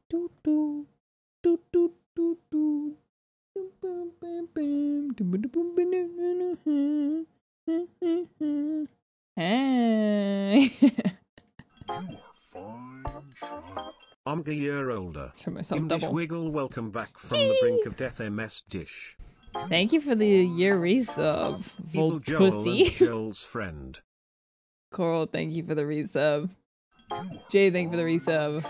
Do do do do do do. Hey. I'm a year older. Show myself Imdish double. Wiggle, welcome back from the brink of death, MS Dish. Thank you for the year resub, Evil Joel and Voltussi. Joel's friend. Coral, thank you for the resub. Jay, thank you for the resub.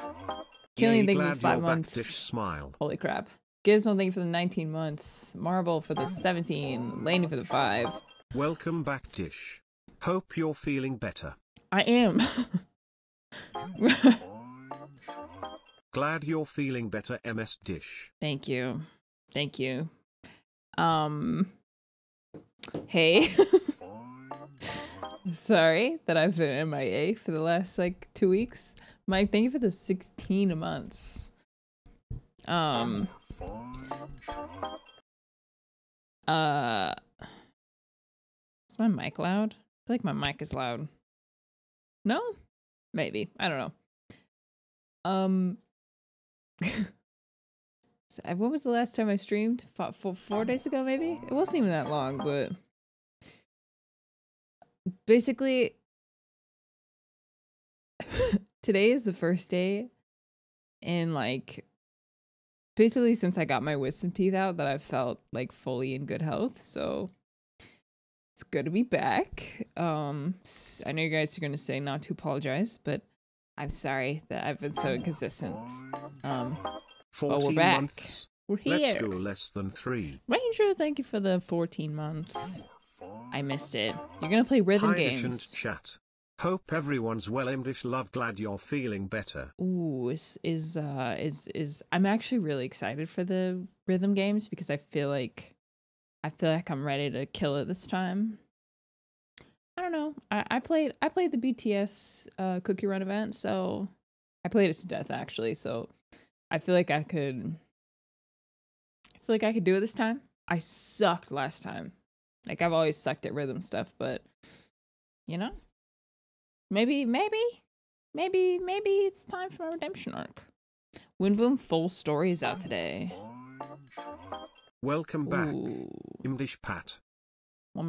Killing, thank you for 5 months. Dish smile. Holy crap. Gizmo, thank you for the 19 months. Marble for the 17. Laney for the 5. Welcome back, Dish. Hope you're feeling better. I am. Glad you're feeling better, MS Dish. Thank you. Thank you. Hey. Sorry that I've been MIA for the last like 2 weeks. Mike, thank you for the 16 months. Is my mic loud? I feel like my mic is loud. No? Maybe. I don't know. When was the last time I streamed? 4 days ago, maybe? It wasn't even that long, but basically today is the first day in like basically since I got my wisdom teeth out that I've felt like fully in good health, so it's good to be back. I know you guys are gonna say not to apologize, but I'm sorry that I've been so inconsistent. 14 we're back. months. We're here. Let's go less than 3. Ranger, thank you for the 14 months. I missed it. You're gonna play rhythm Hi, Dish games. and chat. Hope everyone's well. Imdish love. Glad you're feeling better. Ooh, I'm actually really excited for the rhythm games because I feel like I'm ready to kill it this time. I don't know. I played the BTS cookie run event, so I played it to death actually, so I feel like I could do it this time. I sucked last time. Like I've always sucked at rhythm stuff, but you know? Maybe it's time for my redemption arc. Windbloom full story is out today. Welcome back, Ooh. Imdish Pat. Well,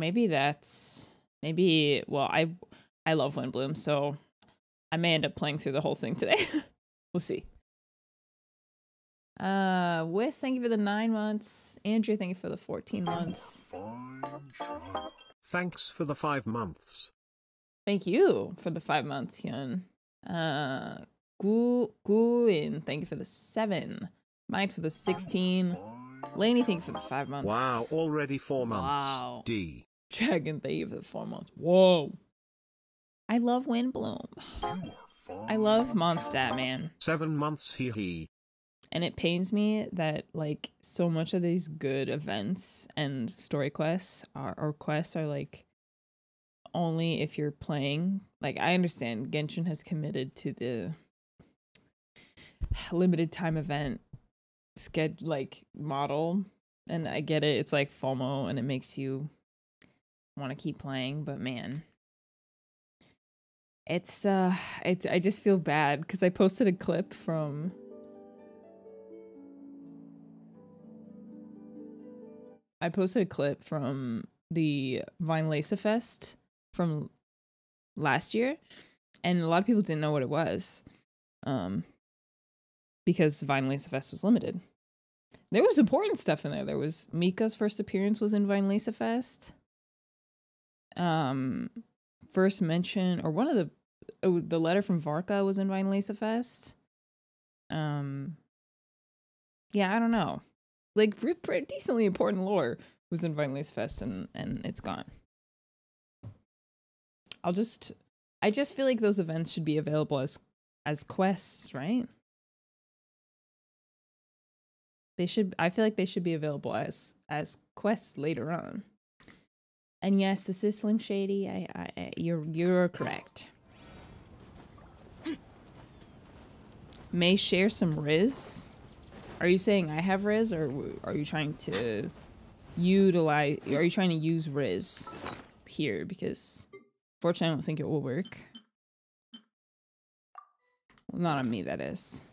well, I love Windbloom, so I may end up playing through the whole thing today. We'll see. Wiss, thank you for the 9 months. Andrew, thank you for the 14 months. Thanks for the 5 months. Thank you for the 5 months, Hyun. Guin, thank you for the 7. Mike for the 16. Lainey, thank you for the 5 months. Wow, already 4 months. Wow. D. Dragon, thank you for the 4 months. Whoa. I love Windbloom. I love Mondstadt, man. 7 months, he. And it pains me that, like, so much of these good events and story quests or quests are, like, only if you're playing. Like, I understand Genshin has committed to the limited time event model, and I get it. It's like FOMO, and it makes you want to keep playing, but man, it's I just feel bad because I posted a clip from the Vinelesa Fest from last year, and a lot of people didn't know what it was, because Vinelesa Fest was limited. There was important stuff in there. There was Mika's first appearance was in Vinelesa Fest. First mention, or one of the letter from Varka was in Vinelesa Fest. Yeah, I don't know. Like, pretty decently important lore was in Vinelesa Fest, and it's gone. I just feel like those events should be available as quests, right? I feel like they should be available as quests later on. And yes, this is Slim Shady. You're correct. May share some Riz. Are you saying I have Riz, or are you trying to utilize? Are you trying to use Riz here? Because fortunately, I don't think it will work. Well, not on me, that is.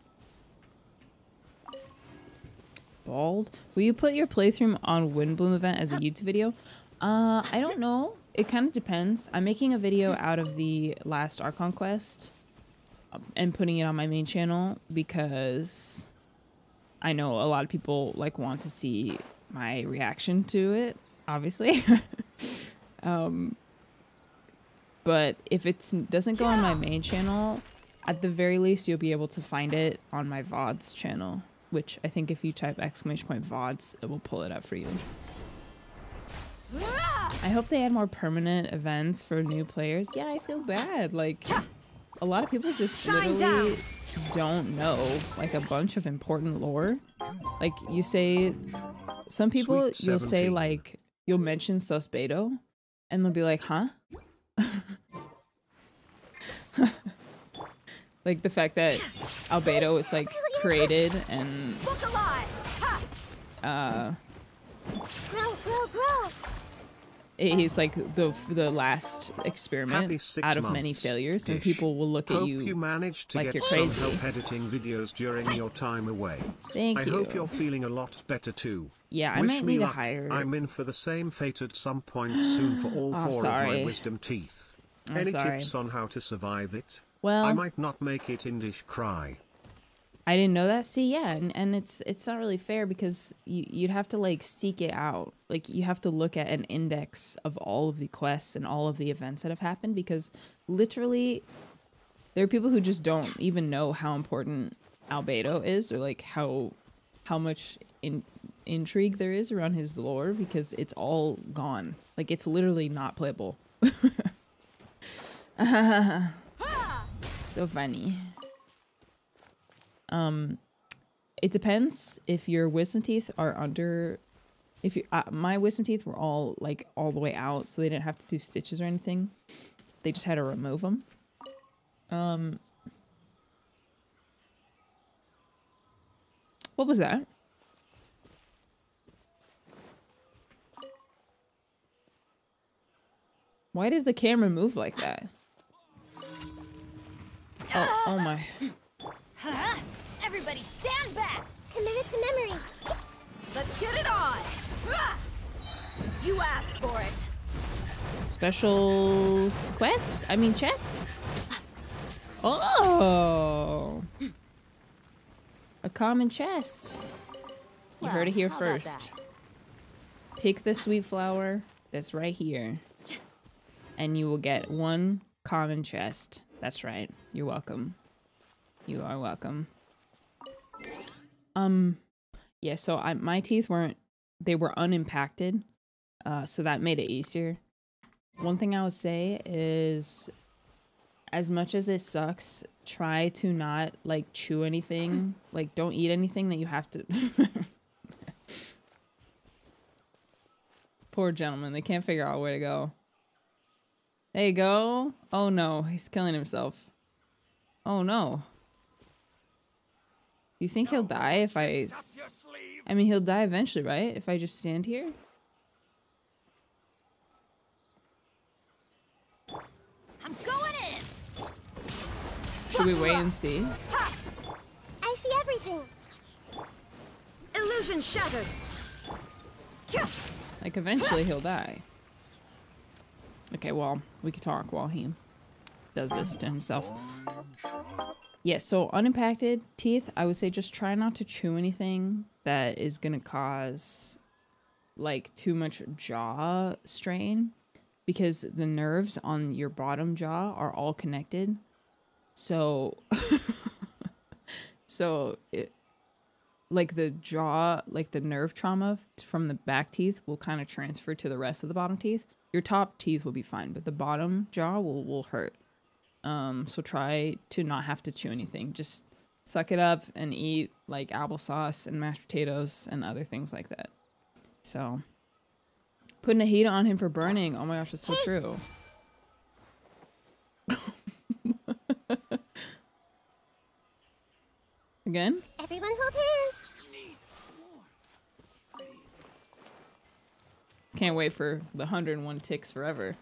Bald. Will you put your playthrough on Windbloom event as a YouTube video? I don't know. It kind of depends. I'm making a video out of the last Archon quest and putting it on my main channel because I know a lot of people like want to see my reaction to it, obviously. But if it doesn't go on my main channel, at the very least you'll be able to find it on my VODs channel, which I think if you type !VODs, it will pull it up for you. I hope they add more permanent events for new players. Yeah, I feel bad. Like, a lot of people just literally don't know, like, a bunch of important lore. Like, you say, some people, you'll say, like, you'll mention Sus Beto, and they'll be like, huh? Like, the fact that Albedo is, like, created and, he's like the last experiment out of many failures, and people will look at you managed to like get you're crazy. Help editing videos during your time away. Thank you. I hope you're feeling a lot better too. Yeah, I might need to hire. I'm in for the same fate at some point soon for all four of my wisdom teeth. Any tips on how to survive it? Well, I might not make it in dish cry. I didn't know that. See, yeah, and it's not really fair because you'd have to like seek it out. Like you have to look at an index of all of the quests and all of the events that have happened, because literally there are people who just don't even know how important Albedo is, or like how much intrigue there is around his lore, because it's all gone. Like it's literally not playable. So funny. It depends if your wisdom teeth are under. If you, my wisdom teeth were all like all the way out, so they didn't have to do stitches or anything. They just had to remove them. What was that? Why did the camera move like that? Oh my. Everybody stand back! Committed to memory. Let's get it on! You asked for it. Special quest? I mean chest? Oh! A common chest. You heard it here first. Pick the sweet flower that's right here, and you will get one common chest. That's right. You're welcome. You are welcome. Yeah, so my teeth weren't, they were unimpacted, so that made it easier. One thing I would say is, as much as it sucks, try to not, like, chew anything. Like, don't eat anything that you have to... Poor gentleman, they can't figure out where to go. There you go. Oh no, he's killing himself. Oh no. You think he'll die if I mean, he'll die eventually, right? If I just stand here? I'm going in. Should we wait and see? I see everything. Illusion shattered. Like, eventually he'll die. Okay, well, we could talk while he does this to himself. Yeah, so unimpacted teeth, I would say just try not to chew anything that is gonna cause, like, too much jaw strain, because the nerves on your bottom jaw are all connected. So, like, the jaw, like, the nerve trauma from the back teeth will kind of transfer to the rest of the bottom teeth. Your top teeth will be fine, but the bottom jaw will hurt. So try to not have to chew anything. Just suck it up and eat, like, applesauce and mashed potatoes and other things like that. So, putting a heat on him for burning. Oh my gosh, that's so true. Again? Everyone hold hands. Can't wait for the 101 ticks forever.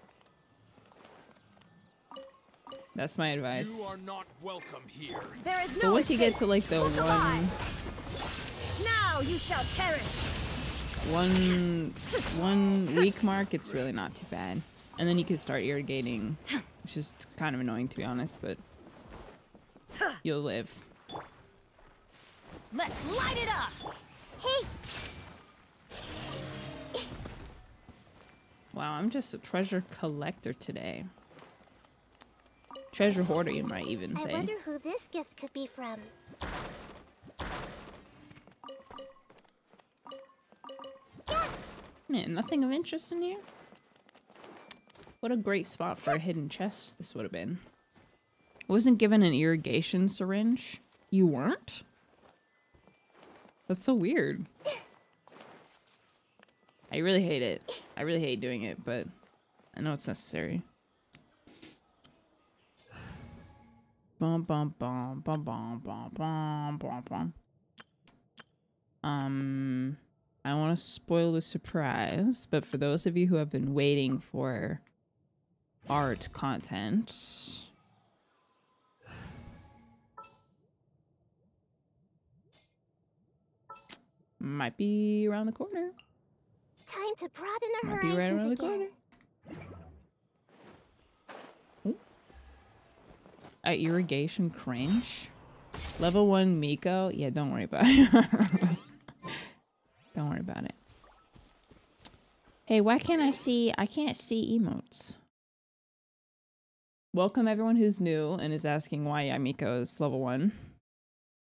That's my advice. You are not welcome here. There is no But once you escape. get to, like, the Now you shall perish. one week mark, it's really not too bad. And then you can start irrigating, which is kind of annoying, to be honest, but you'll live. Let's light it up. Hey. Wow, I'm just a treasure collector today. Treasure hoarder, you might even say. I wonder who this gift could be from. Man, nothing of interest in here? What a great spot for a hidden chest this would have been. I wasn't given an irrigation syringe. You weren't? That's so weird. I really hate it. I really hate doing it, but I know it's necessary. Bum bum bum bum bum bum bum bum bum. I want to spoil the surprise, but for those of you who have been waiting for art content, might be around the corner. Time to broaden the Might be horizons right around the again. corner. At irrigation cringe. Level 1 Miko. Yeah, don't worry about it. Don't worry about it. Hey, why can't I see? I can't see emotes. Welcome everyone who's new and is asking why Yamiko is level 1.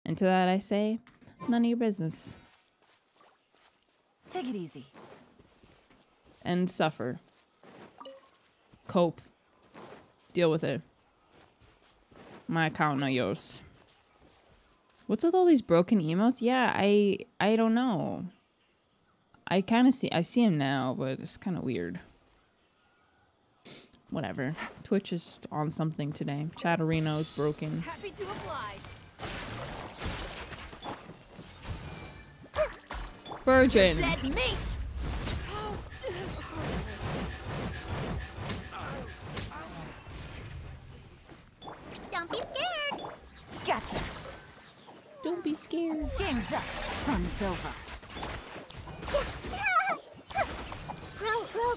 And to that I say, none of your business. Take it easy. And suffer. Cope. Deal with it. My account, not yours. What's with all these broken emotes? Yeah, I don't know. I see him now, but it's kind of weird. Whatever. Twitch is on something today. Chatterino's broken. Happy to oblige. Virgin. Dead meat. Don't be scared. Gotcha. Don't be scared. Game's up. Fun's over.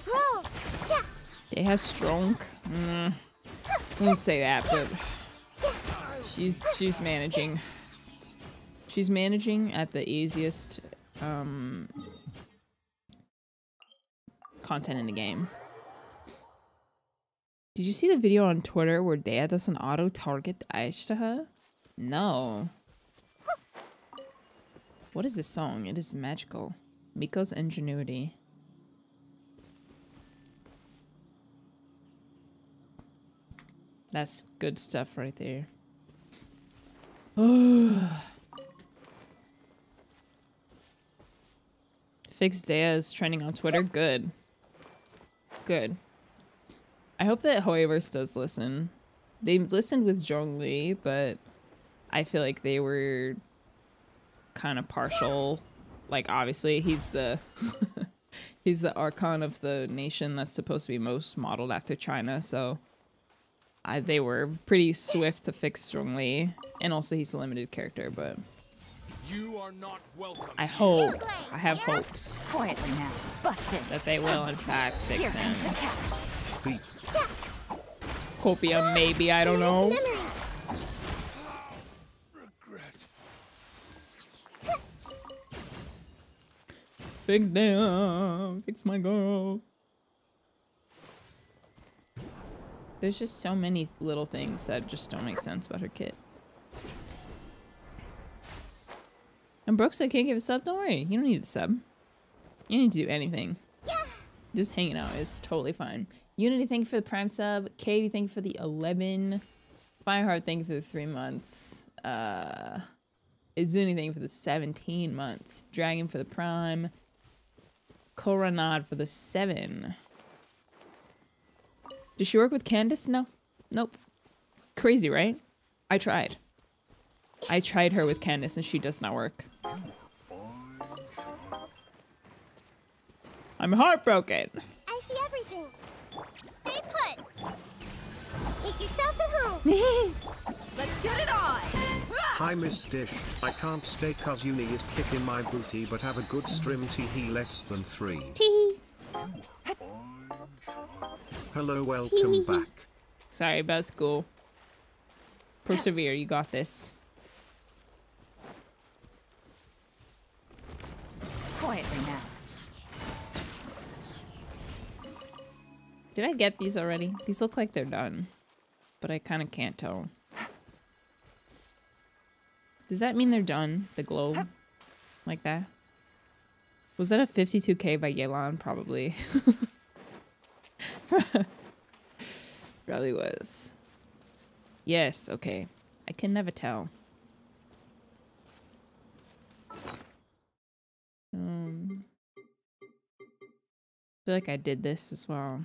Grow. Yeah. They have strong. I won't say that, but she's managing. She's managing at the easiest content in the game. Did you see the video on Twitter where Dea does an auto target Aishtaha? No. What is this song? It is magical. Miko's ingenuity. That's good stuff right there. Fix Dea is trending on Twitter. Good. Good. I hope that Hoyoverse does listen. They listened with Zhongli, but I feel like they were kind of partial. Like, obviously, he's the he's the archon of the nation that's supposed to be most modeled after China, so they were pretty swift to fix Zhongli, and also he's a limited character, but you are not welcome. I hope, I have hopes Quietly now. Busted. that they will in fact fix Here him. comes the cash. Copium, maybe, I don't know. Regret. Fix them, fix my girl. There's just so many little things that just don't make sense about her kit. I'm broke, so I can't give a sub. Don't worry, you don't need a sub. You don't need to do anything. Yeah. Just hanging out is totally fine. Unity, thank you for the Prime sub. Katie, thank you for the 11. Fireheart, thank you for the 3 months. Izuni, thank you for the 17 months. Dragon for the Prime. Koranad for the 7. Does she work with Candace? No. Nope. Crazy, right? I tried. I tried her with Candace and she does not work. I'm heartbroken. I see everything. Stay put. Make yourselves at home. Let's get it on. Hi Miss Dish, I can't stay cause uni is kicking my booty but have a good stream tee less than 3. Tee. Hello, welcome back. Sorry about school. Persevere, you got this. Quietly now. Did I get these already? These look like they're done, but I kind of can't tell. Does that mean they're done? The globe? Like that? Was that a 52k by Yelan? Probably. Probably was. Yes, okay. I can never tell. I feel like I did this as well.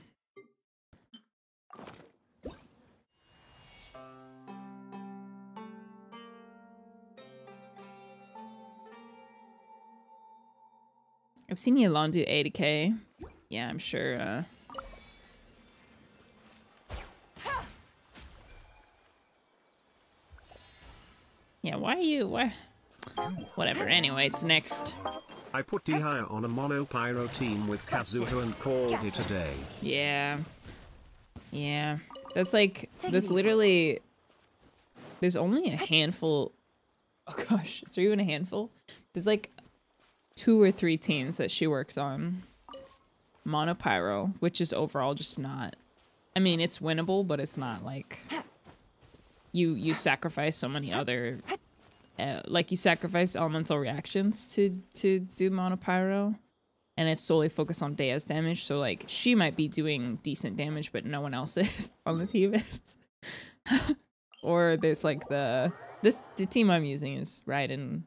I've seen Yelan do 80k. Yeah, I'm sure. Yeah, why are you? Why? Whatever. Anyways, next. I put Dihaya on a mono pyro team with Kazuha and called it a day. Yeah. Yeah. That's like, that's literally, there's only a handful. Oh gosh, is there even a handful? There's like 2 or 3 teams that she works on. Mono pyro, which is overall just not, I mean, it's winnable, but it's not like, you sacrifice so many other, like you sacrifice elemental reactions to do mono pyro, and it's solely focused on Dea's damage. So like she might be doing decent damage, but no one else is on the team is. Or there's like the team I'm using is Raiden,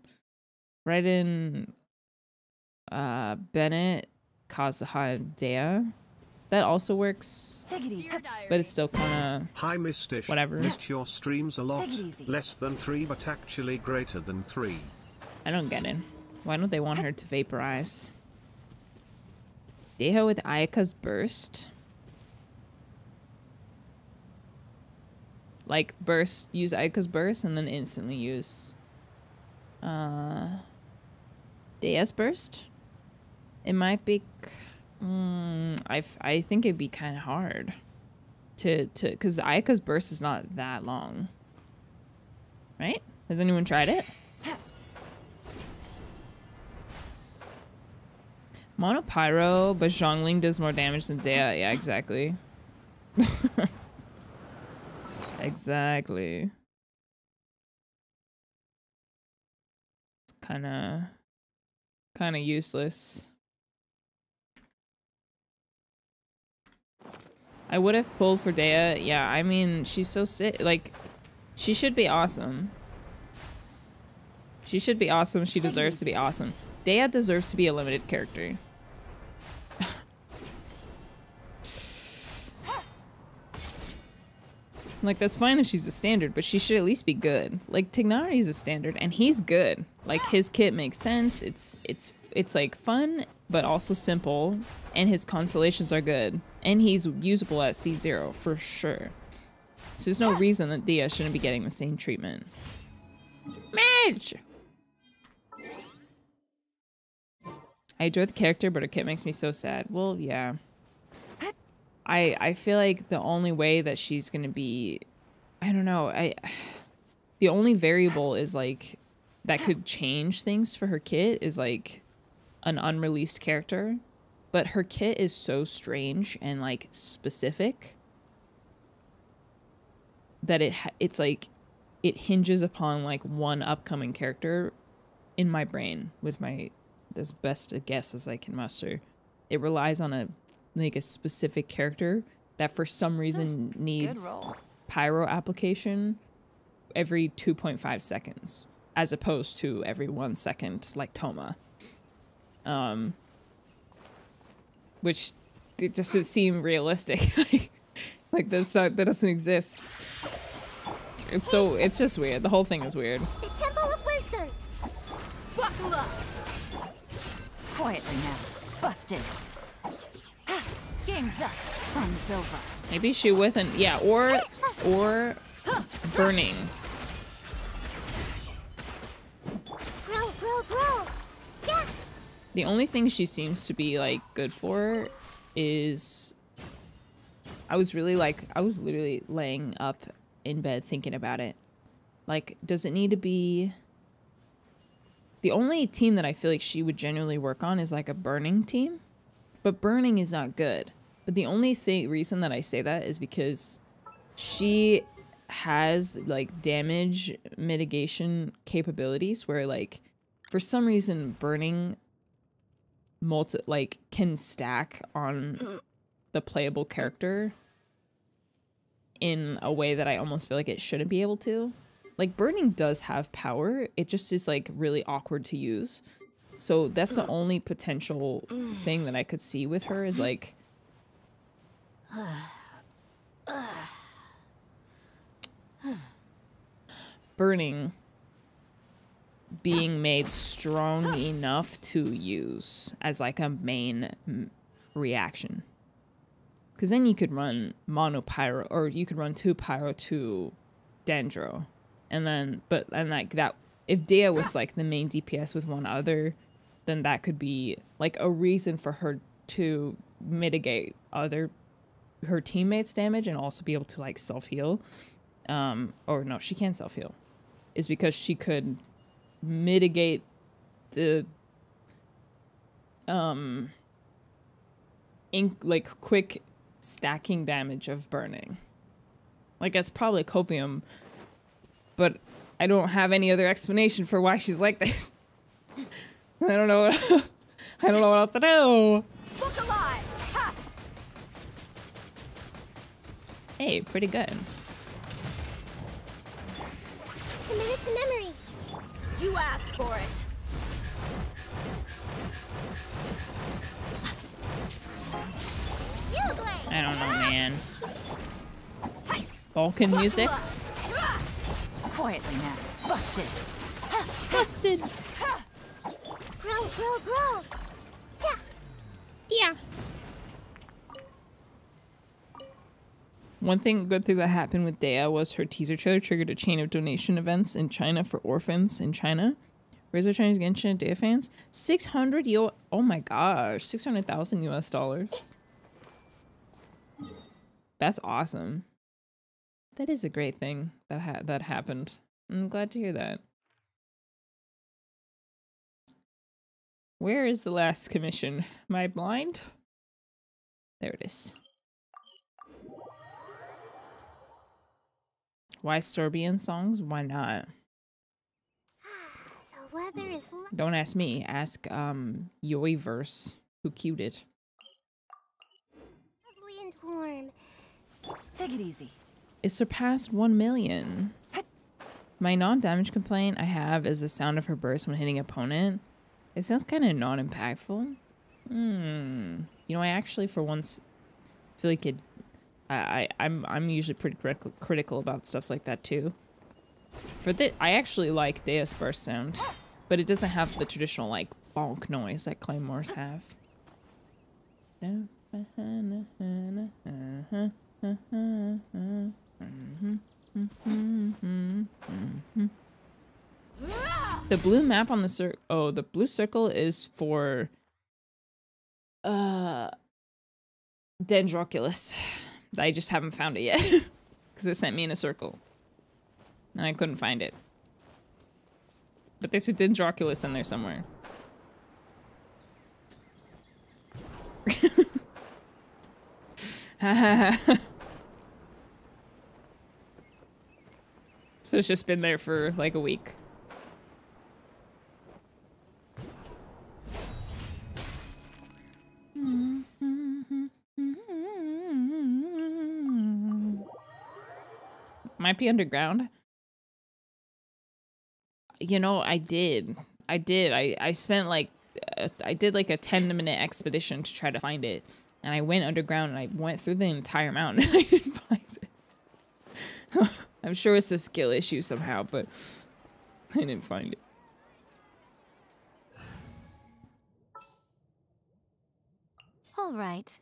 Bennett, Kazuha, and Dea. That also works, but it's still kind of Hi Miss Dish, whatever. Missed your streams a lot. Less than 3 but actually greater than 3. I don't get it. Why don't they want her to vaporize? Deha with Ayaka's burst? Like burst, use Ayaka's burst and then instantly use Dea's burst? It might be, I think it'd be kind of hard to because Ayaka's burst is not that long, right? Has anyone tried it? Mono pyro, but Zhongling does more damage than Dea. Yeah, exactly. Exactly. It's kind of kind of useless. I would have pulled for Dea. Yeah, I mean, she's so sick. Like, she should be awesome. She should be awesome. She deserves to be awesome. Dea deserves to be a limited character. Like, that's fine if she's a standard, but she should at least be good. Like, Tignari's a standard, and he's good. Like, his kit makes sense. It's like fun, but also simple, and his constellations are good, and he's usable at C0 for sure. So there's no reason that Dea shouldn't be getting the same treatment. Midge! I adore the character, but her kit makes me so sad. Well, yeah. I feel like the only way that she's gonna be, I don't know, the only variable is like that could change things for her kit is like an unreleased character, but her kit is so strange and like specific that it's like it hinges upon like one upcoming character in my brain with my as best a guess as I can muster. It relies on a specific character that for some reason needs pyro application every 2.5 seconds as opposed to every 1 second like Toma. Which it just doesn't seem realistic. Like that doesn't exist. It's just weird. The whole thing is weird. The Temple of Wisdom. Buckle up. Quietly now. Busted. Game's up. Fun's over. Maybe shoot with an or burning. Grow. Yeah. The only thing she seems to be like good for is I was literally laying up in bed thinking about it. Like, does it need to be the only team that I feel like she would genuinely work on is like a burning team, but burning is not good. But the only reason that I say that is because she has like damage mitigation capabilities where like for some reason burning can stack on the playable character in a way that I almost feel like it shouldn't be able to. Like burning does have power, it just is like really awkward to use. So that's the only potential thing that I could see with her is like burning being made strong enough to use as like a main reaction. Because then you could run mono pyro, or you could run 2 pyro, 2 dendro. And like that, if Dea was like the main DPS with one other, then that could be like a reason for her to mitigate her teammates' damage and also be able to like self-heal. Or no, she can't self-heal. Is because she could mitigate the quick stacking damage of burning. Like that's probably copium, but I don't have any other explanation for why she's like this. I don't know what else. I don't know what else to do. Look alive! Ha! Hey, pretty good. Committed to memory. You asked for it. You blade. I don't know, man. Vulcan music. Quietly now. Busted. Busted. Grow. Yeah. One good thing that happened with Dea was her teaser trailer triggered a chain of donation events in China for orphans in China. Raise our Chinese Genshin Dea fans. 600 oh my gosh, 600,000 US dollars. That's awesome. That is a great thing that happened. I'm glad to hear that. Where is the last commission? Am I blind? There it is. Why Serbian songs? Why not? The weather is Don't ask me. Ask Yoiverse, who queued it. lovely and warm. Take it easy. It surpassed 1 million. My non-damage complaint I have is the sound of her burst when hitting opponent. It sounds kind of non-impactful. You know, I actually for once feel like I'm usually pretty critical about stuff like that too. For this, I actually like Deus burst sound, but it doesn't have the traditional like bonk noise that claymores have. The blue map on the the blue circle is for Dendroculus. I just haven't found it yet because it sent me in a circle and I couldn't find it. But there's a Dendroculus in there somewhere. So it's just been there for like a week. Might be underground. You know, I did. I spent like, I did like a 10-minute expedition to try to find it. And I went underground and I went through the entire mountain and I didn't find it. I'm sure it's a skill issue somehow, but I didn't find it. All right.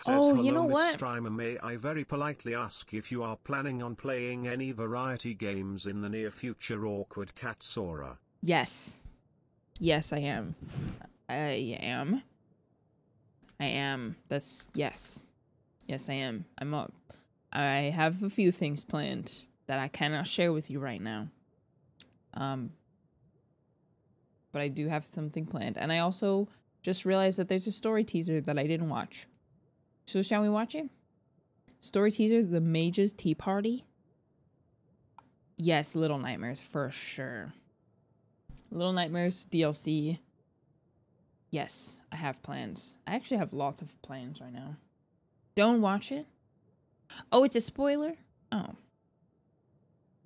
Oh, you know what? Streamer, may I very politely ask if you are planning on playing any variety games in the near future, Awkward Cat Sora? Yes. Yes, I am. I am. That's yes. Yes, I am. I'm up. I have a few things planned that I cannot share with you right now. But I do have something planned. And I also just realized that there's a story teaser that I didn't watch. So shall we watch it? Story teaser, The Mage's Tea Party. Yes, Little Nightmares for sure. Little Nightmares DLC. Yes, I have plans. I actually have lots of plans right now. Don't watch it. Oh, it's a spoiler? Oh.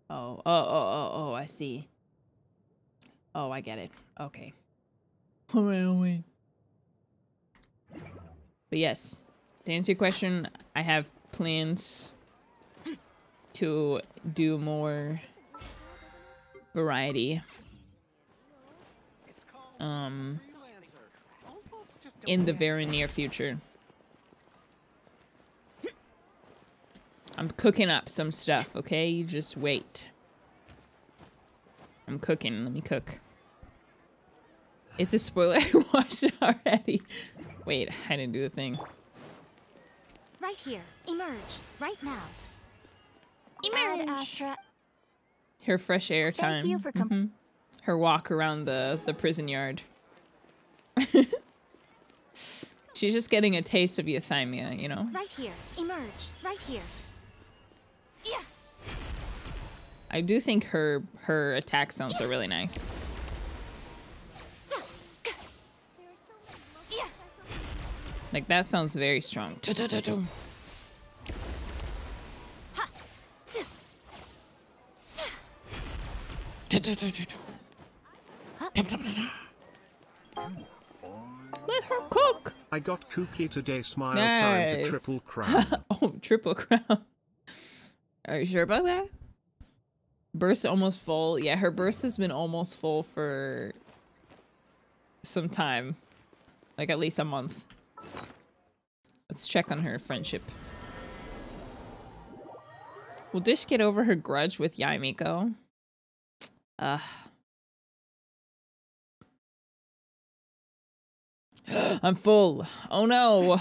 Oh, I see. Oh, I get it. Okay. Wait. But yes, to answer your question, I have plans to do more variety. In the very near future. I'm cooking up some stuff, okay? You just wait. I'm cooking. Let me cook. It's a spoiler. I watched it already. Wait, I didn't do the thing. Right here. Emerge. Right now. Emerge. Ad Astra. Her fresh air time. Thank you for her walk around the prison yard. She's just getting a taste of euthymia, you know? Right here. Emerge. Right here. Yeah. I do think her attack sounds are really nice. Like that sounds very strong. Let her cook. I got cookie today. Smile time to triple crown. Oh, triple crown. Are you sure about that? Burst almost full. Yeah, her burst has been almost full for some time. Like at least a month. Let's check on her friendship. Will Dish get over her grudge with Yaimiko? I'm full. Oh no.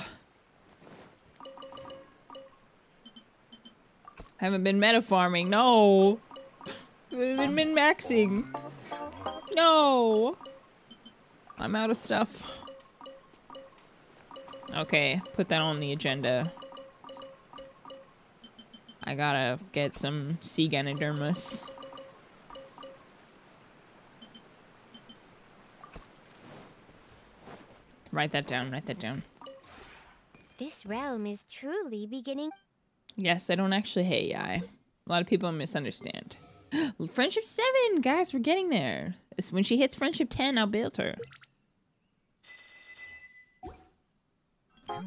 Haven't been meta farming. No. Haven't been min-maxing. No. I'm out of stuff. Okay, put that on the agenda. I gotta get some sea Ganodermus. Write that down, write that down. This realm is truly beginning. Yes, I don't actually hate Yai. A lot of people misunderstand. Friendship 7! Guys, we're getting there. When she hits friendship 10, I'll build her.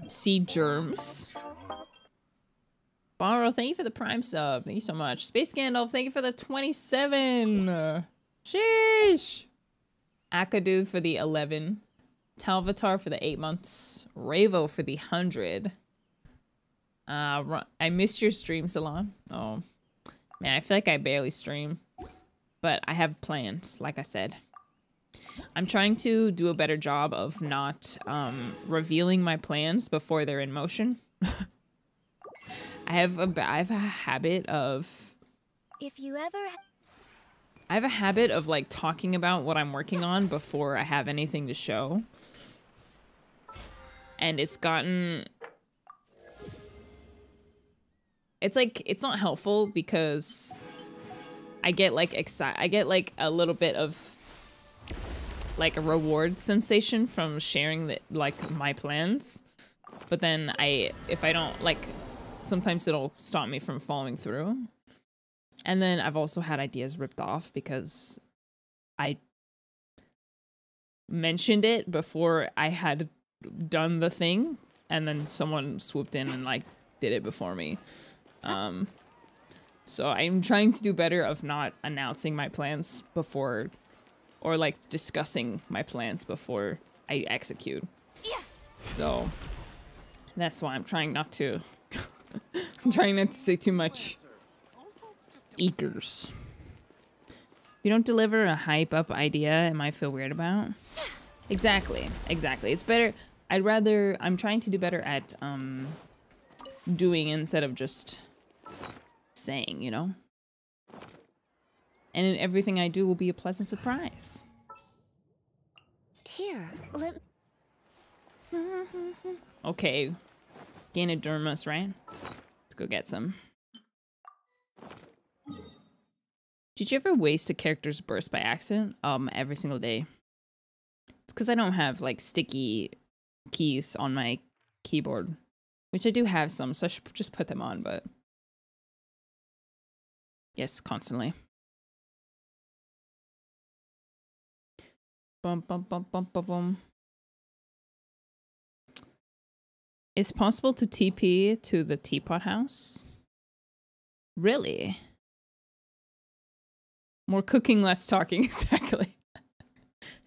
Sea germs. Borrow, thank you for the Prime sub. Thank you so much. Space Gandalf, thank you for the 27. Sheesh. Akadu for the 11. Talvatar for the 8 months. Ravo for the 100. I missed your stream, Salon. Oh, man, I feel like I barely stream. But I have plans, like I said. I'm trying to do a better job of not revealing my plans before they're in motion. I have a habit of... I have a habit of, like, talking about what I'm working on before I have anything to show. And it's gotten... It's, like, it's not helpful because I get, like, I get, like, a little bit of, like, a reward sensation from sharing, like, my plans. But then if I don't, like... Sometimes it'll stop me from following through. And then I've also had ideas ripped off because I mentioned it before I had done the thing. And then someone swooped in and, like, did it before me. So I'm trying to do better of not announcing my plans before, or, like, discussing my plans before I execute. Yeah. So that's why I'm trying not to... I'm trying not to say too much. Eekers. If you don't deliver a hype up idea, it might feel weird about. Exactly. Exactly. It's better. I'm trying to do better at doing instead of just saying, you know? And in everything I do will be a pleasant surprise. Here, Okay. Ganodermus, right? Let's go get some. Did you ever waste a character's burst by accident? Every single day. It's because I don't have, like, sticky keys on my keyboard. Which I do have some, so I should just put them on, but... Yes, constantly. Bum, bum, bum, bum, bum, bum. It's possible to TP to the teapot house? Really? More cooking, less talking. Exactly.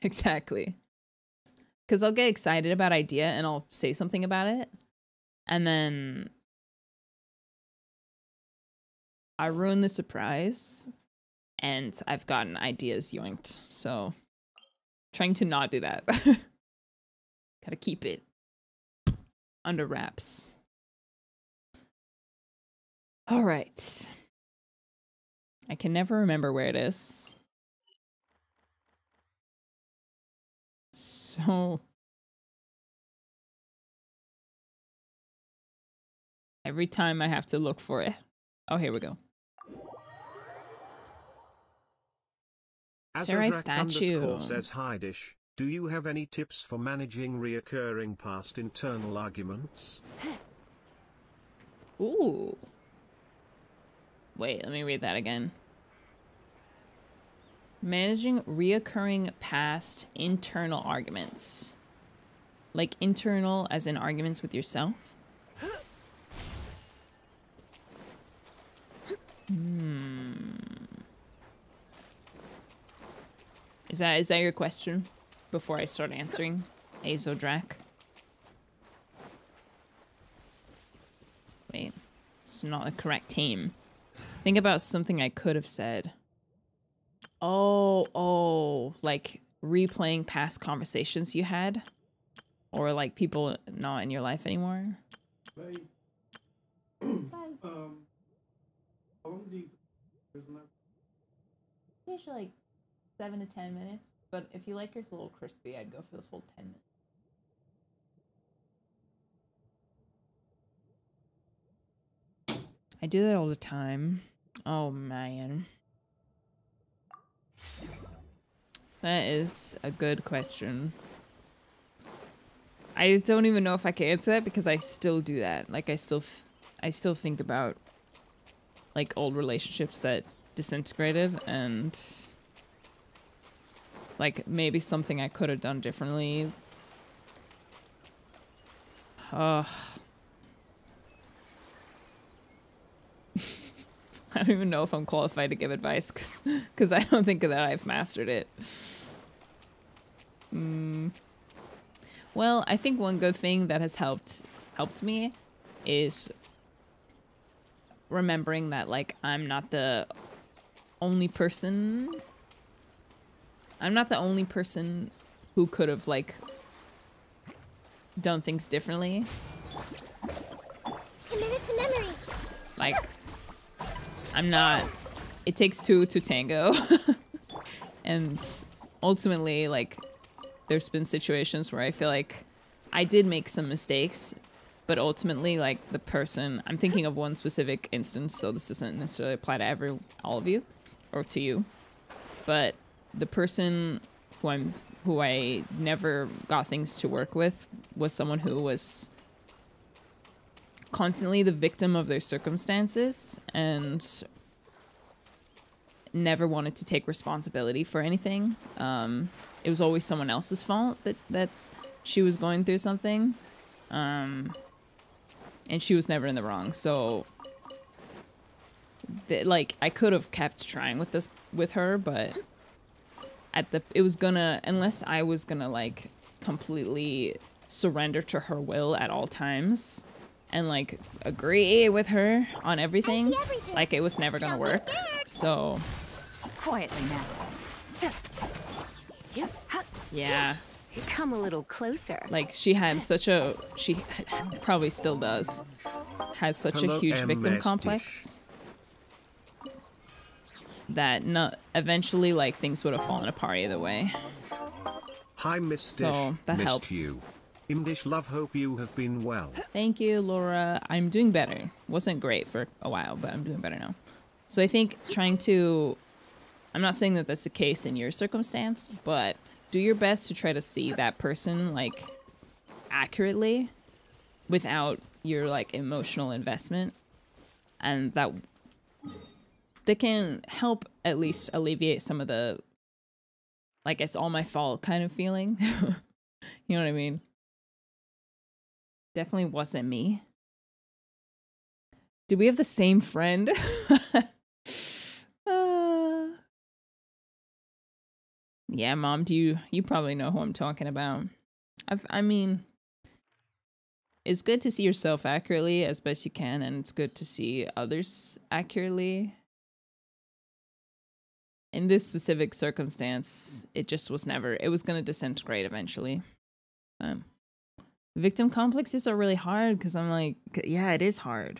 Exactly. Because I'll get excited about idea and I'll say something about it. And then I ruin the surprise. And I've gotten ideas yoinked. So trying to not do that. Gotta keep it under wraps. All right. I can never remember where it is. So every time I have to look for it. Oh, here we go. Sarai statue says, "Hi Dish, do you have any tips for managing reoccurring past internal arguments?" Ooh. Wait, let me read that again. Managing reoccurring past internal arguments. Like internal as in arguments with yourself? Is that your question? Before I start answering, Azodrak. Wait, it's not the correct team. Think about something I could have said. Oh, like replaying past conversations you had? Or like people not in your life anymore? Bye. How long do you... Usually like 7 to 10 minutes. But if you like yours a little crispy, I'd go for the full 10 minutes. I do that all the time. Oh, man. That is a good question. I don't even know if I can answer that because I still do that. Like I still think about like old relationships that disintegrated and like maybe something I could have done differently. I don't even know if I'm qualified to give advice because I don't think that I've mastered it. Well, I think one good thing that has helped me is remembering that like I'm not the only person who could have like done things differently. Committed to memory. Like I'm not, it takes two to tango. And ultimately like there's been situations where I feel like I did make some mistakes, but ultimately like the person, I'm thinking of one specific instance, so this doesn't necessarily apply to all of you or to you, but the person who I never got things to work with was someone who was constantly the victim of their circumstances and never wanted to take responsibility for anything. It was always someone else's fault that she was going through something. And she was never in the wrong. So like I could have kept trying with her, but it was gonna, unless I was gonna like completely surrender to her will at all times and like agree with her on everything, like it was never gonna work. So Quietly now. yeah, Come a little closer. like she probably still does, has such a Hello, huge victim MS complex that eventually like things would have fallen apart either way. Hi, Miss So, Dish. that Missed helps. you. Imdish love, hope you have been well. Thank you, Laura. I'm doing better. Wasn't great for a while, but I'm doing better now. So I think I'm not saying that that's the case in your circumstance, but do your best to try to see that person like accurately without your like emotional investment, and that can help at least alleviate some of the like it's all my fault kind of feeling. You know what I mean? Definitely wasn't me. Do we have the same friend? Yeah, Mom, you probably know who I'm talking about. I mean, it's good to see yourself accurately as best you can, and it's good to see others accurately. In this specific circumstance, it just was never, it was going to disintegrate eventually. Victim complexes are really hard because I'm like, yeah, it is hard.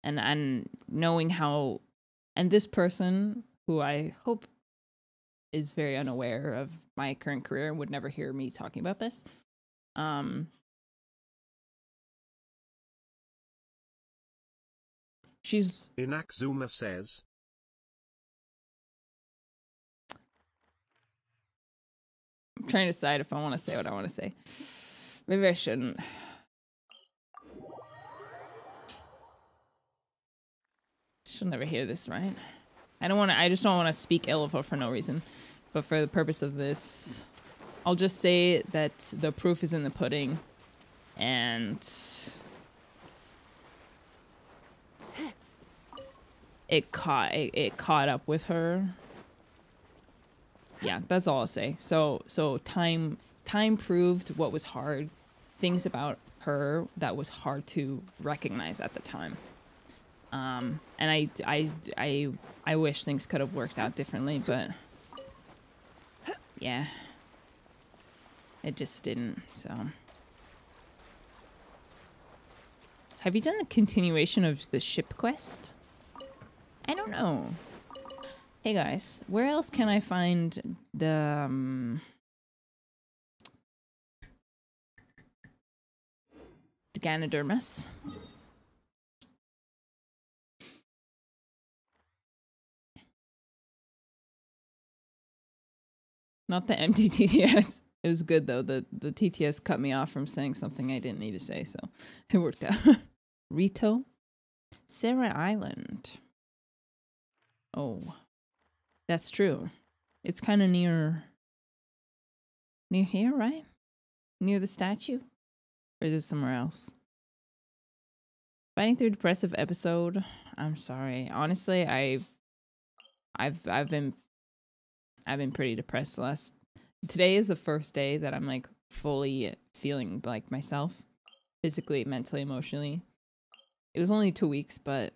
And knowing how, and this person who I hope is very unaware of my current career and would never hear me talking about this. She's Inakzuma says, I'm trying to decide if I want to say what I want to say. Maybe I shouldn't. She'll never hear this, right? I just don't want to speak ill of her for no reason. But for the purpose of this, I'll just say that the proof is in the pudding. And it caught up with her. Yeah, that's all I'll say. So time proved what was hard, things about her that was hard to recognize at the time. And I wish things could have worked out differently, but yeah, it just didn't. So, have you done the continuation of the ship quest? I don't know. Hey guys, where else can I find the Ganodermus? Not the empty TTS. It was good though. The TTS cut me off from saying something I didn't need to say, so it worked out. Rito? Sarah Island. Oh. That's true. It's kind of near here, right? Near the statue? Or is it somewhere else? Fighting through a depressive episode. I'm sorry. Honestly, I've been pretty depressed today is the first day that I'm like fully feeling like myself, physically, mentally, emotionally. It was only 2 weeks, but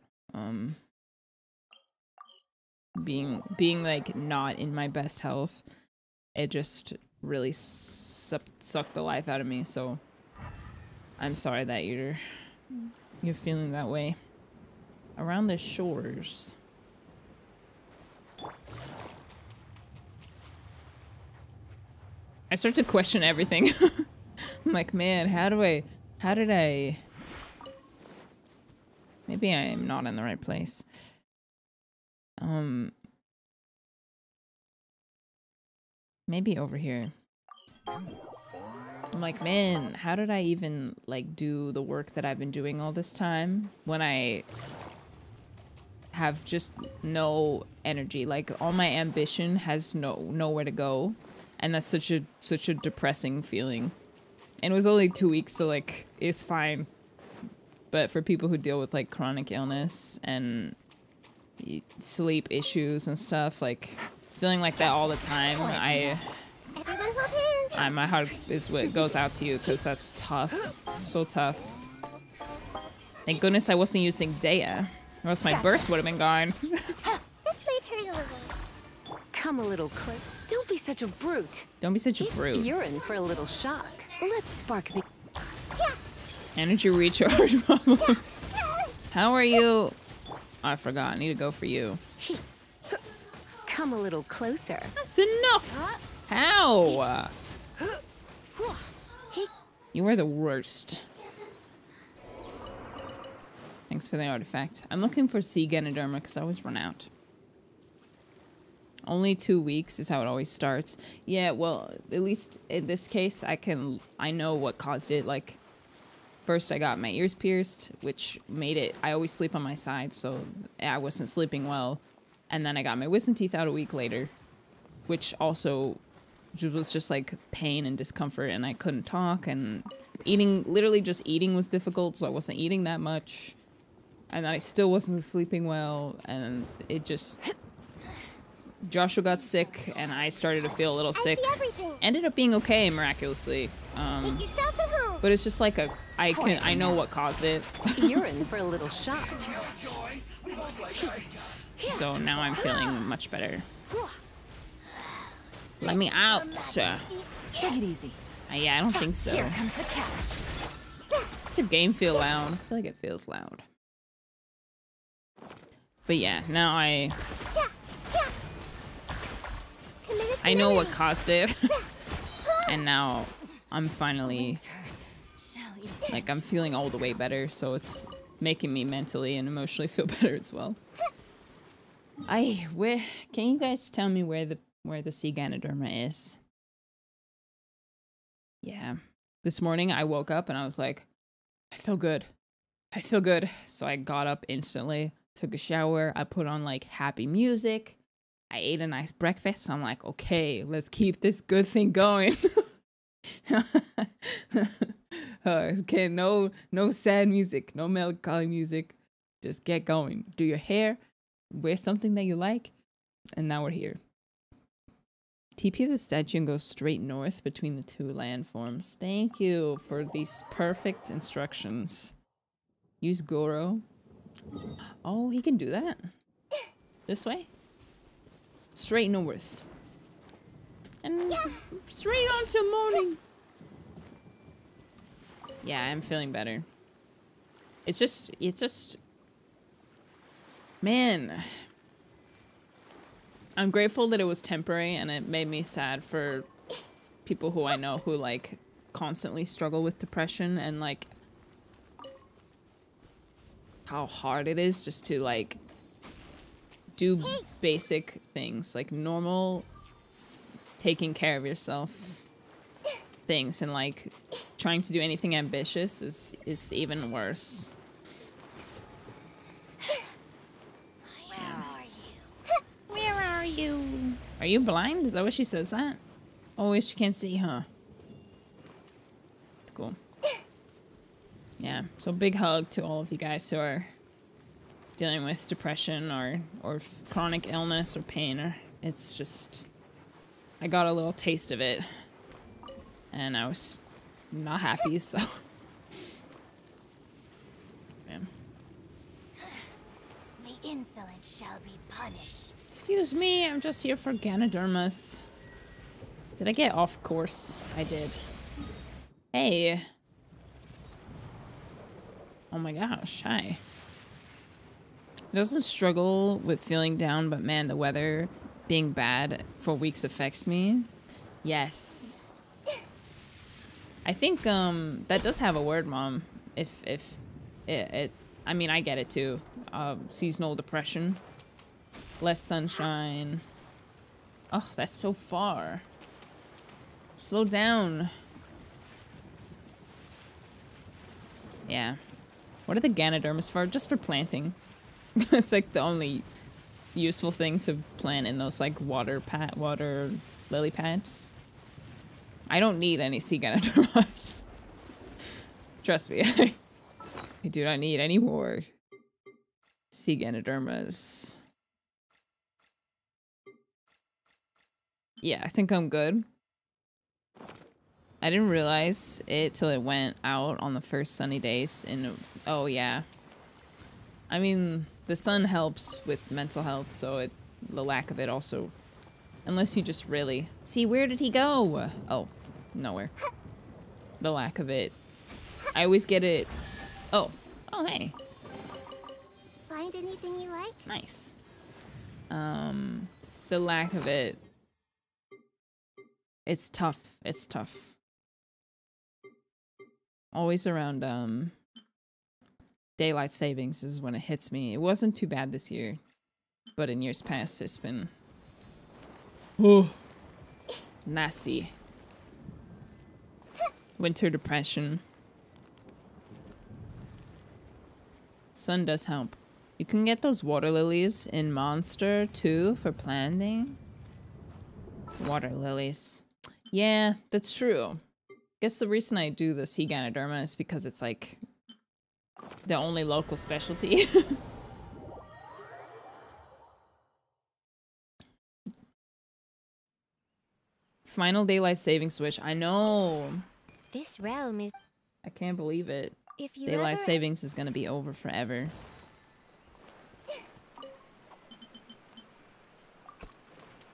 being like not in my best health, it just really sucked the life out of me. So I'm sorry that you're feeling that way. Around the shores. I start to question everything. I'm like, man, how did I... Maybe I am not in the right place. Maybe over here. I'm like, man, how did I even, like, do the work that I've been doing all this time when I have just no energy? Like, all my ambition has nowhere to go. And that's such a depressing feeling. And it was only 2 weeks, so like it's fine. But for people who deal with like chronic illness and sleep issues and stuff, like feeling like that all the time, my heart is what goes out to you, because that's tough, so tough. Thank goodness I wasn't using Dea, or else my burst would have been gone. This might hurt a little. Come a little close. Don't be such a brute. Don't be such a brute. You're in for a little shock. Let's spark the Energy recharge problems. How are you? Oh, I forgot. I need to go for you. Come a little closer. That's enough. How? You are the worst. Thanks for the artifact. I'm looking for sea Ganoderma because I always run out. Only 2 weeks is how it always starts. Yeah, well, at least in this case, I know what caused it. Like, first I got my ears pierced, which made it, I always sleep on my side, so I wasn't sleeping well. And then I got my wisdom teeth out a week later, which also was just like pain and discomfort, and I couldn't talk, and literally just eating was difficult, so I wasn't eating that much. And then I still wasn't sleeping well, and it just... Joshua got sick, and I started to feel a little sick. Ended up being okay, miraculously. But it's just like I know what caused it. You're in for a little shock. So now I'm feeling much better. Let me out. Take it easy. Yeah, I don't think so. Here comes the cash. Does the game feel loud? I feel like it feels loud. But yeah, now I know what caused it. And now I'm finally, like, I'm feeling all the way better, so it's making me mentally and emotionally feel better as well. Can you guys tell me where the sea Ganoderma is? Yeah. This morning I woke up and I was like, I feel good. I feel good. So I got up instantly, took a shower, I put on like happy music. I ate a nice breakfast. I'm like, okay, let's keep this good thing going. Okay, no sad music, no melancholy music. Just get going. Do your hair, wear something that you like, and now we're here. TP the statue and go straight north between the two landforms. Thank you for these perfect instructions. Use Goro. Oh, he can do that. This way? Straight north. And straight on to morning. Yeah, I'm feeling better. It's just, man. I'm grateful that it was temporary, and it made me sad for people who I know who like constantly struggle with depression, and like how hard it is just to like do basic things, like normal taking care of yourself things and like trying to do anything ambitious is even worse. Where are you? Are you blind? Is that what she says that? Oh, she can't see, huh? Cool. Yeah, so big hug to all of you guys who are dealing with depression or chronic illness or pain. It's just, I got a little taste of it and I was not happy, so. Man. The insolent shall be punished. Excuse me, I'm just here for Ganodermas. Did I get off course? I did. Hey. Oh my gosh, hi. It doesn't struggle with feeling down, but man, the weather being bad for weeks affects me. Yes. I think that does have a word, Mom. If it I mean, I get it too. Seasonal depression. Less sunshine. Oh, that's so far. Slow down. Yeah. What are the Ganodermas for? Just for planting. It's like the only useful thing to plant in those like water lily pads. I don't need any sea Ganodermas. Trust me. I do not need any more sea Ganodermas. Yeah, I think I'm good. I didn't realize it till it went out on the first sunny days in, oh yeah. I mean, the sun helps with mental health, so the lack of it also, unless you just really, see, where did he go? Oh, nowhere. The lack of it. I always get it, oh, hey. Find anything you like? Nice. The lack of it, it's tough, Always around, daylight savings is when it hits me. It wasn't too bad this year, but in years past, it's been, nasty. Winter depression. Sun does help. You can get those water lilies in Monster too for planting. Water lilies. Yeah, that's true. Guess the reason I do the sea Ganoderma is because it's like the only local specialty. Final daylight saving switch. I know. This realm is... I can't believe it. If you Daylight ever... savings is gonna be over forever.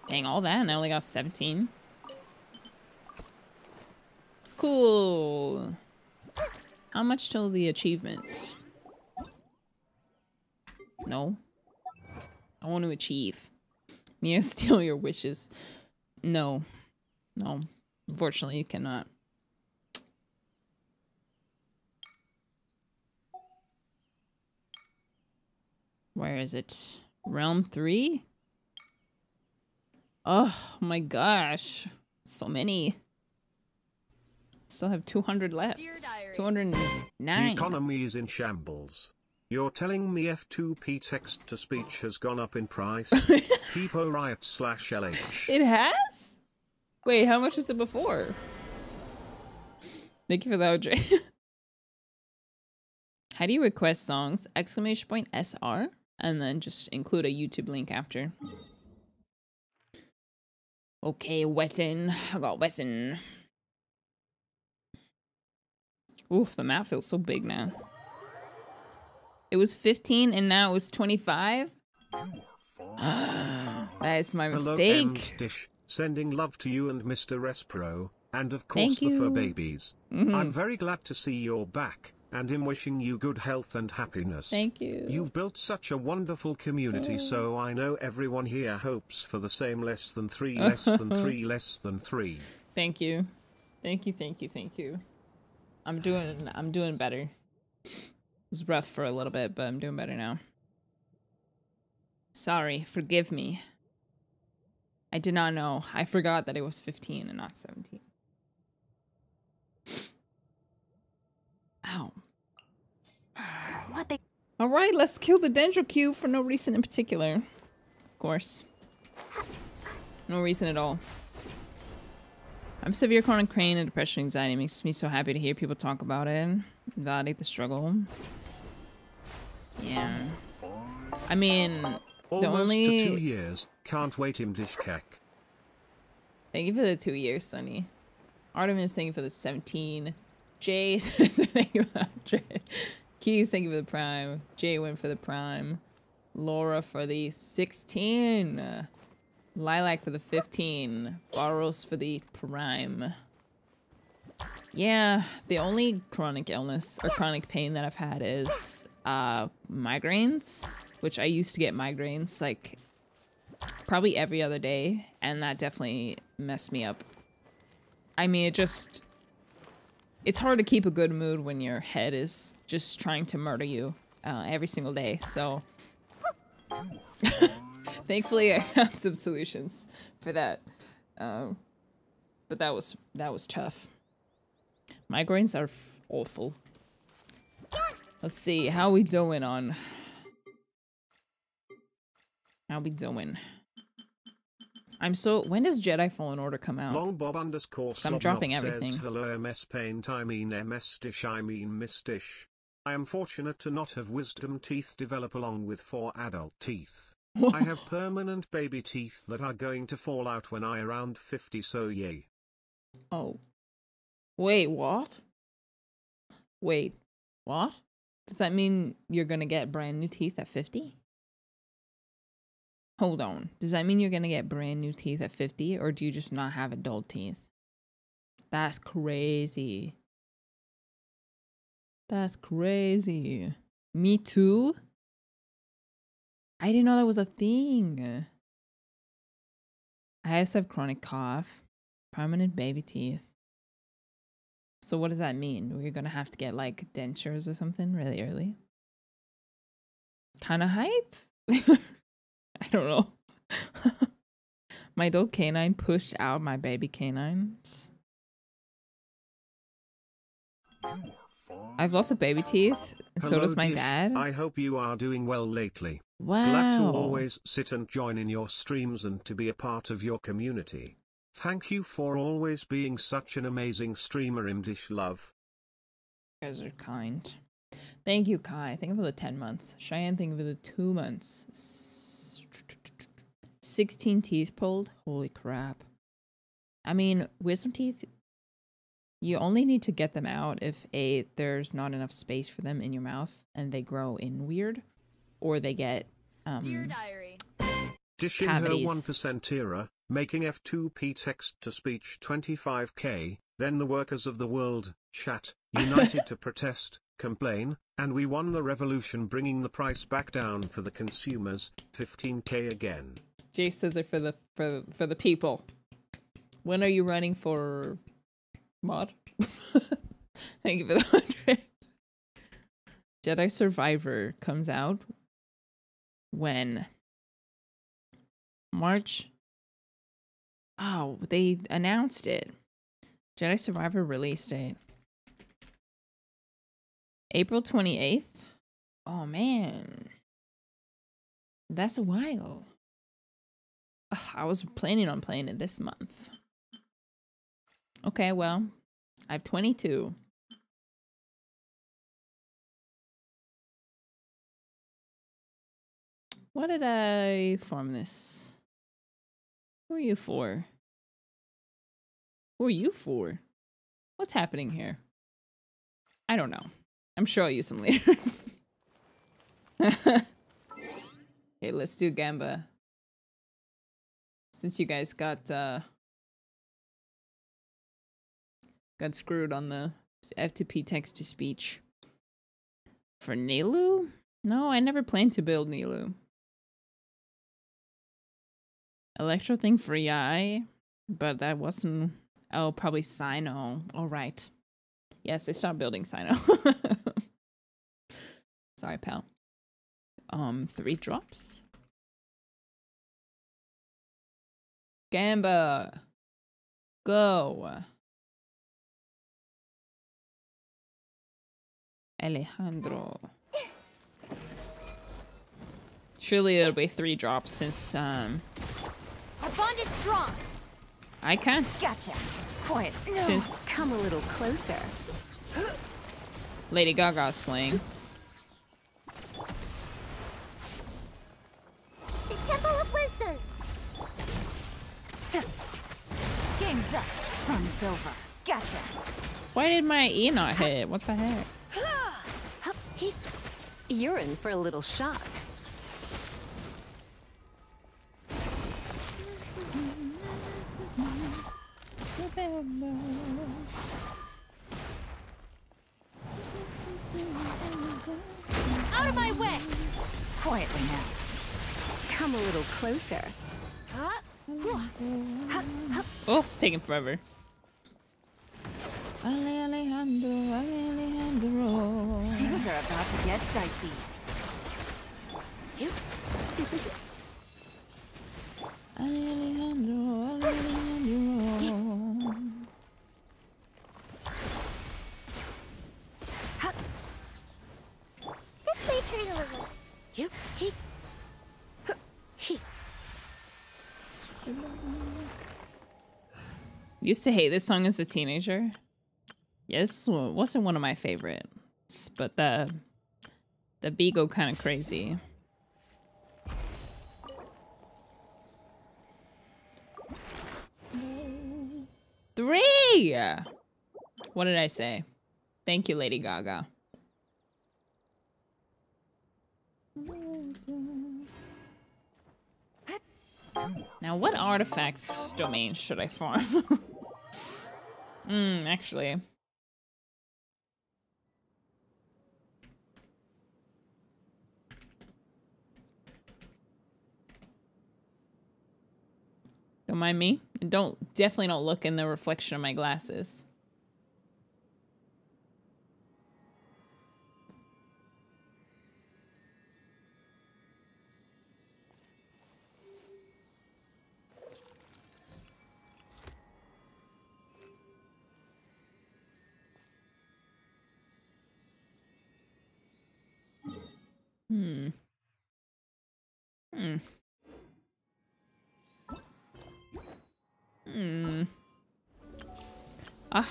Dang, all that and I only got 17. Cool. How much till the achievement? No. I want to achieve. Mia, steal your wishes. No. No. Unfortunately, you cannot. Where is it? Realm 3? Oh my gosh. So many. Still have 200 left. 209. The economy is in shambles. You're telling me F2P text-to-speech has gone up in price? People riot /LH. It has? Wait, how much was it before? Thank you for that, OJ. How do you request songs? !SR and then just include a YouTube link after. Okay, Wesson. I got Wesson. Oof, the map feels so big now. It was 15 and now it was 25? That is my mistake. Hello, Dish. Sending love to you and Mr. Respro, and of course Thank the fur you. babies. I'm very glad to see you're back, and am wishing you good health and happiness. Thank you. You've built such a wonderful community, so I know everyone here hopes for the same less than 3, less than 3, less than 3. Thank you. Thank you, thank you, thank you. I'm doing better. It was rough for a little bit, but I'm doing better now. Sorry, forgive me. I did not know. I forgot that it was 15 and not 17. Ow. What the? All right, let's kill the Dendro Cube for no reason in particular. Of course. No reason at all. I'm severe chronic pain and depression anxiety. It makes me so happy to hear people talk about it. Validate the struggle. Yeah. I mean, the Almost only... to 2 years. Can't wait him dish cack. Thank you for the 2 years, Sonny. Artemis, thank you for the 17. Jay, thank you for the 100. Keys, thank you for the prime. Jay went for the prime. Laura for the 16. Lilac for the 15. Barros for the prime. Yeah, the only chronic illness or chronic pain that I've had is migraines, which I used to get migraines like probably every other day, and that definitely messed me up. I mean, it's hard to keep a good mood when your head is just trying to murder you every single day, so thankfully I found some solutions for that. But that was tough. Migraines are awful. Let's see, how we doing on... How we doing? I'm so... When does Jedi Fallen Order come out? Long Bob underscore I'm dropping Slobnob everything. Says, hello MS Paint, I mean MS Dish, I mean Mistish. I am fortunate to not have wisdom teeth develop along with 4 adult teeth. I have permanent baby teeth that are going to fall out when I around 50, so yay. Oh. Wait, what? Wait, what? Does that mean you're gonna get brand new teeth at 50? Hold on. Does that mean you're gonna get brand new teeth at 50, or do you just not have adult teeth? That's crazy. That's crazy. Me too? I didn't know that was a thing. I also have chronic cough, permanent baby teeth. So what does that mean? We're gonna have to get like dentures or something really early? Kind of hype? I don't know. My adult canine pushed out my baby canines. I have lots of baby teeth, and so Hello, does my Dish. dad. I hope you are doing well lately. Wow. Glad to always sit and join in your streams and to be a part of your community. Thank you for always being such an amazing streamer, Imdish love. You guys are kind. Thank you, Kai. Thank you for the 10 months. Cheyenne, thank you for the 2 months. 16 teeth pulled. Holy crap. I mean, wisdom teeth, you only need to get them out if A, there's not enough space for them in your mouth and they grow in weird, or they get Dear Diary. Dishing cavities. her 1% era, making F2P text-to-speech 25k, then the workers of the world, chat, united to protest, complain, and we won the revolution, bringing the price back down for the consumers, 15k again. Jay says it for the people. When are you running for mod? Thank you for the 100. Jedi Survivor comes out when? March. Oh, they announced it. Jedi Survivor release date. April 28th. Oh man. That's a while. Ugh, I was planning on playing it this month. Okay, well, I have 22. What did I farm this? Who are you for? Who are you for? What's happening here? I don't know. I'm sure I'll use them later. Okay, let's do Gamba. Since you guys got screwed on the F2P text-to-speech. For Nilu? No, I never planned to build Nilu. Electro thing for Yai, but that wasn't... Oh, probably Sino. All right. Yes, I stopped building Sino. Sorry, pal. 3 drops. Gamba. Go. Alejandro. Surely it'll be 3 drops since Our bond is strong. I can. Gotcha. Quiet. No. Since Come a little closer. Lady Gaga's playing. The Temple of Wisdom. Game's up. Fun's over. Gotcha. Why did my E not hit? What the heck? You're in for a little shock. Out of my way. Quietly now. Come a little closer. Oh, it's taking forever. Alejandro, Alejandro. Things are about to get dicey. Alejandro, Alejandro. This may turn a little. Used to hate this song as a teenager. Yeah, this wasn't one of my favorites, but the beat go kind of crazy. Three! What did I say? Thank you, Lady Gaga. Now, what artifacts domain should I farm? Actually. Don't mind me. And definitely don't look in the reflection of my glasses.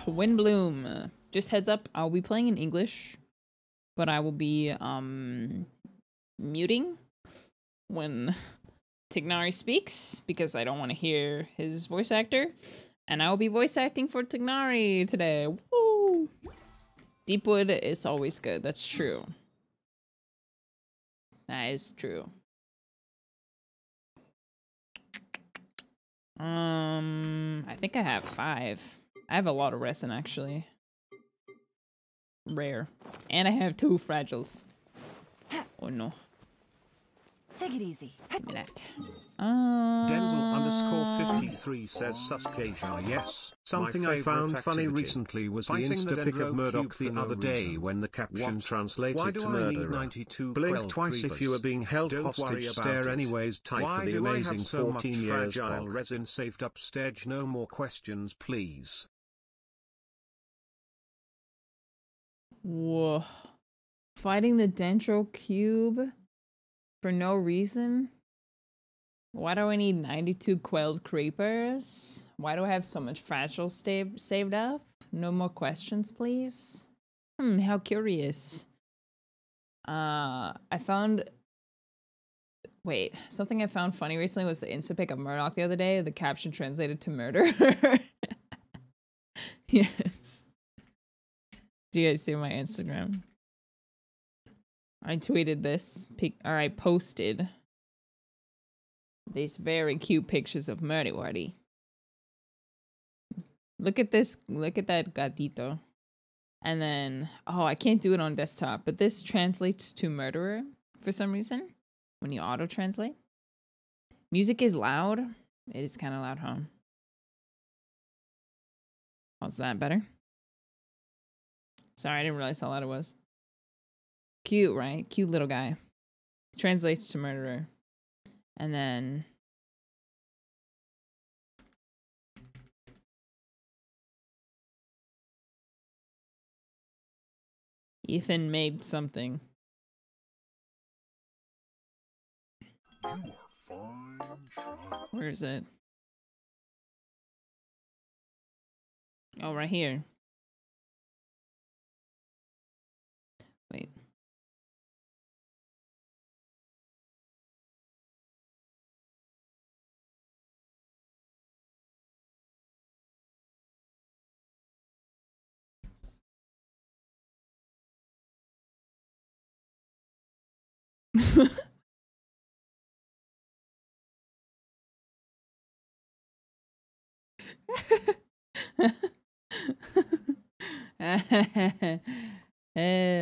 Windbloom. Just heads up, I'll be playing in English, but I will be muting when Tignari speaks because I don't want to hear his voice actor, and I will be voice acting for Tignari today. Woo! Deepwood is always good. That's true. That is true. I think I have 5. I have a lot of resin, actually. Rare. And I have 2 fragiles. Oh no. Take it easy. Give me that. Denzel_53 says Suskeja, yes. Something I found funny recently was the Insta pic of Murdoch the other day when the caption translated to murderer. Blink twice if you are being held hostage. Stare anyways. Type for the amazing 14 years. Fragile resin saved up stage. No more questions, please. Whoa. Fighting the Dendro Cube for no reason? Why do I need 92 quelled creepers? Why do I have so much fragile saved up? No more questions, please. How curious. I found... Wait, something I found funny recently was the Insta pic of Murdoch the other day. The caption translated to murder. Yes. Do you guys see my Instagram? I tweeted this or I posted these very cute pictures of Murdy Wardy. Look at this. Look at that gatito. And then, oh, I can't do it on desktop, but this translates to murderer for some reason when you auto translate. Music is loud. It is kind of loud, huh? How's that better? Sorry, I didn't realize how loud it was. Cute, right? Cute little guy. Translates to murderer. And then Ethan made something. You are fine, child. Where is it? Oh, right here. Wait.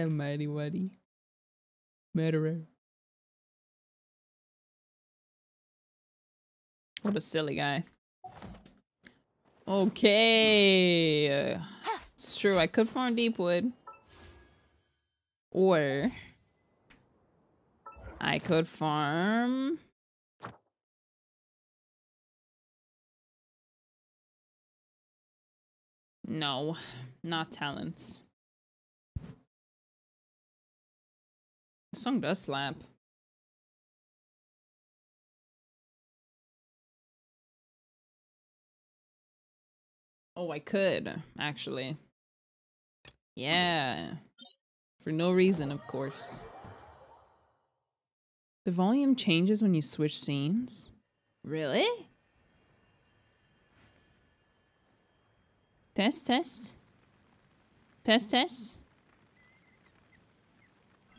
Mighty Whitey. Murderer. What a silly guy. Okay. It's true, I could farm Deepwood. Or I could farm... No, not talents. The song does slap. Oh, I could, actually. Yeah. For no reason, of course. The volume changes when you switch scenes? Really? Test, test. Test, test.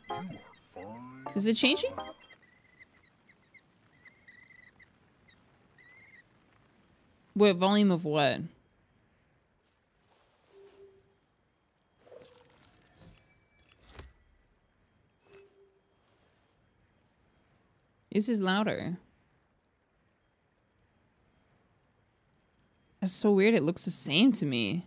You are fine. Is it changing? What volume of what? This is louder. That's so weird. It looks the same to me.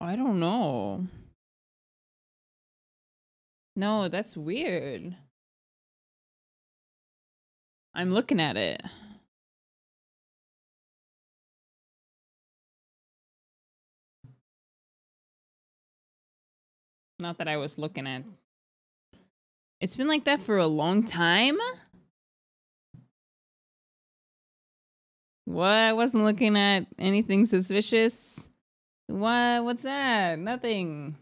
I don't know. No, that's weird. I'm looking at it. Not that I was looking at. It's been like that for a long time? What? I wasn't looking at anything suspicious. What? What's that? Nothing.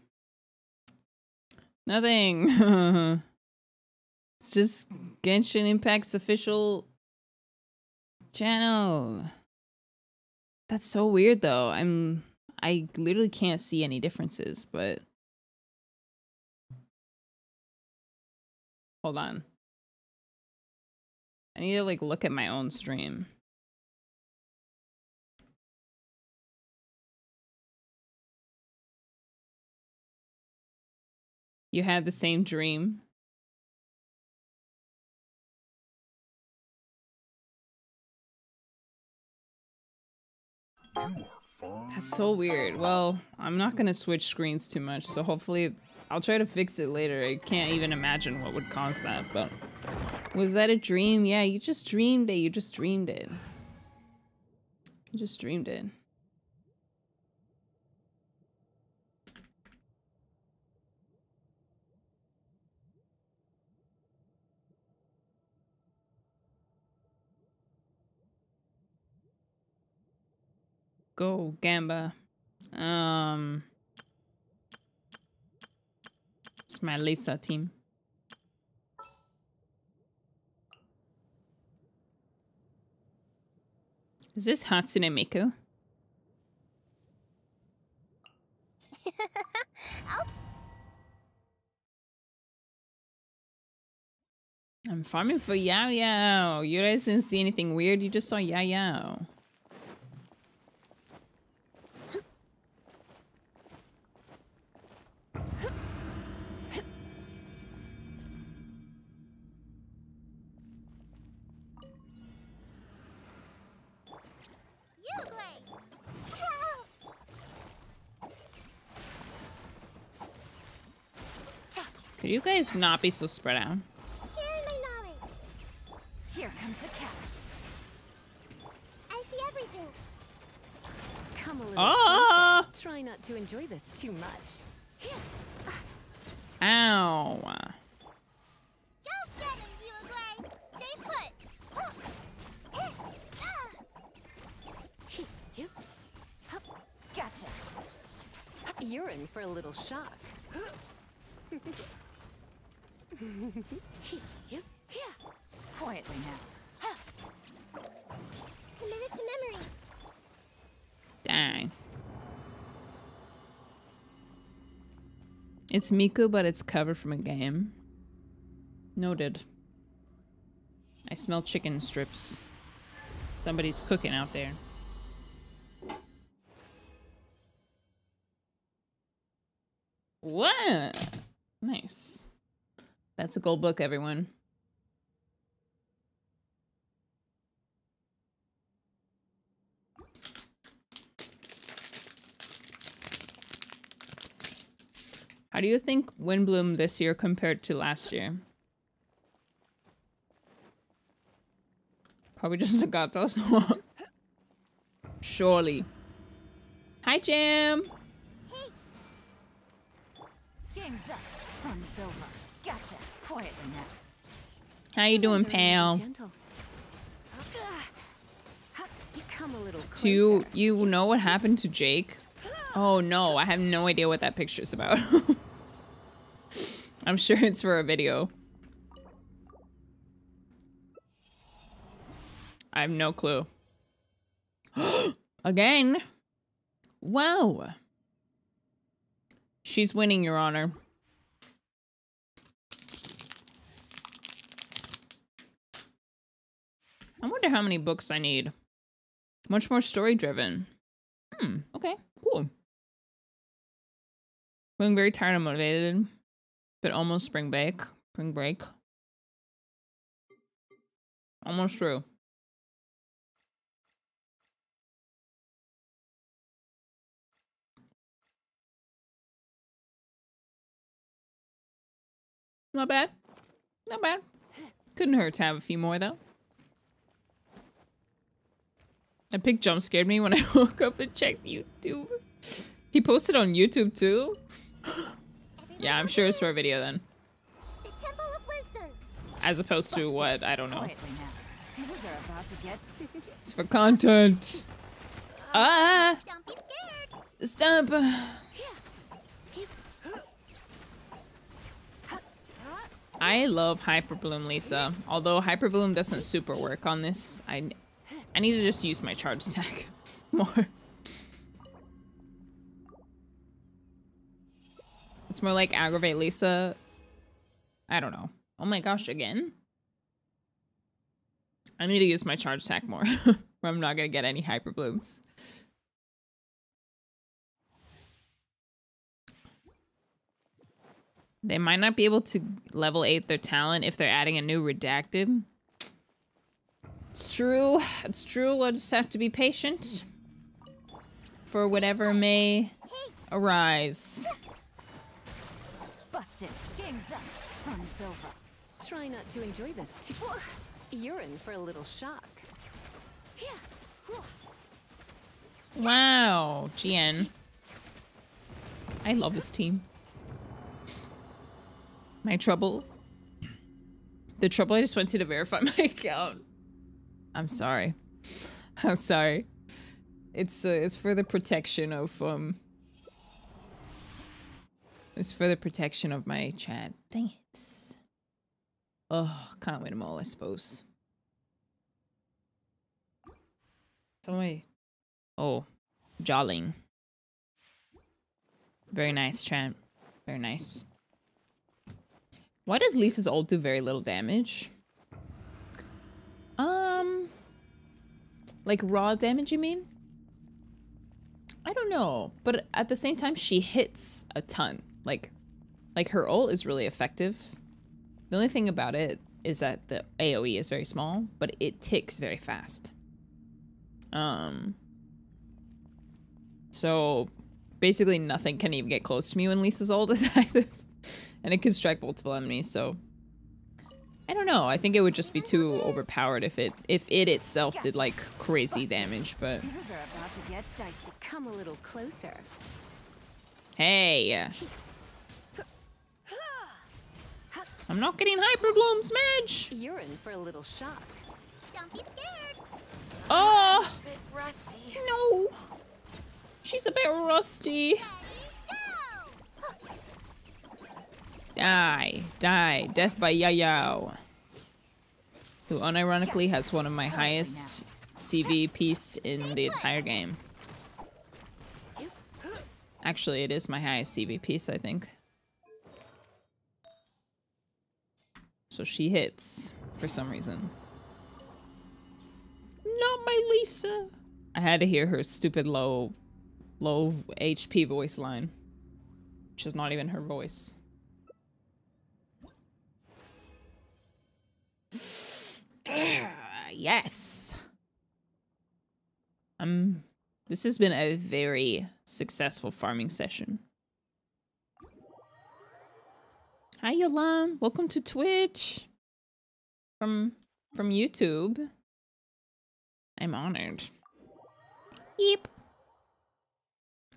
Nothing. It's just Genshin Impact's official channel. That's so weird though. I literally can't see any differences, but hold on. I need to like look at my own stream. You had the same dream. You are fine. That's so weird. Well, I'm not gonna switch screens too much, so hopefully I'll try to fix it later. I can't even imagine what would cause that, but was that a dream? Yeah, you just dreamed it. You just dreamed it. You just dreamed it. Go, Gamba. It's my Lisa team. Is this Hatsune Miku? I'm farming for Yao Yao. You guys didn't see anything weird. You just saw Yao Yao. Could you guys not be so spread out? Sharing my knowledge. Here comes the catch. I see everything. Come a little Ah! closer. Try not to enjoy this too much. Ow. Go get him, you Gray. Stay put. You. Hup. Gotcha. You're in for a little shock. You. Yeah. Quietly now. Commit it to memory. Dang. It's Miku, but it's covered from a game. Noted. I smell chicken strips. Somebody's cooking out there. What? Nice. That's a gold book, everyone. How do you think windbloom this year compared to last year? Probably just the gatos. Surely. Hi, Jam. Hey, Game's up. Fun's over. Gotcha. Quietly now. How you doing, pal? Gentle. You come a little closer. Do you know what happened to Jake? Oh no, I have no idea what that picture's about. I'm sure it's for a video. I have no clue. Again? Wow. She's winning, Your Honor. I wonder how many books I need. Much more story-driven. Okay, cool. Feeling very tired and motivated, but almost spring break. Spring break. Almost true. Not bad. Not bad. Couldn't hurt to have a few more, though. A pig jump scared me when I woke up and checked YouTube. He posted on YouTube, too? Yeah, I'm sure it's for a video, then. the Temple of Wisdom. As opposed to what? I don't know. Quietly now. These are about to get. It's for content. Ah! Don't be scared. Stop. I love Hyperbloom, Lisa. Although Hyperbloom doesn't super work on this. I need to just use my charge stack more. It's more like aggravate Lisa. I don't know. Oh my gosh, again? I need to use my charge stack more. Or I'm not gonna get any Hyperblooms. They might not be able to level 8 their talent if they're adding a new redacted. It's true. It's true. We'll just have to be patient for whatever may arise. Busted. Game's up. Fun's over. Try not to enjoy this too. You're in for a little shock. Wow, GN. I love this team. My trouble. The trouble I just went to verify my account. I'm sorry. I'm sorry. It's for the protection of It's for the protection of my chat. Dang it. Oh, can't win them all, I suppose. Somebody. Oh, Jolling. Very nice, chat. Very nice. Why does Lisa's ult do very little damage? Like raw damage, you mean? I don't know, but at the same time, she hits a ton. Like her ult is really effective. The only thing about it is that the AoE is very small, but it ticks very fast. So basically nothing can even get close to me when Lisa's ult is active. And it can strike multiple enemies, so I don't know. I think it would just be too overpowered if it itself did like crazy damage, but Things are about to get dicey. Come a little closer. hey. I'm not getting hyper bloom, Smidge. You're in for a little shock. Don't be scared. Oh, Bit rusty. no. She's a bit rusty. Die. Die. Death by Yayao. Who unironically has one of my highest CV piece in the entire game. Actually, it is my highest CV piece, I think. So she hits for some reason. Not my Lisa. I had to hear her stupid low HP voice line. Which is not even her voice. Yes. This has been a very successful farming session. Hi Yolan, welcome to Twitch. From YouTube. I'm honored. Yep.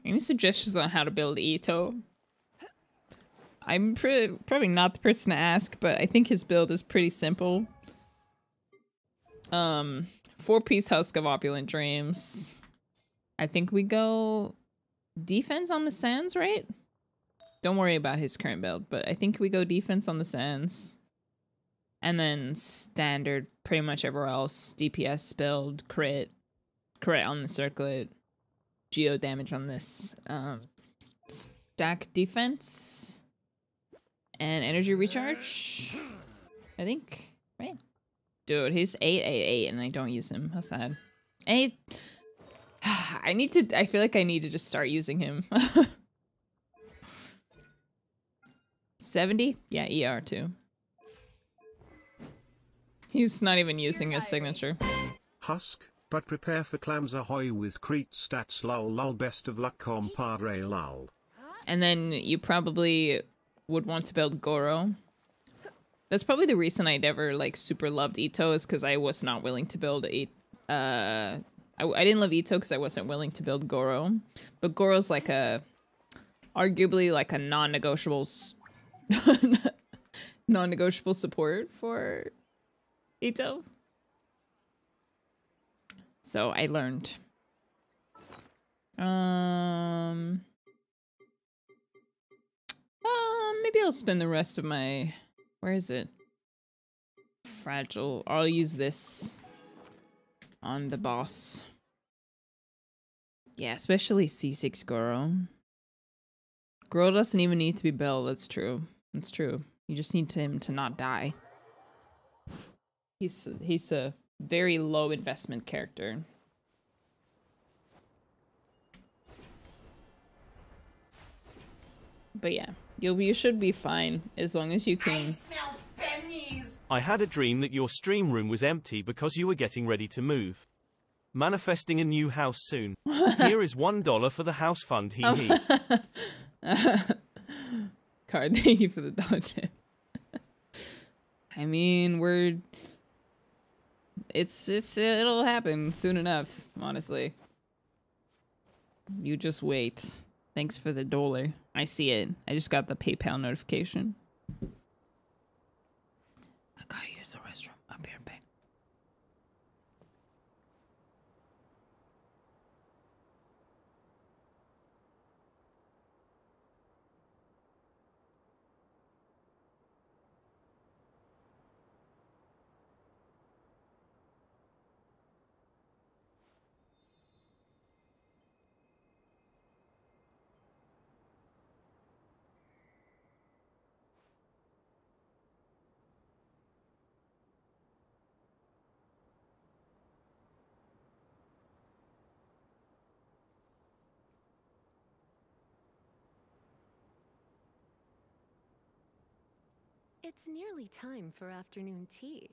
Any suggestions on how to build Ito? I'm probably not the person to ask, but I think his build is pretty simple. 4-piece Husk of Opulent Dreams. I think we go defense on the sands, right? Don't worry about his current build, but I think we go defense on the sands. And then standard pretty much everywhere else. DPS build, crit on the circlet, geo damage on this. Stack defense and energy recharge, I think, right? Dude, he's 888 and I don't use him. How sad. And he's I feel like I need to just start using him. 70? Yeah, ER too. He's not even using his signature. Husk, but prepare for clams ahoy with Crete stats lol lol best of luck compadre lol. And then you probably would want to build Goro. That's probably the reason I never like super loved Ito, is because I was not willing to build I didn't love Ito because I wasn't willing to build Goro. But Goro's like arguably like a non-negotiable non-negotiable support for Ito. So I learned. Maybe I'll spend the rest of my, where is it? Fragile. I'll use this on the boss. Yeah, especially C6 Goro. Goro doesn't even need to be built. That's true. That's true. You just need him to not die. He's a very low investment character. But yeah, you should be fine as long as you can. I had a dream that your stream room was empty because you were getting ready to move. Manifesting a new house soon. Here is $1 for the house fund, hee hee. Card, thank you for the dollar tip. I mean, it'll happen soon enough, honestly. You just wait. Thanks for the dollar. I see it. I just got the PayPal notification. I gotta use the restroom. I'll be right back. It's nearly time for afternoon tea.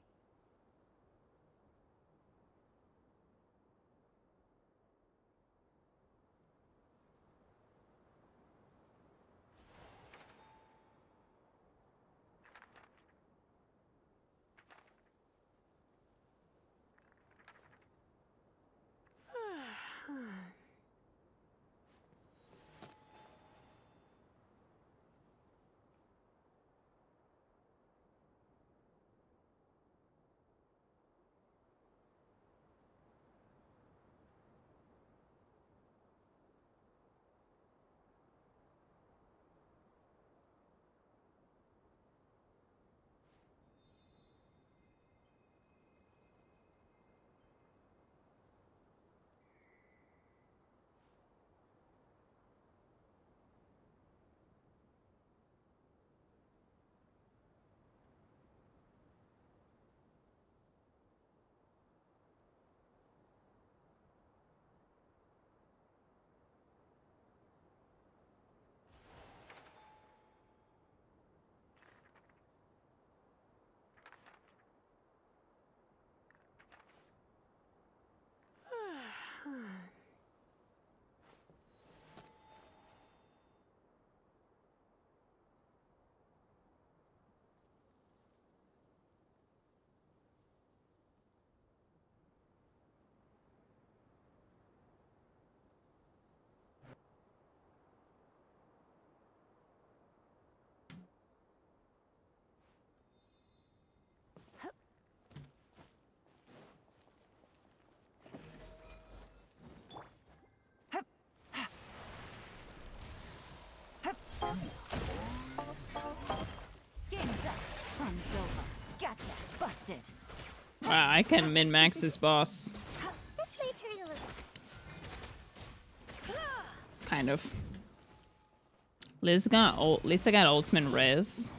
Wow, I can min-max this boss. This might hurt a little. Kind of. Lisa got ultimate res.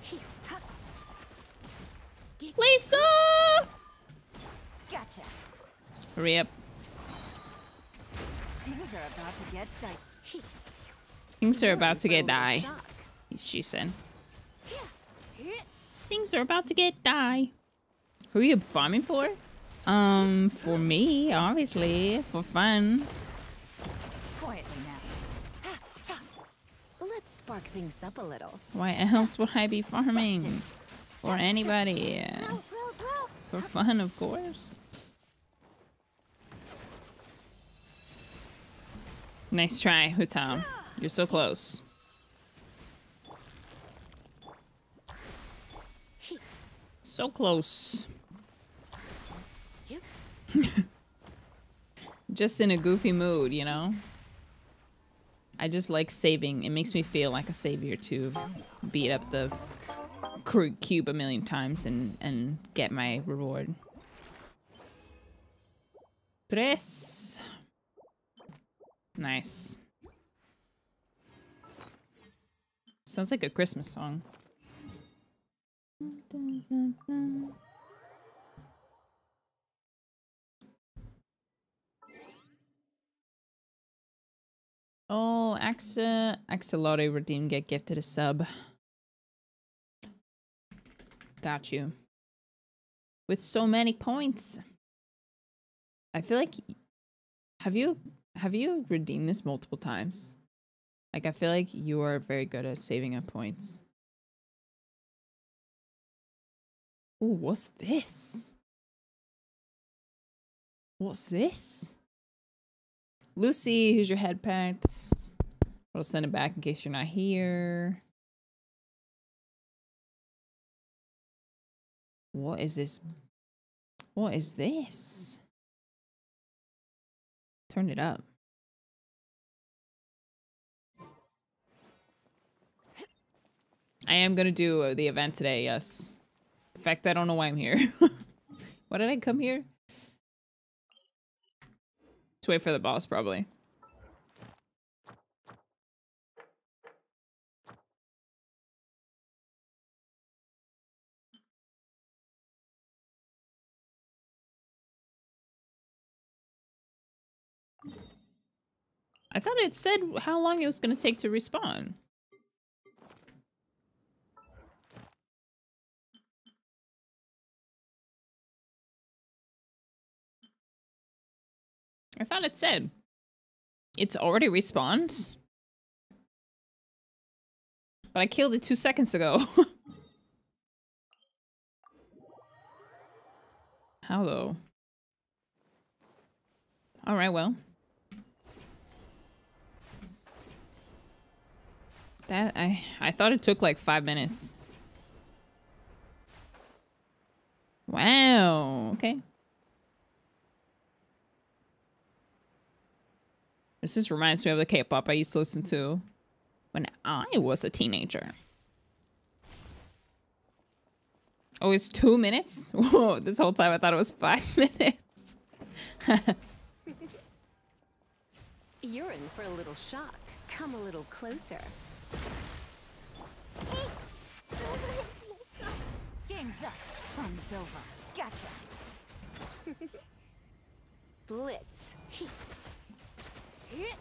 Lisa! Gotcha. Hurry up. Things are about to get tight. Things are about to get die. She said. Things are about to get die. Who are you farming for? For me, obviously. For fun. Quietly now. Let's spark things up a little. Why else would I be farming? For anybody. Bro, bro, bro. For fun, of course. Nice try, Hutam. You're so close. So close. Just in a goofy mood, you know? I just like saving. It makes me feel like a savior to beat up the cube a million times and get my reward. Tres. Nice. Sounds like a Christmas song. Oh, Axolotl redeem, get gifted a sub. Got you. With so many points. I feel like have you redeemed this multiple times? Like I feel like you are very good at saving up points. Ooh, what's this? What's this? Lucy, here's your head pets. I'll send it back in case you're not here. What is this? What is this? Turn it up. I am gonna do the event today, yes. In fact, I don't know why I'm here. Why did I come here? To wait for the boss, probably. I thought it said how long it was gonna take to respawn. I thought it said it's already respawned. But I killed it 2 seconds ago. How though? Alright, well. That I thought it took like 5 minutes. Wow, okay. This just reminds me of the K-pop I used to listen to when I was a teenager. Oh, it's 2 minutes? Whoa, this whole time I thought it was 5 minutes. You're in for a little shock. Come a little closer. Hey. Gang's up. Fun's over. Gotcha. Blitz. You do it.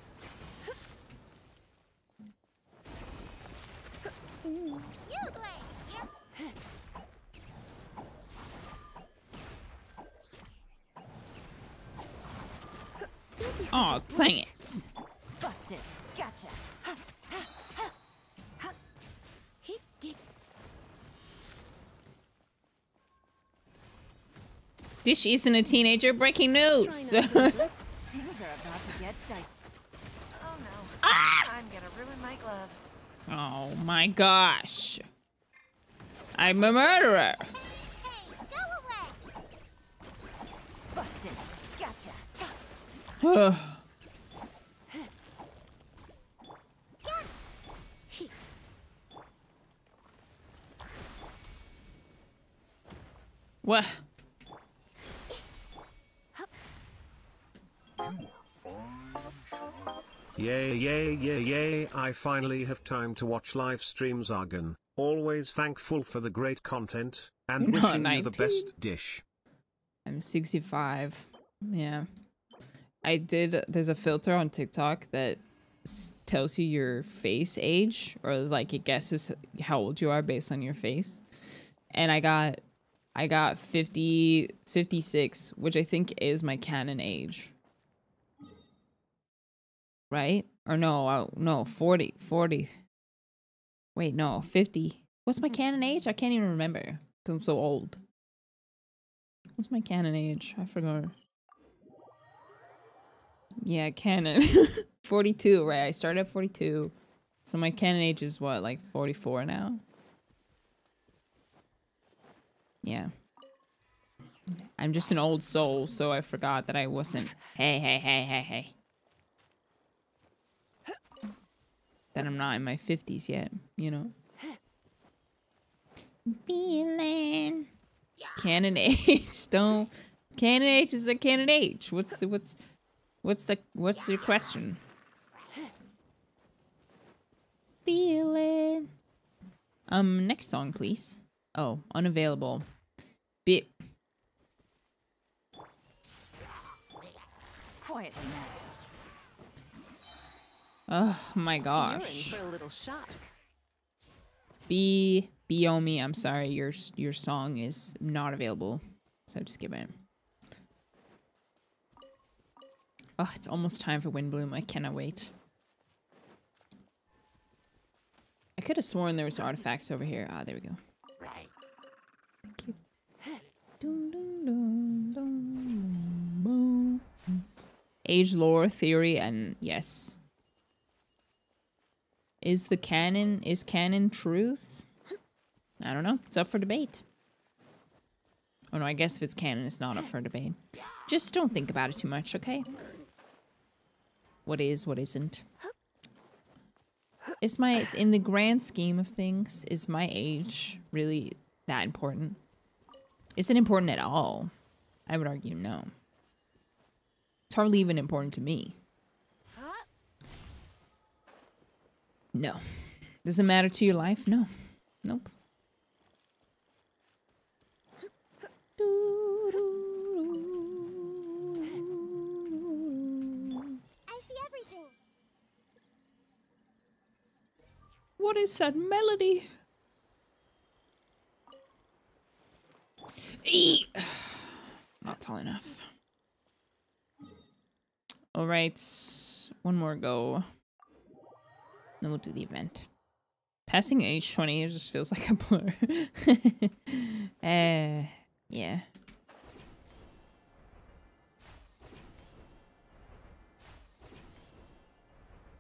Oh, dang it. Busted. Gotcha. Dish isn't a teenager. Breaking news. Things are about to get tight. Oh no. Ah! I'm gonna ruin my gloves. Oh my gosh. I'm a murderer. Hey, go away. Busted. Gotcha. Ugh. What? Yay, yay, yay, yay, I finally have time to watch live streams again. Always thankful for the great content, and You're not wishing you the 19? best dish. I'm 65. Yeah. There's a filter on TikTok that tells you your face age, or like it guesses how old you are based on your face. And I got 56, which I think is my canon age. Right? Or no, 40. Wait, no, 50. What's my canon age? I can't even remember, because I'm so old. What's my canon age? I forgot. Yeah, canon. 42, right? I started at 42. So my canon age is what, like 44 now? Yeah. I'm just an old soul, so I forgot that I wasn't. Hey. That I'm not in my 50s yet, you know? Feeling. Canon age. Don't. Canon age is a canon age. What's your question? Feeling. Next song, please. Oh, unavailable. Bit. Quietly now. Oh my You're in gosh. for a little shock. Biomi, I'm sorry, your song is not available. So just give it. Oh, it's almost time for Windbloom. I cannot wait. I could have sworn there was artifacts over here. Ah, there we go. Thank you. Dun, dun, dun, dun, boom. Age, lore, theory, and yes. Is canon truth? I don't know. It's up for debate. Oh no, I guess if it's canon, it's not up for debate. Just don't think about it too much, okay? What is, what isn't. In the grand scheme of things, is my age really that important? Is it important at all? I would argue no. It's hardly even important to me. No. Does it matter to your life? No. Nope. I see everything. What is that melody? Eat. Not tall enough. All right, one more go. Then we'll do the event. Passing age 20 just feels like a blur. Yeah.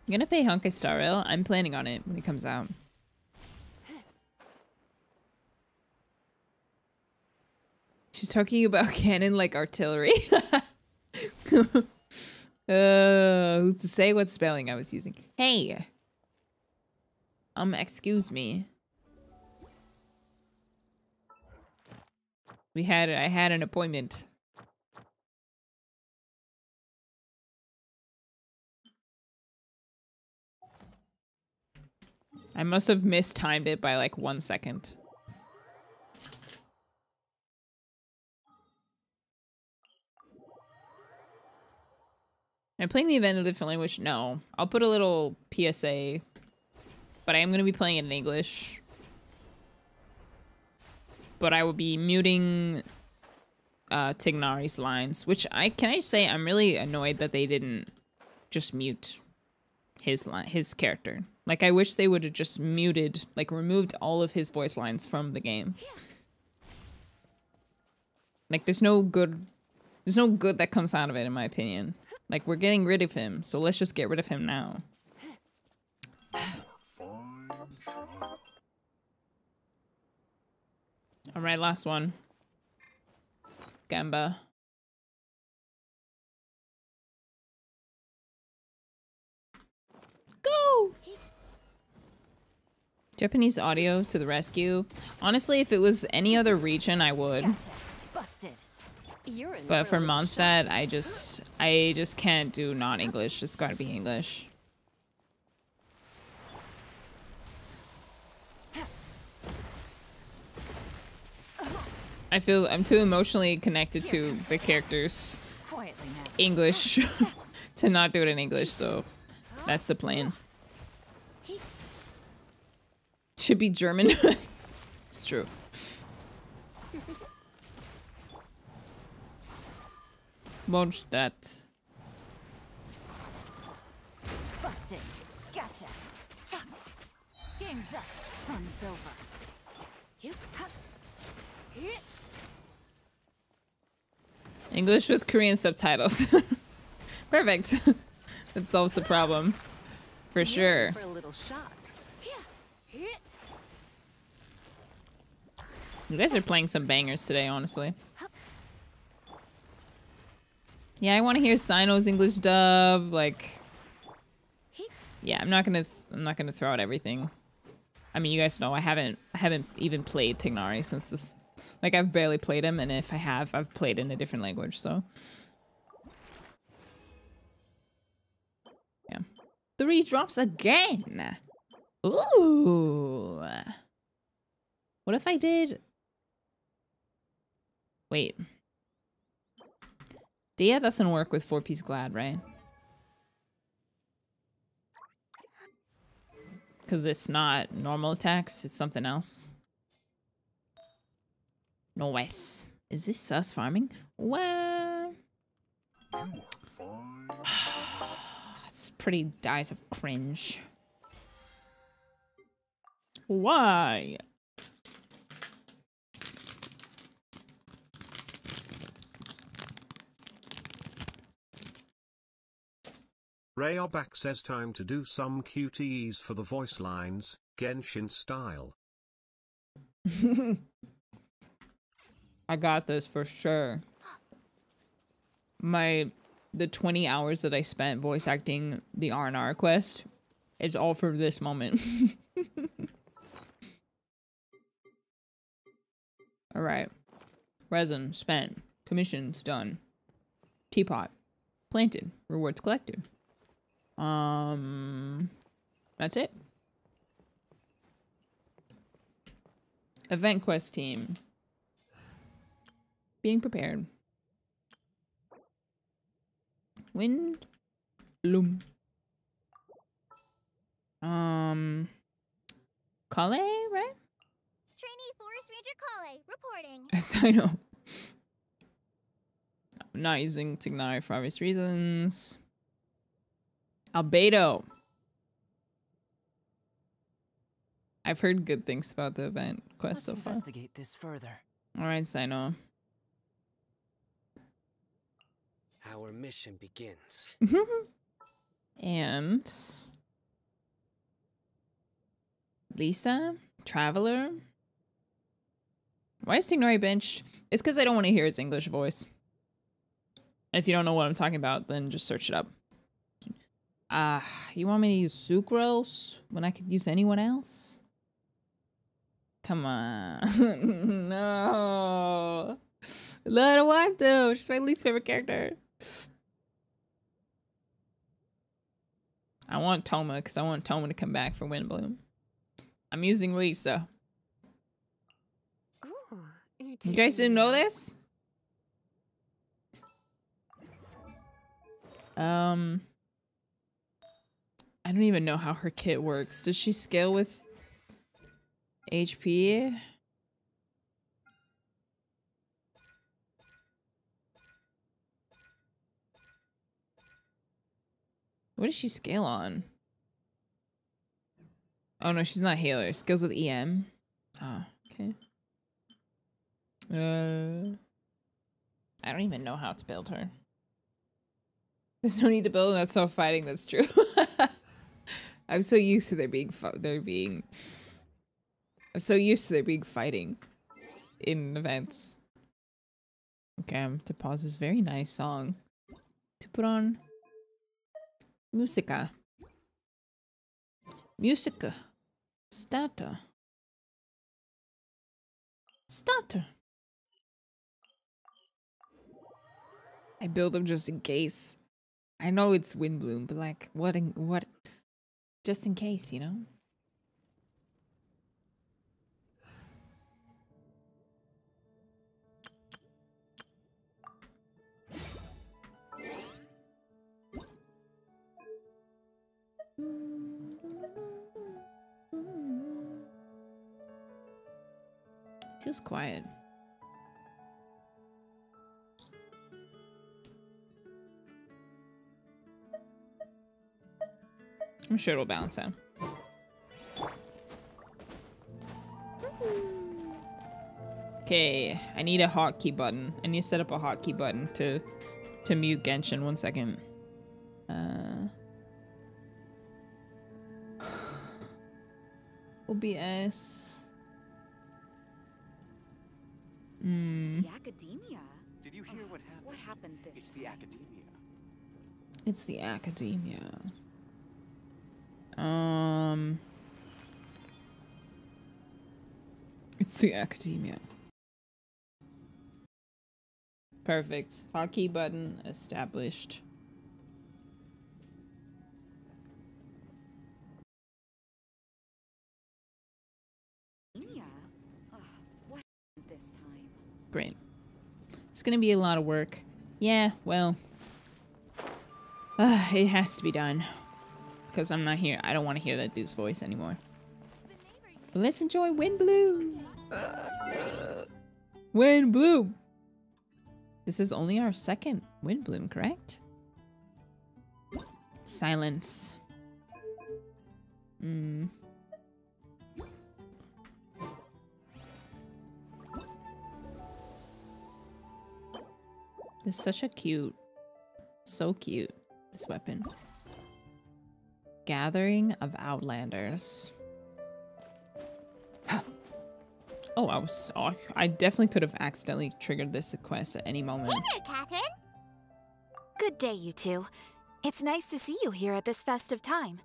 I'm gonna pay Honkai Star Rail. I'm planning on it when it comes out. She's talking about cannon like artillery. Who's to say what spelling I was using? Hey! Excuse me. I had an appointment. I must have mistimed it by like 1 second. Am I playing the event in a different language? No. I'll put a little PSA. But I am going to be playing it in English. But I will be muting Tignari's lines. Which, can I just say, I'm really annoyed that they didn't just mute his character. Like, I wish they would have just muted, like, removed all of his voice lines from the game. Like, there's no good that comes out of it, in my opinion. Like, we're getting rid of him, so let's just get rid of him now. Alright, last one. Gamba. Go! Japanese audio to the rescue. Honestly, if it was any other region, I would. Gotcha. Busted. You're in But for for a little Mondstadt, I just can't do non-English. It's gotta be English. I feel I'm too emotionally connected to the characters' quietly now. English to not do it in English, so that's the plan. Should be German. It's true. Mondstadt. Busted. Gotcha. Chop. Game's up. Fun's over. You. English with Korean subtitles. Perfect. That solves the problem. For sure. For a little shock. You guys are playing some bangers today, honestly. Yeah, I want to hear Sino's English dub. Like, yeah, I'm not gonna throw out everything. I mean, you guys know I haven't even played Tignari since this. Like, I've barely played him, and if I have, I've played in a different language. So, yeah, 3 drops again. Ooh. What if I did? Wait. Dia doesn't work with 4-piece Glad, right? Because it's not normal attacks, it's something else. Nice. Is this sus farming? Well, it's pretty dies of cringe. Why? Rayobak says time to do some QTEs for the voice lines, Genshin style. I got this for sure. The 20 hours that I spent voice acting the R&R quest is all for this moment. Alright. Resin spent. Commissions done. Teapot. Planted. Rewards collected. That's it. Event quest team. Being prepared. Wind. Bloom. Kale, right? Trainee Forest Ranger Kale, reporting. Yes, I know. I'm not using Tignari for obvious reasons. Albedo. I've heard good things about the event quest so far. Investigate this further. Alright, Sino. Our mission begins. And Lisa, Traveler. Why is Tignari bench? It's because I don't want to hear his English voice. If you don't know what I'm talking about, then just search it up. You want me to use Sucrose when I could use anyone else? Come on. No. I don't want to. She's my least favorite character. I want Toma because I want Toma to come back for Windbloom. I'm using Lisa. Ooh, You guys didn't know this? I don't even know how her kit works. Does she scale with HP? What does she scale on? Oh no, she's not a healer. Scales with EM. Oh, okay. I don't even know how to build her. There's no need to build, and that's so fighting. That's true. I'm so used to there being fighting in events. Okay, I'm to pause this very nice song to put on Musica. Musica. Starter. Starter. I build them just in case. I know it's windbloom, but like, what? Just in case, you know. Just quiet. I'm sure it'll balance out. Okay, I need a hotkey button. I need to set up a hotkey button to mute Genshin. 1 second. OBS. The academia. Did you hear what happened? What happened this It's the academia. It's the academia. It's the academia. Perfect. Hotkey button established. academia? Ugh, what happened this time? Great. It's gonna be a lot of work. Yeah, well, it has to be done. Because I'm not here. I don't want to hear that dude's voice anymore. Let's enjoy Windbloom. Windbloom. This is only our second Windbloom, correct? Silence. This is such a cute, so cute, this weapon. Gathering of Outlanders. Oh, I definitely could have accidentally triggered this quest at any moment. Hey there, Catherine. Good day, you two. It's nice to see you here at this festive time.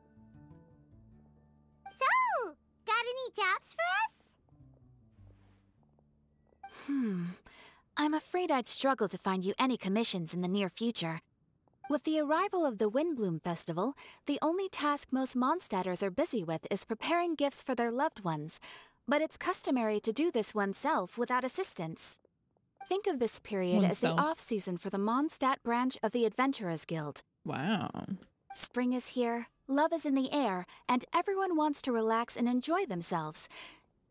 So, got any jobs for us? I'm afraid I'd struggle to find you any commissions in the near future. With the arrival of the Windbloom Festival, the only task most Mondstadters are busy with is preparing gifts for their loved ones, but it's customary to do this oneself without assistance. Think of this period as the off-season for the Mondstadt branch of the Adventurers Guild. Wow. Spring is here, love is in the air, and everyone wants to relax and enjoy themselves.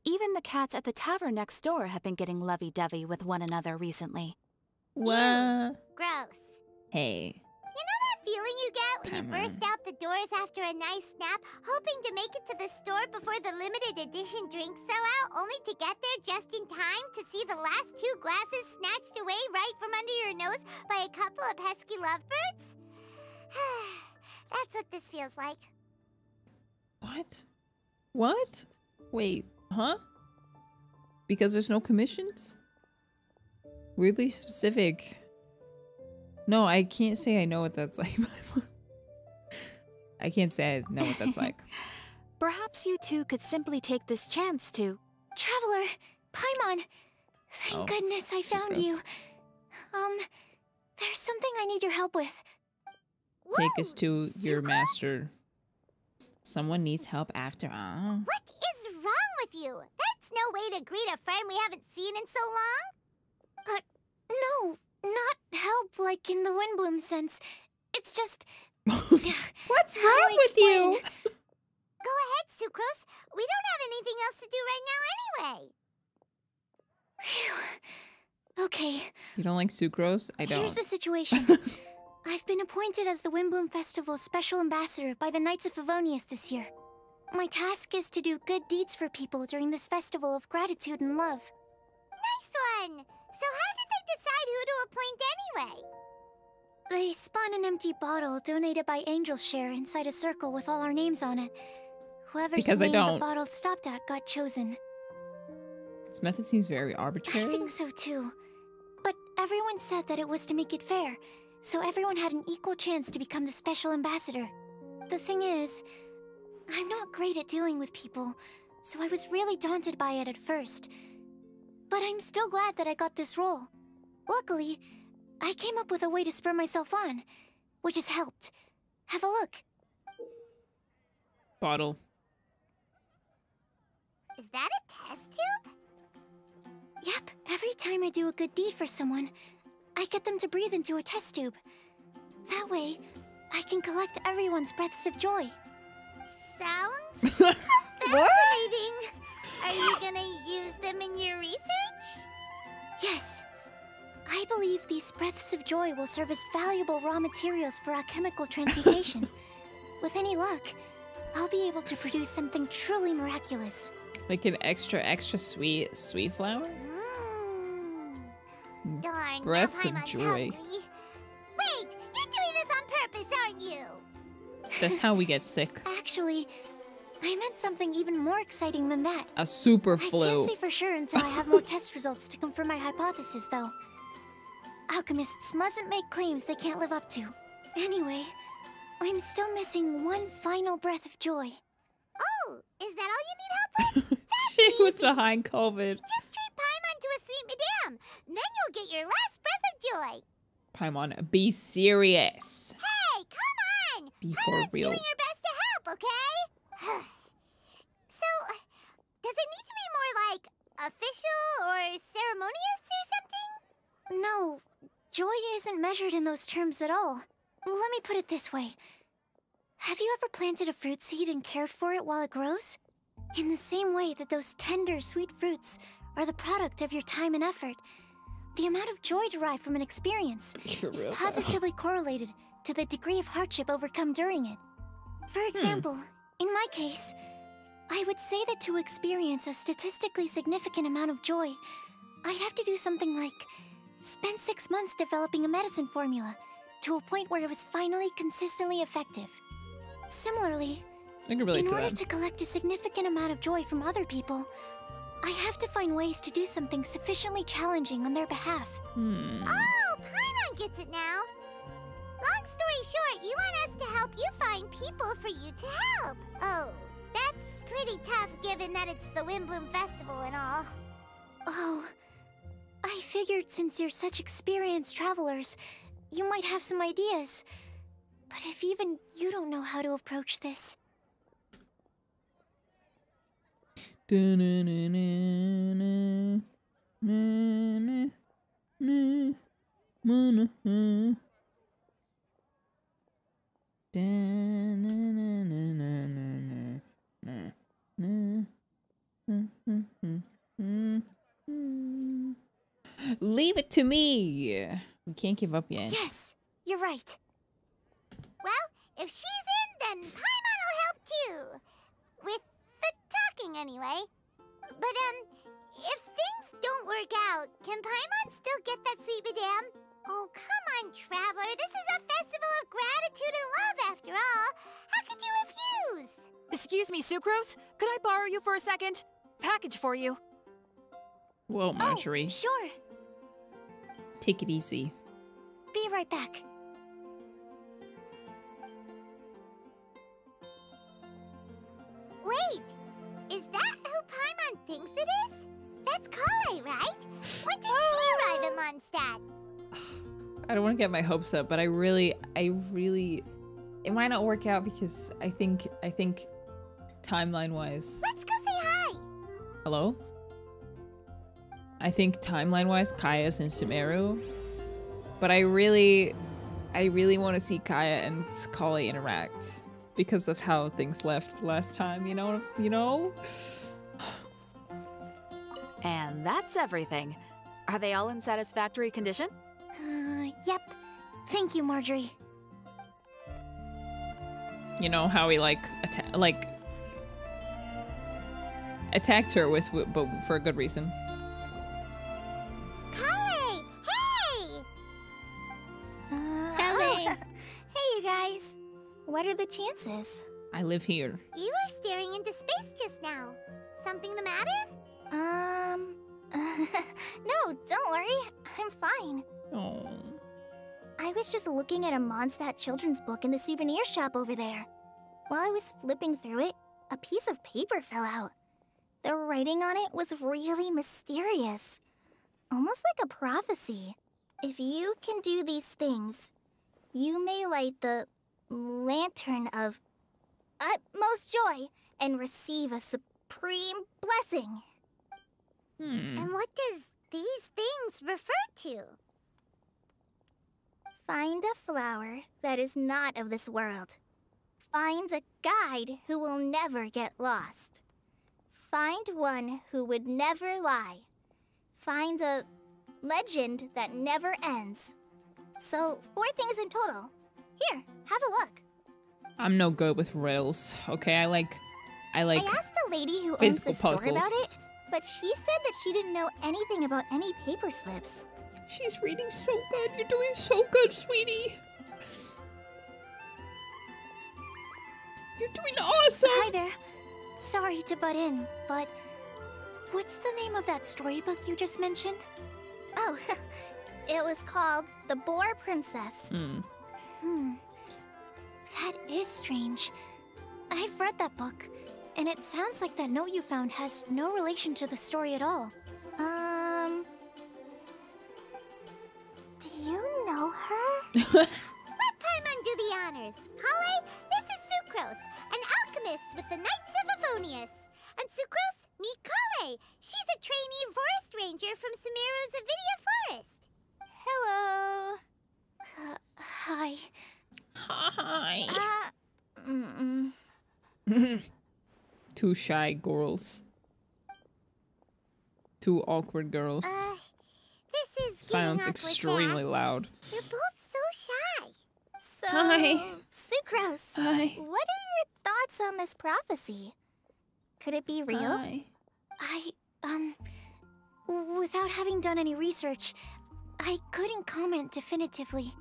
Even the cats at the tavern next door have been getting lovey-dovey with one another recently. What? Gross. Hey. You know that feeling you get when you burst out the doors after a nice nap, hoping to make it to the store before the limited edition drinks sell out, only to get there just in time to see the last 2 glasses snatched away right from under your nose by a couple of pesky lovebirds? That's what this feels like. What? What? Wait, huh? Because there's no commissions? Weirdly specific. No, I can't say I know what that's like. I can't say I know what that's like. Perhaps you two could simply take this chance to... Traveler, Paimon, thank goodness I found you. There's something I need your help with. Take us to your master. Someone needs help after all. What is wrong with you? That's no way to greet a friend we haven't seen in so long. No, not help like in the Windbloom sense. It's just... What's wrong with you? Go ahead, Sucrose. We don't have anything else to do right now anyway. Phew. Okay. You don't like sucrose? I don't. Here's the situation. I've been appointed as the Windbloom Festival's special ambassador by the Knights of Favonius this year. My task is to do good deeds for people during this festival of gratitude and love. Nice one! So how did they decide who to appoint anyway? They spun an empty bottle donated by Angel's Share inside a circle with all our names on it. Whoever's name the bottle stopped at got chosen. This method seems very arbitrary. I think so too. But everyone said that it was to make it fair, so everyone had an equal chance to become the special ambassador. The thing is, I'm not great at dealing with people, so I was really daunted by it at first. But I'm still glad that I got this role. Luckily, I came up with a way to spur myself on, which has helped. Have a look. Bottle. Is that a test tube? Yep, every time I do a good deed for someone, I get them to breathe into a test tube. That way, I can collect everyone's breaths of joy. Sounds fascinating. Are you gonna use them in your research? Yes. I believe these breaths of joy will serve as valuable raw materials for alchemical transmutation. With any luck, I'll be able to produce something truly miraculous. Like an extra sweet flower? Darn, Breaths now of Paimon's joy. hungry. Wait, you're doing this on purpose, aren't you? That's how we get sick. Actually, I meant something even more exciting than that. A super I flu. can't say for sure until I have more test results to confirm my hypothesis, though. Alchemists mustn't make claims they can't live up to. Anyway, I'm still missing one final breath of joy. Oh, is that all you need help with? She was behind COVID. Just treat Paimon to a sweet madame. Then you'll get your last breath of joy. Paimon, be serious. Hey, come on! Be for Paimon's real. doing her best to help, okay? So, does it need to be more like official or ceremonious or something? No, joy isn't measured in those terms at all. Let me put it this way. Have you ever planted a fruit seed and cared for it while it grows? In the same way that those tender, sweet fruits are the product of your time and effort, the amount of joy derived from an experience For is real, though. positively correlated to the degree of hardship overcome during it. For example, in my case, I would say that to experience a statistically significant amount of joy, I'd have to do something like spend 6 months developing a medicine formula to a point where it was finally consistently effective. Similarly, I can relate in to order that. to collect a significant amount of joy from other people, I have to find ways to do something sufficiently challenging on their behalf. Oh, Paimon gets it now. Long story short, you want us to help you find people for you to help. Oh, that's pretty tough given that it's the Windbloom Festival and all. Oh, I figured since you're such experienced travelers, you might have some ideas. But if even you don't know how to approach this... Leave it to me. We can't give up yet. Yes, you're right. Well, if she's in, then Paimon will help too. With the talking, anyway. But, if things don't work out, can Paimon still get that sweet madame? Oh, come on, Traveler. This is a festival of gratitude and love, after all. How could you refuse? Excuse me, Sucrose? Could I borrow you for a second? Package for you. Whoa, Marjorie. Oh, sure. Take it easy. Be right back. Wait! Is that who Paimon thinks it is? That's Kale, right? When did she arrive at Mondstadt? I don't want to get my hopes up, but I really, it might not work out because I think timeline-wise. Let's go say hi! Hello? I think timeline-wise, Kaya's in Sumeru, but I really want to see Kaya and Kale interact because of how things left last time. You know. And that's everything. Are they all in satisfactory condition? Yep. Thank you, Marjorie. You know how he attacked her but for a good reason. Kale! Hey! Kale! Hey, you guys. What are the chances? I live here. You were staring into space just now. Something the matter? No, don't worry. I'm fine. Oh. I was just looking at a Mondstadt children's book in the souvenir shop over there. While I was flipping through it, a piece of paper fell out. The writing on it was really mysterious. Almost like a prophecy. If you can do these things, you may light the lantern of utmost joy and receive a supreme blessing. And what does these things refer to? Find a flower that is not of this world. Find a guide who will never get lost. Find one who would never lie. Find a legend that never ends. So, 4 things in total. Here, have a look. I'm no good with riddles. Okay, I like I asked a lady who owns physical the store puzzles. about it, but she said that she didn't know anything about any paper slips. She's reading so good. You're doing so good, sweetie. You're doing awesome. Hi there. Sorry to butt in, but what's the name of that storybook you just mentioned? Oh, it was called The Boar Princess. That is strange. I've read that book, and it sounds like that note you found has no relation to the story at all. Do you know her? Let Paimon do the honors. Kale, this is Sucrose, an alchemist with the Knights of Avonius. And Sucrose, meet Kale. She's a trainee forest ranger from Sumeru's Avidia Forest. Hello. Hi. Hi. Two shy girls. Two awkward girls. This is Sounds extremely loud. You're both so shy. So, Hi. Sucrose, Hi. what are your thoughts on this prophecy? Could it be real? Hi. Without having done any research, I couldn't comment definitively.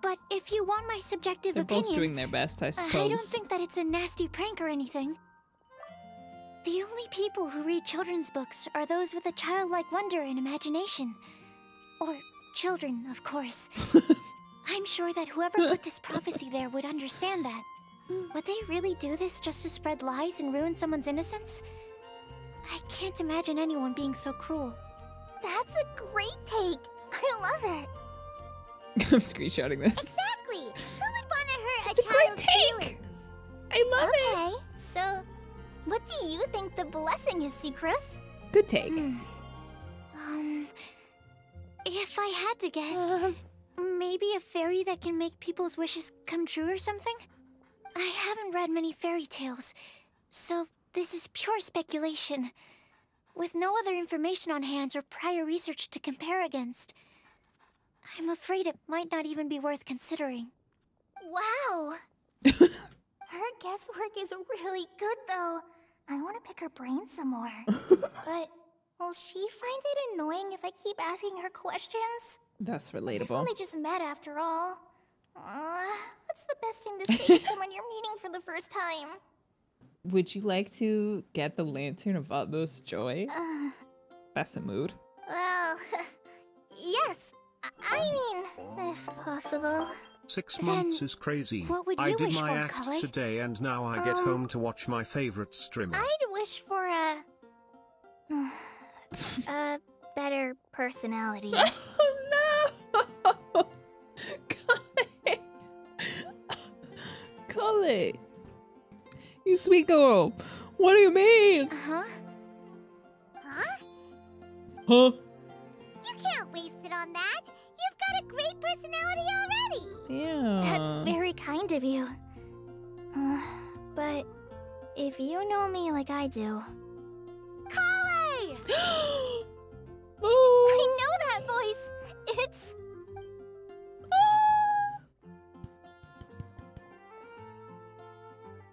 But if you want my subjective They're opinion... both doing their best, I suppose. I don't think that it's a nasty prank or anything. The only people who read children's books are those with a childlike wonder and imagination. Or children, of course. I'm sure that whoever put this prophecy there would understand that. Would they really do this just to spread lies and ruin someone's innocence? I can't imagine anyone being so cruel. That's a great take. I love it. I'm screenshotting this. Exactly. Who would want to hurt It's a great child's take. feelings? I love it. Okay, so what do you think the blessing is, Sucrose? Good take. If I had to guess, maybe a fairy that can make people's wishes come true or something? I haven't read many fairy tales, so this is pure speculation. With no other information on hand or prior research to compare against, I'm afraid it might not even be worth considering. Wow! Her guesswork is really good, though. I want to pick her brain some more. But will she find it annoying if I keep asking her questions? That's We've relatable. only just met after all. What's the best thing to say to someone you're meeting for the first time? Would you like to get the Lantern of Utmost Joy? That's a mood. Well, yes. I mean, if possible. 6 months is crazy. what would I you did wish my for, act Kale? today and now I get home to watch my favorite streamer. I'd wish for a better personality. Oh no! Kale! You sweet girl! What do you mean? Huh? Huh? You can't waste it on that. You've got a great personality already. Yeah. That's very kind of you. But if you know me like I do... Kale! Oh. I know that voice! It's...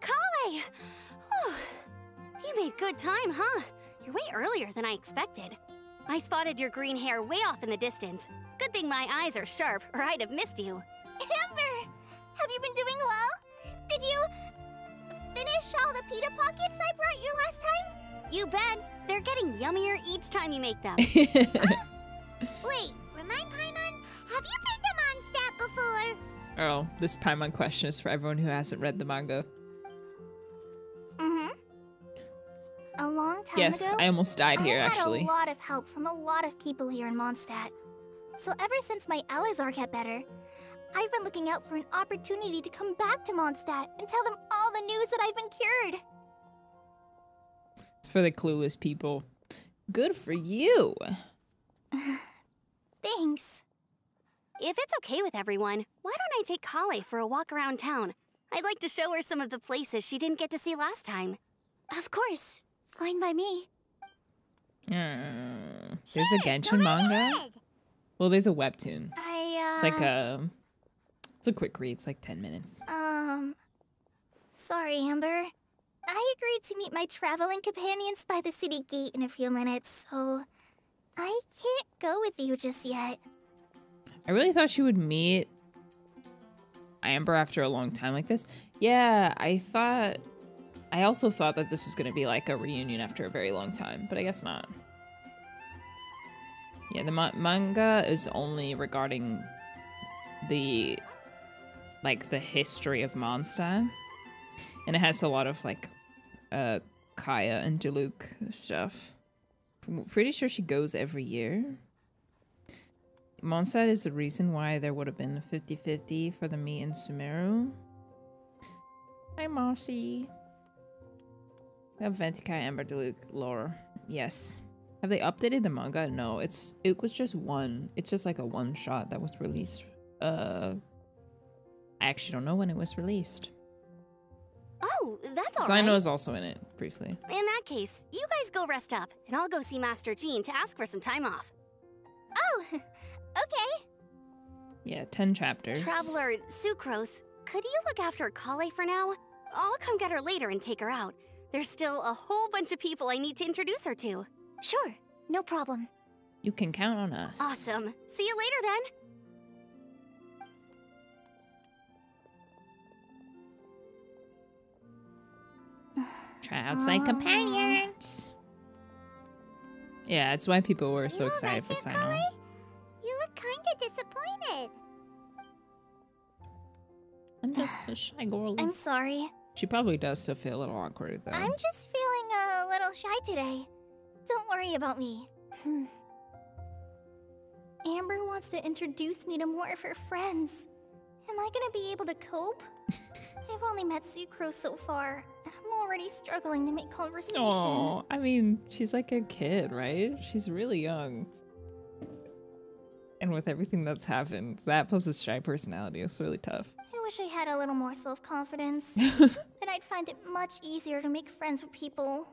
Kale! Whew. You made good time, huh? You're way earlier than I expected. I spotted your green hair way off in the distance. Good thing my eyes are sharp, or I'd have missed you. Amber! Have you been doing well? Did you... finish all the pita pockets I brought you last time? You bet. They're getting yummier each time you make them. Wait, remind Paimon, have you been to Mondstadt before? Oh, this Paimon question is for everyone who hasn't read the manga. A long time Yes, ago, I almost died here, I had actually. a lot of help from a lot of people here in Mondstadt. So ever since my Elazar got better, I've been looking out for an opportunity to come back to Mondstadt and tell them all the news that I've been cured. For the clueless people. Good for you. Thanks. If it's okay with everyone, why don't I take Kale for a walk around town? I'd like to show her some of the places she didn't get to see last time. Of course. Fine by me. There's a Genshin manga? Well, there's a webtoon. It's like it's a quick read. It's like 10 minutes. Sorry, Amber. I agreed to meet my traveling companions by the city gate in a few minutes, so I can't go with you just yet. I really thought she would meet Amber after a long time like this. Yeah, I also thought that this was going to be like a reunion after a very long time, but I guess not. Yeah, the manga is only regarding the history of Mondstadt, and it has a lot of like Kaya and Diluc stuff. I'm pretty sure she goes every year. Mondstadt is the reason why there would have been a 50-50 for the meet in Sumeru. Hi, Mossy. We have Ventikai, Amber, Diluc, lore. Yes. Have they updated the manga? No, it was just one. It's just like a one shot that was released. I actually don't know when it was released. Oh, that's all right. Sino is also in it, briefly. In that case, you guys go rest up, and I'll go see Master Jean to ask for some time off. Oh, okay. Yeah, 10 chapters. Traveler Sucrose, could you look after Kale for now? I'll come get her later and take her out. There's still a whole bunch of people I need to introduce her to. Sure, no problem. You can count on us. Awesome. See you later then. Try outside companions. Yeah, it's why people were so excited for Sino. You look kinda disappointed. I'm just a shy girl. I'm sorry. She probably does still feel a little awkward, though. I'm just feeling a little shy today. Don't worry about me. Amber wants to introduce me to more of her friends. Am I gonna be able to cope? I've only met Sucrose so far, and I'm already struggling to make conversation. Oh, I mean, she's like a kid, right? She's really young. And with everything that's happened, that plus a shy personality is really tough. I wish I had a little more self-confidence. Then I'd find it much easier to make friends with people.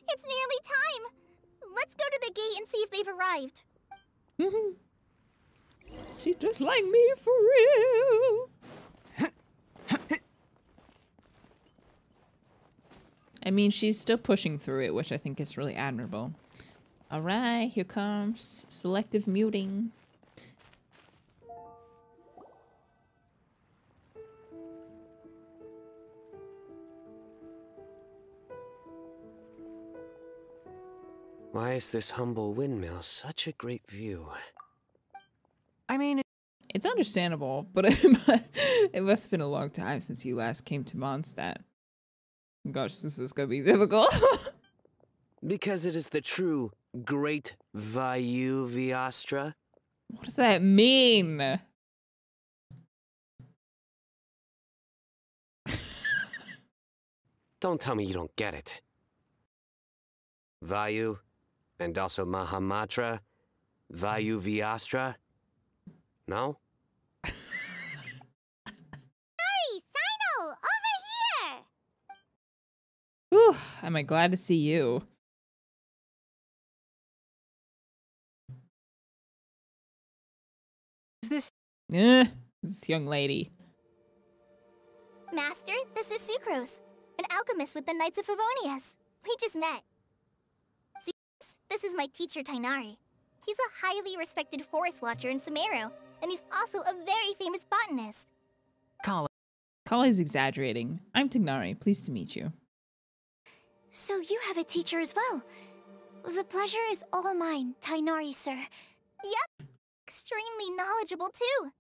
It's nearly time! Let's go to the gate and see if they've arrived. She's just like me for real. I mean, she's still pushing through it, which I think is really admirable. All right, here comes selective muting. Why is this humble windmill such a great view? I mean, it's understandable, but it must have been a long time since you last came to Mondstadt. Gosh, this is gonna be difficult. Because it is the true Great Vayu Viastra? What does that mean? Don't tell me you don't get it. Vayu, and also Mahamatra, Vayu Viastra? No? Sorry, Sino! Over here! Whew, am I glad to see you. Is this young lady. Master, this is Sucrose, an alchemist with the Knights of Favonius. We just met. See, this is my teacher, Tainari. He's a highly respected forest watcher in Sumeru, and he's also a very famous botanist. Kale's exaggerating. I'm Tignari. Pleased to meet you. So you have a teacher as well. The pleasure is all mine, Tainari, sir. Yep, extremely knowledgeable too.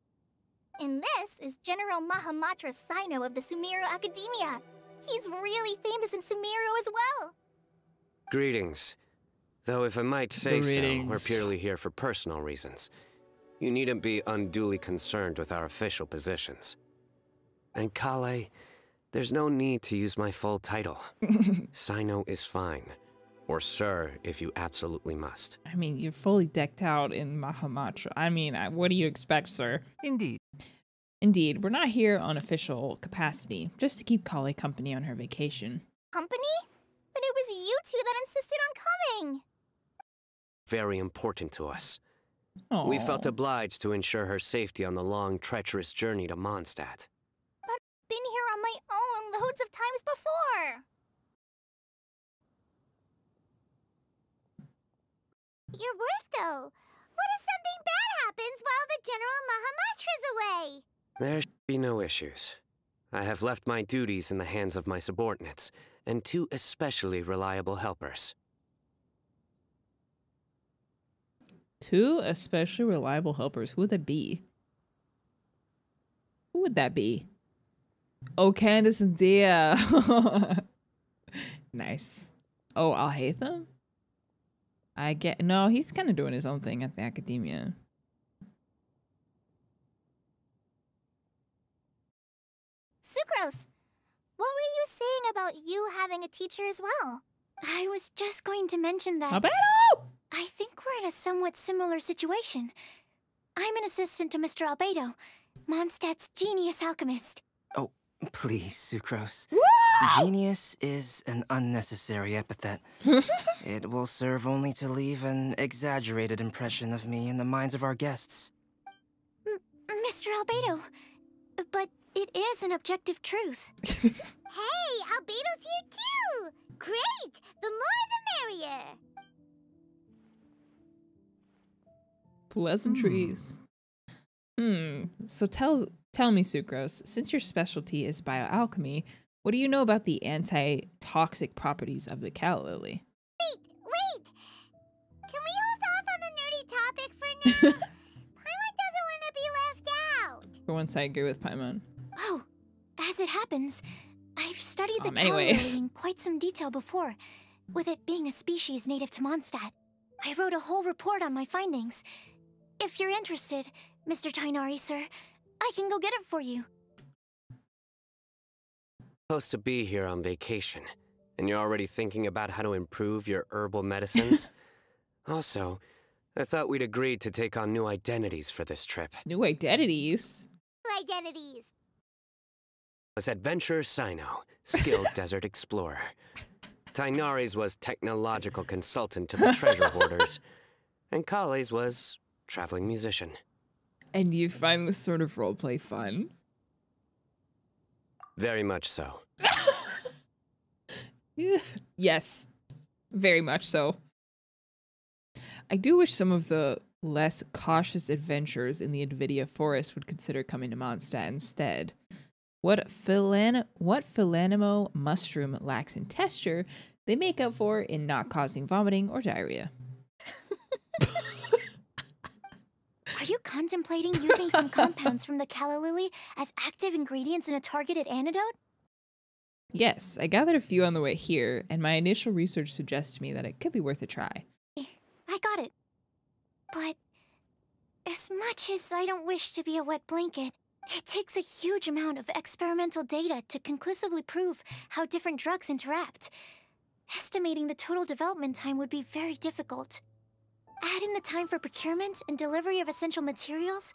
And this is General Mahamatra Sino of the Sumeru Academia. He's really famous in Sumeru as well. Greetings. Though if I might say so, we're Greetings. purely here for personal reasons. You needn't be unduly concerned with our official positions. And Kale, there's no need to use my full title. Sino is fine. Or sir, if you absolutely must. I mean, you're fully decked out in Mahamatra. I mean, what do you expect, sir? Indeed. Indeed, we're not here on official capacity, just to keep Kale company on her vacation. Company? But it was you two that insisted on coming. Very important to us. Aww. We felt obliged to ensure her safety on the long, treacherous journey to Mondstadt. But I've been here on my own loads of times before. Your work, though. What if something bad happens while the General Mahamatra's away? There should be no issues. I have left my duties in the hands of my subordinates, and 2 especially reliable helpers. 2 especially reliable helpers. Who would that be? Who would that be? Oh, Candace and Dia. Nice. Oh, I'll hate them? No, he's kind of doing his own thing at the academia. Sucrose, what were you saying about you having a teacher as well? I was just going to mention that. Albedo! I think we're in a somewhat similar situation. I'm an assistant to Mr. Albedo, Mondstadt's genius alchemist. Oh, please, Sucrose. Wow! Genius is an unnecessary epithet. It will serve only to leave an exaggerated impression of me in the minds of our guests. Mr. Albedo, but it is an objective truth. Hey, Albedo's here too! Great! The more the merrier! Pleasantries. So tell me, Sucrose, since your specialty is bioalchemy, what do you know about the anti-toxic properties of the calla lily? Wait! Can we hold off on the nerdy topic for now? Paimon doesn't want to be left out. For once, I agree with Paimon. Oh, as it happens, I've studied the calla anyways. lily in quite some detail before, with it being a species native to Mondstadt. I wrote a whole report on my findings. If you're interested, Mr. Tainari, sir, I can go get it for you. Supposed to be here on vacation, and you're already thinking about how to improve your herbal medicines? Also, I thought we'd agreed to take on new identities for this trip. New identities? Identities. Was Adventurer Sino, skilled desert explorer. Tainari's was technological consultant to the treasure hoarders, and Kale's was traveling musician. And you find this sort of roleplay fun? Very much so. Yes, very much so. I do wish some of the less cautious adventurers in the Invidia forest would consider coming to Mondstadt instead. What Philanimo mushroom lacks in texture, they make up for in not causing vomiting or diarrhea. Are you contemplating using some compounds from the calla lily as active ingredients in a targeted antidote? Yes, I gathered a few on the way here, and my initial research suggests to me that it could be worth a try. I got it. But as much as I don't wish to be a wet blanket, it takes a huge amount of experimental data to conclusively prove how different drugs interact. Estimating the total development time would be very difficult. Add in the time for procurement and delivery of essential materials.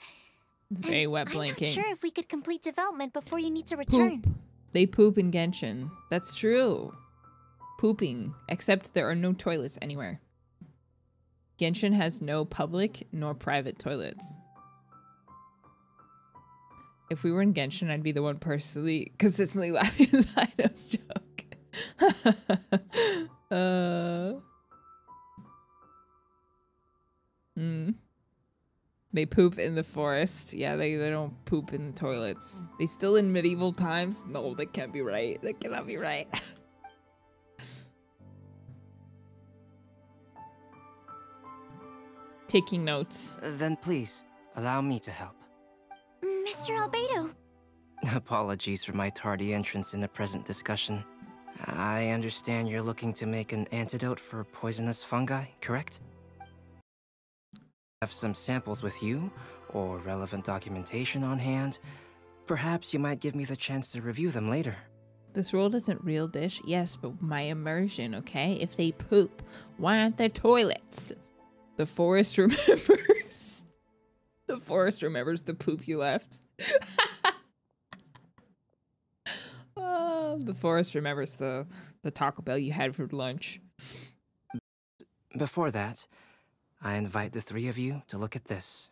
Very wet I'm blanking. not sure if we could complete development before you need to return. Poop. They poop in Genshin. That's true. Pooping, except there are no toilets anywhere. Genshin has no public nor private toilets. If we were in Genshin, I'd be the one personally consistently laughing at Ido's joke. They poop in the forest. Yeah, they don't poop in the toilets. They still in medieval times? No, that can't be right. That cannot be right. Taking notes. Then please, allow me to help. Mr. Albedo. Apologies for my tardy entrance in the present discussion. I understand you're looking to make an antidote for poisonous fungi, correct? Have some samples with you, or relevant documentation on hand. Perhaps you might give me the chance to review them later. This world isn't real, Dish. Yes, but my immersion, okay? If they poop, why aren't there toilets? The forest remembers. The forest remembers the poop you left. Oh, the forest remembers the Taco Bell you had for lunch. Before that, I invite the three of you to look at this.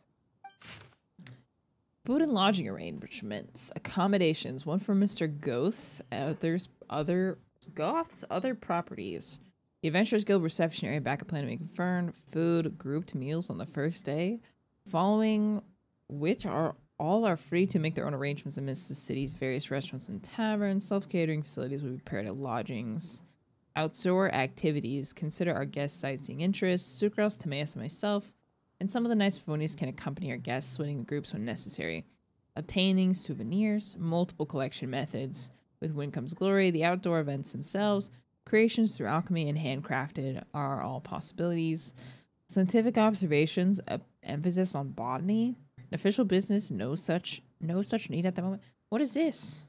Food and lodging arrangements, accommodations, one for Mr. Goth, there's other Goth's other properties. The Adventurers Guild reception area, backup plan to be confirmed, food, grouped meals on the first day, following which all are free to make their own arrangements amidst the city's various restaurants and taverns. Self-catering facilities will be prepared at lodgings. Outdoor activities, consider our guests' sightseeing interests. Sucrose, Timaeus, and myself, and some of the Knights of Favonius can accompany our guests, splitting the groups when necessary. Obtaining souvenirs, multiple collection methods. With Wind Comes Glory, the outdoor events themselves, creations through alchemy and handcrafted are all possibilities. Scientific observations, emphasis on botany. Official business, no such need at the moment. What is this?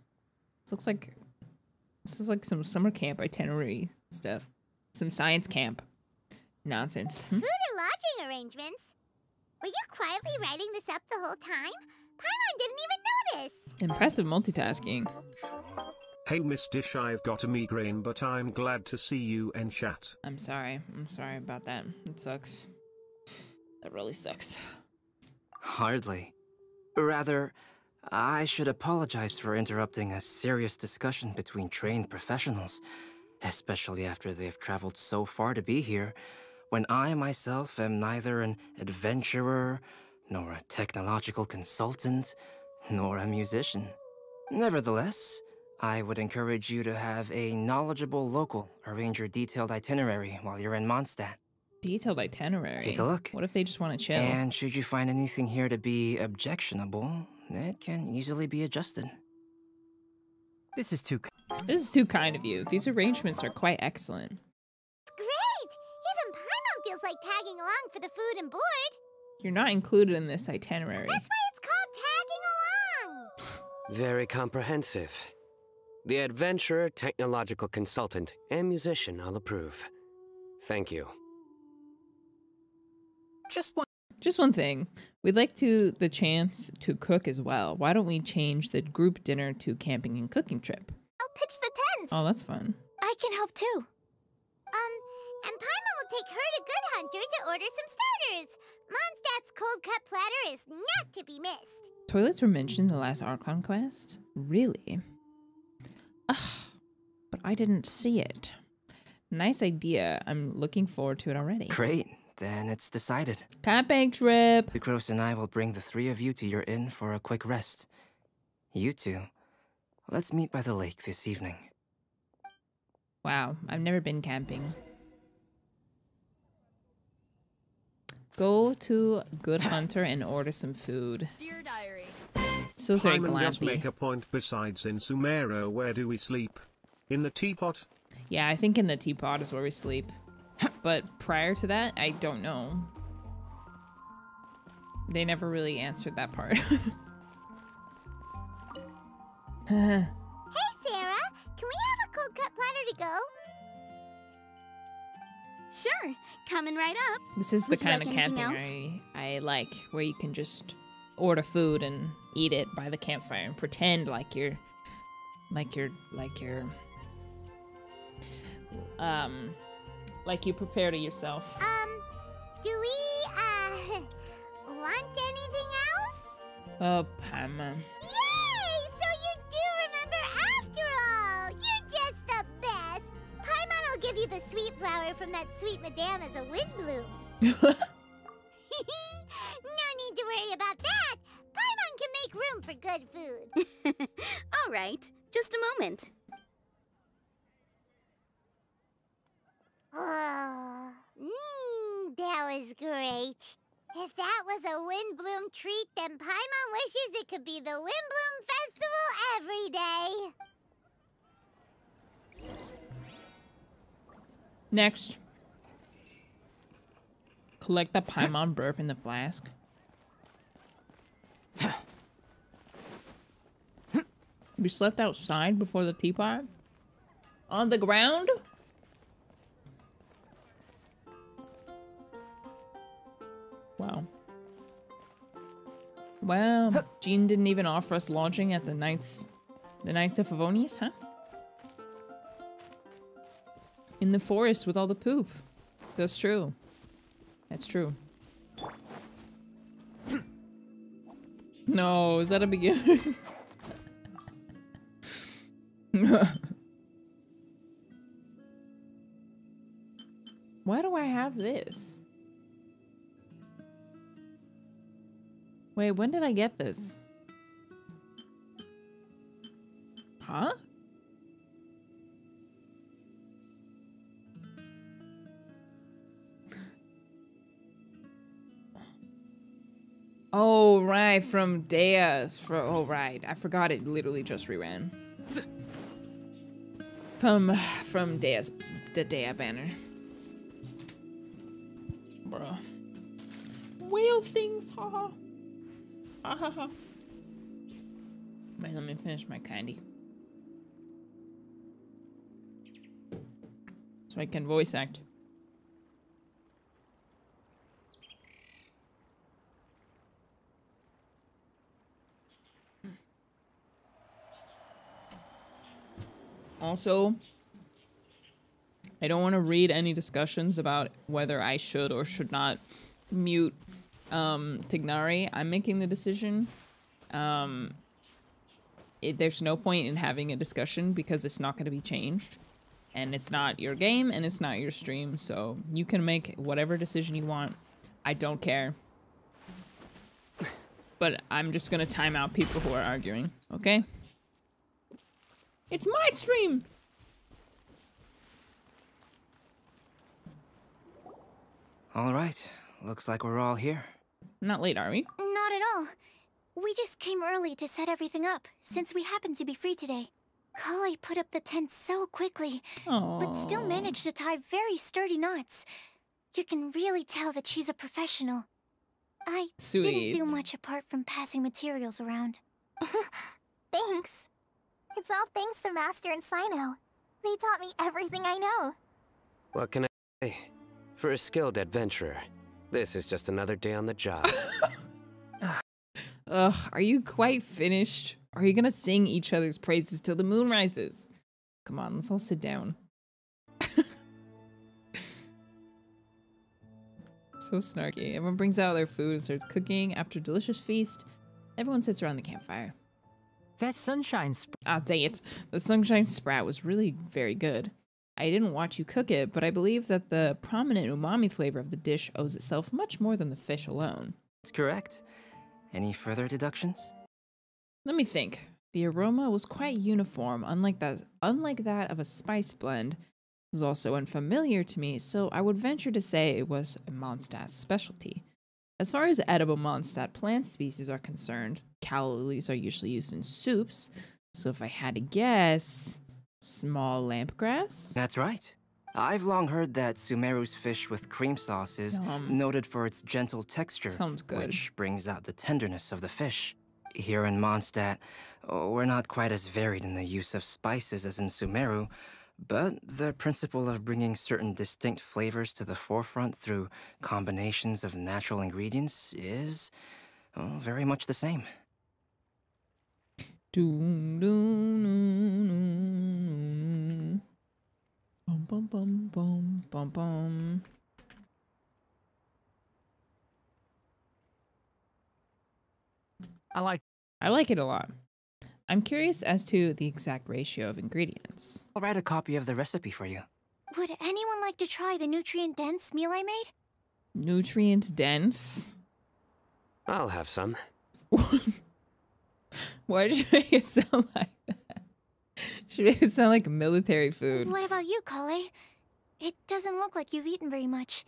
This is like some summer camp itinerary stuff. Some science camp nonsense. Food and lodging arrangements? Were you quietly writing this up the whole time? Paimon didn't even notice. Impressive multitasking. Hey Miss Dish, I've got a migraine, but I'm glad to see you in chat. I'm sorry about that. It sucks. That really sucks. Hardly. Rather, I should apologize for interrupting a serious discussion between trained professionals, especially after they've traveled so far to be here, when I myself am neither an adventurer, nor a technological consultant, nor a musician. Nevertheless, I would encourage you to have a knowledgeable local arrange your detailed itinerary while you're in Mondstadt. Detailed itinerary? Take a look. What if they just want to chill? And should you find anything here to be objectionable, it can easily be adjusted. This is too kind of you. These arrangements are quite excellent. Great! Even Paimon feels like tagging along for the food and board. You're not included in this itinerary. That's why it's called tagging along. Very comprehensive. The adventurer, technological consultant, and musician I'll approve. Thank you. Just one thing. We'd like the chance to cook as well. Why don't we change the group dinner to camping and cooking trip? I'll pitch the tents. Oh, that's fun. I can help too. And Paimon will take her to Good Hunter to order some starters. Mondstadt's cold cut platter is not to be missed. Toilets were mentioned in the last Archon quest? Really? Ugh, but I didn't see it. Nice idea. I'm looking forward to it already. Great. Then it's decided. Camping trip! Sucrose and I will bring the three of you to your inn for a quick rest. You two, let's meet by the lake this evening. Wow, I've never been camping. Go to Good Hunter and order some food. Dear Diary. Still very Paimon does glampy. make a point. Besides in Sumero, where do we sleep? In the teapot? Yeah, I think in the teapot is where we sleep. But prior to that, I don't know. They never really answered that part. Hey, Sarah, can we have a cold cut platter to go? Sure, coming right up. This is the Would you kind like of anything camping I like, where you can just order food and eat it by the campfire and pretend like you're like you prepared it yourself. Do we, want anything else? Oh, Paimon. Yay! So you do remember after all! You're just the best! Paimon will give you the sweet flower from that sweet madame as a windbloom. No need to worry about that! Paimon can make room for good food. All right, just a moment. Oh, that was great. If that was a windbloom treat, then Paimon wishes it could be the Windbloom Festival every day. Next. Collect the Paimon burp in the flask. We slept outside before the teapot? On the ground? Wow. Well, Jean didn't even offer us lodging at the Knights of Favonius, huh? In the forest with all the poop. That's true. That's true. No, is that a beginner? Why do I have this? Wait, when did I get this? Huh? Oh, right, from Dea's. Oh, right. I forgot it literally just reran. From Dea's, the Dea banner. Bruh. Whale things, haha. Ha ha ha. Wait, let me finish my candy. So I can voice act. Also, I don't want to read any discussions about whether I should or should not mute Tignari. I'm making the decision. There's no point in having a discussion because it's not going to be changed. And it's not your game and it's not your stream. So you can make whatever decision you want. I don't care. But I'm just going to time out people who are arguing. Okay? It's my stream! All right. Looks like we're all here. Not late, are we? Not at all. We just came early to set everything up, since we happen to be free today. Kale put up the tent so quickly, but still managed to tie very sturdy knots. You can really tell that she's a professional. I didn't do much apart from passing materials around. Thanks. It's all thanks to Master and Sino. They taught me everything I know. What can I say? For a skilled adventurer, this is just another day on the job. Ugh, are you quite finished? Are you gonna sing each other's praises till the moon rises? Come on, let's all sit down. So snarky. Everyone brings out their food and starts cooking. After a delicious feast, everyone sits around the campfire. That sunshine sprout. Ah, dang it. The sunshine sprout was really very good. I didn't watch you cook it, but I believe that the prominent umami flavor of the dish owes itself much more than the fish alone. That's correct. Any further deductions? Let me think. The aroma was quite uniform, unlike that of a spice blend. It was also unfamiliar to me, so I would venture to say it was a Mondstadt specialty. As far as edible Mondstadt plant species are concerned, calla lilies are usually used in soups, so if I had to guess, small lampgrass? That's right. I've long heard that Sumeru's fish with cream sauce is noted for its gentle texture. Sounds good. Which brings out the tenderness of the fish. Here in Mondstadt, we're not quite as varied in the use of spices as in Sumeru, but the principle of bringing certain distinct flavors to the forefront through combinations of natural ingredients is very much the same. Bum bum bum bum bum bum. I like it a lot. I'm curious as to the exact ratio of ingredients. I'll write a copy of the recipe for you. Would anyone like to try the nutrient-dense meal I made? Nutrient dense? I'll have some. Why did you make it sound like that? She made it sound like military food. What about you, Kale? It doesn't look like you've eaten very much.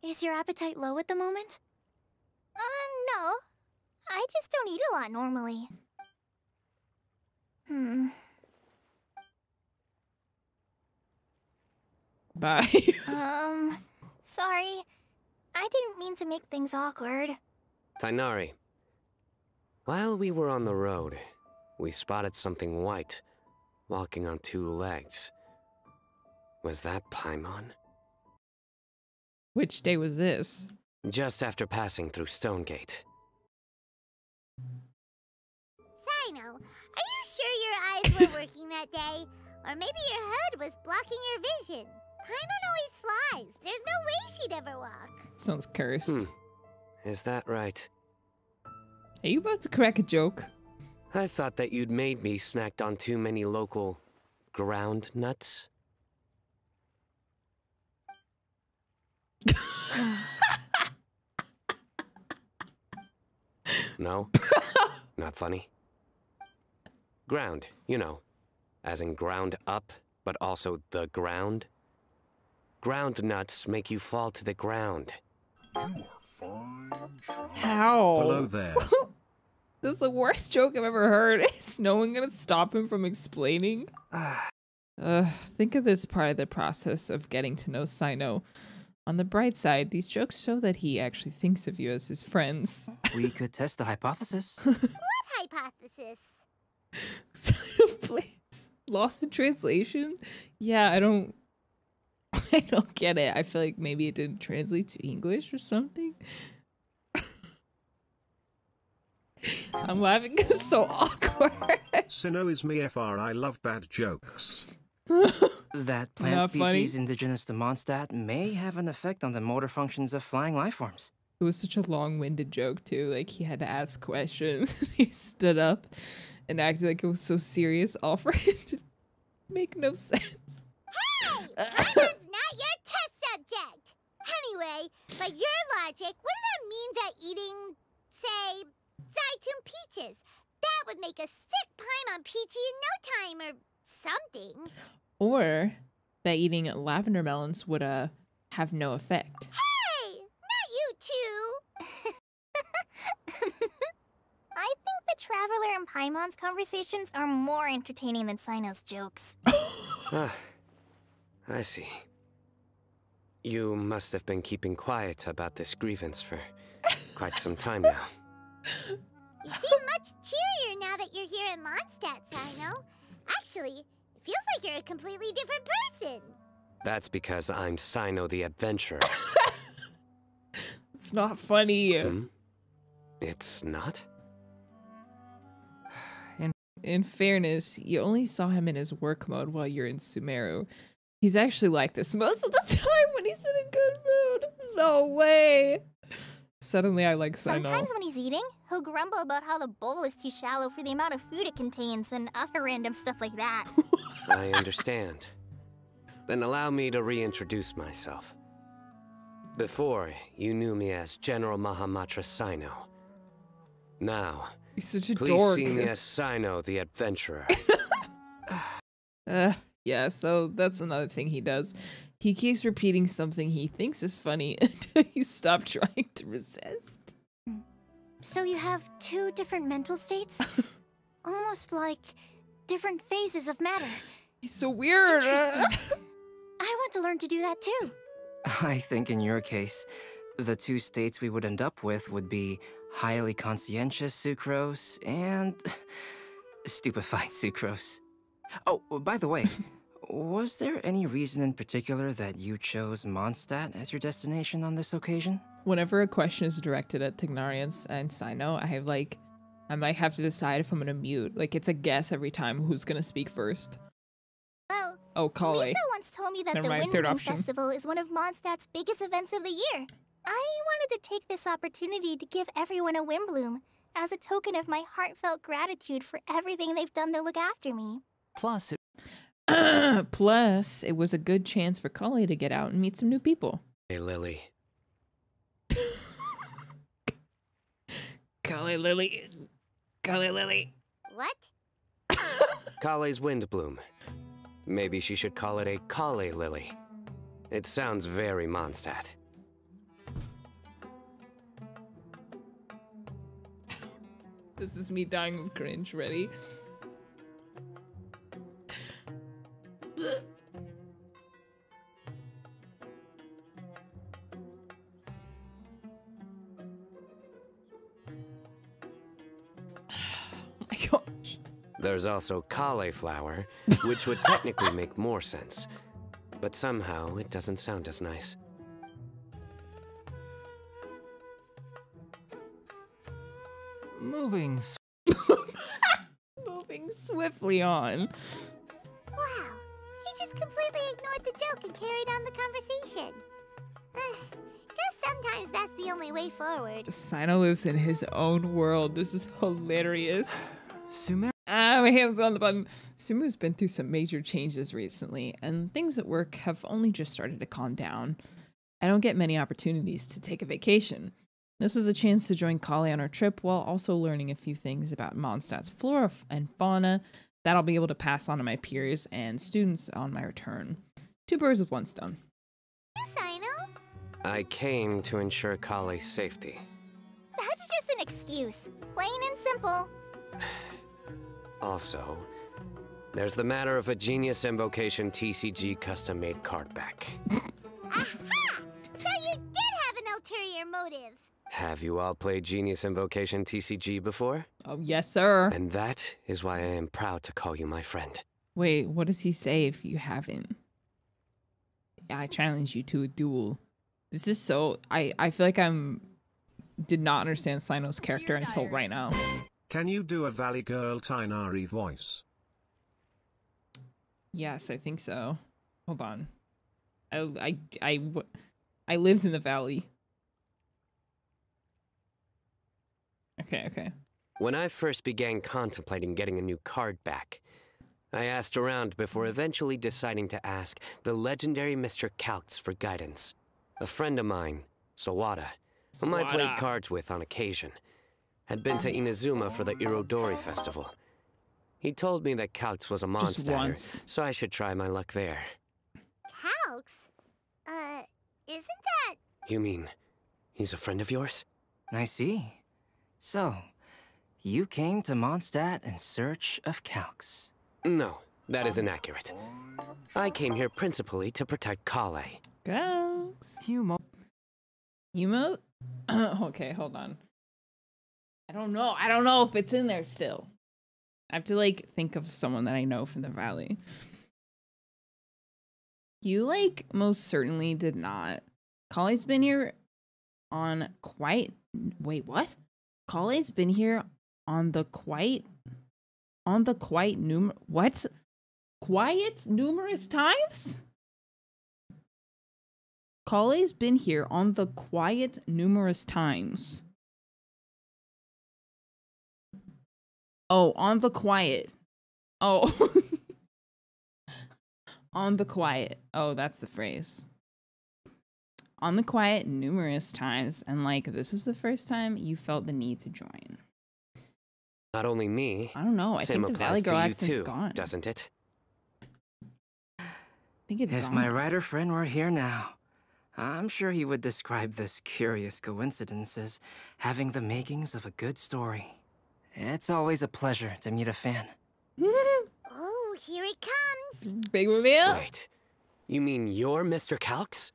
Is your appetite low at the moment? No. I just don't eat a lot normally. Bye. Sorry. I didn't mean to make things awkward. Tainari, while we were on the road, we spotted something white, walking on two legs. Was that Paimon? Which day was this? Just after passing through Stonegate. Sino, are you sure your eyes were working that day? Or maybe your hood was blocking your vision? Paimon always flies. There's no way she'd ever walk. Sounds cursed. Is that right? Are you about to crack a joke? I thought that you'd made me snacked on too many local ground nuts. No? Not funny? Ground, you know. As in ground up, but also the ground. Ground nuts make you fall to the ground. How? Hello there. This is the worst joke I've ever heard. Is no one gonna stop him from explaining? Think of this part of the process of getting to know Sino. On the bright side, these jokes show that he actually thinks of you as his friends. We could test the hypothesis. What hypothesis? Sino, please. Lost in translation? Yeah, I don't get it. I feel like maybe it didn't translate to English or something. I'm laughing because it's so awkward. Sino is me FR. I love bad jokes. That plant species indigenous to Mondstadt may have an effect on the motor functions of flying life forms. It was such a long-winded joke too. Like he had to ask questions. He stood up and acted like it was so serious, all for it to make no sense. Hey! Paimon's not your test subject! Anyway, by your logic, wouldn't that mean that eating, say, Zaitun peaches, that would make a sick Paimon peachy in no time or something? Or that eating lavender melons would have no effect. Hey! Not you two! I think the Traveler and Paimon's conversations are more entertaining than Sino's jokes. I see. You must have been keeping quiet about this grievance for quite some time now. You seem much cheerier now that you're here at Mondstadt, Sino. Actually, it feels like you're a completely different person. That's because I'm Sino the Adventurer. It's not funny. It's not? In fairness, you only saw him in his work mode while you're in Sumeru. He's actually like this most of the time when he's in a good mood. No way. Suddenly I like Sino. Sometimes when he's eating, he'll grumble about how the bowl is too shallow for the amount of food it contains and other random stuff like that. I understand. Then allow me to reintroduce myself. Before, you knew me as General Mahamatra Sino. Now, he's such a please dork. see me as Sino the Adventurer. Yeah, so that's another thing he does. He keeps repeating something he thinks is funny until you stop trying to resist. So you have two different mental states? Almost like different phases of matter. He's so weird. Interesting. I want to learn to do that too. I think in your case, the two states we would end up with would be highly conscientious sucrose and stupefied sucrose. Oh, by the way, was there any reason in particular that you chose Mondstadt as your destination on this occasion? Whenever a question is directed at Tignarians and Sino, I might have to decide if I'm gonna mute. Like it's a guess every time who's gonna speak first. Well, oh, Kale. Lisa once told me that Never the mind, third Windbloom option. Festival is one of Mondstadt's biggest events of the year. I wanted to take this opportunity to give everyone a Windbloom as a token of my heartfelt gratitude for everything they've done to look after me. Plus, it was a good chance for Kale to get out and meet some new people. Hey, Lily. Kale Lily. What? Kale's Windbloom. Maybe she should call it a Kale Lily. It sounds very Mondstadt. This is me dying of cringe. Ready? my gosh. There's also cauliflower, which would technically make more sense. But somehow, it doesn't sound as nice. Moving swiftly on. Wow, he just completely ignored the joke and carried on the conversation. Guess sometimes that's the only way forward. Sino lives in his own world. This is hilarious. Sumeru. My hand's on the button. Sumu's been through some major changes recently, and things at work have only just started to calm down. I don't get many opportunities to take a vacation. This was a chance to join Kali on our trip while also learning a few things about Mondstadt's flora and fauna that I'll be able to pass on to my peers and students on my return. 2 birds with 1 stone. Sino? I came to ensure Kali's safety. That's just an excuse. Plain and simple. Also, there's the matter of a Genius Invocation TCG custom-made card back. Aha! So you did have an ulterior motive. Have you all played Genius Invocation TCG before? Oh, yes, sir. And that is why I am proud to call you my friend. Wait, what does he say if you haven't? I challenge you to a duel. This is so... I feel like did not understand Sino's character until right now. Can you do a Valley Girl Tainari voice? Yes, I think so. Hold on. I lived in the valley. Okay. When I first began contemplating getting a new card back, I asked around before eventually deciding to ask the legendary Mr. Calx for guidance. A friend of mine, Sawada, whom I played cards with on occasion, had been to Inazuma for the Irodori festival. He told me that Calx was a monster, so I should try my luck there. Calx? Isn't that... You mean, he's a friend of yours? I see. So, you came to Mondstadt in search of Calx. No, that is inaccurate. I came here principally to protect Kale. Calx. Yumo. Okay, hold on. I don't know if it's in there still. I have to, like, think of someone that I know from the valley. You, like, most certainly did not. Kale's been here on quite... Wait, what? Kale's been here on the quiet numerous times? Kale's been here on the quiet numerous times. Oh, on the quiet. Oh. On the quiet. Oh, that's the phrase. On the quiet numerous times, and like, this is the first time you felt the need to join. Not only me. I don't know. I think the Valley Girl accent's gone. Doesn't it? I think it's If gone. my writer friend were here now, I'm sure he would describe this curious coincidence as having the makings of a good story. It's always a pleasure to meet a fan. Oh, here it comes. Big reveal. Wait, you mean you're Mr. Calx?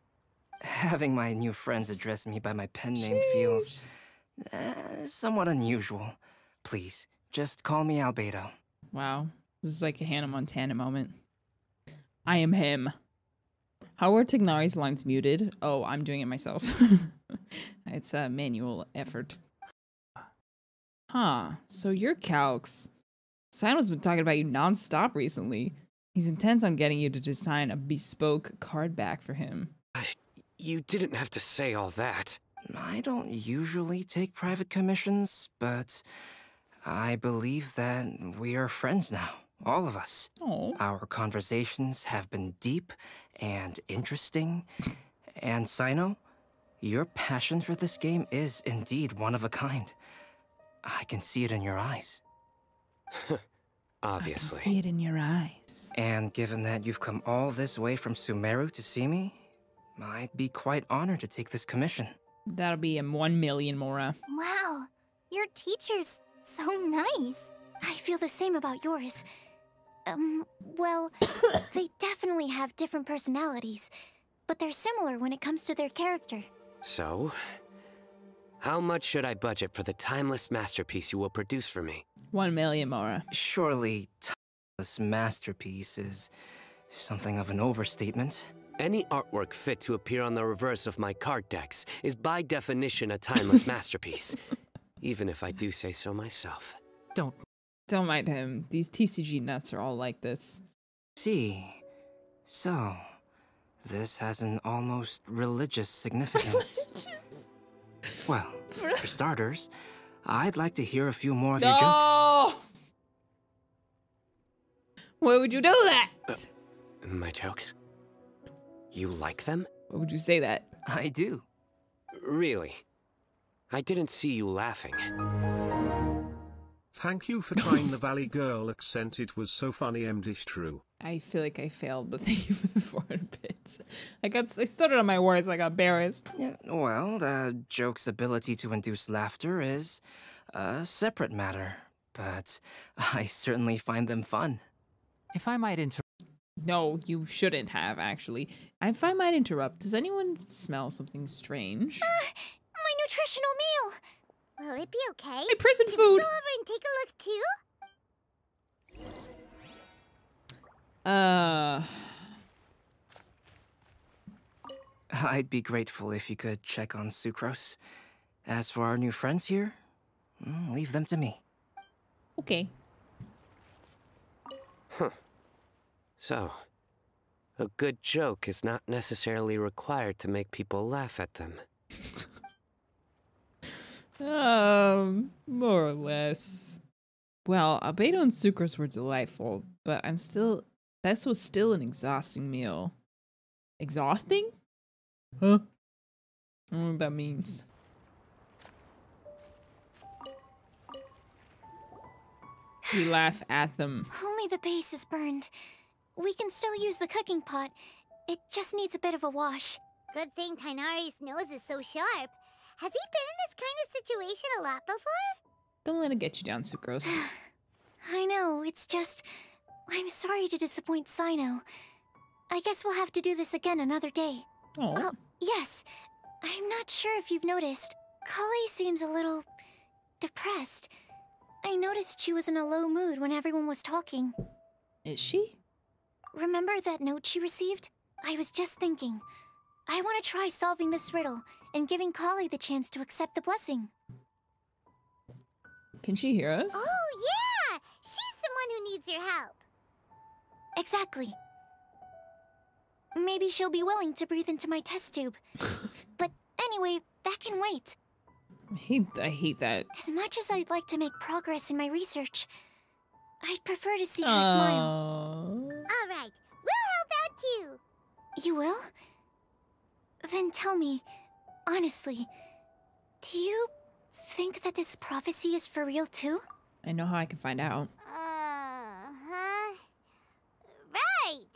Having my new friends address me by my pen name feels somewhat unusual. Please, just call me Albedo. Wow. This is like a Hannah Montana moment. I am him. How are Tignari's lines muted? Oh, I'm doing it myself. It's a manual effort. Huh. So you're Calx. Sino's been talking about you non-stop recently. He's intent on getting you to design a bespoke card back for him. You didn't have to say all that. I don't usually take private commissions, but I believe that we are friends now, all of us. Oh. Our conversations have been deep and interesting. And Sino, your passion for this game is indeed one of a kind. I can see it in your eyes. Obviously. I can see it in your eyes. And given that you've come all this way from Sumeru to see me, I'd be quite honored to take this commission. That'll be 1 million, Mora. Wow, your teacher's so nice. I feel the same about yours. Well, they definitely have different personalities, but they're similar when it comes to their character. So, how much should I budget for the timeless masterpiece you will produce for me? 1 million, Mora. Surely, timeless masterpiece is something of an overstatement. Any artwork fit to appear on the reverse of my card decks is by definition a timeless masterpiece. Even if I do say so myself. Don't mind him. These TCG nuts are all like this. See. So, this has an almost religious significance. Well, for starters, I'd like to hear a few more of your jokes. Why would you do that? My jokes? You like them? Why would you say that? I do. Really? I didn't see you laughing. Thank you for trying the Valley Girl accent. It was so funny, MDish true. I feel like I failed, but thank you for the 400 bits. I stuttered on my words. I got embarrassed. Yeah, well, the joke's ability to induce laughter is a separate matter, but I certainly find them fun. If I might interrupt. No, you shouldn't have, actually. If I might interrupt, does anyone smell something strange? My nutritional meal. Will it be okay? My prison Should food. we go over and take a look too? I'd be grateful if you could check on Sucrose. As for our new friends here, leave them to me. Okay. Huh. So, a good joke is not necessarily required to make people laugh at them. More or less. Well, albedo and sucrose were delightful, but this was still an exhausting meal. Exhausting? Huh? I don't know what that means. We laugh at them. Only the base is burned. We can still use the cooking pot. It just needs a bit of a wash. Good thing Tainari's nose is so sharp. Has he been in this kind of situation a lot before? Don't let it get you down, Sucrose. I know, it's just... I'm sorry to disappoint Sino. I guess we'll have to do this again another day. Oh. Yes. I'm not sure if you've noticed. Kali seems a little... depressed. I noticed she was in a low mood when everyone was talking. Is she? Remember that note she received? I was just thinking. I want to try solving this riddle and giving Kali the chance to accept the blessing. Can she hear us? Oh, yeah! She's someone who needs your help. Exactly. Maybe she'll be willing to breathe into my test tube. But anyway, that can wait. I hate that. As much as I'd like to make progress in my research, I'd prefer to see her smile. All right, we'll help out too. You will? Then tell me, honestly, do you think that this prophecy is for real too? I know how I can find out. Right.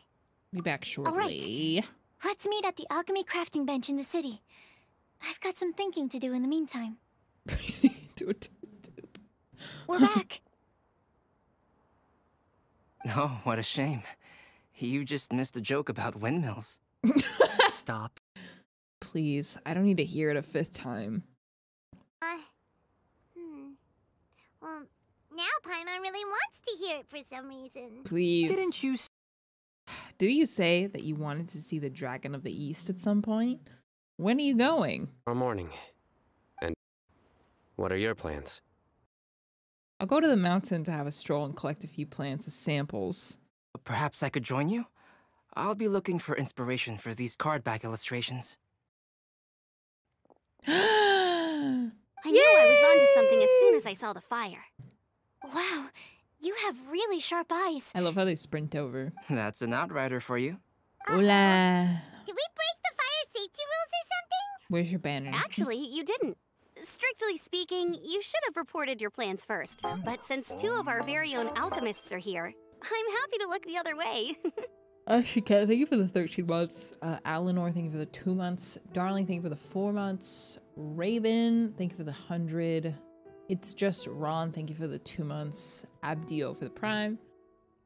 Be back shortly. All right. Let's meet at the alchemy crafting bench in the city. I've got some thinking to do in the meantime. Do a test tube. We're back. Oh, what a shame. You just missed a joke about windmills. Stop. Please, I don't need to hear it a 5th time. Well, now Paimon really wants to hear it for some reason. Please. Didn't you... Did you say that you wanted to see the Dragon of the East at some point? When are you going? Tomorrow morning. And what are your plans? I'll go to the mountain to have a stroll and collect a few plants as samples. Perhaps I could join you? I'll be looking for inspiration for these card back illustrations. I knew I was onto something as soon as I saw the fire. Wow, you have really sharp eyes. I love how they sprint over. That's an outrider for you. Hola. Did we break the fire safety rules or something? Where's your banner? Actually, you didn't. Strictly speaking, you should have reported your plans first. But since 2 of our very own alchemists are here, I'm happy to look the other way. Ashika, thank you for the 13 months. Alanor, thank you for the 2 months. Darling, thank you for the 4 months. Raven, thank you for the 100. It's just Ron, thank you for the 2 months. Abdio for the prime.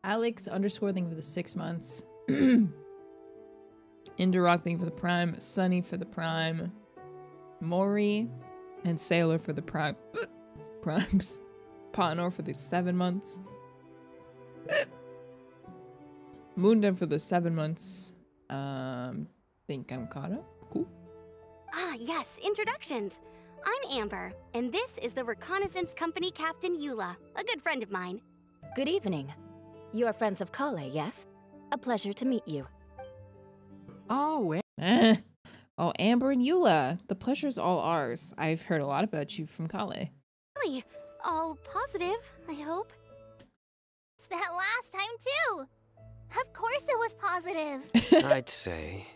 Alex _ thank you for the 6 months. Inderok, thank you for the prime. Sunny for the prime. Mori and Sailor for the primes. Pawnor for the 7 months. Moondem for the 7 months. Think I'm caught up. Cool. Ah, yes, introductions. I'm Amber, and this is the Reconnaissance Company Captain Eula, a good friend of mine. Good evening. You are friends of Kale, yes? A pleasure to meet you. Oh, Oh, Amber and Eula. The pleasure's all ours. I've heard a lot about you from Kale. Really? All positive, I hope? It's that last time, too. Of course it was positive. I'd say.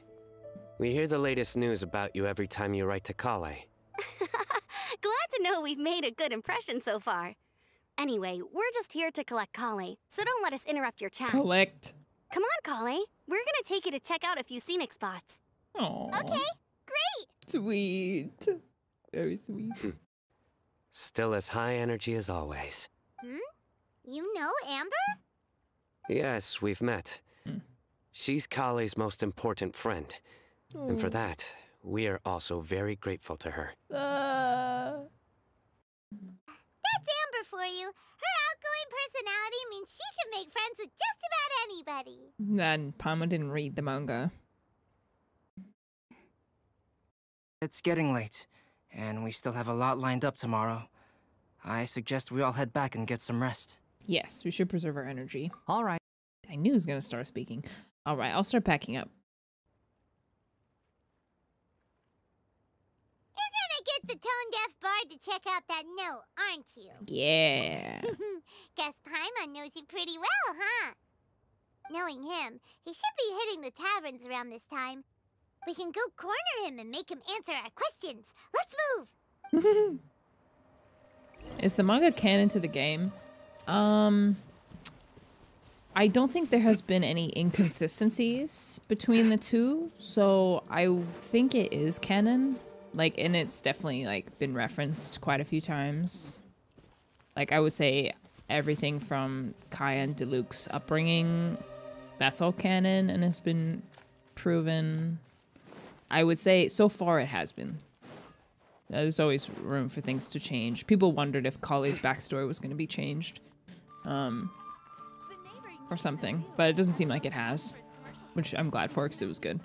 We hear the latest news about you every time you write to Kale. Glad to know we've made a good impression so far. Anyway, we're just here to collect Kale, so don't let us interrupt your chat. Collect. Come on, Kale. We're gonna take you to check out a few scenic spots. Oh. Okay, great. Sweet. Very sweet. Still as high energy as always. You know Amber? Yes, we've met. She's Kale's most important friend. And for that, we are also very grateful to her. That's Amber for you. Her outgoing personality means she can make friends with just about anybody. Then Palma didn't read the manga. It's getting late, and we still have a lot lined up tomorrow. I suggest we all head back and get some rest. Yes, we should preserve our energy. All right. I knew he was going to start speaking. All right, I'll start packing up. You're gonna get the tone-deaf bard to check out that note, aren't you? Yeah. Guess Paimon knows you pretty well, huh? Knowing him, he should be hitting the taverns around this time. We can go corner him and make him answer our questions. Let's move! Is the manga canon to the game? I don't think there has been any inconsistencies between the two, so I think it is canon. Like, and it's definitely, like, been referenced quite a few times. Like, I would say everything from Kaya and Diluc's upbringing, that's all canon and has been proven. I would say so far it has been. There's always room for things to change. People wondered if Kale's backstory was going to be changed. Or something, but it doesn't seem like it has, which I'm glad for because it was good.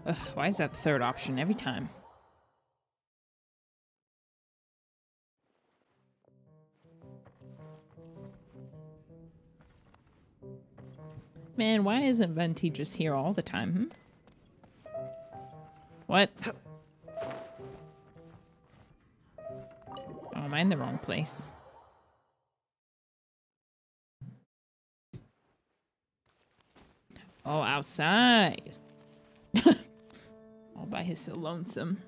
Ugh, why is that the third option every time? Man, why isn't Venti just here all the time? What? Oh, am I in the wrong place? Oh, outside. All by his so lonesome.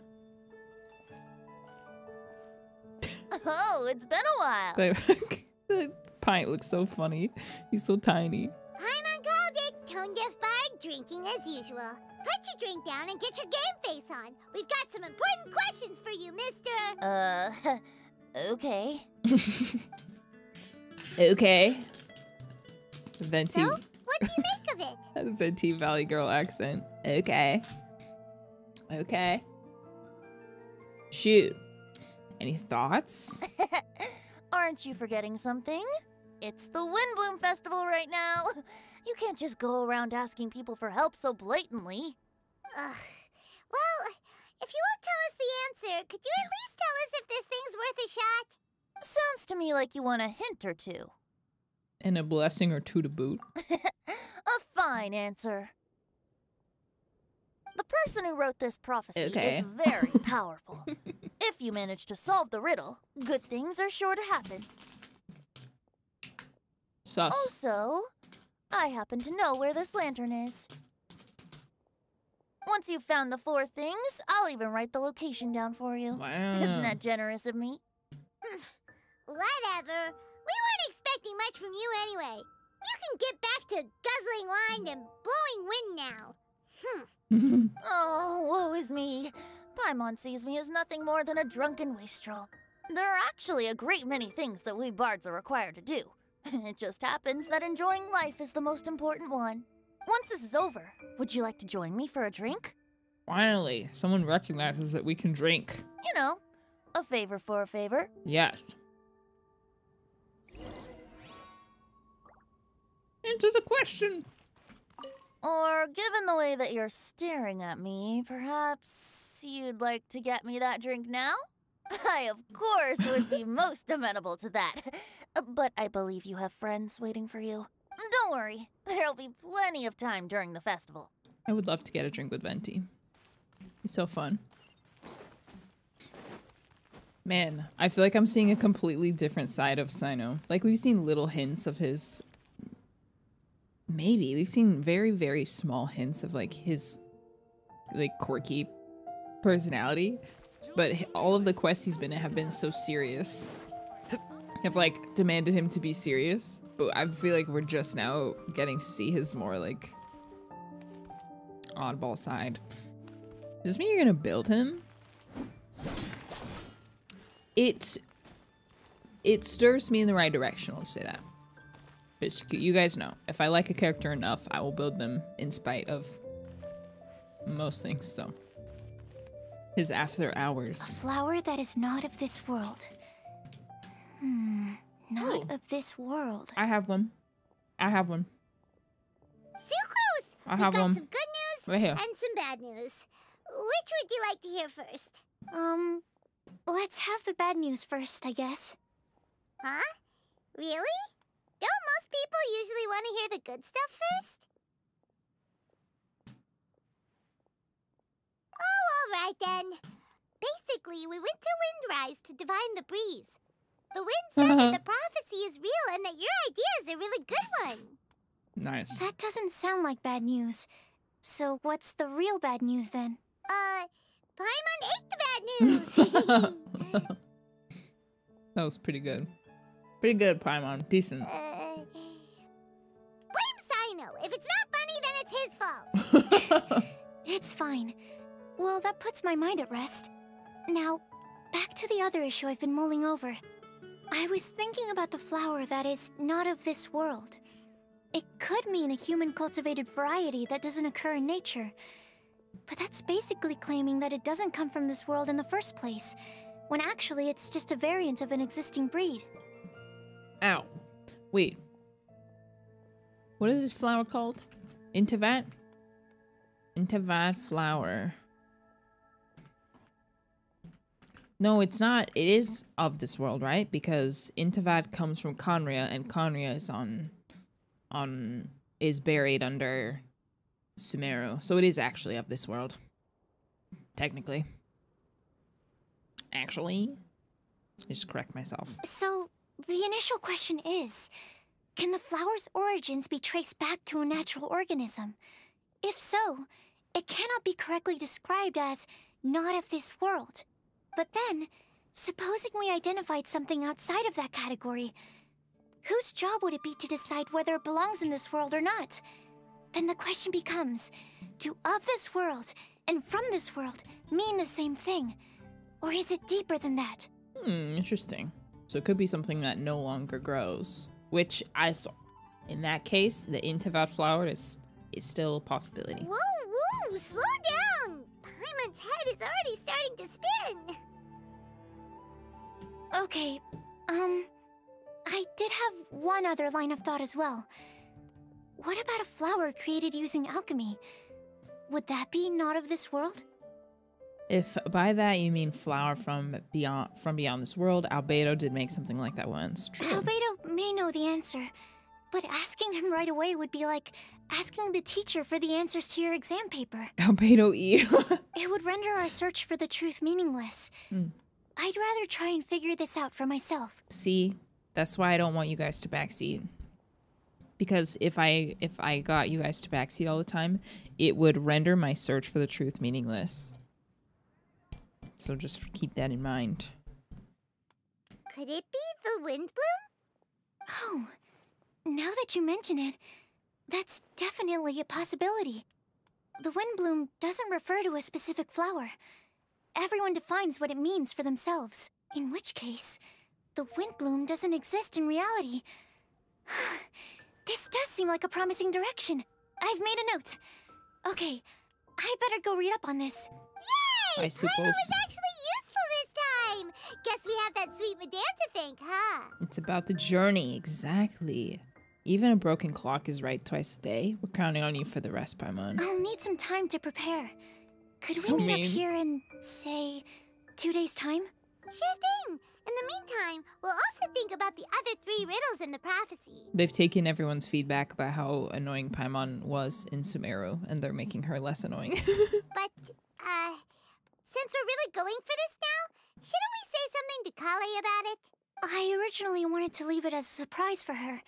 Oh, it's been a while. The pint looks so funny. He's so tiny. Paimon called it. Tone-deaf bard drinking as usual. Put your drink down and get your game face on. We've got some important questions for you, mister. Okay. Okay. Venti. So, what do you make of it? The Venti Valley Girl accent. Okay. Okay. Shoot. Any thoughts? Aren't you forgetting something? It's the Windbloom Festival right now. You can't just go around asking people for help so blatantly. Well, if you won't tell us the answer, could you at least tell us if this thing's worth a shot? Sounds to me like you want a hint or two. And a blessing or two to boot. A fine answer. The person who wrote this prophecy is very powerful. If you manage to solve the riddle, good things are sure to happen. Sus. Also, I happen to know where this lantern is. Once you've found the 4 things, I'll even write the location down for you. Wow. Isn't that generous of me? Whatever. We weren't expecting much from you anyway. You can get back to guzzling wine and blowing wind now. Oh, woe is me. Paimon sees me as nothing more than a drunken wastrel. There are actually a great many things that we bards are required to do. It just happens that enjoying life is the most important one. Once this is over, would you like to join me for a drink? Finally, someone recognizes that we can drink. You know, a favor for a favor. Yes. Answer the question. Or, given the way that you're staring at me, perhaps you'd like to get me that drink now? I, of course, would be most amenable to that. But I believe you have friends waiting for you. Don't worry, there'll be plenty of time during the festival. I would love to get a drink with Venti. It's so fun. Man, I feel like I'm seeing a completely different side of Sino. Like, we've seen little hints of his... Maybe. We've seen very, very small hints of, like, his, like, quirky personality. But all of the quests he's been in have been so serious. Have, like, demanded him to be serious. But I feel like we're just now getting to see his more, like, oddball side. Does this mean you're gonna build him? It stirs me in the right direction, I'll just say that. But you guys know, if I like a character enough, I will build them in spite of most things, so. His after hours. A flower that is not of this world. Not of this world. I have one. I have one. Sucrose! I have We've got one. some good news Right here. and some bad news. Which would you like to hear first? Let's have the bad news first, I guess. Huh? Really? Don't most people usually want to hear the good stuff first? Oh, alright then. Basically, we went to Windrise to divine the breeze. The wind said that the prophecy is real and that your idea is a really good one. Nice. That doesn't sound like bad news. So what's the real bad news then? Paimon ate the bad news! That was pretty good. Pretty good, Paimon. Decent. Blame Sino. If it's not funny, then it's his fault. It's fine. Well, that puts my mind at rest. Now, back to the other issue I've been mulling over. I was thinking about the flower that is not of this world. It could mean a human-cultivated variety that doesn't occur in nature. But that's basically claiming that it doesn't come from this world in the first place, when actually it's just a variant of an existing breed. Ow. Wait. What is this flower called? Intivat? Intivat flower. No, it's not. It is of this world, right? Because Intivat comes from Conria, and Conria is is buried under Sumeru. So it is actually of this world. Technically. Actually. Just correct myself. So, the initial question is, can the flower's origins be traced back to a natural organism? If so, it cannot be correctly described as not of this world. But then, supposing we identified something outside of that category, whose job would it be to decide whether it belongs in this world or not? Then the question becomes, do of this world and from this world mean the same thing? Or is it deeper than that? Interesting. So it could be something that no longer grows. Which, I saw. In that case, the Intivat flower is still a possibility. Whoa, whoa, slow down! Paimon's head is already starting to spin. Okay, I did have one other line of thought as well. What about a flower created using alchemy? Would that be not of this world? If by that you mean flower from beyond this world, Albedo did make something like that once. True. Albedo may know the answer, but asking him right away would be like asking the teacher for the answers to your exam paper. Albedo E. It would render our search for the truth meaningless. I'd rather try and figure this out for myself. See, that's why I don't want you guys to backseat. Because if I got you guys to backseat all the time, it would render my search for the truth meaningless. So just keep that in mind. Could it be the windbloom? Oh, now that you mention it, that's definitely a possibility. The windbloom doesn't refer to a specific flower. Everyone defines what it means for themselves. In which case, the windbloom doesn't exist in reality. This does seem like a promising direction. I've made a note. Okay, I better go read up on this. Yay! I suppose. Paimon was actually useful this time. Guess we have that sweet madame to thank, huh? It's about the journey, exactly. Even a broken clock is right twice a day. We're counting on you for the rest, Paimon. I'll need some time to prepare. Could So we meet mean. up here in, say, 2 days' time? Sure thing. In the meantime, we'll also think about the other 3 riddles in the prophecy. They've taken everyone's feedback about how annoying Paimon was in Sumeru, and they're making her less annoying. But, since we're really going for this now, shouldn't we say something to Kale about it? I originally wanted to leave it as a surprise for her,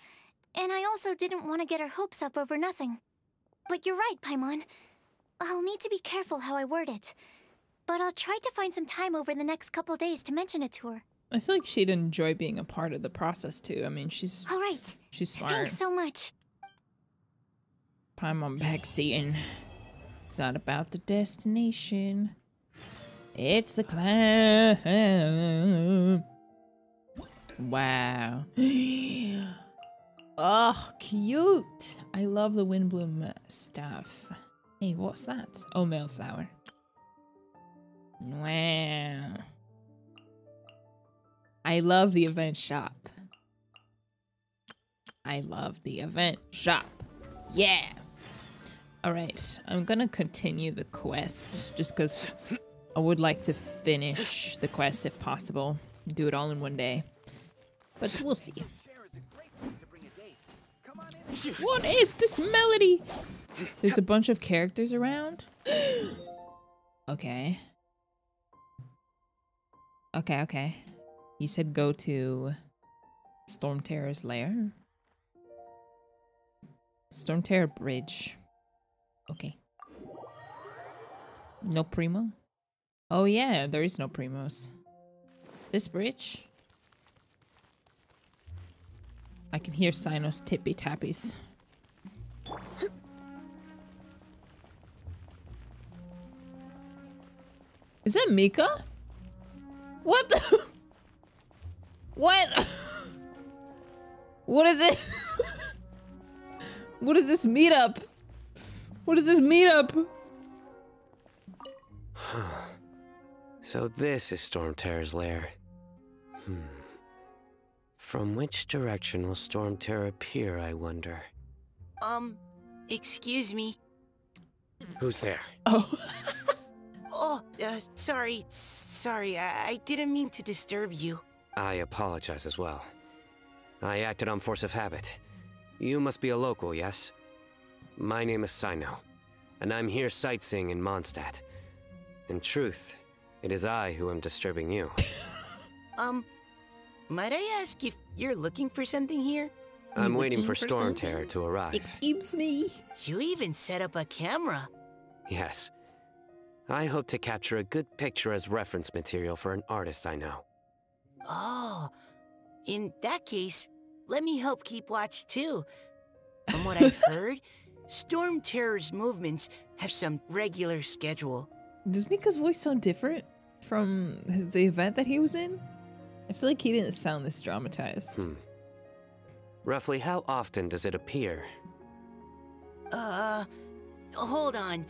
and I also didn't want to get her hopes up over nothing. But you're right, Paimon. I'll need to be careful how I word it. But I'll try to find some time over the next couple days to mention it to her. I feel like she'd enjoy being a part of the process too. I mean, she's All right. she's smart. Thanks so much. Paimon backseating. It's not about the destination. It's the climb. Wow. Oh, cute. I love the windbloom stuff. Hey, what's that? Oh, Mayflower. Wow. I love the event shop. I love the event shop. Yeah. All right, I'm gonna continue the quest just because I would like to finish the quest if possible. Do it all in one day. But we'll see. What is this melody? There's a bunch of characters around. Okay. Okay. You said go to Storm Terror's lair. Storm Terror Bridge. Okay. No Primo? Oh yeah, there is no Primos. This bridge? I can hear Sino's tippy tappies. Is that Mika? What the? What? What is it? What is this meetup? What is this meetup? So this is Storm Terror's lair. From which direction will Storm Terror appear, I wonder? Excuse me. Who's there? Oh. Oh, sorry, I didn't mean to disturb you. I apologize as well. I acted on force of habit. You must be a local, yes? My name is Sino, and I'm here sightseeing in Mondstadt. In truth, it is I who am disturbing you. Might I ask if you're looking for something here? I'm waiting for Storm Terror to arrive. Excuse me. You even set up a camera. Yes. I hope to capture a good picture as reference material for an artist I know. Oh, in that case, let me help keep watch too. From what I've heard, Storm Terror's movements have some regular schedule. Does Mika's voice sound different from the event that he was in? I feel like he didn't sound this dramatized. Roughly how often does it appear? Hold on.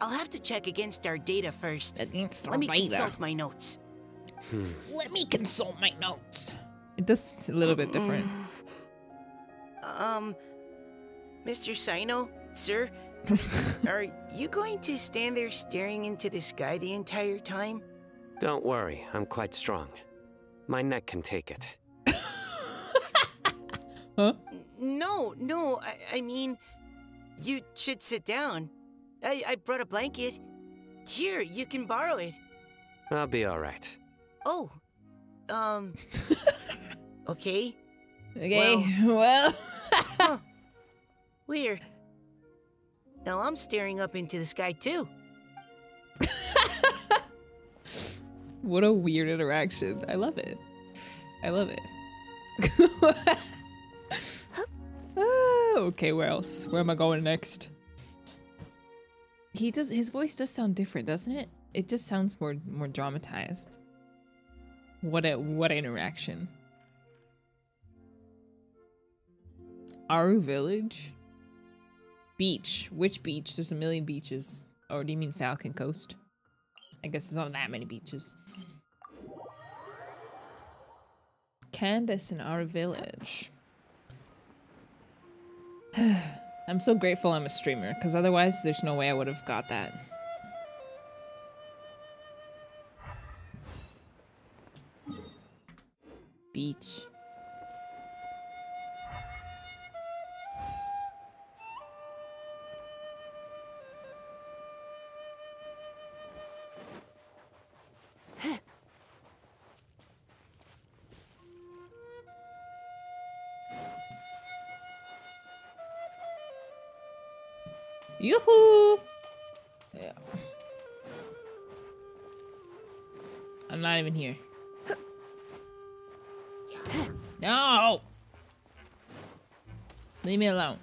I'll have to check against our data first. Let me consult my notes. Let me consult my notes. It does a little bit different. Mr. Sino, sir, are you going to stand there staring into the sky the entire time? Don't worry, I'm quite strong. My neck can take it. Huh? No, I mean, you should sit down. I brought a blanket. Here, you can borrow it. I'll be all right. Oh, okay. Okay, well. Huh. Weird. Now I'm staring up into the sky too. What a weird interaction. I love it. I love it. Okay, where else? Where am I going next? His voice does sound different, doesn't it? It just sounds more dramatized. What interaction. Aru Village? Beach. Which beach? There's a million beaches. Or do you mean Falcon Coast? I guess there's not that many beaches. Candace in our village. I'm so grateful I'm a streamer, because otherwise there's no way I would have got that. Beach. Yoo-hoo! Yeah. I'm not even here. No! Leave me alone.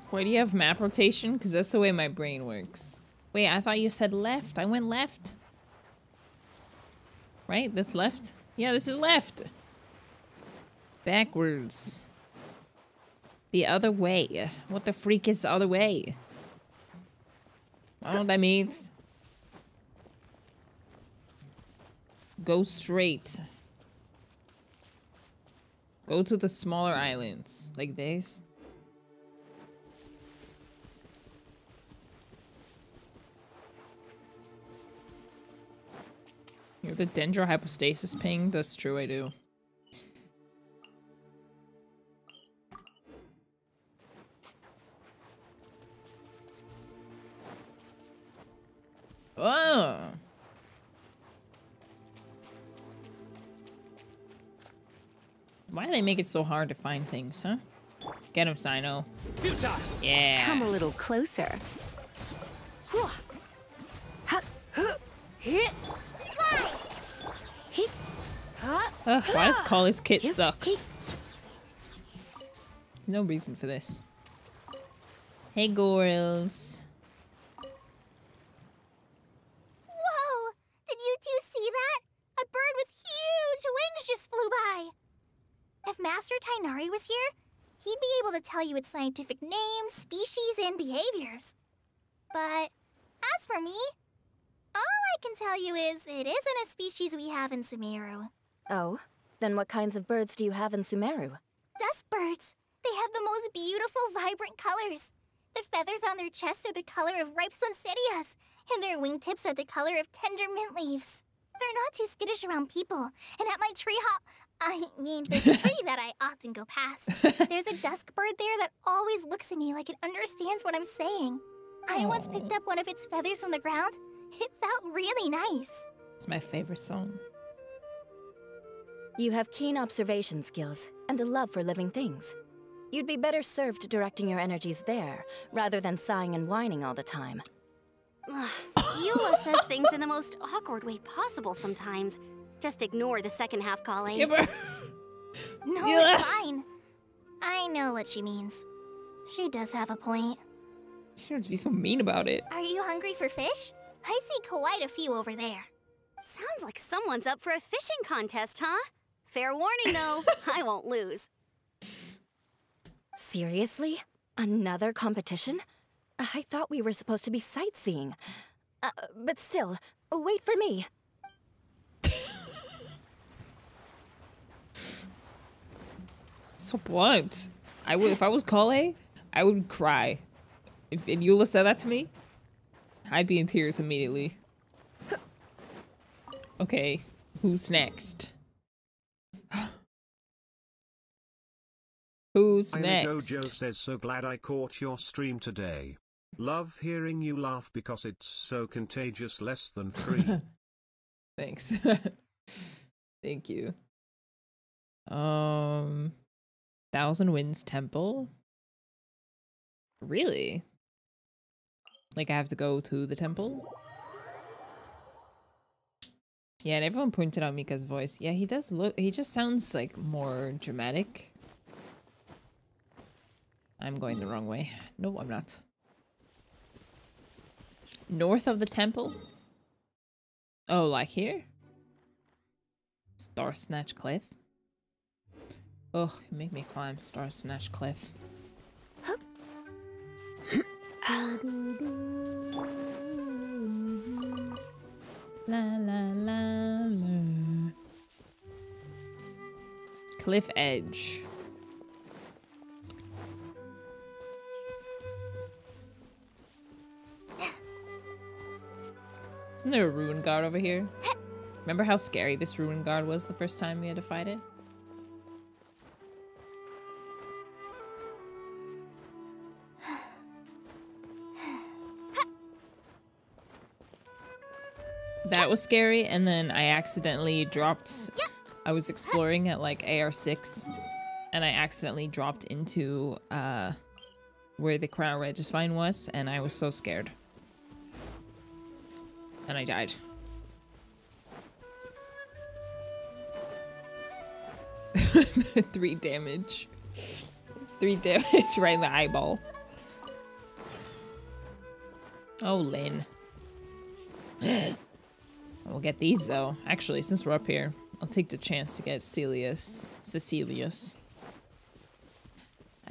Why do you have map rotation? Because that's the way my brain works. Wait, I thought you said left. I went left. Right? That's left? Yeah, this is left. Backwards. The other way. What the freak is the other way? I don't know what that means. Go straight. Go to the smaller islands. Like this. You have the dendrohypostasis ping? That's true, I do. Oh! Why do they make it so hard to find things, huh? Get him, Sino. Yeah. Come a little closer. Why does Collie's kit suck? There's no reason for this. Hey, girls. Whoa! Did you two see that? A bird with huge wings just flew by. If Master Tainari was here, he'd be able to tell you its scientific names, species, and behaviors. But as for me, all I can tell you is it isn't a species we have in Sumeru. Oh? Then what kinds of birds do you have in Sumeru? Dust birds. They have the most beautiful, vibrant colors. The feathers on their chests are the color of ripe sunsettias, and their wingtips are the color of tender mint leaves. They're not too skittish around people, and at my this tree that I often go past, there's a dusk bird there that always looks at me like it understands what I'm saying. I once picked up one of its feathers from the ground. It felt really nice. It's my favorite song. You have keen observation skills and a love for living things. You'd be better served directing your energies there, rather than sighing and whining all the time. Eula says things in the most awkward way possible sometimes. Just ignore the second half, Colleen. No, it's fine. I know what she means. She does have a point. She doesn't be so mean about it. Are you hungry for fish? I see quite a few over there. Sounds like someone's up for a fishing contest, huh? Fair warning, though. I won't lose. Seriously? Another competition? I thought we were supposed to be sightseeing. But still, wait for me. So blunt. I would, if I was Kale, I would cry. If Eula said that to me, I'd be in tears immediately. Okay, who's next? Who's next? Joe says, so glad I caught your stream today. Love hearing you laugh because it's so contagious. Less than 3. Thanks. Thank you. Thousand Winds Temple? Really? Like I have to go to the temple? Yeah, and everyone pointed out Mika's voice. Yeah, he does look, he just sounds like more dramatic. I'm going the wrong way. No, I'm not. North of the temple? Oh, like here? Star Snatch Cliff. Ugh, you make me climb Star Snatch Cliff. La la la la. Cliff edge. Isn't there a ruin guard over here? Remember how scary this ruin guard was the first time we had to fight it? That was scary, and then I accidentally dropped... I was exploring at like AR6, and I accidentally dropped into where the Crown Registine was, and I was so scared. And I died. Three damage. 3 damage right in the eyeball. Oh, Lynn. We'll get these though. Actually, since we're up here, I'll take the chance to get Cecilius.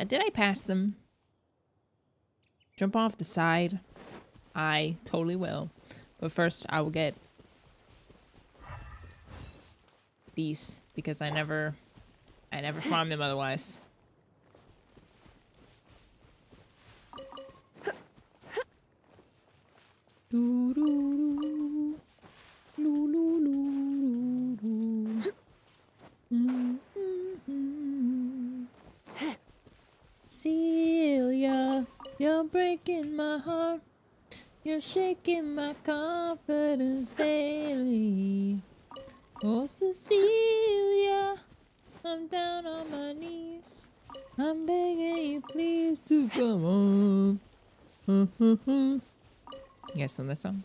Did I pass them? Jump off the side. I totally will. But first, I will get these because I never farm them otherwise. Celia, you're breaking my heart. You're shaking my confidence daily. Oh, Cecilia, I'm down on my knees. I'm begging you, please, to come on. You guys know that song?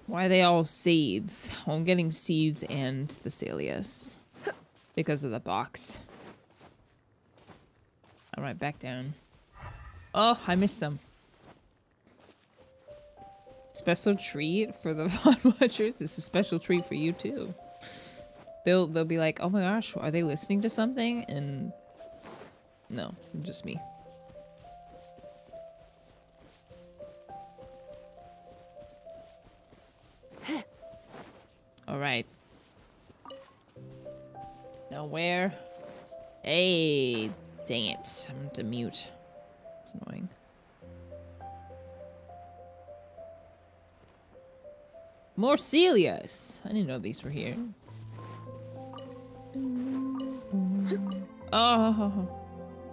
Why are they all seeds? Well, I'm getting seeds and the Celius because of the box. Alright, back down. Oh, I missed some. Special treat for the VOD watchers. It's a special treat for you too. They'll be like, oh my gosh, are they listening to something? And no, just me. Alright. Now where? Hey, dang it. I'm going to mute. It's annoying. More Celius! I didn't know these were here. Oh.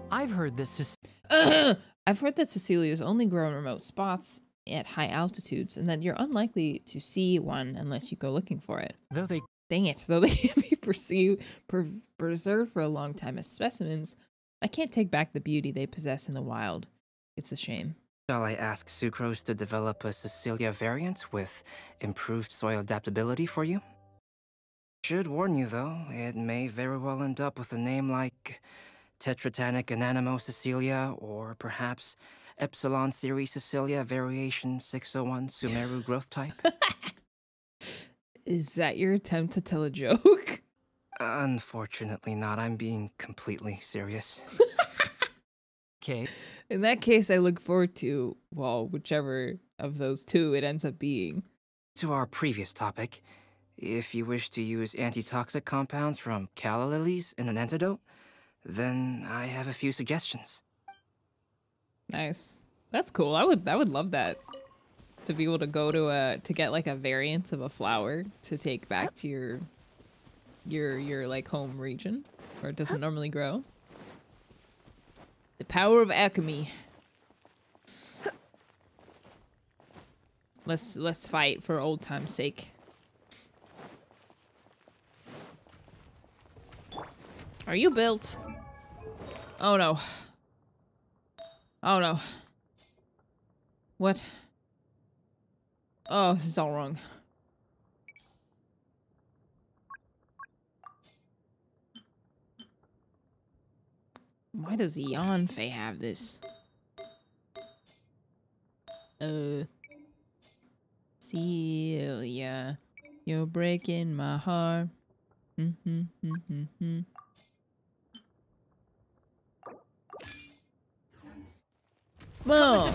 I've heard this. I've heard that Cecilias only grow in remote spots at high altitudes, and that you're unlikely to see one unless you go looking for it. Though they can be preserved for a long time as specimens, I can't take back the beauty they possess in the wild. It's a shame. Shall I ask Sucrose to develop a Cecilia variant with improved soil adaptability for you? Should warn you though, it may very well end up with a name like Tetratanic Ananimo Cecilia, or perhaps Epsilon Series Cecilia Variation 601 Sumeru growth type. Is that your attempt to tell a joke? Unfortunately not. I'm being completely serious. Okay. In that case, I look forward to, well, whichever of those two it ends up being. To our previous topic, if you wish to use antitoxic compounds from calla lilies in an antidote, then I have a few suggestions. Nice. That's cool. I would love that. To be able to go to get like a variant of a flower to take back to your like home region where it doesn't normally grow. The power of alchemy. Let's fight for old time's sake. Are you built? Oh no. Oh no. What? Oh, this is all wrong. Why does Yanfei have this? Celia, you're breaking my heart. Whoa.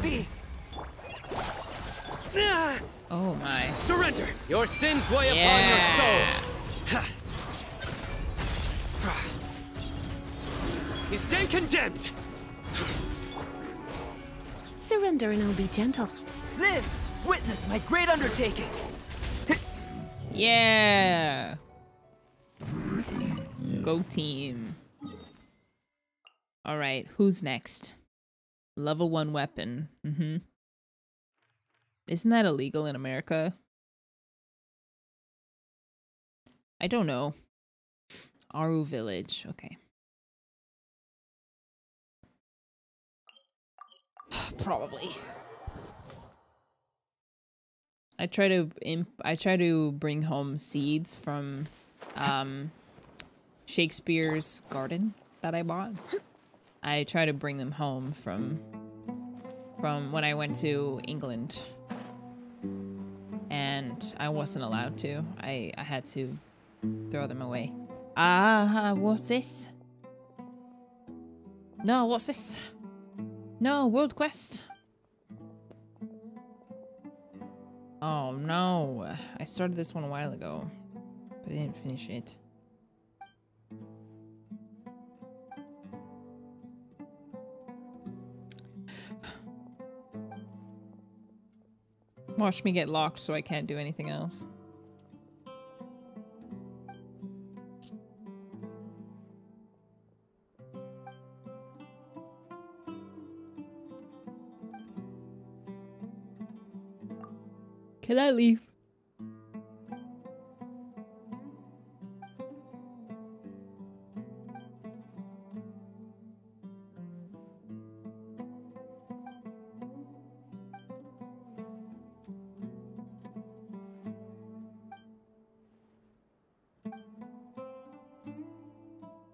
Oh my. Surrender! Your sins weigh upon your soul! You stand condemned! Surrender and I'll be gentle. Live! Witness my great undertaking! Yeah. Go team. All right, who's next? Level 1 weapon. Isn't that illegal in America? I don't know. Aru Village. Okay. Probably. I try to bring home seeds from Shakespeare's garden that I bought. I try to bring them home from when I went to England. And I wasn't allowed to. I had to throw them away. What's this? No, what's this? No, World Quest. Oh no. I started this one a while ago, but I didn't finish it. Watch me get locked so I can't do anything else. Can I leave?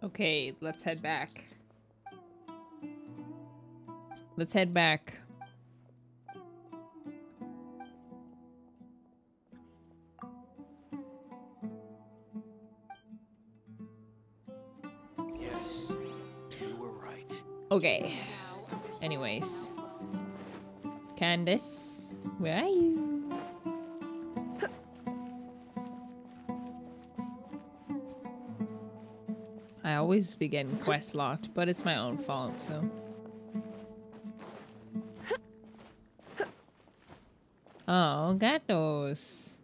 Okay, let's head back. Let's head back. Yes, you were right. Okay. Anyways. Candace, where are you? I always be getting quest locked, but it's my own fault, so. Oh, gatos.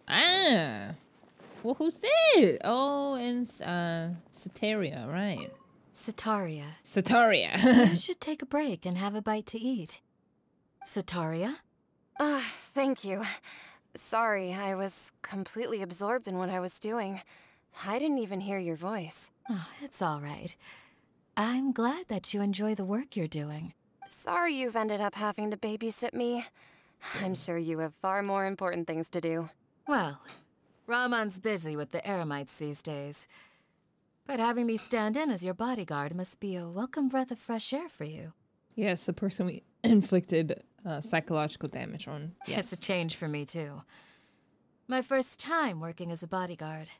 Ah! Well, who's it? Oh, and Sataria, right? Sataria. Sataria. You should take a break and have a bite to eat. Sataria? Thank you. Sorry, I was completely absorbed in what I was doing. I didn't even hear your voice. Oh, it's all right. I'm glad that you enjoy the work you're doing. Sorry you've ended up having to babysit me. I'm sure you have far more important things to do. Well, Ramon's busy with the Eremites these days. But having me stand in as your bodyguard must be a welcome breath of fresh air for you. Yes, the person we inflicted psychological damage on. Yes. It's a change for me, too. My first time working as a bodyguard.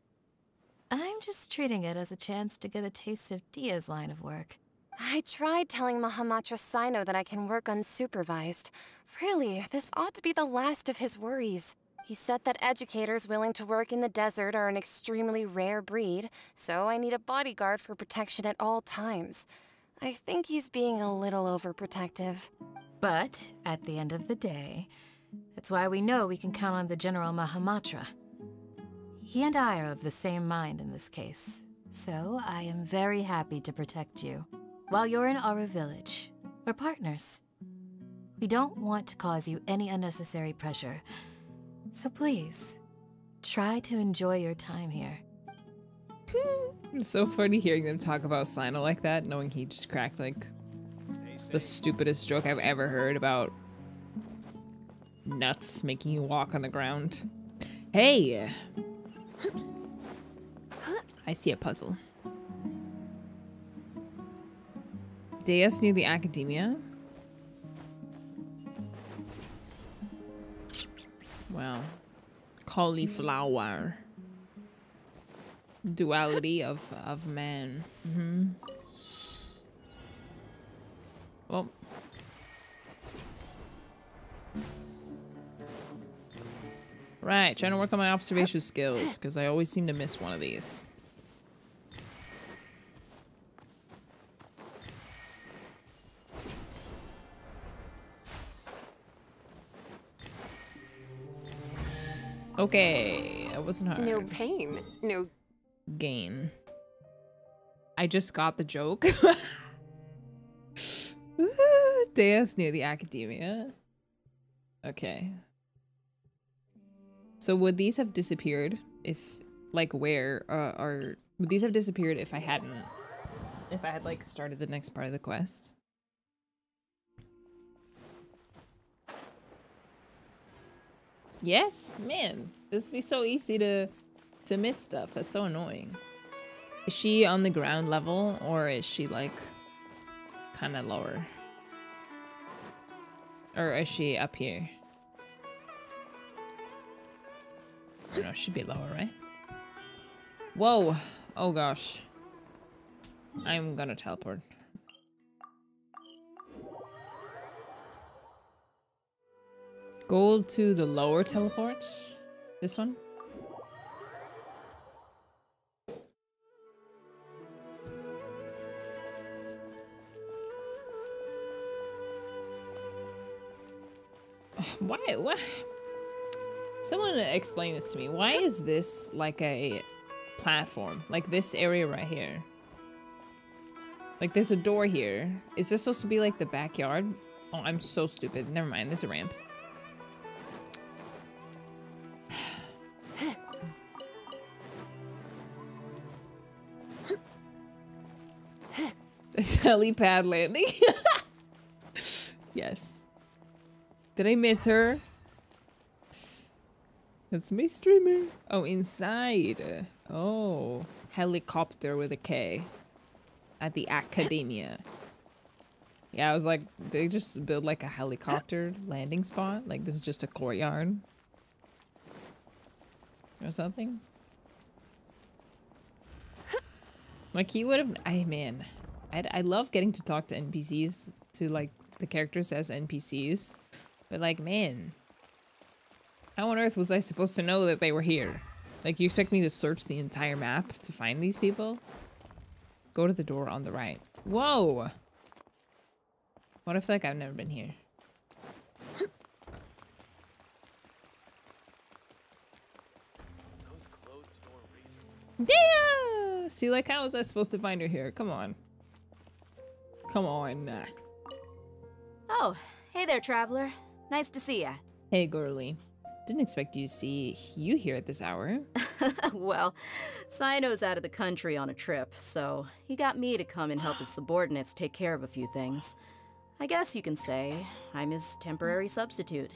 I'm just treating it as a chance to get a taste of Dia's line of work. I tried telling Mahamatra Sino that I can work unsupervised. Really, this ought to be the last of his worries. He said that educators willing to work in the desert are an extremely rare breed, so I need a bodyguard for protection at all times. I think he's being a little overprotective. But, at the end of the day, that's why we know we can count on the General Mahamatra. He and I are of the same mind in this case, so I am very happy to protect you. While you're in Aru Village, we're partners. We don't want to cause you any unnecessary pressure, so please, try to enjoy your time here. It's so funny hearing them talk about Sino like that, knowing he just cracked like the stupidest joke I've ever heard about nuts making you walk on the ground. Hey! I see a puzzle. Deus near the academia? Wow. Cauliflower. Duality of man. Mm-hmm. Well. Right, trying to work on my observation skills because I always seem to miss one of these. Okay, that wasn't hard. No pain, no gain. I just got the joke. Deus near the academia. Okay. So would these have disappeared if, like, where, or would these have disappeared if I had like started the next part of the quest? Yes, man, this would be so easy to miss stuff. That's so annoying. Is she on the ground level or is she like kind of lower? Or is she up here? I don't know, she'd be lower, right? Whoa! Oh gosh. I'm gonna teleport. Go to the lower teleport? This one? Why? Someone explain this to me. Why is this like a platform? Like this area right here. Like there's a door here. Is this supposed to be like the backyard? Oh, I'm so stupid. Never mind, there's a ramp. It's helipad landing. Yes. Did I miss her? That's me streamer. Oh, inside. Oh, helicopter with a K. At the academia. Yeah, I was like, they just build like a helicopter landing spot? Like this is just a courtyard? Or something? Like he would have, I love getting to talk to NPCs, to like the characters as NPCs. But like, man, how on earth was I supposed to know that they were here? Like, you expect me to search the entire map to find these people? Go to the door on the right. Whoa! What if, like, I've never been here? Yeah! See, like, how was I supposed to find her here? Come on. Come on. Oh, hey there, traveler. Nice to see ya. Hey, girly. Didn't expect you to see you here at this hour. Well, Sino's out of the country on a trip, so he got me to come and help his subordinates take care of a few things. I guess you can say I'm his temporary substitute.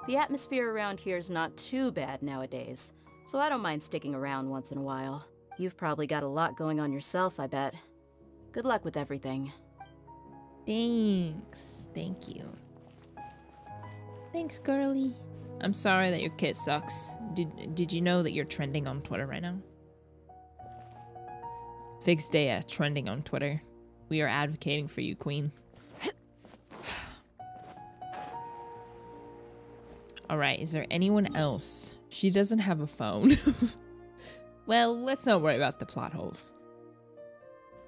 The atmosphere around here is not too bad nowadays, so I don't mind sticking around once in a while. You've probably got a lot going on yourself, I bet. Good luck with everything. Thanks. Thank you. Thanks, girly. I'm sorry that your kit sucks. Did you know that you're trending on Twitter right now? Fix Dea trending on Twitter. We are advocating for you, queen. Alright, is there anyone else? She doesn't have a phone. Well, let's not worry about the plot holes.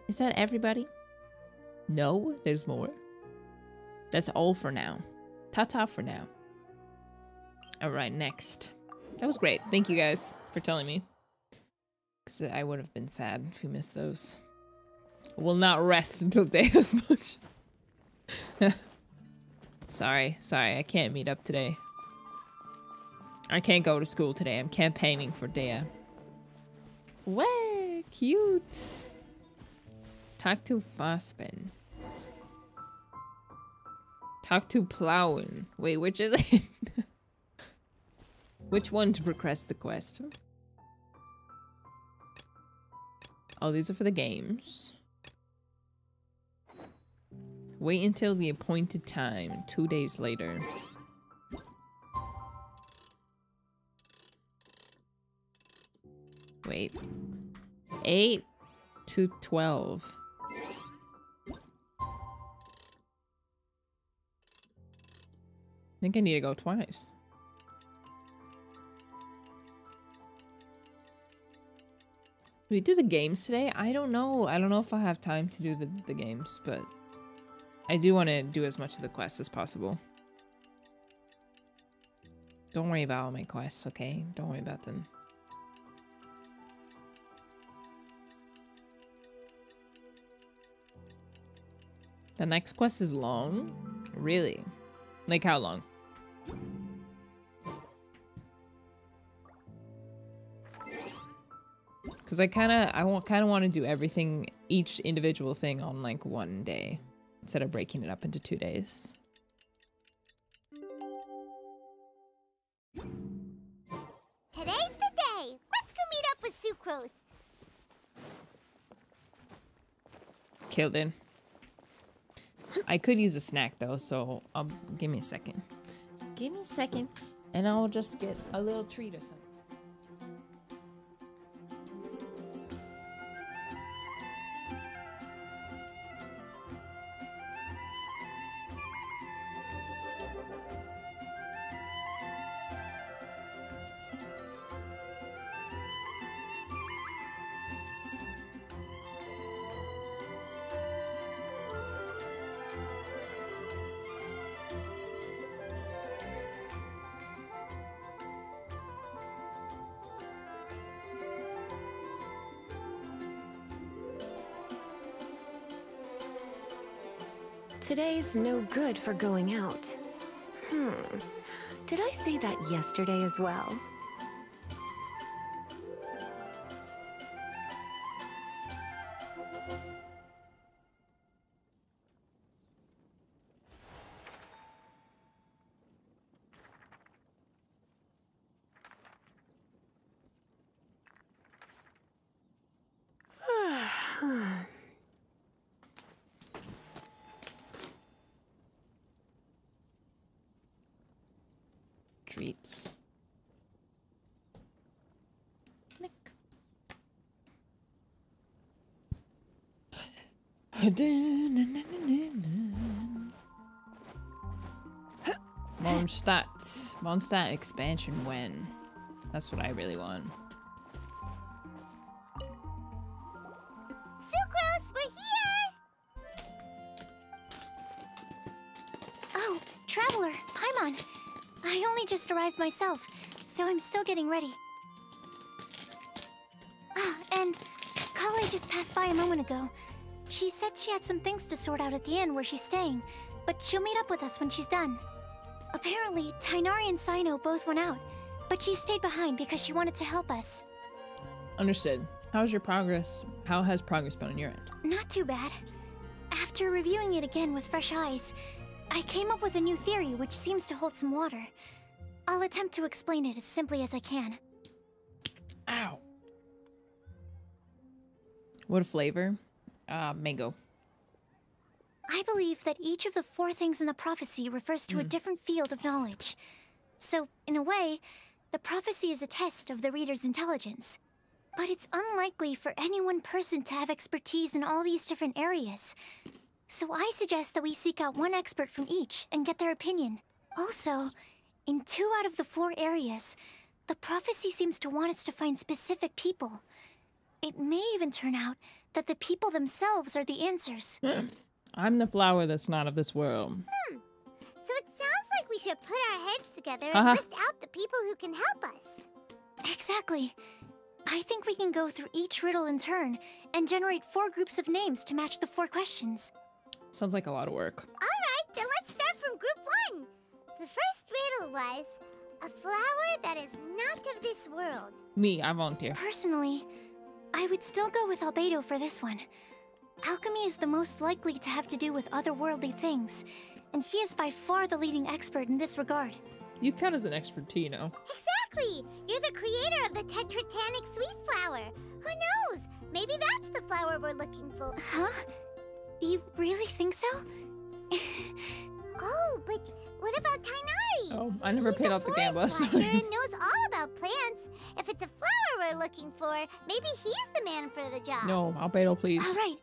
Is that everybody? No, there's more. That's all for now. Ta-ta for now. Alright, next. That was great. Thank you guys for telling me. Because I would have been sad if you missed those. I will not rest until Dea's function. Sorry, I can't meet up today. I can't go to school today. I'm campaigning for Dea. Way cute. Talk to Fospen. Talk to Plowin. Wait, which is it? Which one to progress the quest? Oh, these are for the games. Wait until the appointed time, 2 days later. Wait. 8 to 12. I think I need to go twice. Do we do the games today? I don't know. I don't know if I have time to do the games, but I do want to do as much of the quests as possible. Don't worry about all my quests, okay? Don't worry about them. The next quest is long? Really? Like how long? Because I kind of want to do everything, each individual thing on like one day instead of breaking it up into 2 days. Today's the day. Let's go meet up with Sucrose. Killed it. I could use a snack though, so give me a second. Give me a second, and I'll just get a little treat or something. Today's no good for going out. Did I say that yesterday as well? Treats. Nick. Mondstadt expansion when? That's what I really want. Sucrose, we're here! Oh, Traveler, Paimon. I only just arrived myself, so I'm still getting ready. Ah, and Kale just passed by a moment ago. She said she had some things to sort out at the inn where she's staying, but she'll meet up with us when she's done. Apparently, Tighnari and Cyno both went out, but she stayed behind because she wanted to help us. Understood. How's your progress? How has progress been on your end? Not too bad. After reviewing it again with fresh eyes, I came up with a new theory which seems to hold some water. I'll attempt to explain it as simply as I can. Ow. What flavor? Mango. I believe that each of the 4 things in the prophecy refers to a different field of knowledge. So, in a way, the prophecy is a test of the reader's intelligence. But it's unlikely for any one person to have expertise in all these different areas. So I suggest that we seek out one expert from each and get their opinion. Also, in 2 out of the 4 areas, the prophecy seems to want us to find specific people. It may even turn out that the people themselves are the answers. I'm the flower that's not of this world. So it sounds like we should put our heads together and list out the people who can help us. Exactly. I think we can go through each riddle in turn and generate 4 groups of names to match the 4 questions. Sounds like a lot of work. Alright, then let's start from group 1. The first riddle was, a flower that is not of this world. Me, I volunteer. Personally, I would still go with Albedo for this one. Alchemy is the most likely to have to do with otherworldly things, and he is by far the leading expert in this regard. You count as an expert too, you know. Exactly! You're the creator of the tetratanic sweet flower. Who knows? Maybe that's the flower we're looking for. Huh? You really think so? Oh, but what about Tainari? Oh, I never paid off the gamba. Watcher and knows all about plants. If it's a flower we're looking for, maybe he's the man for the job. No, Albedo, please. All right,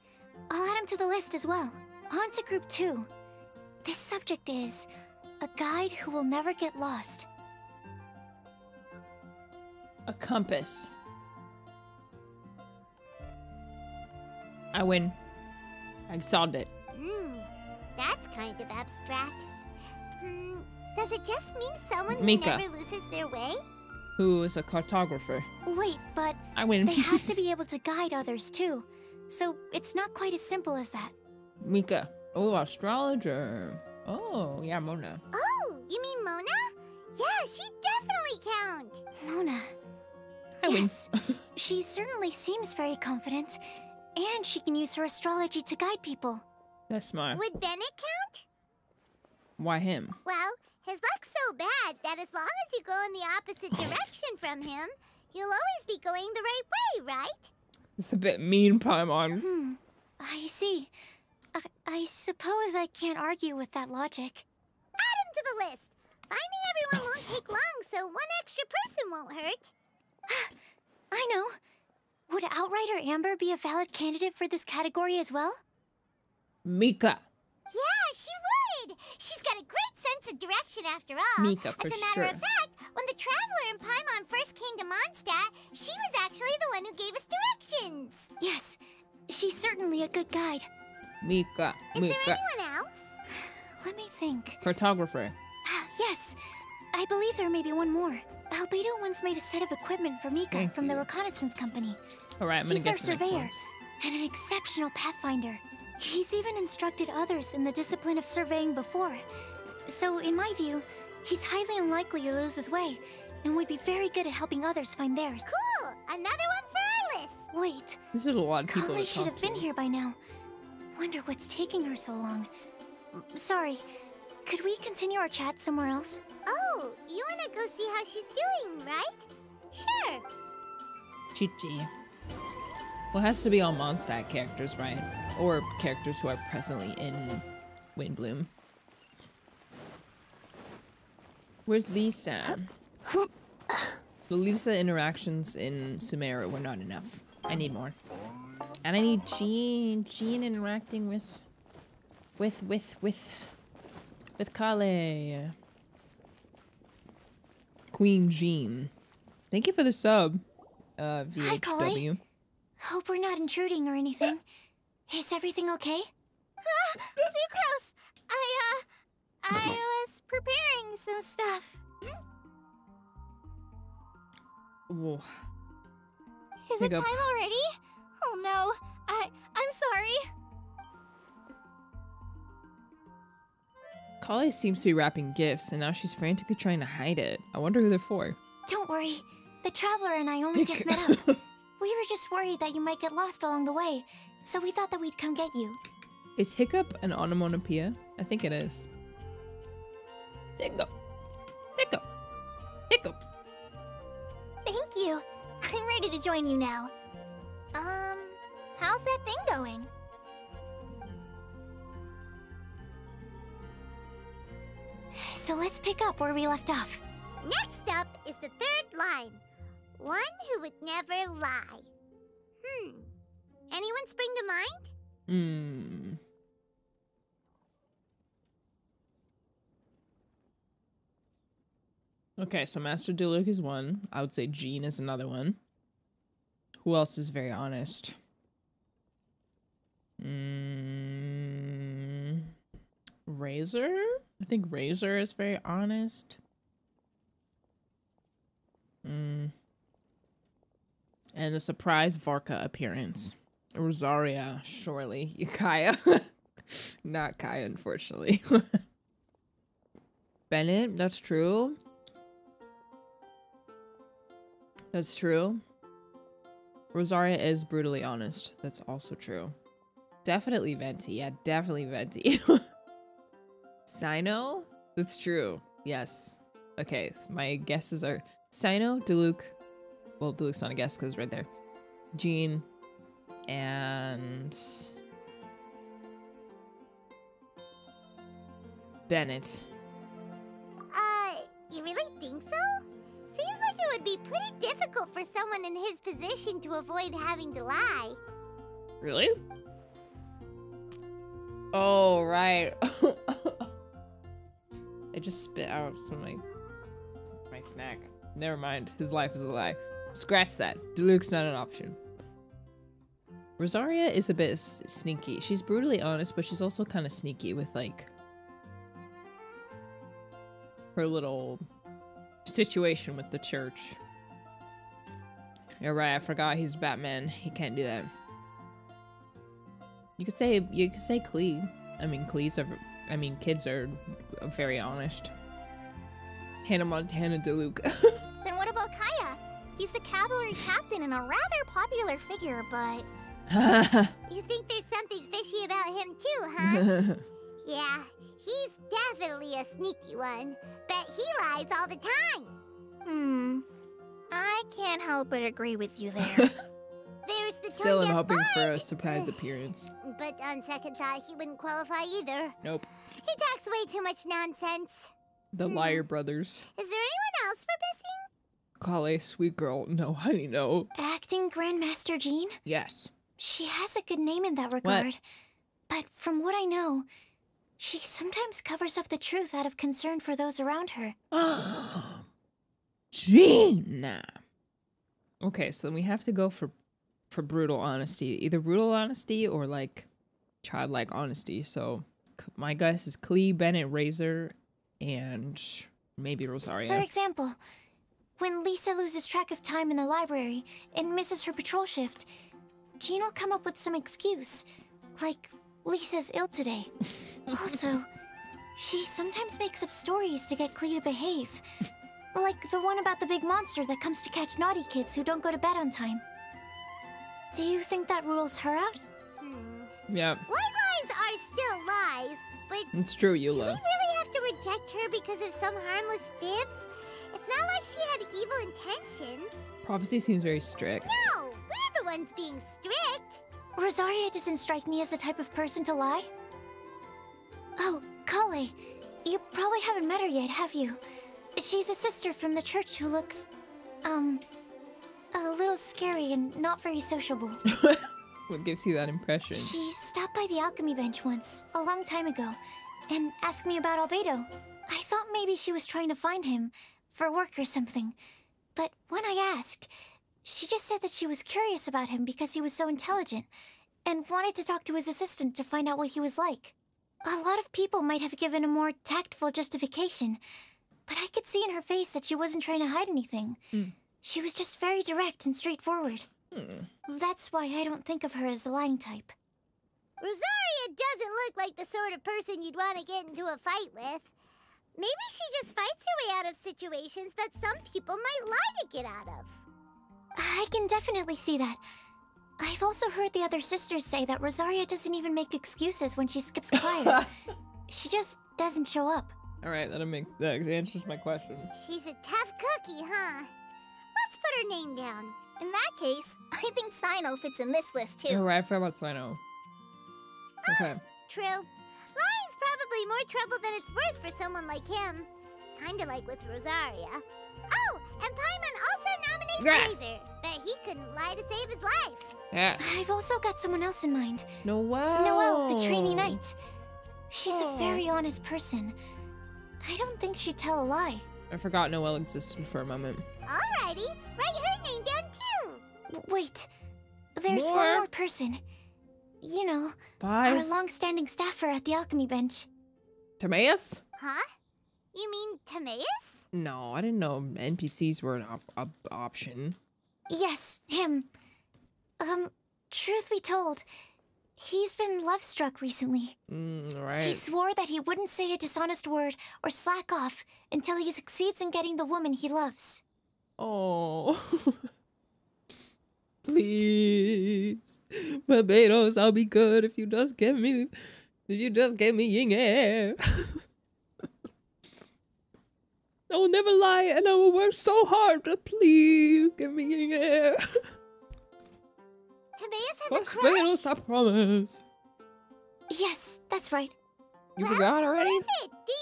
I'll add him to the list as well. On to group 2. This subject is a guide who will never get lost. A compass. I win. I solved it. That's kind of abstract. Does it just mean someone Mika, who never loses their way? who is a cartographer. Wait, but I win. they have to be able to guide others too. So it's not quite as simple as that. Mika. Oh, astrologer. Oh, yeah, Mona. Oh, you mean Mona? Yeah, she definitely count. Mona. I Yes, she certainly seems very confident. And she can use her astrology to guide people. That's smart. Would Bennett count? Why him? Well, his luck's so bad that as long as you go in the opposite direction from him, you'll always be going the right way, right? It's a bit mean, Paimon. I see. I suppose I can't argue with that logic. Add him to the list. Finding everyone won't take long, so one extra person won't hurt. I know. Would Outrider Amber be a valid candidate for this category as well? Mika. Yeah, she would! She's got a great sense of direction after all. Mika, for As a matter sure. of fact, when the Traveler and Paimon first came to Mondstadt, she was actually the one who gave us directions. Yes, she's certainly a good guide. Mika. Is Mika. there anyone else? Let me think. Cartographer. Yes, I believe there may be one more. Albedo once made a set of equipment for Mika Thank from the reconnaissance company. Alright, I'm gonna He's their guess the next surveyor one. and an exceptional pathfinder. He's even instructed others in the discipline of surveying before. So, in my view, he's highly unlikely to lose his way, and would be very good at helping others find theirs. Cool! Another one for our list! Wait, This is a lot of people Kale to should talk have been to. here by now. Wonder what's taking her so long. Sorry, could we continue our chat somewhere else? Oh, you wanna go see how she's doing, right? Sure. Chichi. Well, it has to be all Mondstadt characters, right? Or characters who are presently in Windbloom. Where's Lisa? The Lisa interactions in Sumeru were not enough. I need more. And I need Jean. Jean interacting with Kale. Queen Jean. Thank you for the sub, VHW. Kale. Hope we're not intruding or anything. Is everything okay? Sucrose! I was preparing some stuff. Whoa. Is it Pick up. time already? Oh no, I'm sorry. Kale seems to be wrapping gifts, and now she's frantically trying to hide it. I wonder who they're for. Don't worry. The Traveler and I only just met up. We were just worried that you might get lost along the way, so we thought that we'd come get you. Is hiccup an onomatopoeia? I think it is. Hiccup. Hiccup. Hiccup. Thank you. I'm ready to join you now. How's that thing going? So let's pick up where we left off. Next up is the third line. One who would never lie. Anyone spring to mind? Okay, so Master Diluc is one. I would say Jean is another one. Who else is very honest? Razor? I think Razor is very honest. And the surprise Varka appearance. Rosaria, surely. Kaya. Not Kaya, unfortunately. Bennett, that's true. That's true. Rosaria is brutally honest. That's also true. Definitely Venti. Yeah, definitely Venti. Sino? That's true. Yes. Okay, so my guesses are Sino, Diluc. Well, Diluc's not a guess because it's right there. Jean. And... Bennett. You really think so? Seems like it would be pretty difficult for someone in his position to avoid having to lie. Really? Oh, right. I just spit out some of my snack. Never mind. His life is a lie. Scratch that. Diluc's not an option. Rosaria is a bit sneaky. She's brutally honest, but she's also kind of sneaky with, like, her little situation with the church. You're right, I forgot he's Batman. He can't do that. You could say Klee. I mean, kids are very honest. Hannah Montana Diluc. Then what about Kaya? He's the cavalry captain and a rather popular figure, but... You think there's something fishy about him too, huh? Yeah, he's definitely a sneaky one. Bet he lies all the time. I can't help but agree with you there. There's the Still tone-deaf hoping for bard. a surprise appearance. But on second thought, he wouldn't qualify either. Nope. He talks way too much nonsense. The Liar Brothers. Is there anyone else we're missing? Call a sweet girl. No, honey, no. Acting Grandmaster Jean? Yes. She has a good name in that regard. But from what I know, she sometimes covers up the truth out of concern for those around her. Jean! Okay, so then we have to go for brutal honesty. Either brutal honesty or, like, childlike honesty. So, my guess is Klee, Bennett, Razor, and maybe Rosaria. For example, when Lisa loses track of time in the library and misses her patrol shift, Jean will come up with some excuse, like Lisa's ill today. Also, she sometimes makes up stories to get Klee to behave. Like the one about the big monster that comes to catch naughty kids who don't go to bed on time. Do you think that rules her out? Yeah. White lies are still lies, but It's true, do we Eula. really have to reject her because of some harmless fibs? It's not like she had evil intentions. Prophecy seems very strict. No, we're the ones being strict. Rosaria doesn't strike me as the type of person to lie. Oh, Kale, you probably haven't met her yet, have you? She's a sister from the church who looks, a little scary and not very sociable. What gives you that impression? She stopped by the alchemy bench once, a long time ago, and asked me about Albedo. I thought maybe she was trying to find him, for work or something. But when I asked, she just said that she was curious about him because he was so intelligent, and wanted to talk to his assistant to find out what he was like. A lot of people might have given a more tactful justification, but I could see in her face that she wasn't trying to hide anything. She was just very direct and straightforward. That's why I don't think of her as the lying type. Rosaria doesn't look like the sort of person you'd want to get into a fight with. Maybe she just fights her way out of situations that some people might lie to get out of. I can definitely see that. I've also heard the other sisters say that Rosaria doesn't even make excuses when she skips choir. She just doesn't show up. Alright, that answers my question. She's a tough cookie, huh? Let's put her name down. In that case, I think Sino fits in this list too. Oh, right, I forgot about Sino. Okay. True. Lying's probably more trouble than it's worth for someone like him. Kinda like with Rosaria. Oh, and Paimon also nominates Razor. Bet he couldn't lie to save his life. Yeah. I've also got someone else in mind. Noelle. Noelle, the trainee knight. She's a very honest person. I don't think she'd tell a lie. I forgot Noelle existed for a moment. Alrighty, write her name down too. Wait, there's one more person. You know, our long-standing staffer at the alchemy bench. Timaeus? Huh? You mean Timaeus? No, I didn't know NPCs were an option. Yes, him. Truth be told, he's been love-struck recently. Right. He swore that he wouldn't say a dishonest word or slack off until he succeeds in getting the woman he loves. Oh. Please. Barbados, I'll be good if you just give me yin air. I will never lie and I will work so hard to please give me yin air. Timaeus has a crush? Barbados, I promise. Yes, that's right. You forgot already? What is it? Do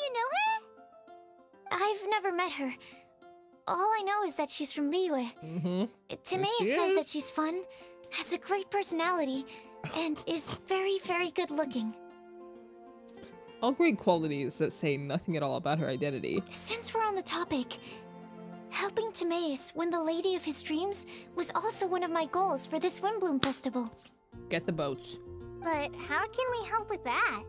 I've never met her. All I know is that she's from Liyue. Timaeus says that she's fun, has a great personality, and is very, very good looking. All great qualities that say nothing at all about her identity. Since we're on the topic, helping Timaeus win the lady of his dreams was also one of my goals for this Windbloom Festival. Get the boats. But how can we help with that?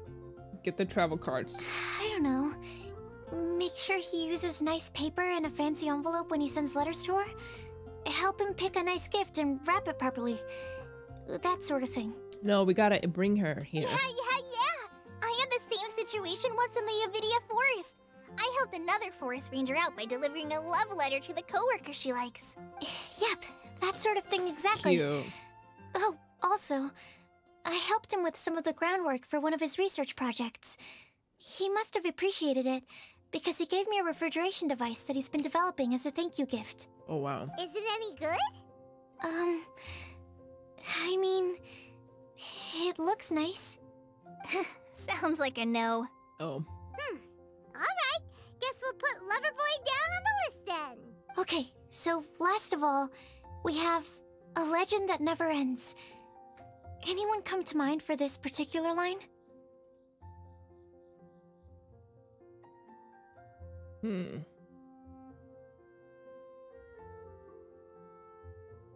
Get the travel cards. I don't know. Make sure he uses nice paper and a fancy envelope when he sends letters to her. Help him pick a nice gift and wrap it properly. That sort of thing. No, we gotta bring her here. Yeah. I had the same situation once in the Avidia Forest. I helped another forest ranger out by delivering a love letter to the coworker she likes. Yep, that sort of thing exactly. Cute. Oh, also, I helped him with some of the groundwork for one of his research projects. He must have appreciated it, because he gave me a refrigeration device that he's been developing as a thank you gift. Oh, wow. Is it any good? I mean, it looks nice. Sounds like a no. Oh. Alright, guess we'll put Loverboy down on the list then. Okay, so last of all, we have a legend that never ends. Anyone come to mind for this particular line?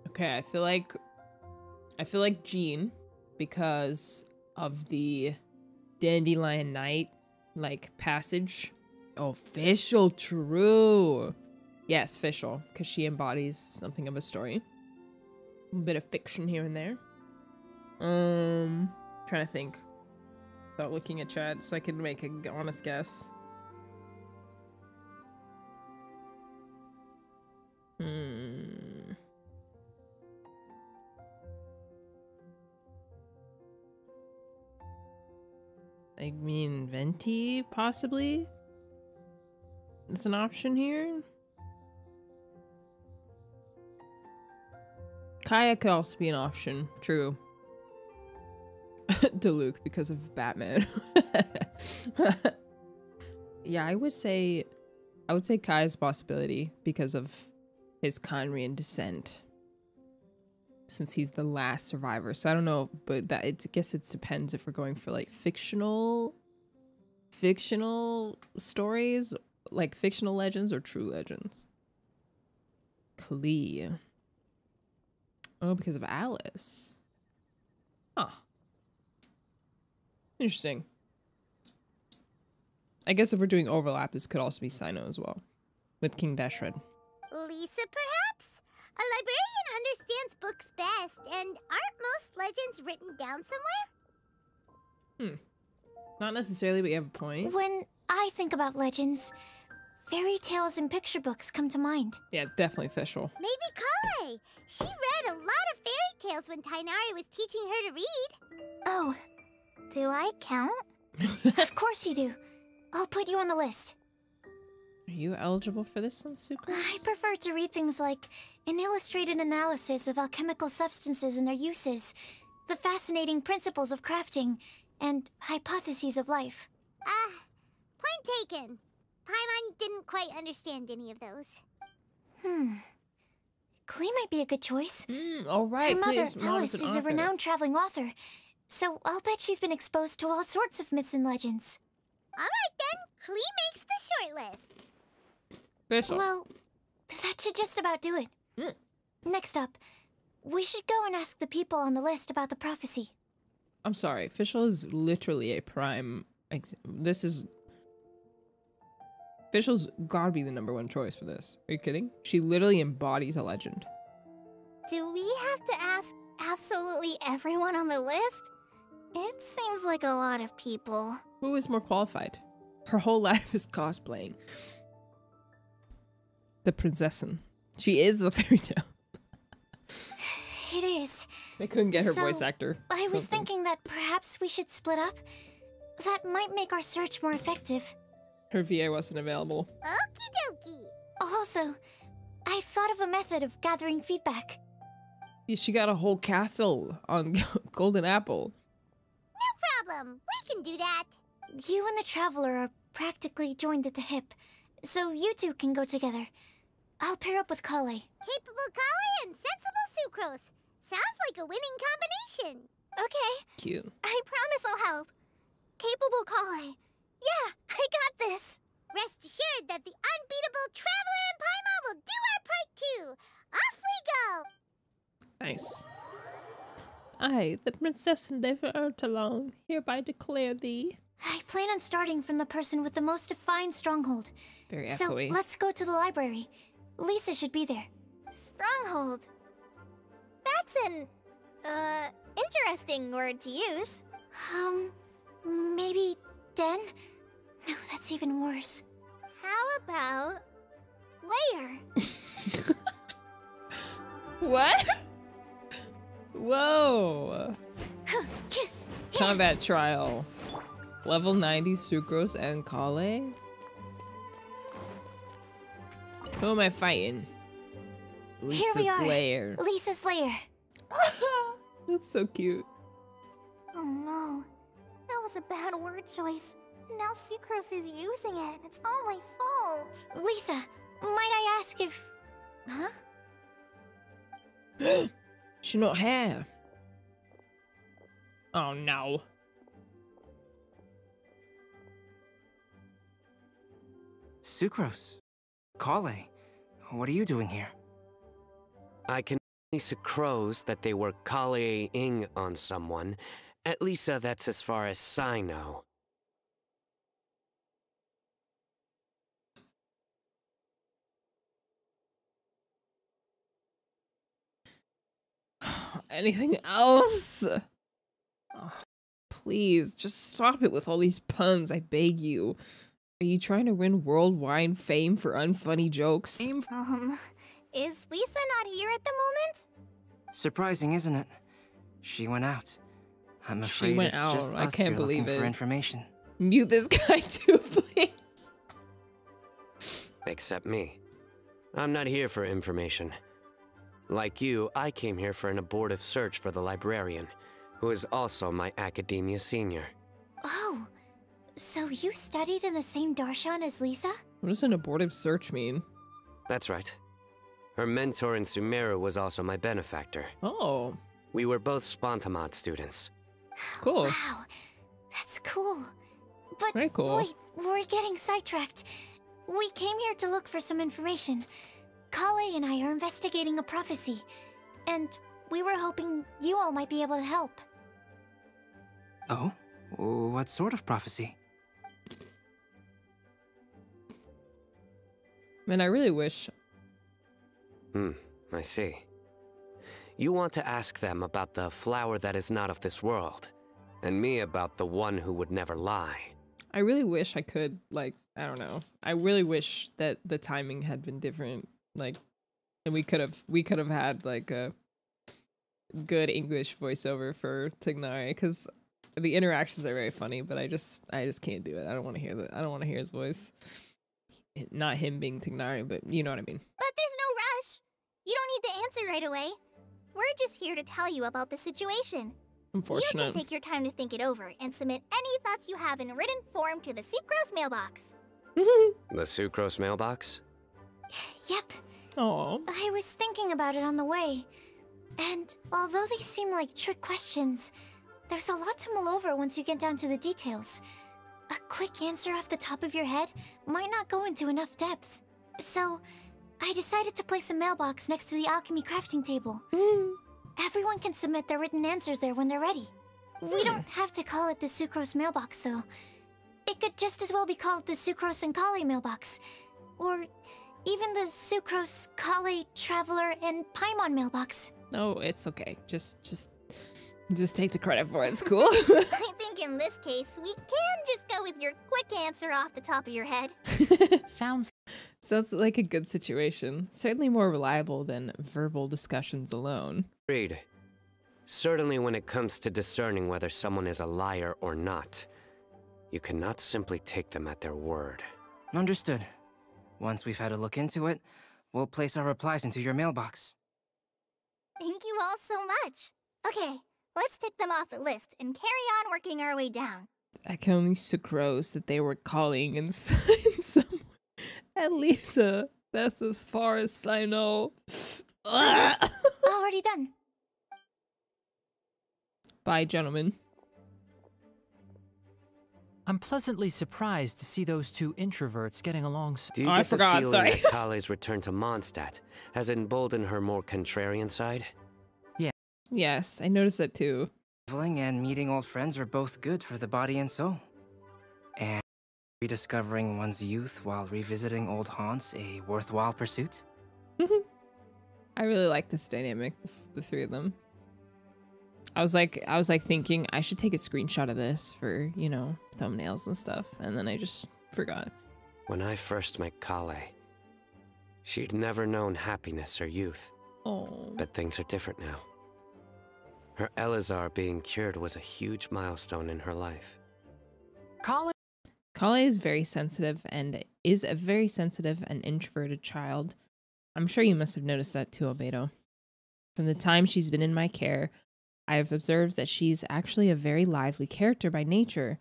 Okay, I feel like Jean, because of the Dandelion Night, like, passage. Oh, Fischl, true. Yes, Fischl, because she embodies something of a story. A bit of fiction here and there. Trying to think. Without looking at chat, so I can make an honest guess. I mean, Venti, possibly? It's an option here. Kaya could also be an option, true. Diluc, because of Batman. Yeah, I would say Kaya's possibility because of his Conrian descent. Since he's the last survivor. So I don't know, but I guess it depends if we're going for like fictional stories, like fictional legends or true legends. Klee. Oh, because of Alice. Huh. Interesting. I guess if we're doing overlap, this could also be Sino as well. With King Dashred. Lisa, perhaps? A librarian understands books best, and aren't most legends written down somewhere? Not necessarily, but you have a point. When I think about legends, fairy tales and picture books come to mind. Yeah, definitely Fischl. Maybe Kale. She read a lot of fairy tales when Tainari was teaching her to read. Oh, do I count? Of course you do. I'll put you on the list. Are you eligible for this one, Sucrose? I prefer to read things like an illustrated analysis of alchemical substances and their uses, the fascinating principles of crafting, and hypotheses of life. Point taken. Paimon didn't quite understand any of those. Klee might be a good choice. All right. Her mother, Alice, is a renowned traveling author, so I'll bet she's been exposed to all sorts of myths and legends. Alright then, Klee makes the short list. Fischl. Well, that should just about do it. Next up, we should go and ask the people on the list about the prophecy. I'm sorry. Fischl is literally a prime. Fischl's gotta be the #1 choice for this. Are you kidding? She literally embodies a legend. Do we have to ask absolutely everyone on the list? It seems like a lot of people. Who is more qualified? Her whole life is cosplaying. The princessin. She is the fairy tale. It is. They couldn't get her So, voice actor. I was thinking that perhaps we should split up. That might make our search more effective. Her VA wasn't available. Okie dokie. Also, I've thought of a method of gathering feedback. She got a whole castle on Golden Apple. No problem. We can do that. You and the Traveler are practically joined at the hip. so you two can go together. I'll pair up with Kale. Capable Kale and sensible Sucrose. Sounds like a winning combination. Okay. Cute. I promise I'll help. Capable Kale. Yeah, I got this. Rest assured that the unbeatable Traveler and Paimon will do our part too. Off we go! Nice. I, the Princess Endeavor Ertalon, hereby declare thee. I plan on starting from the person with the most defined stronghold. Very so echoey. let's go to the library. Lisa should be there. Stronghold. That's an, interesting word to use. Maybe den? No, that's even worse. How about layer? What? Whoa. Combat trial. Level 90 Sucrose and Kale. Who am I fighting? Here we Lisa's are. lair. Lisa's lair. That's so cute. Oh no. That was a bad word choice. And now Sucrose is using it. It's all my fault. Lisa, might I ask if... Huh? She not here. Oh no. Sucrose. Kale. What are you doing here? I can only sucrose that they were Kale-ing on someone. At least that's as far as I know. Anything else? Oh, please, just stop it with all these puns, I beg you. Are you trying to win worldwide fame for unfunny jokes? Is Lisa not here at the moment? Surprising, isn't it? She went out. I'm afraid She went it's out. just I us can't here believe looking it. for information. Mute this guy too, please. Except me. I'm not here for information. Like you, I came here for an abortive search for the librarian, who is also my academia senior. Oh, so you studied in the same darshan as Lisa? What does an abortive search mean? That's right. Her mentor in Sumeru was also my benefactor. Oh. We were both Spontamod students. Cool. Wow, that's cool. But Very cool. wait, we're getting sidetracked. We came here to look for some information. Kale and I are investigating a prophecy, and we were hoping you all might be able to help. Oh? What sort of prophecy? Man, I really wish... I see. You want to ask them about the flower that is not of this world, and me about the one who would never lie. I really wish I could, like, I don't know. I really wish that the timing had been different, like, and we could have had, like, a good English voiceover for Tignari, because the interactions are very funny, but I just can't do it. I don't want to hear I don't want to hear his voice. Not him being Tignari, but you know what I mean. But there's no rush. You don't need to answer right away. We're just here to tell you about the situation. Unfortunate. You can take your time to think it over and submit any thoughts you have in written form to the Sucrose mailbox. The Sucrose mailbox? Yep. Oh. I was thinking about it on the way, and although they seem like trick questions, there's a lot to mull over once you get down to the details. A quick answer off the top of your head might not go into enough depth. So, I decided to place a mailbox next to the alchemy crafting table. Everyone can submit their written answers there when they're ready. We don't have to call it the Sucrose mailbox, though. It could just as well be called the Sucrose and Kale mailbox. Or even the Sucrose, Kale, Traveler, and Paimon mailbox. No, it's okay. Just take the credit for it. It's cool. I think in this case, we can just go with your quick answer off the top of your head. Sounds like a good situation. Certainly more reliable than verbal discussions alone. Agreed. Certainly when it comes to discerning whether someone is a liar or not, you cannot simply take them at their word. Understood. Once we've had a look into it, we'll place our replies into your mailbox. Thank you all so much. Okay, let's tick them off the list and carry on working our way down. I can only sucrose that they were calling inside someone And Lisa, that's as far as I know. Already done. Bye, gentlemen. I'm pleasantly surprised to see those two introverts getting along so. Do you get the feeling that Kale's return to Mondstadt has emboldened her more contrarian side? Yeah. Yes, I noticed that too. Traveling and meeting old friends are both good for the body and soul. And rediscovering one's youth while revisiting old haunts a worthwhile pursuit? I really like this dynamic, the three of them. I was like thinking I should take a screenshot of this for, you know, thumbnails and stuff, and then I just forgot. When I first met Kale, she'd never known happiness or youth. Oh. But things are different now. Her Elazar being cured was a huge milestone in her life. Kale is very sensitive and is a very sensitive and introverted child. I'm sure you must have noticed that too, Albedo. From the time she's been in my care, I have observed that she's actually a very lively character by nature,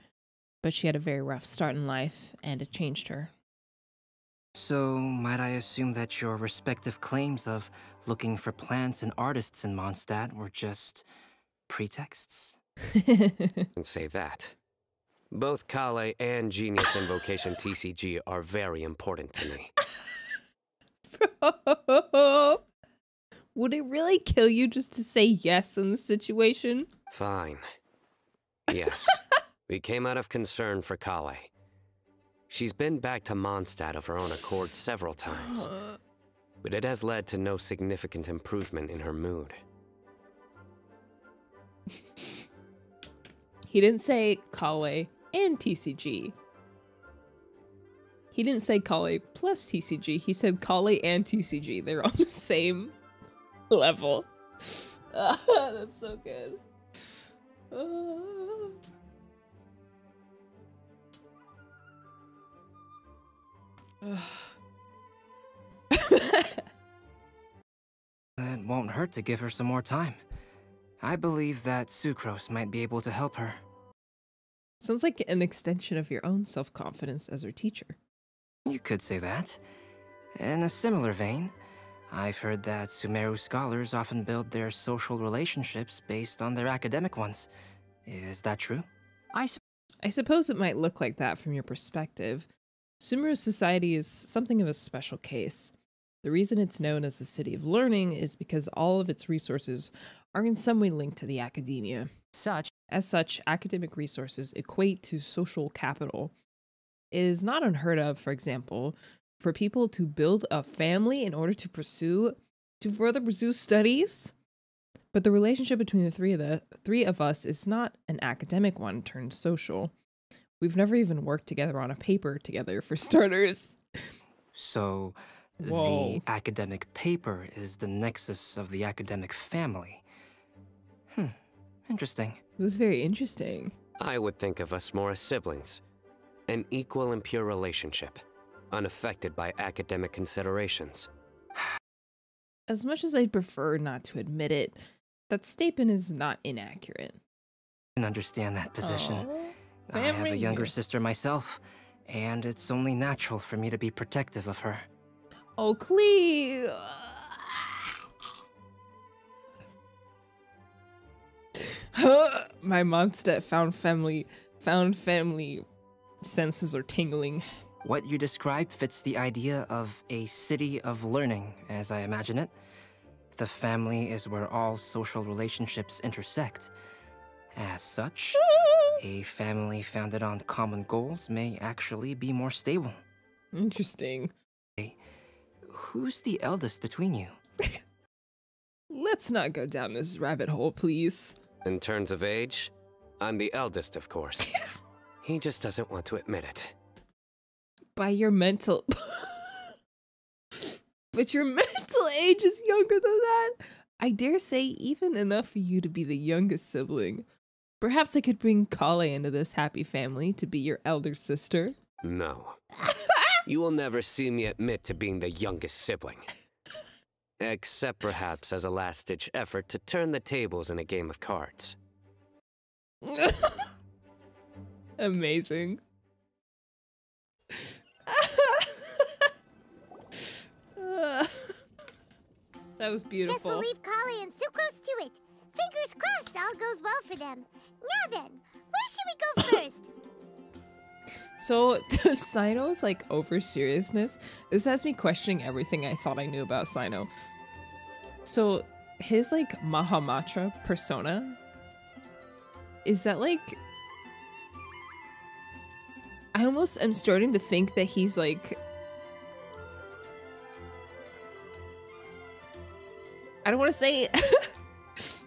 but she had a very rough start in life, and it changed her. So, might I assume that your respective claims of looking for plants and artists in Mondstadt were just pretexts? And say that. Both Kale and Genius Invocation TCG are very important to me. Would it really kill you just to say yes in this situation? Fine. Yes. We came out of concern for Kale. She's been back to Mondstadt of her own accord several times, but it has led to no significant improvement in her mood. He didn't say Kale and TCG. He didn't say Kale plus TCG. He said Kale and TCG. They're on the same level. That's so good. It won't hurt to give her some more time. I believe that Sucrose might be able to help her. Sounds like an extension of your own self-confidence as her teacher. You could say that. In a similar vein, I've heard that Sumeru scholars often build their social relationships based on their academic ones. Is that true? I suppose it might look like that from your perspective. Sumeru society is something of a special case. The reason it's known as the City of Learning is because all of its resources are in some way linked to the academia. As such, academic resources equate to social capital. It is not unheard of, for example, for people to build a family in order to further pursue studies. But the relationship between the three of us is not an academic one turned social. We've never even worked together on a paper together, for starters. So, the academic paper is the nexus of the academic family. Interesting. This is very interesting. I would think of us more as siblings. An equal and pure relationship, unaffected by academic considerations. As much as I'd prefer not to admit it, that statement is not inaccurate. I can understand that position. Aww, I have a younger sister myself, and it's only natural for me to be protective of her. Oh, Clee! My Mondstadt found family senses are tingling. What you describe fits the idea of a city of learning, as I imagine it. The family is where all social relationships intersect. As such, a family founded on common goals may actually be more stable. Interesting. Who's the eldest between you? Let's not go down this rabbit hole, please. In terms of age, I'm the eldest, of course. He just doesn't want to admit it. By your mental... But your mental age is younger than that. I dare say even enough for you to be the youngest sibling. Perhaps I could bring Kale into this happy family to be your elder sister. No. You will never see me admit to being the youngest sibling. Except perhaps as a last-ditch effort to turn the tables in a game of cards. Amazing. That was Guess beautiful. we'll leave Kale and Sucrose to it. Fingers crossed all goes well for them. Now then, where should we go first? So, Sino's like over seriousness. This has me questioning everything I thought I knew about Sino. So, his like Mahamatra persona, is that like, I almost am starting to think that he's like, I don't want to say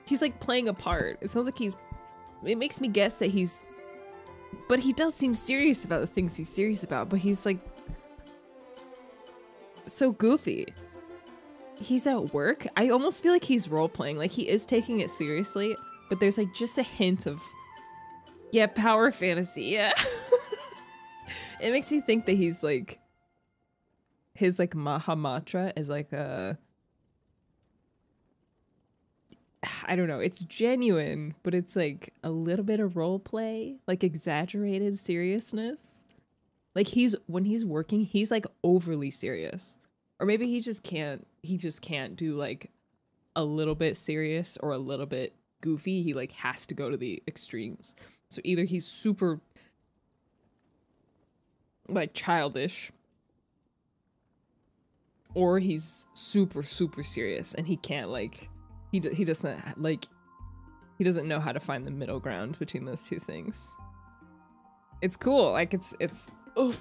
he's like playing a part. It sounds like it makes me guess that he's, but he does seem serious about the things he's serious about, but he's like so goofy. He's at work. I almost feel like he's role-playing. Like he is taking it seriously, but there's like just a hint of, yeah, power fantasy. Yeah. It makes me think that he's like, his like Mahamatra is like a, I don't know, it's genuine, but it's like a little bit of role play, like exaggerated seriousness. Like when he's working, he's like overly serious. Or maybe he just can't do like a little bit serious or a little bit goofy. He like has to go to the extremes. So either he's super like childish, or he's super serious and he can't like, he doesn't know how to find the middle ground between those two things. It's cool. Like it's oh.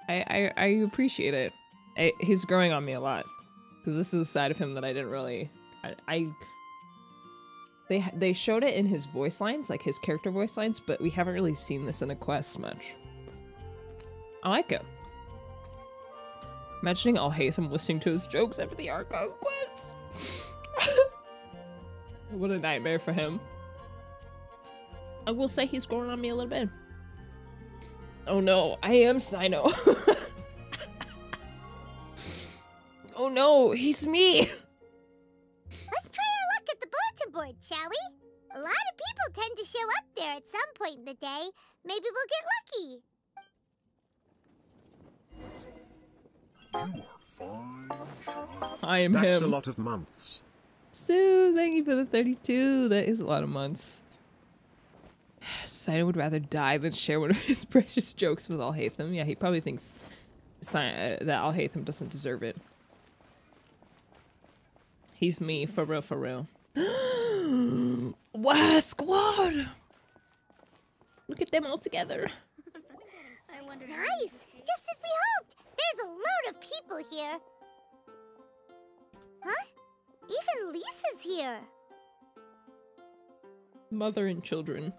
I appreciate it. He's growing on me a lot, because this is a side of him that I didn't really. They showed it in his voice lines, like his character voice lines, but we haven't really seen this in a quest much. I like it. Imagining Alhaitham listening to his jokes after the Archive quest. What a nightmare for him. I will say he's growing on me a little bit. Oh no, I am Sino. Oh no, he's me. Let's try our luck at the bulletin board, shall we? A lot of people tend to show up there at some point in the day. Maybe we'll get lucky. You are fine. I am That's him. a lot of months. Sue, thank you for the 32. That is a lot of months. Sino would rather die than share one of his precious jokes with Alhaitham. Yeah, he probably thinks that Alhaitham doesn't deserve it. He's me, for real, for real. Wow, squad! Look at them all together. I wonder. Nice! Just as we hoped! There's a load of people here. Huh? Even Lisa's here. Mother and children.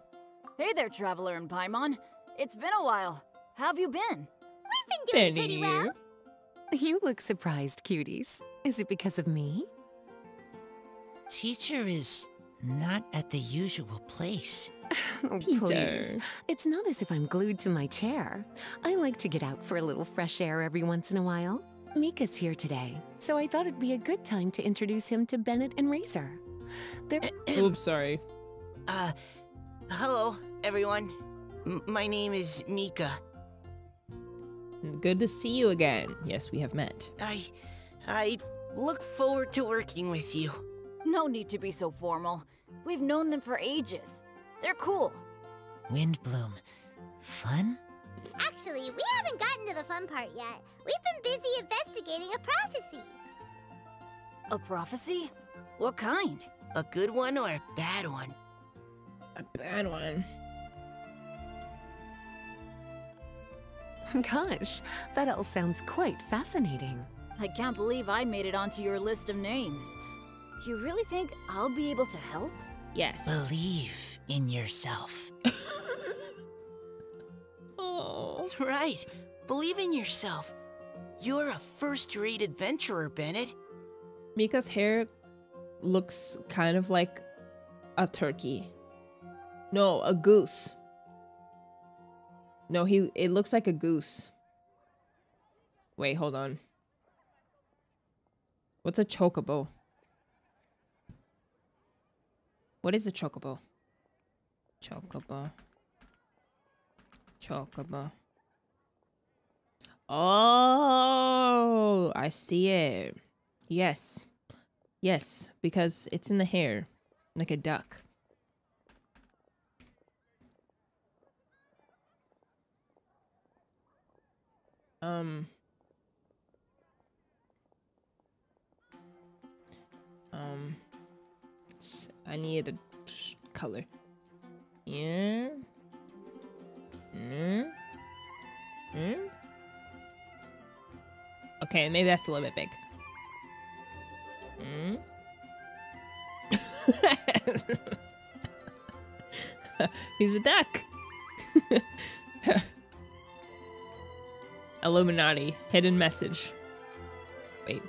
Hey there, Traveler and Paimon. It's been a while. How have you been? We've been doing pretty well. You look surprised, cuties. Is it because of me? Teacher is not at the usual place. Oh, please. It's not as if I'm glued to my chair. I like to get out for a little fresh air every once in a while. Mika's here today, so I thought it'd be a good time to introduce him to Bennett and Razor. Oops, sorry. Hello, everyone. My name is Mika. Good to see you again. Yes, we have met. I look forward to working with you. No need to be so formal. We've known them for ages. They're cool. Windbloom. Fun? Actually, we haven't gotten to the fun part yet. We've been busy investigating a prophecy. A prophecy? What kind? A good one or a bad one? A bad one. Gosh, that all sounds quite fascinating. I can't believe I made it onto your list of names. You really think I'll be able to help? Yes. Believe in yourself. Oh. Right. Believe in yourself. You're a first-rate adventurer, Bennett. Mika's hair looks kind of like a turkey. No, a goose. No, it looks like a goose. Wait, hold on. What's a chocobo? What is a chocobo? Chocobo. Chocobo. Oh, I see it. Yes. Yes, because it's in the hair. Like a duck. I need a color. Yeah. Okay, maybe that's a little bit big. He's a duck. Illuminati. Hidden message. Wait.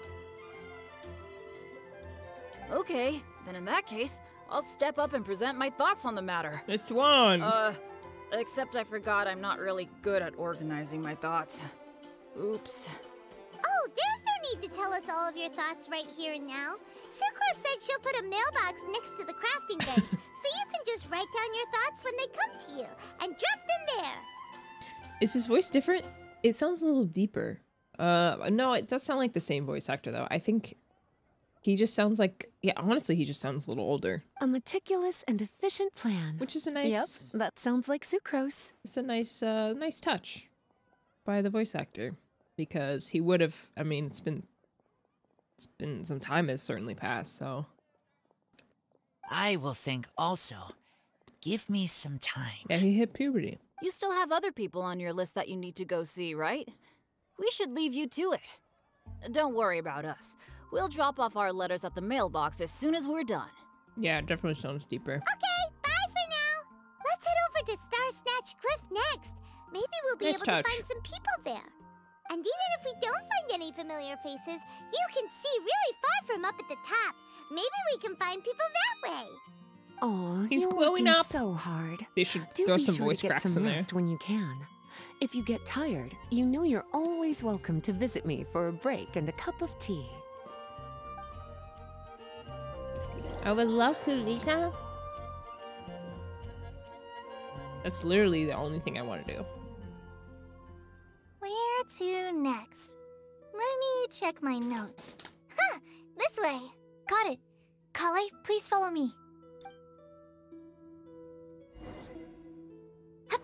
Okay, then in that case, I'll step up and present my thoughts on the matter. It's one. Except I forgot I'm not really good at organizing my thoughts. Oops. Oh, there's no need to tell us all of your thoughts right here and now. Sucrose said she'll put a mailbox next to the crafting bench, so you can just write down your thoughts when they come to you, and drop them there. Is his voice different? It sounds a little deeper. No, it does sound like the same voice actor, though. I think he just sounds like... Yeah, honestly, he just sounds a little older. A meticulous and efficient plan. Which is a nice... Yep, that sounds like Sucrose. It's a nice, nice touch by the voice actor. Because he would have... I mean, it's been some time has certainly passed, so... I will think also. Give me some time. Yeah, he hit puberty. You still have other people on your list that you need to go see, right? We should leave you to it. Don't worry about us. We'll drop off our letters at the mailbox as soon as we're done. Yeah, it definitely sounds deeper. Okay, bye for now. Let's head over to Star Snatch Cliff next. Maybe we'll be able to find some people there. And even if we don't find any familiar faces, you can see really far from up at the top. Maybe we can find people that way. Oh, he's you're glowing working up so hard. They should Do throw be some sure voice to get cracks some in there. rest when you can. If you get tired, you know you're always welcome to visit me for a break and a cup of tea. I would love to, Lisa. That's literally the only thing I want to do. Where to next? Let me check my notes. Huh, this way. Got it. Kale, please follow me. Hup.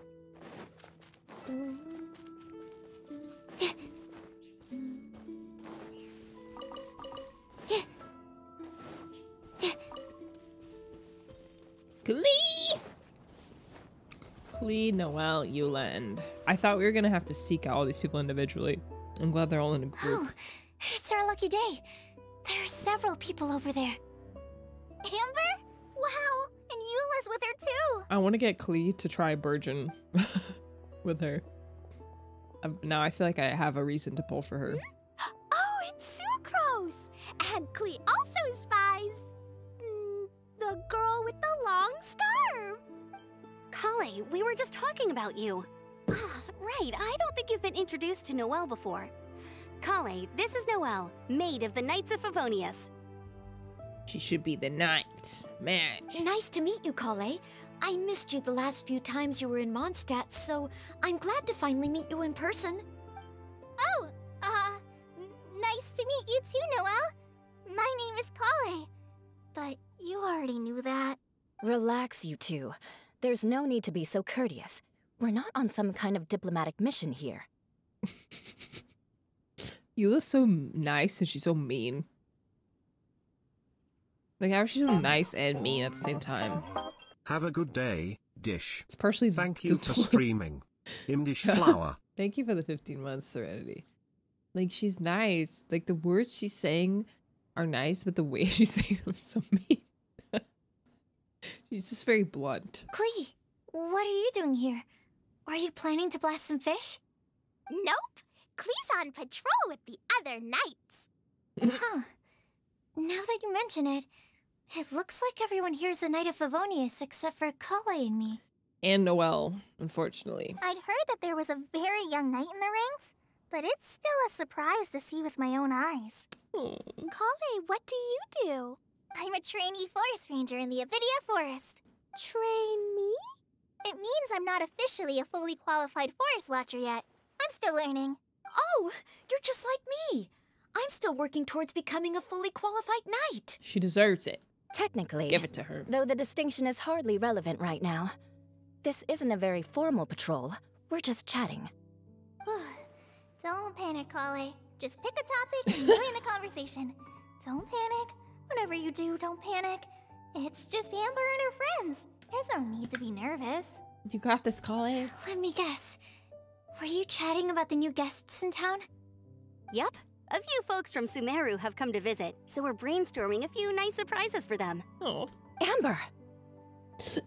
Klee, Noelle, Eula, and... I thought we were gonna have to seek out all these people individually. I'm glad they're all in a group. Oh, it's our lucky day. There are several people over there. Amber? Wow, and Eula's with her too. I want to get Klee to try Burgeon with her. Now I feel like I have a reason to pull for her. Oh, it's Sucrose! And Klee also spies the girl with the long scarf. Kale, we were just talking about you. Oh, right, I don't think you've been introduced to Noelle before. Kale, this is Noelle, maid of the Knights of Favonius. She should be the knight. Match. Nice to meet you, Kale. I missed you the last few times you were in Mondstadt, so I'm glad to finally meet you in person. Oh, nice to meet you too, Noelle. My name is Kale. But you already knew that. Relax, you two. There's no need to be so courteous. We're not on some kind of diplomatic mission here. Eula's so nice and she's so mean. Like, how is she so nice and mean at the same time? Have a good day, Dish. It's partially... Thank you for streaming. Imdish Flower. Thank you for the 15 months, Serenity. Like, she's nice. Like, the words she's saying are nice, but the way she's saying them is so mean. She's just very blunt. Klee, what are you doing here? Are you planning to blast some fish? Nope. Klee's on patrol with the other knights. Huh. Now that you mention it, it looks like everyone here is a Knight of Favonius except for Kale and me. And Noelle, unfortunately. I'd heard that there was a very young knight in the ranks, but it's still a surprise to see with my own eyes. Oh. Kale, what do you do? I'm a trainee forest ranger in the Avidia Forest. Trainee? It means I'm not officially a fully qualified forest watcher yet. I'm still learning. Oh, you're just like me. I'm still working towards becoming a fully qualified knight. She deserves it. Technically. Give it to her. Though the distinction is hardly relevant right now. This isn't a very formal patrol. We're just chatting. Don't panic, Kale. Just pick a topic and join the conversation. Don't panic. Whatever you do, don't panic. It's just Amber and her friends. There's no need to be nervous. You got this, Kale. Let me guess. Were you chatting about the new guests in town? Yup. A few folks from Sumeru have come to visit, so we're brainstorming a few nice surprises for them. Oh. Amber!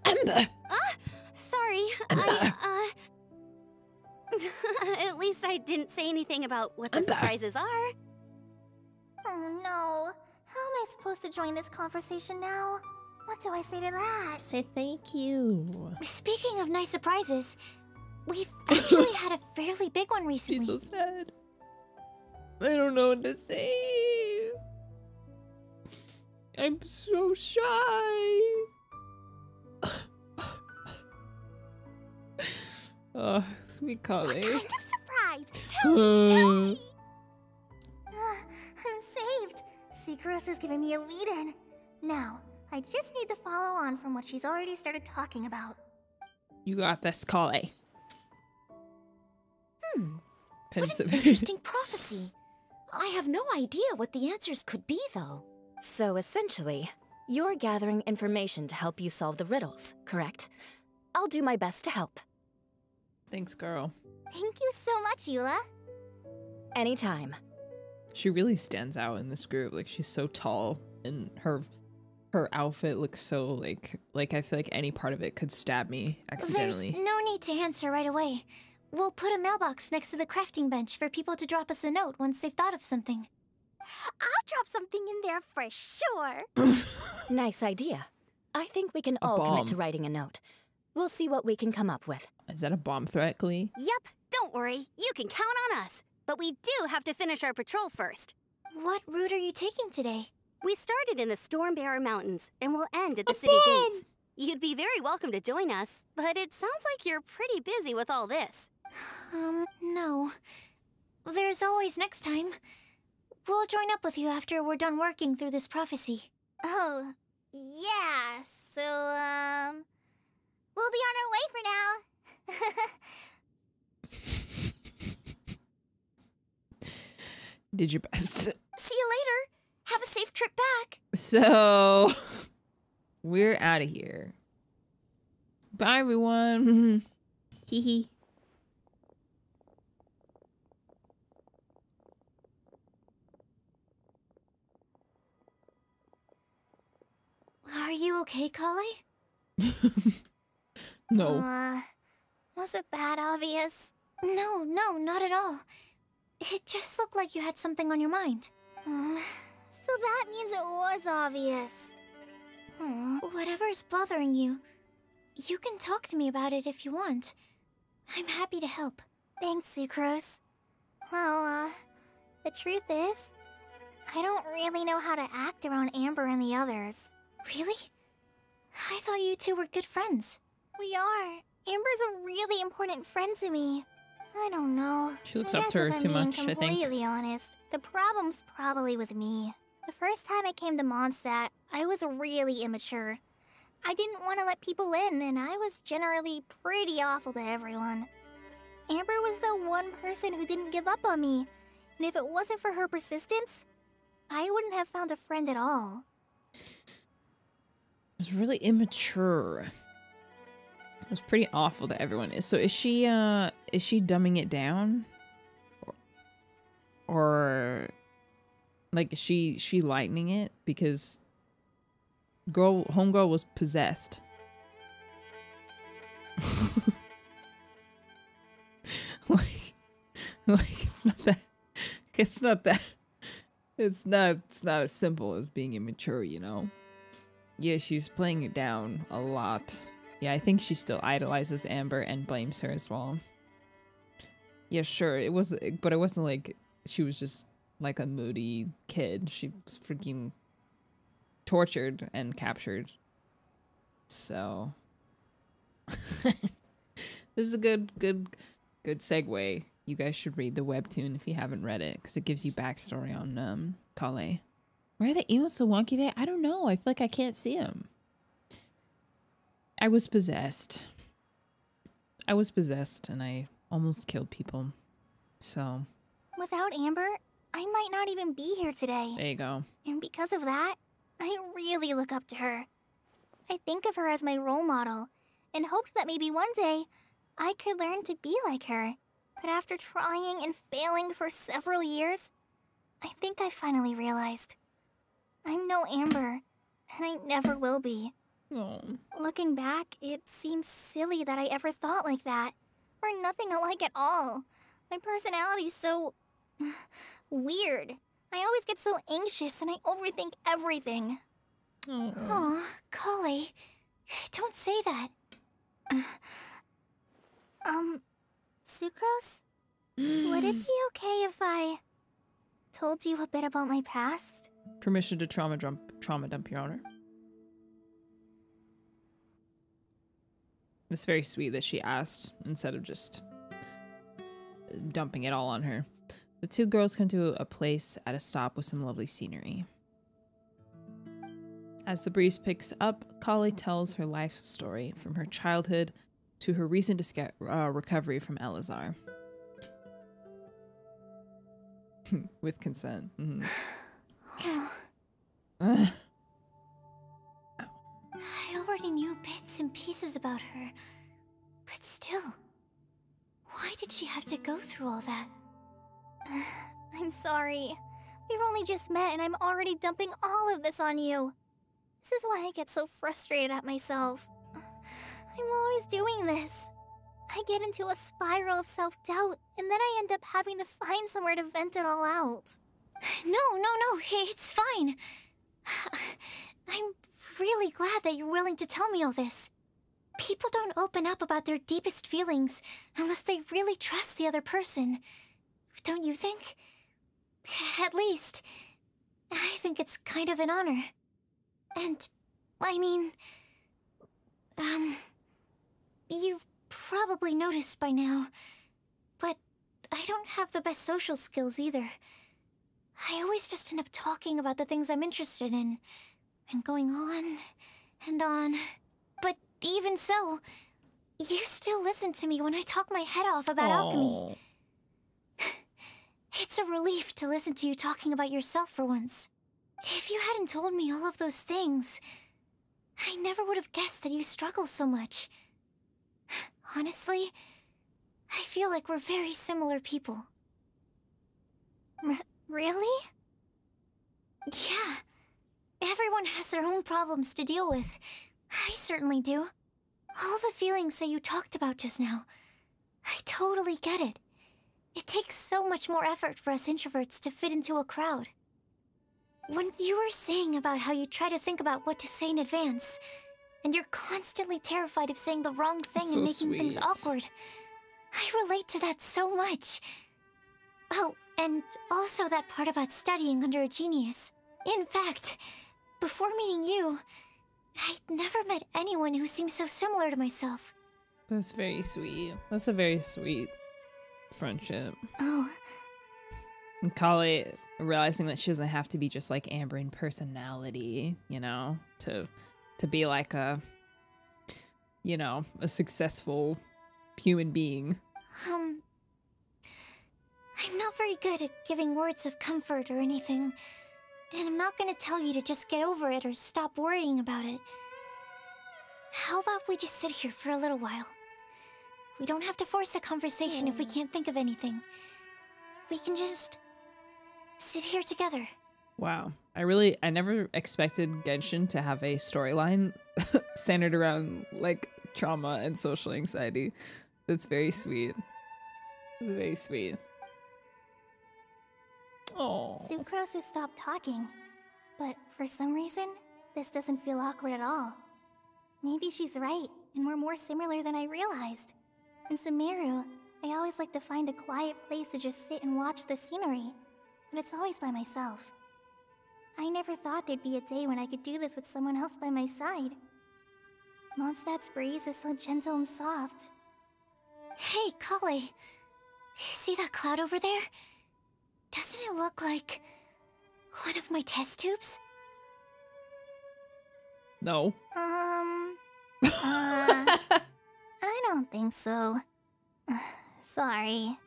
Amber! Sorry. At least I didn't say anything about what the surprises are. Oh no. How am I supposed to join this conversation now? What do I say to that? Say thank you. Speaking of nice surprises, we've actually had a fairly big one recently. She's so sad. I don't know what to say. I'm so shy. Oh, sweet Kale. What kind of surprise? Tell me! I'm saved. Secros is giving me a lead-in. Now, I just need to follow on from what she's already started talking about. You got this, Kale. What an interesting prophecy. I have no idea what the answers could be, though. So essentially, you're gathering information to help you solve the riddles, correct? I'll do my best to help. Thanks, girl. Thank you so much, Eula. Anytime. She really stands out in this group. Like, she's so tall, and her outfit looks so like I feel like any part of it could stab me accidentally. There's no need to answer right away. We'll put a mailbox next to the crafting bench for people to drop us a note once they've thought of something. I'll drop something in there for sure. Nice idea. I think we can all commit to writing a note. We'll see what we can come up with. Is that a bomb threat, Glee? Yep, don't worry. You can count on us. But we do have to finish our patrol first. What route are you taking today? We started in the Stormbearer Mountains, and we'll end at the city gates. You'd be very welcome to join us, but it sounds like you're pretty busy with all this. No. There's always next time. We'll join up with you after we're done working through this prophecy. Oh, yeah. So, we'll be on our way for now. Did your best. See you later. Have a safe trip back. So, we're out of here. Bye, everyone. Hee hee. Are you okay, Kale? No. Was it that obvious? No, not at all. It just looked like you had something on your mind. So that means it was obvious. Whatever's bothering you, you can talk to me about it if you want. I'm happy to help. Thanks, Sucrose. Well, the truth is, I don't really know how to act around Amber and the others. Really? I thought you two were good friends. We are. Amber's a really important friend to me. I don't know. She looks up to her too much, I think. Completely honest, the problem's probably with me. The first time I came to Mondstadt, I was really immature. I didn't want to let people in, and I was generally pretty awful to everyone. Amber was the one person who didn't give up on me, and if it wasn't for her persistence, I wouldn't have found a friend at all. It was really immature. It was pretty awful to everyone. So is she dumbing it down? Or like is she lightening it? Because homegirl was possessed. like it's not as simple as being immature, you know? Yeah, she's playing it down a lot. Yeah, I think she still idolizes Amber and blames her as well. Yeah, sure, but it wasn't like she was just like a moody kid. She was freaking tortured and captured. So this is a good segue you guys should read the webtoon if you haven't read it, because it gives you backstory on Kale. Why are the emotes so wonky today? I don't know. I feel like I can't see them. I was possessed. I was possessed and I almost killed people. So. Without Amber, I might not even be here today. There you go. And because of that, I really look up to her. I think of her as my role model and hoped that maybe one day I could learn to be like her. But after trying and failing for several years, I think I finally realized I'm no Amber, and I never will be. Oh. Looking back, it seems silly that I ever thought like that. We're nothing alike at all. My personality's so weird. I always get so anxious and I overthink everything. Aw, Kale, don't say that. Sucrose? Would it be okay if I told you a bit about my past? Permission to trauma dump, Your Honor. It's very sweet that she asked instead of just dumping it all on her. The two girls come to a place at a stop with some lovely scenery. As the breeze picks up, Kale tells her life story from her childhood to her recent recovery from Elazar. With consent. Mm-hmm. I already knew bits and pieces about her, but still, why did she have to go through all that? I'm sorry. We've only just met and I'm already dumping all of this on you. This is why I get so frustrated at myself. I'm always doing this. I get into a spiral of self-doubt, and then I end up having to find somewhere to vent it all out. No, it's fine. I'm really glad that you're willing to tell me all this. People don't open up about their deepest feelings unless they really trust the other person. Don't you think? At least, I think it's kind of an honor. And, I mean, you've probably noticed by now, but I don't have the best social skills either. I always just end up talking about the things I'm interested in, and going on and on. But even so, you still listen to me when I talk my head off about alchemy. It's a relief to listen to you talking about yourself for once. If you hadn't told me all of those things, I never would have guessed that you struggle so much. Honestly, I feel like we're very similar people. Really? Yeah. Everyone has their own problems to deal with. I certainly do. All the feelings that you talked about just now, I totally get it. It takes so much more effort for us introverts to fit into a crowd. When you were saying about how you try to think about what to say in advance, and you're constantly terrified of saying the wrong thing and making things awkward, I relate to that so much. Oh, and also that part about studying under a genius. In fact, before meeting you, I'd never met anyone who seemed so similar to myself. That's very sweet. That's a very sweet friendship. Oh. And Kale realizing that she doesn't have to be just like Amber in personality, you know, to be like a, you know, a successful human being. I'm not very good at giving words of comfort or anything, and I'm not gonna tell you to just get over it or stop worrying about it. How about we just sit here for a little while? We don't have to force a conversation if we can't think of anything. We can just sit here together. Wow. I never expected Genshin to have a storyline centered around like trauma and social anxiety. That's very sweet. That's very sweet. Oh. Sucrose has stopped talking, but for some reason, this doesn't feel awkward at all. Maybe she's right, and we're more similar than I realized. In Sumeru, I always like to find a quiet place to just sit and watch the scenery, but it's always by myself. I never thought there'd be a day when I could do this with someone else by my side. Mondstadt's breeze is so gentle and soft. Hey, Kale! See that cloud over there? Doesn't it look like one of my test tubes? No. I don't think so. Sorry.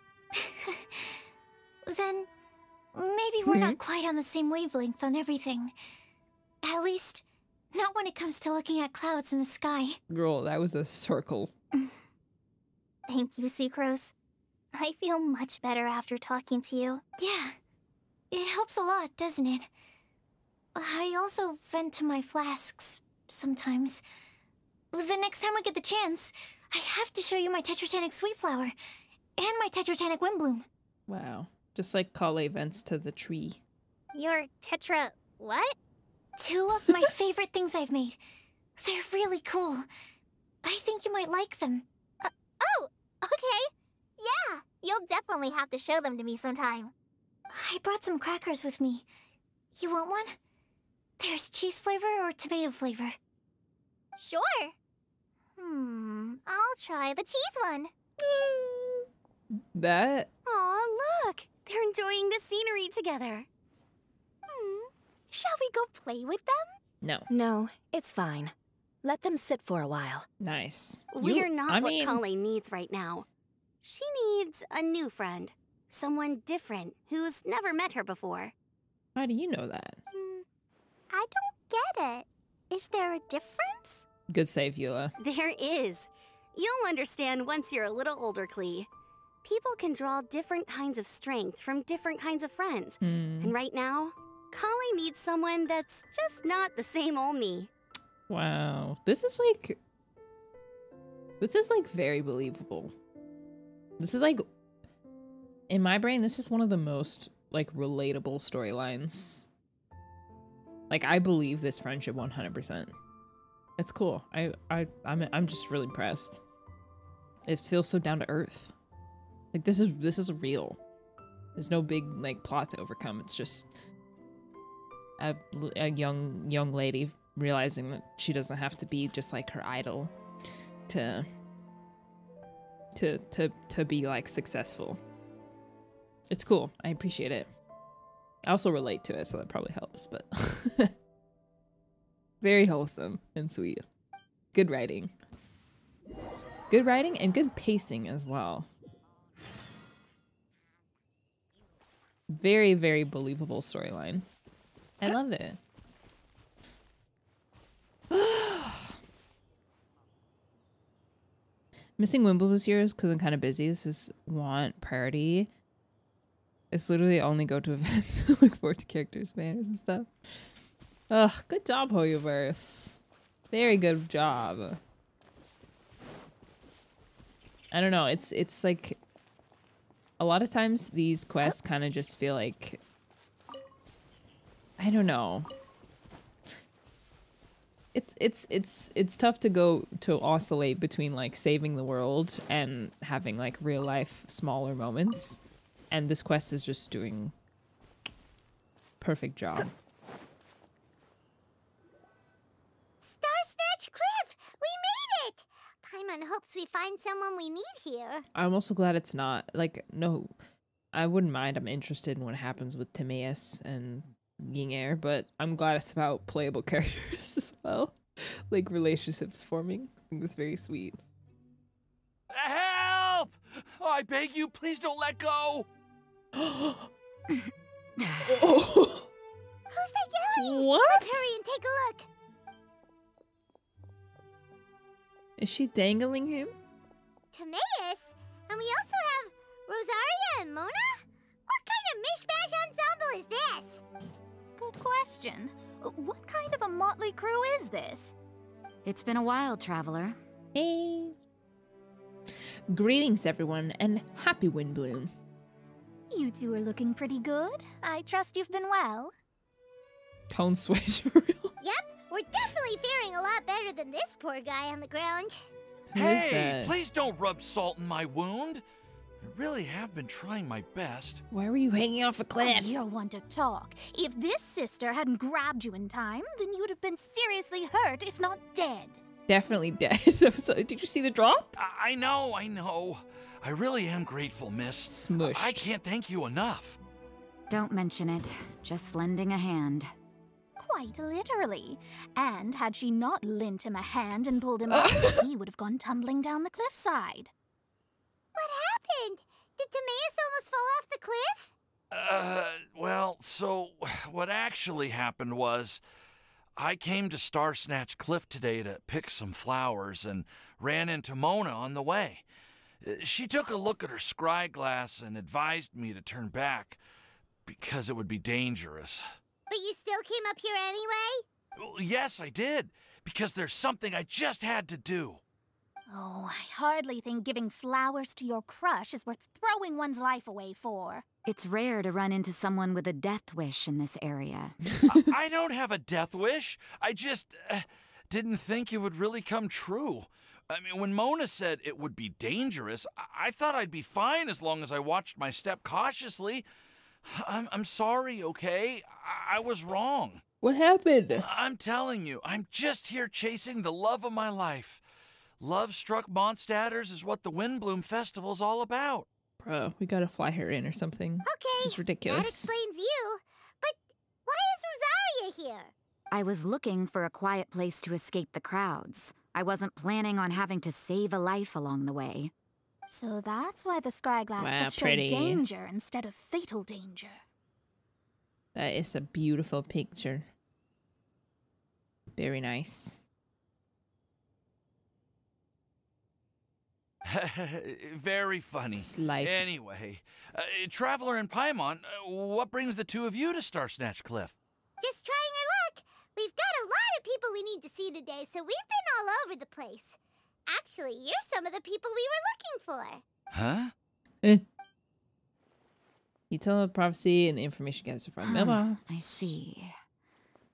Then maybe we're not quite on the same wavelength on everything. At least, not when it comes to looking at clouds in the sky. Girl, that was a circle. Thank you, Sucrose. I feel much better after talking to you. Yeah, it helps a lot, doesn't it? I also vent to my flasks sometimes. The next time I get the chance, I have to show you my Tetratanic Sweet Flower and my Tetratanic Windbloom. Wow. Just like Kale vents to the tree. Your Tetra... what? 2 of my favorite things I've made. They're really cool. I think you might like them. Oh, okay. Yeah, you'll definitely have to show them to me sometime. I brought some crackers with me. You want one? There's cheese flavor or tomato flavor. Sure. I'll try the cheese one. That? Aw, look! They're enjoying the scenery together. Shall we go play with them? No. No, it's fine. Let them sit for a while. Nice. We're not what Kale needs right now. She needs a new friend. Someone different who's never met her before. How do you know that? I don't get it. Is there a difference? Good save, Eula. There is. You'll understand once you're a little older, Klee. People can draw different kinds of strength from different kinds of friends. And right now, Kale needs someone that's just not the same old me. Wow. This is like very believable. This is like, in my brain, this is one of the most like relatable storylines. Like, I believe this friendship 100%. It's cool. I'm just really impressed. It feels so down to earth. Like, this is real. There's no big like plot to overcome. It's just a young lady realizing that she doesn't have to be just like her idol to be like successful. It's cool. I appreciate it. I also relate to it, so that probably helps, but very wholesome and sweet. Good writing. Good writing and good pacing as well. Very, very believable storyline. I love it. Missing Wimble this year is because I'm kind of busy. This is want priority. It's literally only go to events to look forward to characters, banners, and stuff. Ugh, good job, Hoyoverse. Very good job. I don't know. It's like a lot of times these quests kind of just feel like, I don't know. It's tough to go to oscillate between like saving the world and having like real life smaller moments. And this quest is just doing perfect job. Star Snatch Cliff! We made it! Paimon hopes we find someone we need here. I'm also glad it's not like, no, I wouldn't mind. I'm interested in what happens with Timaeus and Ying'er, but I'm glad it's about playable characters as well. Like relationships forming. I think that's very sweet. Help! Oh, I beg you, please don't let go! Who's that yelling? What? Let's hurry and take a look. Is she dangling him? Timaeus? And we also have Rosaria and Mona? What kind of mishmash ensemble is this? Good question. What kind of a motley crew is this? It's been a while, traveler. Hey. Greetings, everyone, and happy Windbloom. You two are looking pretty good. I trust you've been well. Tone switch for real. Yep, we're definitely faring a lot better than this poor guy on the ground. Who is Hey, that? please don't rub salt in my wound. I really have been trying my best. Why were you hanging off a cliff? Oh, you're one to talk. If this sister hadn't grabbed you in time, then you'd have been seriously hurt, if not dead. Definitely dead. Did you see the drop? I know. I really am grateful, miss. Smushed. I can't thank you enough. Don't mention it. Just lending a hand. Quite literally. And had she not lent him a hand and pulled him up, he would have gone tumbling down the cliffside. What happened? Did Timaeus almost fall off the cliff? Well, so what actually happened was I came to Star Snatch Cliff today to pick some flowers and ran into Mona on the way. She took a look at her scry glass and advised me to turn back because it would be dangerous. But you still came up here anyway? Well, yes, I did, because there's something I just had to do. Oh, I hardly think giving flowers to your crush is worth throwing one's life away for. It's rare to run into someone with a death wish in this area. I don't have a death wish. I just didn't think it would really come true. I mean, when Mona said it would be dangerous, I thought I'd be fine as long as I watched my step cautiously. I'm sorry, okay? I was wrong. What happened? I'm telling you, I'm just here chasing the love of my life. Love-struck Mondstadters is what the Windbloom Festival's all about. Bro, we gotta fly her in or something. Okay, this is ridiculous. That explains you. But why is Rosaria here? I was looking for a quiet place to escape the crowds. I wasn't planning on having to save a life along the way. So that's why the scry glass just showed danger instead of fatal danger. That is a beautiful picture. Very nice. Very funny. Life. Anyway, Traveler and Paimon, what brings the two of you to Star Snatch Cliff? Just trying our luck. We've got a lot of people we need to see today, so we've been all over the place. Actually, you're some of the people we were looking for. Huh? You tell them a prophecy and the information gathered from mailbox. I see.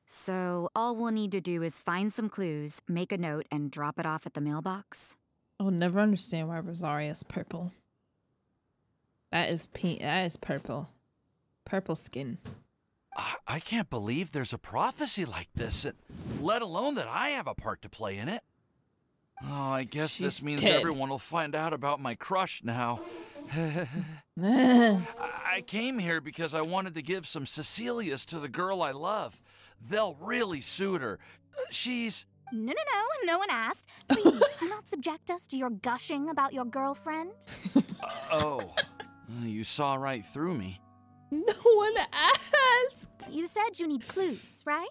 So all we'll need to do is find some clues, make a note, and drop it off at the mailbox? I'll never understand why Rosaria's purple. That is pink. That is purple. Purple skin. I can't believe there's a prophecy like this, let alone that I have a part to play in it. Oh, I guess this means everyone will find out about my crush now. I came here because I wanted to give some Cecilias to the girl I love. They'll really suit her. She's... No one asked. Please, do not subject us to your gushing about your girlfriend. You saw right through me. No one asked. You said you need clues, right?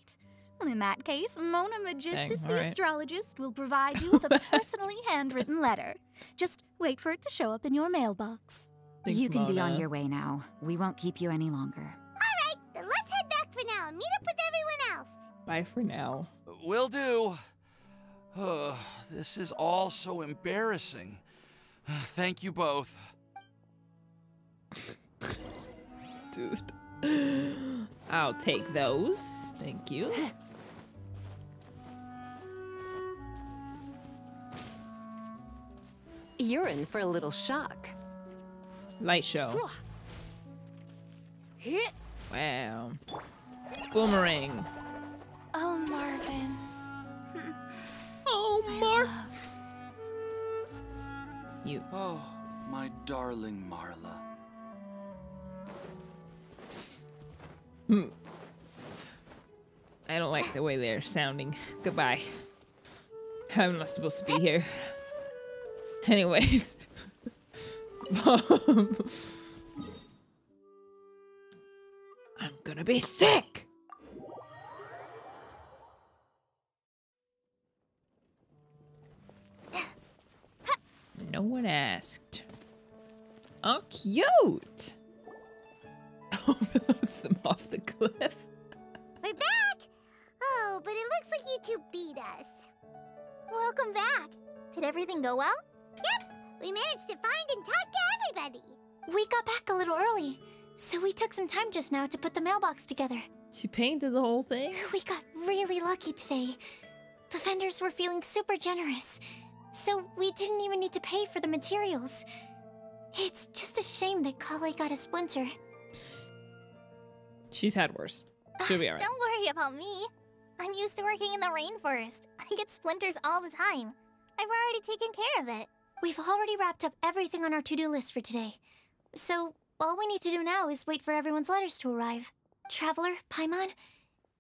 Well, in that case, Mona Magistus, the astrologist, will provide you with a personally handwritten letter. Just wait for it to show up in your mailbox. Thanks, you can be on your way now. We won't keep you any longer. All right, then let's head back for now and meet up with everyone else. Bye for now. Will do. This is all so embarrassing. Thank you both. Dude. I'll take those. Thank you. You're in for a little shock. Light show. Wow. Boomerang. Oh, Marvin. Oh, Marv. You. Oh, my darling Marla. I don't like the way they're sounding. Goodbye. I'm not supposed to be here. Anyways. I'm gonna be sick! No one asked. Oh, cute! Overloads them off the cliff. We're back! Oh, but it looks like you two beat us. Welcome back. Did everything go well? Yep, we managed to find and talk to everybody. We got back a little early, so we took some time just now to put the mailbox together. She painted the whole thing? We got really lucky today. The vendors were feeling super generous, so we didn't even need to pay for the materials. It's just a shame that Kale got a splinter. She's had worse. She'll be alright. Don't worry about me. I'm used to working in the rainforest. I get splinters all the time. I've already taken care of it. We've already wrapped up everything on our to-do list for today. So, all we need to do now is wait for everyone's letters to arrive. Traveler, Paimon,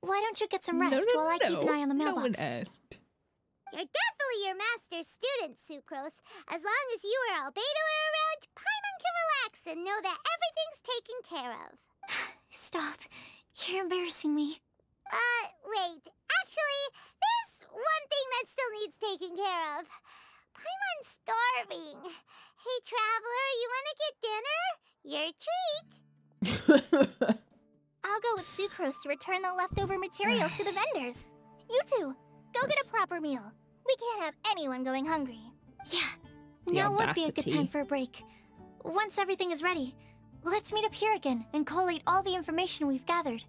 why don't you get some rest while I keep an eye on the mailbox? No one asked. You're definitely your master's student, Sucrose. As long as you or Albedo are around, Paimon can relax and know that everything's taken care of. Stop. You're embarrassing me. Wait. Actually, there's one thing that still needs taking care of. Paimon's starving. Hey, Traveler, you want to get dinner? Your treat. I'll go with Sucrose to return the leftover materials to the vendors. You two, go get a proper meal. We can't have anyone going hungry. Yeah, now would be a good time for a break. Once everything is ready, let's meet up here again and collate all the information we've gathered.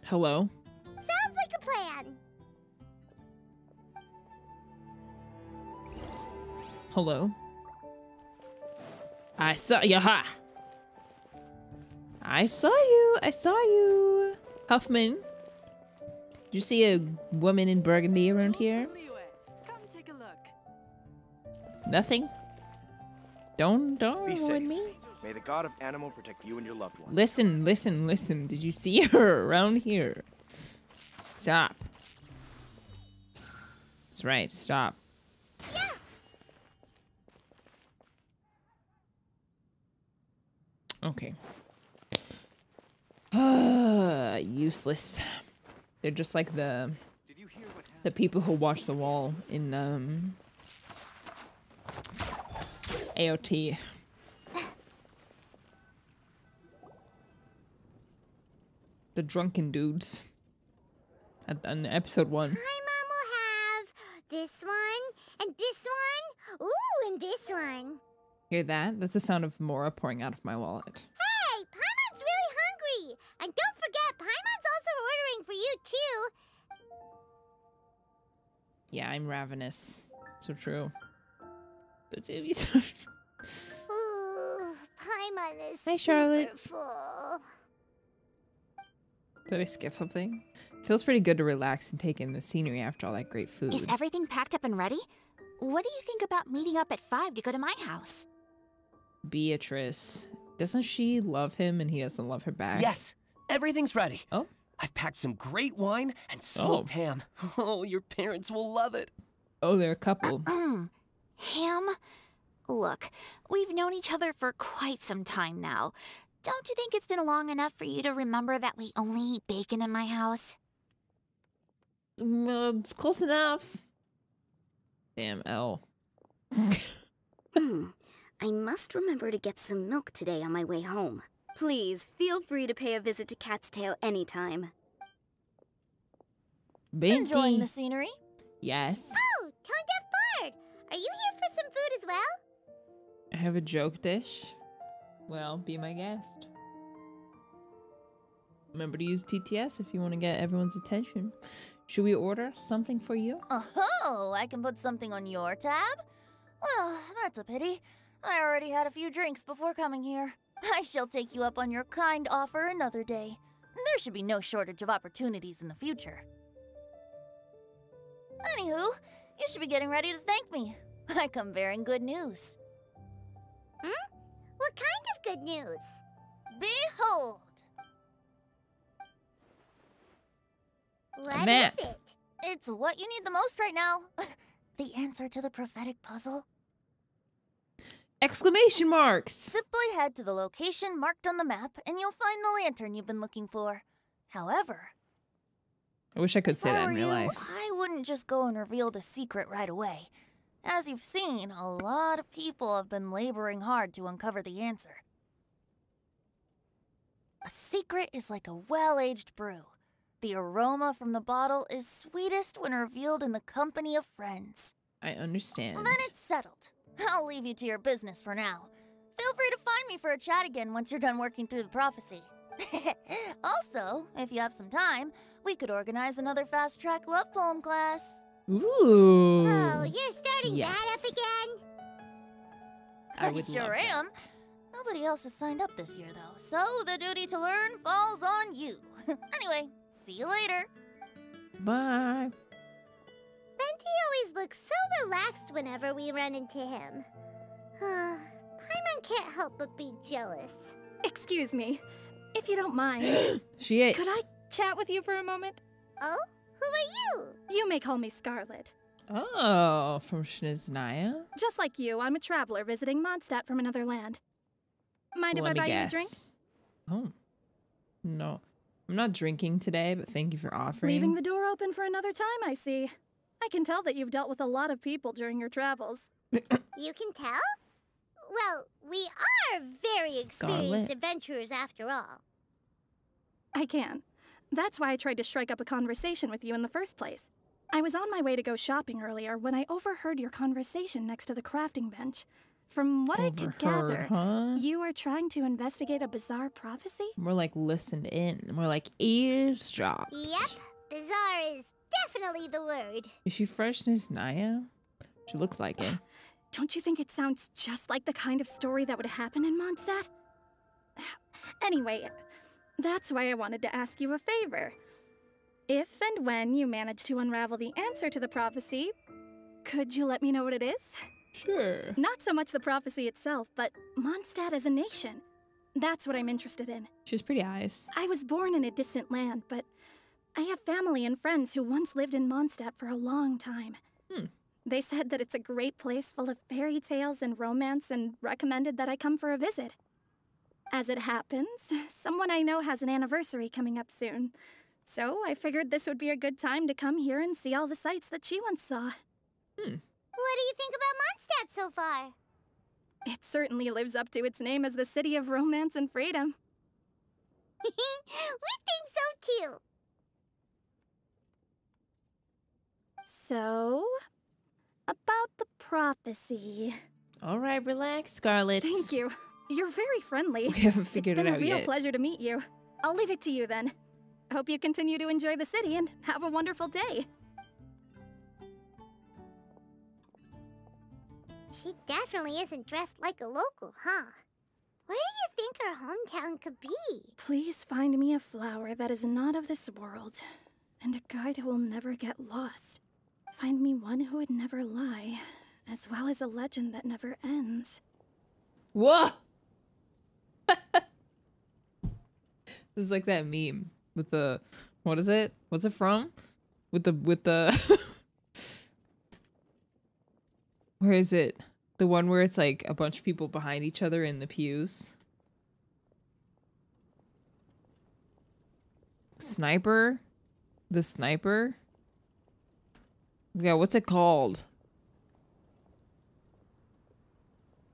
Hello? Sounds like a plan. Hello? I saw you, ha! I saw you! Huffman, did you see a woman in burgundy around here? Come take a look. Nothing? Don't Be safe. avoid me? May the god of animal protect you and your loved ones. Listen. Did you see her around here? Stop. That's right, stop. Okay. Useless. They're just like the people who watch the wall in AOT. The drunken dudes. In episode 1. Paimon will have this one, and this one, ooh, and this one. Hear that? That's the sound of Mora pouring out of my wallet. Hey, Paimon's really hungry! And don't forget, Paimon's also ordering for you, too. Yeah, I'm ravenous. So true. The titties. Ooh, Paimon is Hi, Charlotte. super full. Did I skip something? Feels pretty good to relax and take in the scenery after all that great food. Is everything packed up and ready? What do you think about meeting up at 5 to go to my house? Beatrice. Doesn't she love him and he doesn't love her back? Yes, everything's ready. Oh? I've packed some great wine and smoked ham. Oh, your parents will love it. Oh, they're a couple. Ham? Look, we've known each other for quite some time now. Don't you think it's been long enough for you to remember that we only eat bacon in my house? It's close enough. Damn, L. I must remember to get some milk today on my way home. Please, feel free to pay a visit to Cat's Tail anytime. Enjoying the scenery? Yes. Oh, Tone Deaf Bard! Are you here for some food as well? I have a joke dish. Well, be my guest. Remember to use TTS if you want to get everyone's attention. Should we order something for you? Oh, I can put something on your tab? Well, that's a pity. I already had a few drinks before coming here. I shall take you up on your kind offer another day. There should be no shortage of opportunities in the future. Anywho, you should be getting ready to thank me. I come bearing good news. What kind of good news? Behold! What is Matt. it? It's what you need the most right now. The answer to the prophetic puzzle. Exclamation marks! Simply head to the location marked on the map and you'll find the lantern you've been looking for. However, I wish I could say that in real life. I wouldn't just go and reveal the secret right away. As you've seen, a lot of people have been laboring hard to uncover the answer. A secret is like a well-aged brew. The aroma from the bottle is sweetest when revealed in the company of friends. I understand. Then it's settled. I'll leave you to your business for now. Feel free to find me for a chat again once you're done working through the prophecy. Also, if you have some time, we could organize another fast-track love poem class. Ooh. Oh, you're starting yes. that up again? I would sure love am. Nobody else has signed up this year, though, so the duty to learn falls on you. Anyway, see you later. Bye. always looks so relaxed whenever we run into him. Paimon can't help but be jealous. Excuse me, if you don't mind. She is. Could I chat with you for a moment? Oh? Who are you? You may call me Scarlet. Oh, from Shniznaya? Just like you, I'm a traveler visiting Mondstadt from another land. Mind if I buy you a drink? Oh. No. I'm not drinking today, but thank you for offering. Leaving the door open for another time, I see. I can tell that you've dealt with a lot of people during your travels. You can tell? Well, we are very experienced adventurers after all. I can. That's why I tried to strike up a conversation with you in the first place. I was on my way to go shopping earlier when I overheard your conversation next to the crafting bench. From what I could gather, you are trying to investigate a bizarre prophecy? More like listened in. More like eavesdropped. Yep, bizarre is definitely the word. Is she fresh Shniznaya? She looks like it. Don't you think it sounds just like the kind of story that would happen in Mondstadt? Anyway, that's why I wanted to ask you a favor. If and when you manage to unravel the answer to the prophecy, could you let me know what it is? Sure. Not so much the prophecy itself, but Mondstadt as a nation. That's what I'm interested in. She has pretty eyes. I was born in a distant land, but I have family and friends who once lived in Mondstadt for a long time. They said that it's a great place full of fairy tales and romance and recommended that I come for a visit. As it happens, someone I know has an anniversary coming up soon. So I figured this would be a good time to come here and see all the sights that she once saw. What do you think about Mondstadt so far? It certainly lives up to its name as the city of romance and freedom. We think so too. So, about the prophecy. All right, relax, Scarlet. Thank you. You're very friendly. We haven't figured it out yet. It's been a real pleasure to meet you. I'll leave it to you then. Hope you continue to enjoy the city and have a wonderful day. She definitely isn't dressed like a local, huh? Where do you think her hometown could be? Please find me a flower that is not of this world, and a guide who will never get lost. Find me one who would never lie, as well as a legend that never ends. Whoa! This is like that meme with the, what is it? What's it from? With the where is it? The one where it's like a bunch of people behind each other in the pews. Sniper? The sniper? Yeah, what's it called?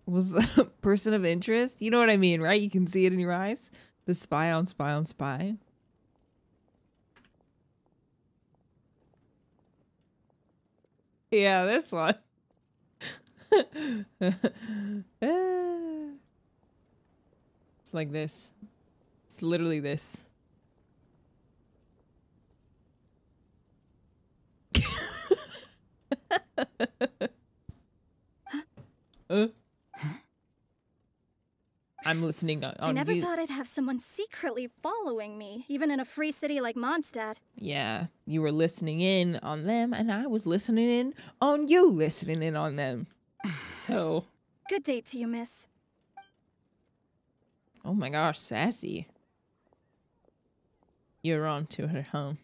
Was the person of interest? You know what I mean, right? You can see it in your eyes. The spy on spy on spy. Yeah, this one. It's like this. It's literally this. I'm listening on I never thought I'd have someone secretly following me, even in a free city like Mondstadt. Yeah, you were listening in on them, and I was listening in on you listening in on them. So... Good day to you, miss. Oh my gosh, sassy. You're on to her home.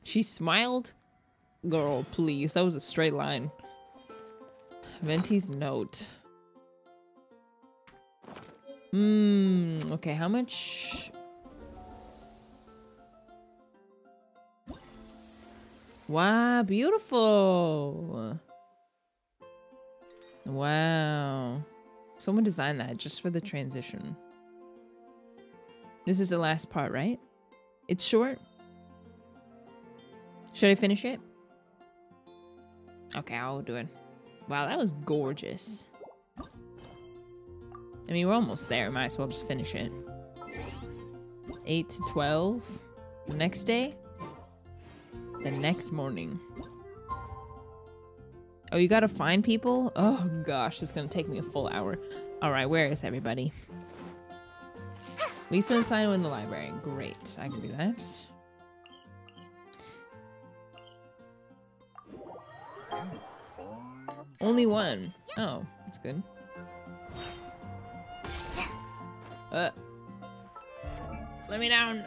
She smiled? Girl, please. That was a straight line. Venti's note. Okay, how much? Wow, beautiful. Wow. Someone designed that just for the transition. This is the last part, right? It's short. Should I finish it? Okay, I'll do it. Wow, that was gorgeous. I mean, we're almost there. Might as well just finish it. 8 to 12. The next day? The next morning. Oh, you gotta find people? Oh gosh, it's gonna take me a full hour. Alright, where is everybody? Lisa and Sino in the library. Great, I can do that. Only one. Oh, that's good. Let me down.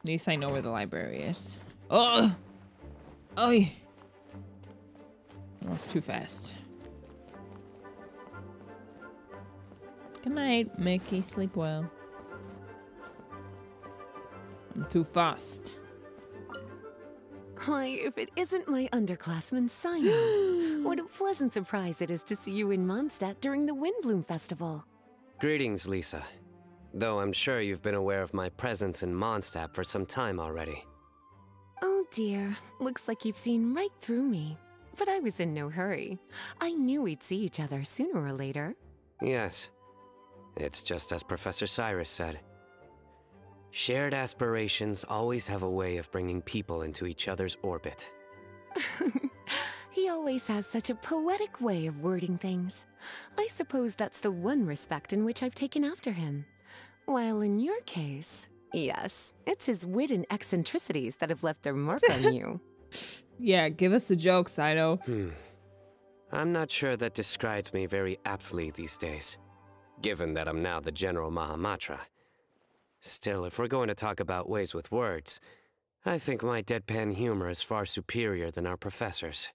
At least I know where the library is. Oh! Oh! Almost too fast. Good night, Mickey. Sleep well. I'm too fast. Why, if it isn't my underclassman, Sino. What a pleasant surprise it is to see you in Mondstadt during the Windbloom Festival. Greetings, Lisa. Though I'm sure you've been aware of my presence in Mondstadt for some time already. Oh dear, looks like you've seen right through me. But I was in no hurry. I knew we'd see each other sooner or later. Yes. It's just as Professor Cyrus said. Shared aspirations always have a way of bringing people into each other's orbit. He always has such a poetic way of wording things. I suppose that's the one respect in which I've taken after him. While in your case, yes, it's his wit and eccentricities that have left their mark on you. Yeah, give us a joke, Sino. I'm not sure that describes me very aptly these days, given that I'm now the General Mahamatra. Still, if we're going to talk about ways with words, I think my deadpan humor is far superior than our professor's.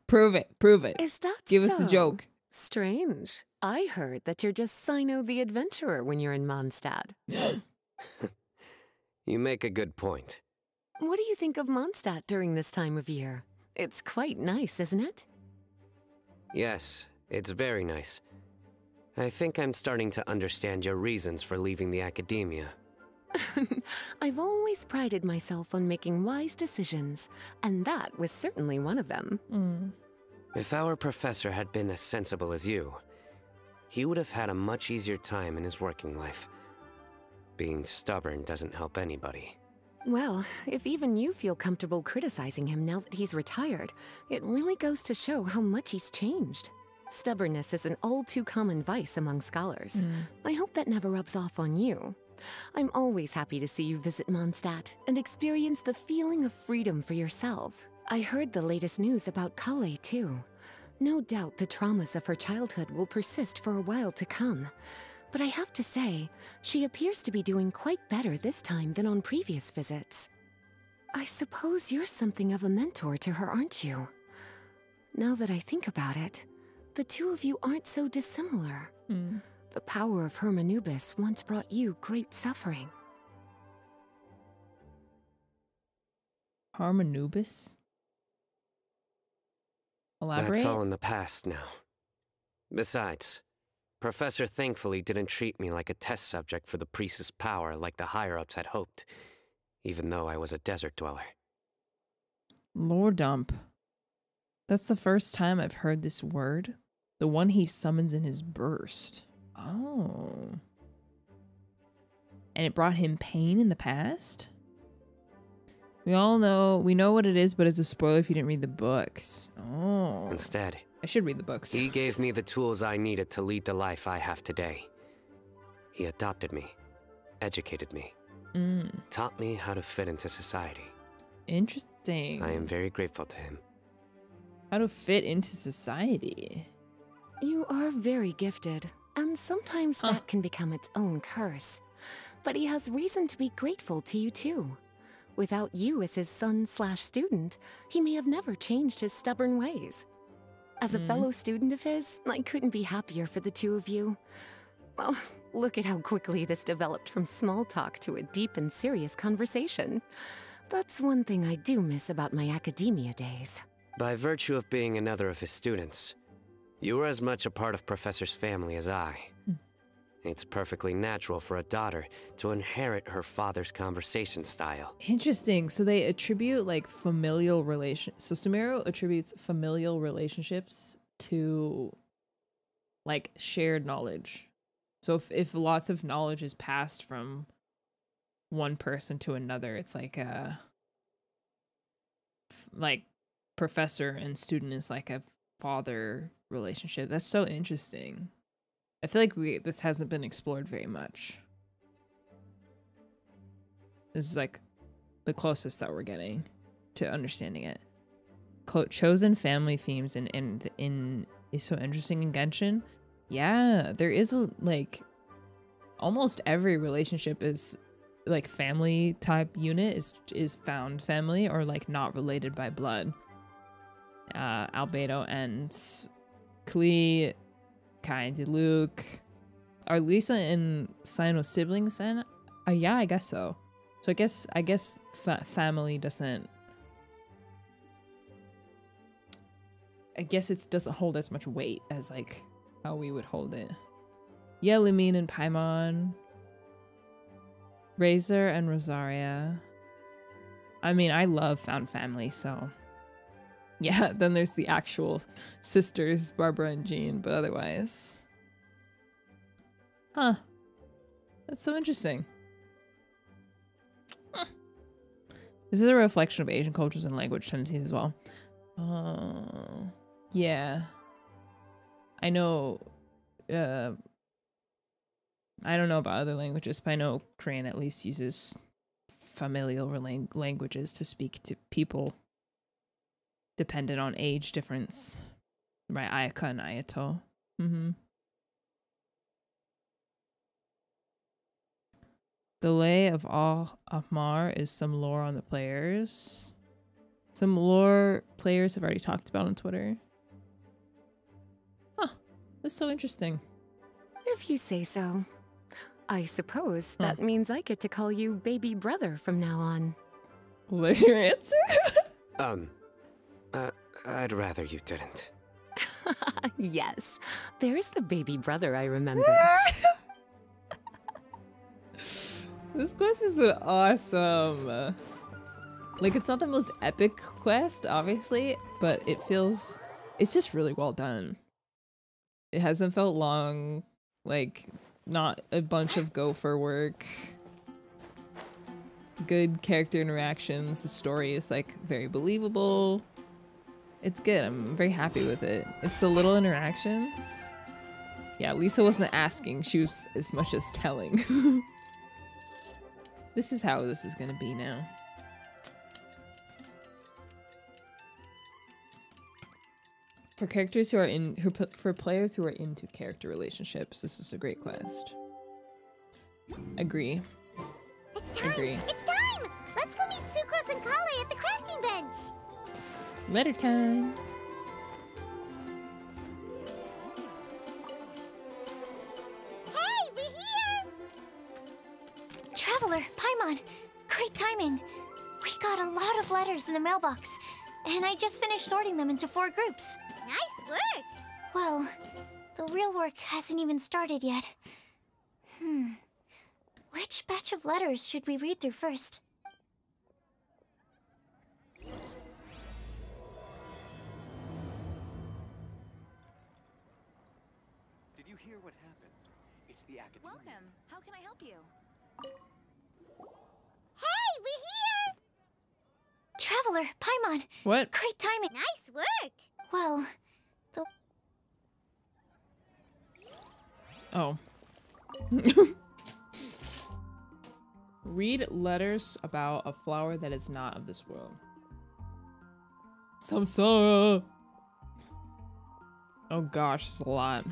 Prove it. Prove it. Is that Give us a joke. Strange. I heard that you're just Sino the Adventurer when you're in Mondstadt. You make a good point. What do you think of Mondstadt during this time of year? It's quite nice, isn't it? Yes, it's very nice. I think I'm starting to understand your reasons for leaving the academia. I've always prided myself on making wise decisions, and that was certainly one of them. If our professor had been as sensible as you, he would have had a much easier time in his working life. Being stubborn doesn't help anybody. Well, if even you feel comfortable criticizing him now that he's retired, it really goes to show how much he's changed. Stubbornness is an all too common vice among scholars. I hope that never rubs off on you. I'm always happy to see you visit Mondstadt and experience the feeling of freedom for yourself. I heard the latest news about Kale, too. No doubt the traumas of her childhood will persist for a while to come. But I have to say, she appears to be doing quite better this time than on previous visits. I suppose you're something of a mentor to her, aren't you? Now that I think about it, the two of you aren't so dissimilar. The power of Hermanubis once brought you great suffering. Hermanubis? Elaborate? That's all in the past now. Besides, Professor thankfully didn't treat me like a test subject for the priest's power like the higher-ups had hoped, even though I was a desert dweller. Lore dump. That's the first time I've heard this word. The one he summons in his burst. Oh. And it brought him pain in the past? We know what it is, but it's a spoiler if you didn't read the books. Oh. Instead, I should read the books. He gave me the tools I needed to lead the life I have today. He adopted me, educated me, taught me how to fit into society. Interesting. I am very grateful to him. How to fit into society. You are very gifted, and sometimes that can become its own curse. But he has reason to be grateful to you too. Without you as his son/student, he may have never changed his stubborn ways. As a fellow student of his, I couldn't be happier for the two of you. Well, look at how quickly this developed from small talk to a deep and serious conversation. That's one thing I do miss about my academia days. By virtue of being another of his students, you were as much a part of Professor's family as I. It's perfectly natural for a daughter to inherit her father's conversation style. Interesting. So they attribute like familial relations. So Sumeru attributes familial relationships to like shared knowledge. So if lots of knowledge is passed from one person to another, it's like a professor and student is like a father relationship. That's so interesting. I feel like this hasn't been explored very much. This is like the closest that we're getting to understanding it. Chosen family themes in is so interesting in Genshin. Yeah, there is like almost every relationship is like family type unit is found family or like not related by blood. Albedo and Klee, Kai and Luke. Are Lisa and Sino siblings then? Yeah, I guess so. So I guess family doesn't. I guess it doesn't hold as much weight as like how we would hold it. Yeah, Lumine and Paimon. Razor and Rosaria. I mean, I love found family, so yeah. Then there's the actual sisters, Barbara and Jean, but otherwise, huh? That's so interesting. Huh. This is a reflection of Asian cultures and language tendencies as well. Yeah. I know. I don't know about other languages, but I know Korean at least uses familial languages to speak to people dependent on age difference. Right, Ayaka and Ayato. The Lay of Ahmar is some lore on the players. Some lore players have already talked about on Twitter. Huh, that's so interesting. If you say so. I suppose that means I get to call you baby brother from now on. What's your answer? I'd rather you didn't. Yes, there's the baby brother I remember. This quest has been awesome. Like, it's not the most epic quest, obviously, but it's just really well done. It hasn't felt long, like, not a bunch of gopher work. Good character interactions. The story is, like, very believable. It's good. I'm very happy with it. It's the little interactions. Yeah, Lisa wasn't asking. She was as much as telling. This is how this is gonna be now. For characters who are for players who are into character relationships, this is a great quest. Agree. It's time! Agree. It's time! Let's go meet Sucrose and Kale at the crafting bench! Letter time. Hey, we're here! Traveler, Paimon, great timing. We got a lot of letters in the mailbox, and I just finished sorting them into 4 groups. Nice work! Well, the real work hasn't even started yet. Which batch of letters should we read through first? Did you hear what happened? It's the academia. Welcome. How can I help you? Hey, we're here! Traveler, Paimon. What? Great timing. Nice work! Well, Oh. Read letters about a flower that is not of this world. Samsara. Oh gosh, it's a lot.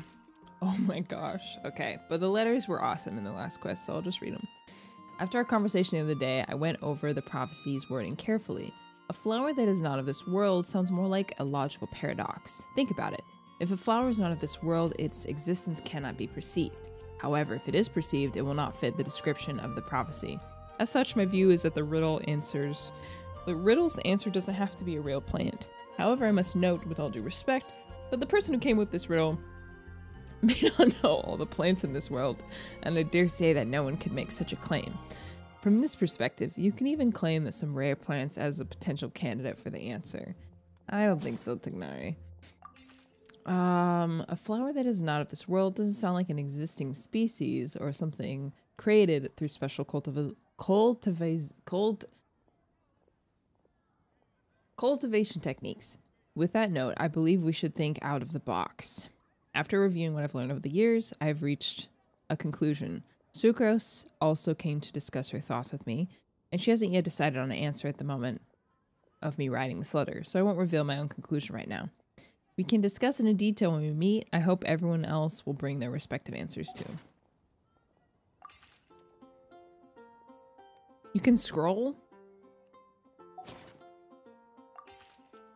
Oh my gosh. Okay, but the letters were awesome in the last quest, so I'll just read them. After our conversation the other day, I went over the prophecy's wording carefully. A flower that is not of this world sounds more like a logical paradox. Think about it. If a flower is not of this world, its existence cannot be perceived. However, if it is perceived, it will not fit the description of the prophecy. As such, my view is that the riddle's answer doesn't have to be a real plant. However, I must note, with all due respect, that the person who came with this riddle may not know all the plants in this world, and I dare say that no one could make such a claim. From this perspective, you can even claim that some rare plants as a potential candidate for the answer. I don't think so, Tignari. A flower that is not of this world doesn't sound like an existing species or something created through special cultivation techniques. With that note, I believe we should think out of the box. After reviewing what I've learned over the years, I've reached a conclusion. Sucrose also came to discuss her thoughts with me, and she hasn't yet decided on an answer at the moment of me writing this letter, so I won't reveal my own conclusion right now. We can discuss it in detail when we meet. I hope everyone else will bring their respective answers too. You can scroll?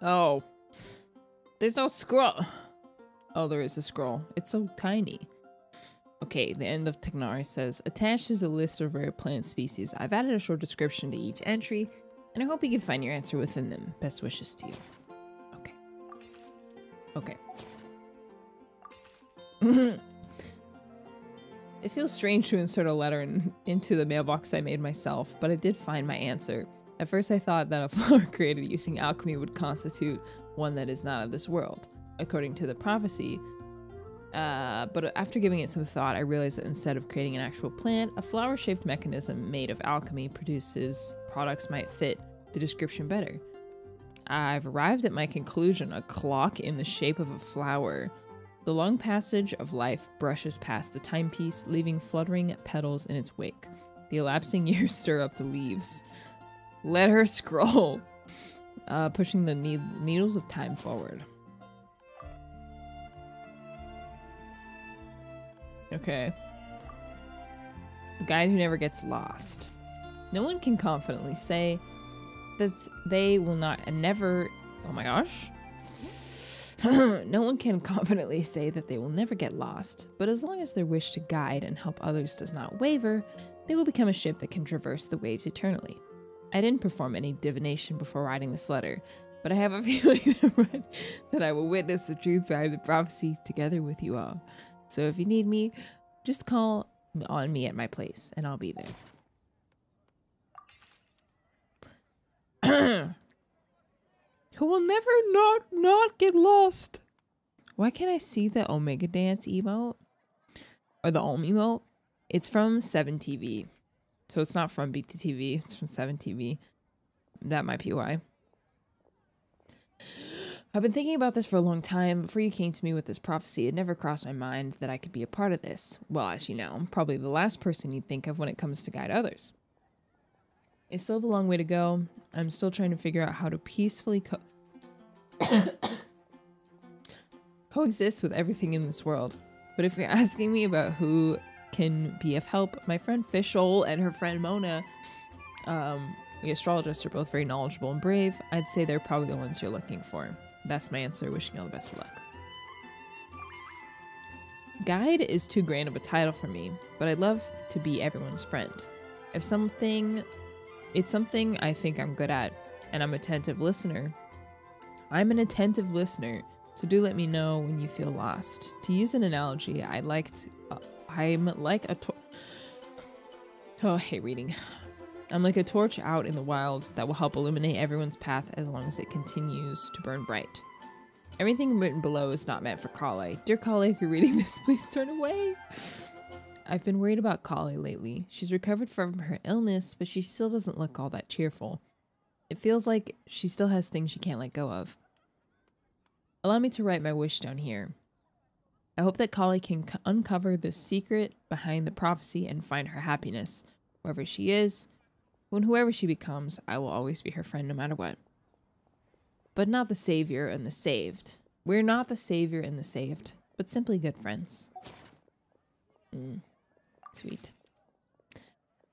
Oh. There's no scroll. Oh, there is a scroll. It's so tiny. Okay, the end of Tignari says, attached is a list of rare plant species. I've added a short description to each entry, and I hope you can find your answer within them. Best wishes to you. Okay. Okay. It feels strange to insert a letter into the mailbox I made myself, but I did find my answer. At first I thought that a flower created using alchemy would constitute one that is not of this world, according to the prophecy. But after giving it some thought, I realized that instead of creating an actual plant, a flower-shaped mechanism made of alchemy produces products might fit the description better. I've arrived at my conclusion, a clock in the shape of a flower. The long passage of life brushes past the timepiece, leaving fluttering petals in its wake. The elapsing years stir up the leaves. Let her scroll, pushing the needles of time forward. Okay. The guide who never gets lost. No one can confidently say that they will not and never... Oh my gosh. No one can confidently say that they will never get lost, but as long as their wish to guide and help others does not waver, they will become a ship that can traverse the waves eternally. I didn't perform any divination before writing this letter, but I have a feeling that I will witness the truth behind the prophecy together with you all. So if you need me, just call on me at my place, and I'll be there. Who will never not get lost. Why can't I see the Omega Dance emote? Or the Om emote? It's from 7TV. So it's not from BTTV, it's from 7TV. That might be why. I've been thinking about this for a long time. Before you came to me with this prophecy, it never crossed my mind that I could be a part of this. Well, as you know, I'm probably the last person you'd think of when it comes to guide others. It's still a long way to go. I'm still trying to figure out how to peacefully coexist with everything in this world. But if you're asking me about who can be of help, my friend Fishel and her friend Mona, the astrologists, are both very knowledgeable and brave. I'd say they're probably the ones you're looking for. That's my answer. Wishing you all the best of luck. Guide is too grand of a title for me, but I'd love to be everyone's friend. It's something I think I'm good at, and I'm an attentive listener. So do let me know when you feel lost. To use an analogy, I'm like a torch out in the wild that will help illuminate everyone's path as long as it continues to burn bright. Everything written below is not meant for Kale. Dear Kale, if you're reading this, please turn away. I've been worried about Kale lately. She's recovered from her illness, but she still doesn't look all that cheerful. It feels like she still has things she can't let go of. Allow me to write my wish down here. I hope that Kale can uncover the secret behind the prophecy and find her happiness. Wherever she is, whoever she becomes, I will always be her friend no matter what. But not the savior and the saved. We're not the savior and the saved, but simply good friends. Sweet.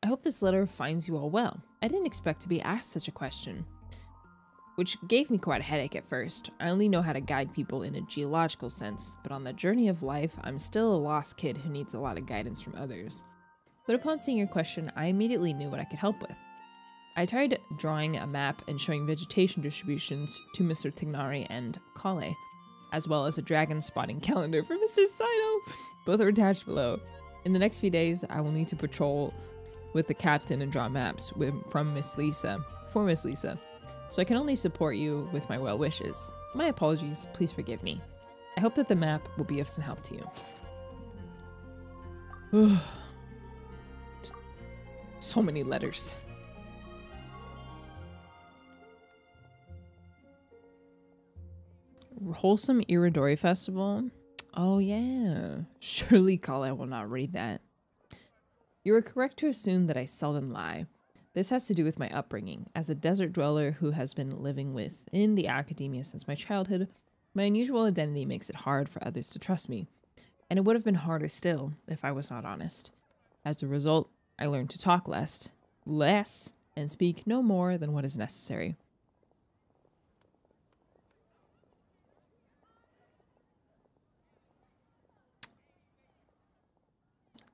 I hope this letter finds you all well. I didn't expect to be asked such a question, which gave me quite a headache at first. I only know how to guide people in a geological sense, but on the journey of life, I'm still a lost kid who needs a lot of guidance from others. But upon seeing your question, I immediately knew what I could help with. I tried drawing a map and showing vegetation distributions to Mr. Tignari and Kale, as well as a dragon spotting calendar for Mr. Saito. Both are attached below. In the next few days, I will need to patrol with the captain and draw maps for Miss Lisa. So I can only support you with my well wishes. My apologies, please forgive me. I hope that the map will be of some help to you. So many letters. Wholesome Iridori Festival. Oh yeah. Surely Kale will not read that. You are correct to assume that I seldom lie. This has to do with my upbringing. As a desert dweller who has been living within the academia since my childhood, my unusual identity makes it hard for others to trust me. And it would have been harder still if I was not honest. As a result, I learned to talk less, and speak no more than what is necessary.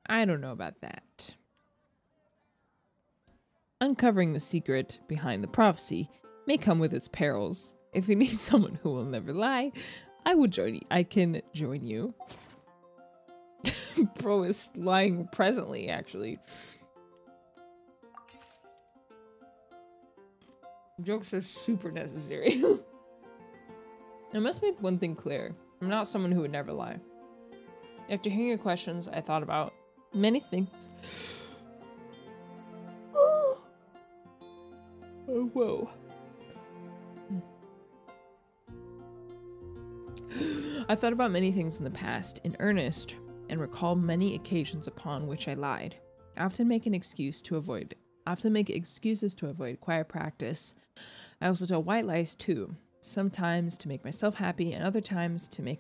I don't know about that. Uncovering the secret behind the prophecy may come with its perils. If you need someone who will never lie, I can join you. Bro is lying presently, actually. Jokes are super necessary. I must make one thing clear. I'm not someone who would never lie. After hearing your questions, I thought about many things. Oh, whoa. I thought about many things in the past in earnest and recall many occasions upon which I lied. I often make excuses to avoid quiet practice. I also tell white lies too, sometimes to make myself happy and other times to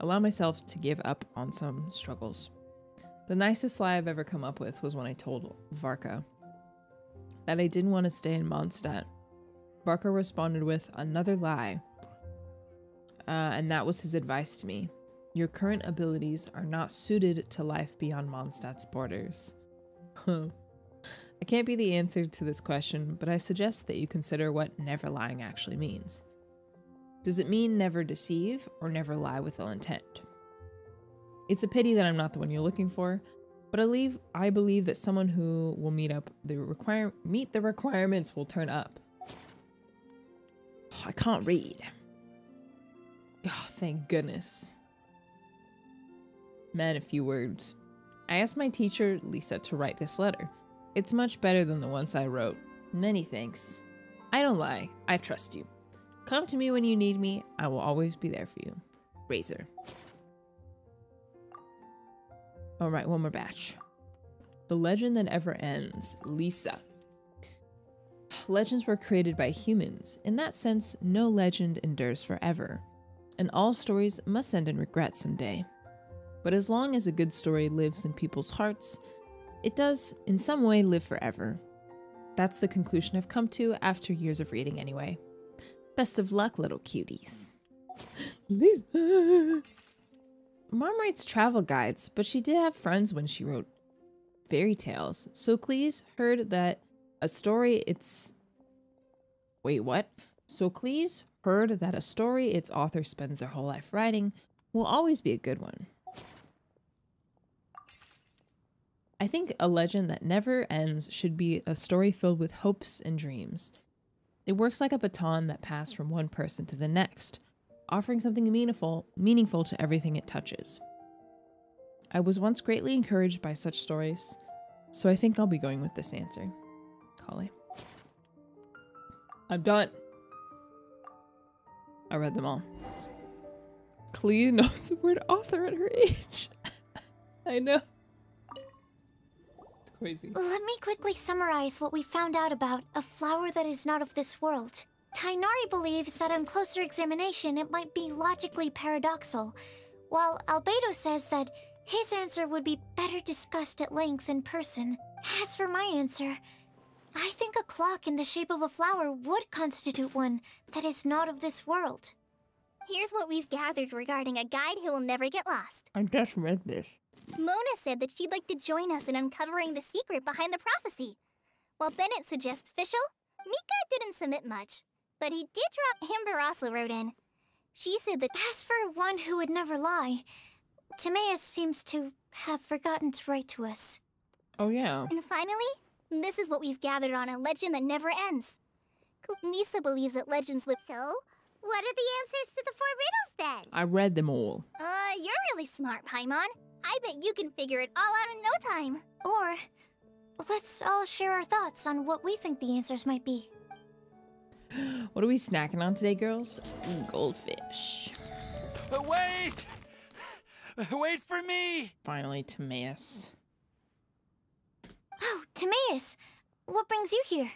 allow myself to give up on some struggles. The nicest lie I've ever come up with was when I told Varka that I didn't want to stay in Mondstadt. Varka responded with another lie, and that was his advice to me. Your current abilities are not suited to life beyond Mondstadt's borders. I can't be the answer to this question, but I suggest that you consider what never lying actually means. Does it mean never deceive or never lie with ill intent? It's a pity that I'm not the one you're looking for, but I believe that someone who will meet the requirements will turn up. Oh, I can't read. Oh, thank goodness. Man, a few words. I asked my teacher, Lisa, to write this letter. It's much better than the ones I wrote. Many thanks. I don't lie. I trust you. Come to me when you need me. I will always be there for you. Razor. Alright, one more batch. The legend that never ends. Lisa. Legends were created by humans. In that sense, no legend endures forever. And all stories must end in regret someday. But as long as a good story lives in people's hearts, it does, in some way, live forever. That's the conclusion I've come to after years of reading anyway. Best of luck, little cuties. Lisa. Mom writes travel guides, but she did have friends when she wrote fairy tales. So Cleese heard that a story its author spends their whole life writing will always be a good one. I think a legend that never ends should be a story filled with hopes and dreams. It works like a baton that passed from one person to the next, offering something meaningful to everything it touches. I was once greatly encouraged by such stories, so I think I'll be going with this answer. Kale. I'm done. I read them all. Clea knows the word author at her age. I know. It's crazy. Let me quickly summarize what we found out about a flower that is not of this world. Tainari believes that on closer examination it might be logically paradoxal, while Albedo says that his answer would be better discussed at length in person. As for my answer, I think a clock in the shape of a flower would constitute one that is not of this world. Here's what we've gathered regarding a guide who will never get lost. I just read this. Mona said that she'd like to join us in uncovering the secret behind the prophecy. While Bennett suggests Fischl, Mika didn't submit much, but he did drop Himbarasla wrote in. She said that as for one who would never lie, Timaeus seems to have forgotten to write to us. Oh yeah. And finally, this is what we've gathered on a legend that never ends. Lisa believes that legends live. So, what are the answers to the 4 riddles then? I read them all. You're really smart, Paimon. I bet you can figure it all out in no time. Or, let's all share our thoughts on what we think the answers might be. What are we snacking on today, girls? Goldfish. Wait! Wait for me! Finally, Timaeus. Oh, Timaeus, what brings you here?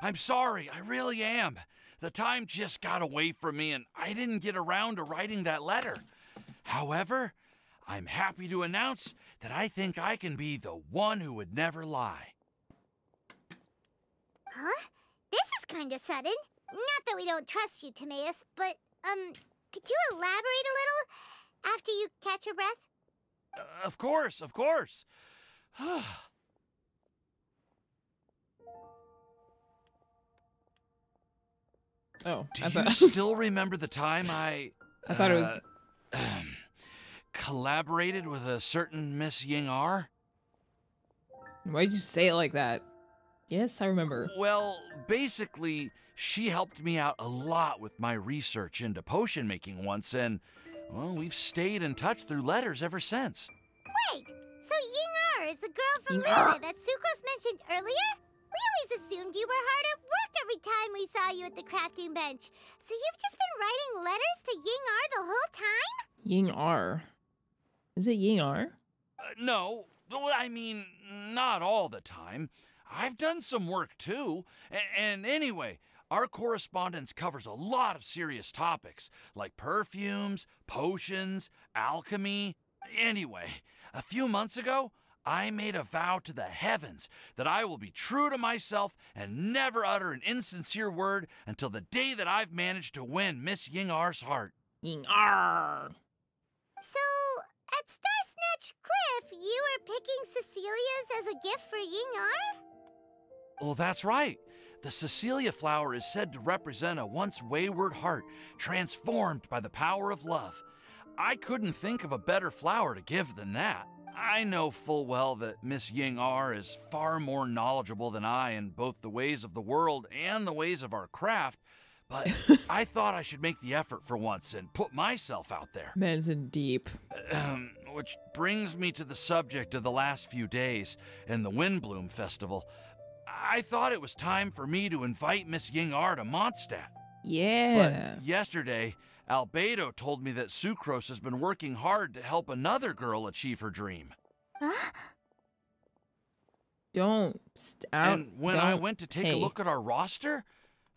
I'm sorry, I really am. The time just got away from me and I didn't get around to writing that letter. However, I'm happy to announce that I think I can be the one who would never lie. Huh? This is kind of sudden. Not that we don't trust you, Timaeus, but, could you elaborate a little after you catch your breath? Of course, of course. Oh, do you still remember the time I thought it was collaborated with a certain Miss Ying-ar? Why'd you say it like that? Yes, I remember. Well, basically, she helped me out a lot with my research into potion making once, and, well, we've stayed in touch through letters ever since. Wait, so Ying-ar is the girl from Liyue that Sucrose mentioned earlier? We always assumed you were hard at work every time we saw you at the crafting bench. So you've just been writing letters to Ying-ar the whole time? Ying-ar. Is it Ying-ar? No, I mean, not all the time. I've done some work too. And anyway, our correspondence covers a lot of serious topics, like perfumes, potions, alchemy. Anyway, a few months ago, I made a vow to the heavens that I will be true to myself and never utter an insincere word until the day that I've managed to win Miss Ying-ar's heart. Ying-ar. So, at Star Snatch Cliff, you were picking Cecilia's as a gift for Ying-ar? Well, that's right. The Cecilia flower is said to represent a once wayward heart transformed by the power of love. I couldn't think of a better flower to give than that. I know full well that Miss Ying-ar is far more knowledgeable than I in both the ways of the world and the ways of our craft, but I thought I should make the effort for once and put myself out there. Man's in deep. Which brings me to the subject of the last few days and the Windbloom Festival. I thought it was time for me to invite Miss Ying-ar to Mondstadt. Yeah. But yesterday, Albedo told me that Sucrose has been working hard to help another girl achieve her dream. Huh? And when I went to take a look at our roster,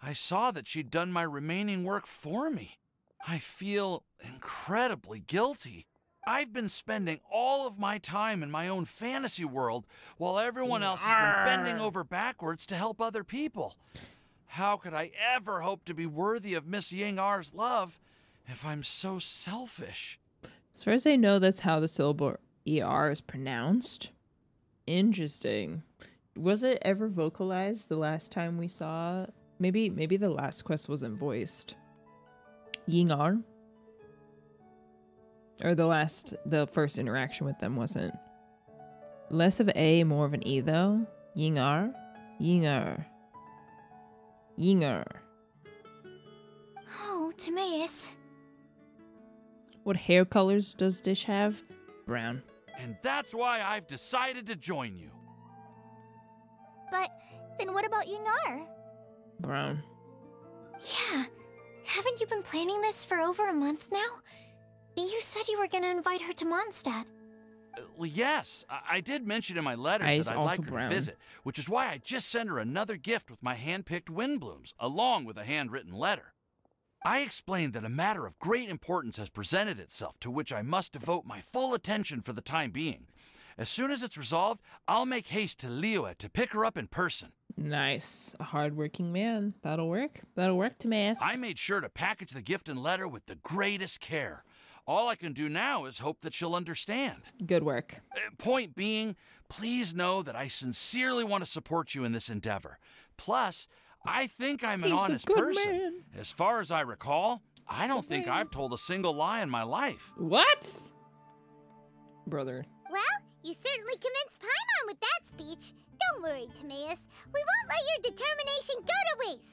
I saw that she'd done my remaining work for me. I feel incredibly guilty. I've been spending all of my time in my own fantasy world while everyone else has been bending over backwards to help other people. How could I ever hope to be worthy of Miss Ying-ar's love if I'm so selfish? As far as I know, that's how the syllable ER is pronounced. Interesting. Was it ever vocalized the last time we saw? Maybe the last quest wasn't voiced. Ying-ar? Or the first interaction with them wasn't. Less of A, more of an E though. Ying-ar? Ying-ar. Ying-ar. Oh, Timaeus. What hair colors does Dish have? Brown. And that's why I've decided to join you. But then what about Ying-ar? Brown. Yeah. Haven't you been planning this for over a month now? You said you were going to invite her to Mondstadt. Well, yes. I did mention in my letter Eyes that I'd also like her brown. to visit, which is why I just sent her another gift with my hand-picked windblooms, along with a handwritten letter. I explained that a matter of great importance has presented itself to which I must devote my full attention for the time being. As soon as it's resolved, I'll make haste to Liyue to pick her up in person. Nice. A hardworking man. That'll work. That'll work, Timaeus. I made sure to package the gift and letter with the greatest care. All I can do now is hope that she'll understand. Good work. Point being, please know that I sincerely want to support you in this endeavor. Plus, I think I'm an honest person. Man. As far as I recall, I don't think I've told a single lie in my life. What? Brother. Well, you certainly convinced Paimon with that speech. Don't worry, Timaeus. We won't let your determination go to waste.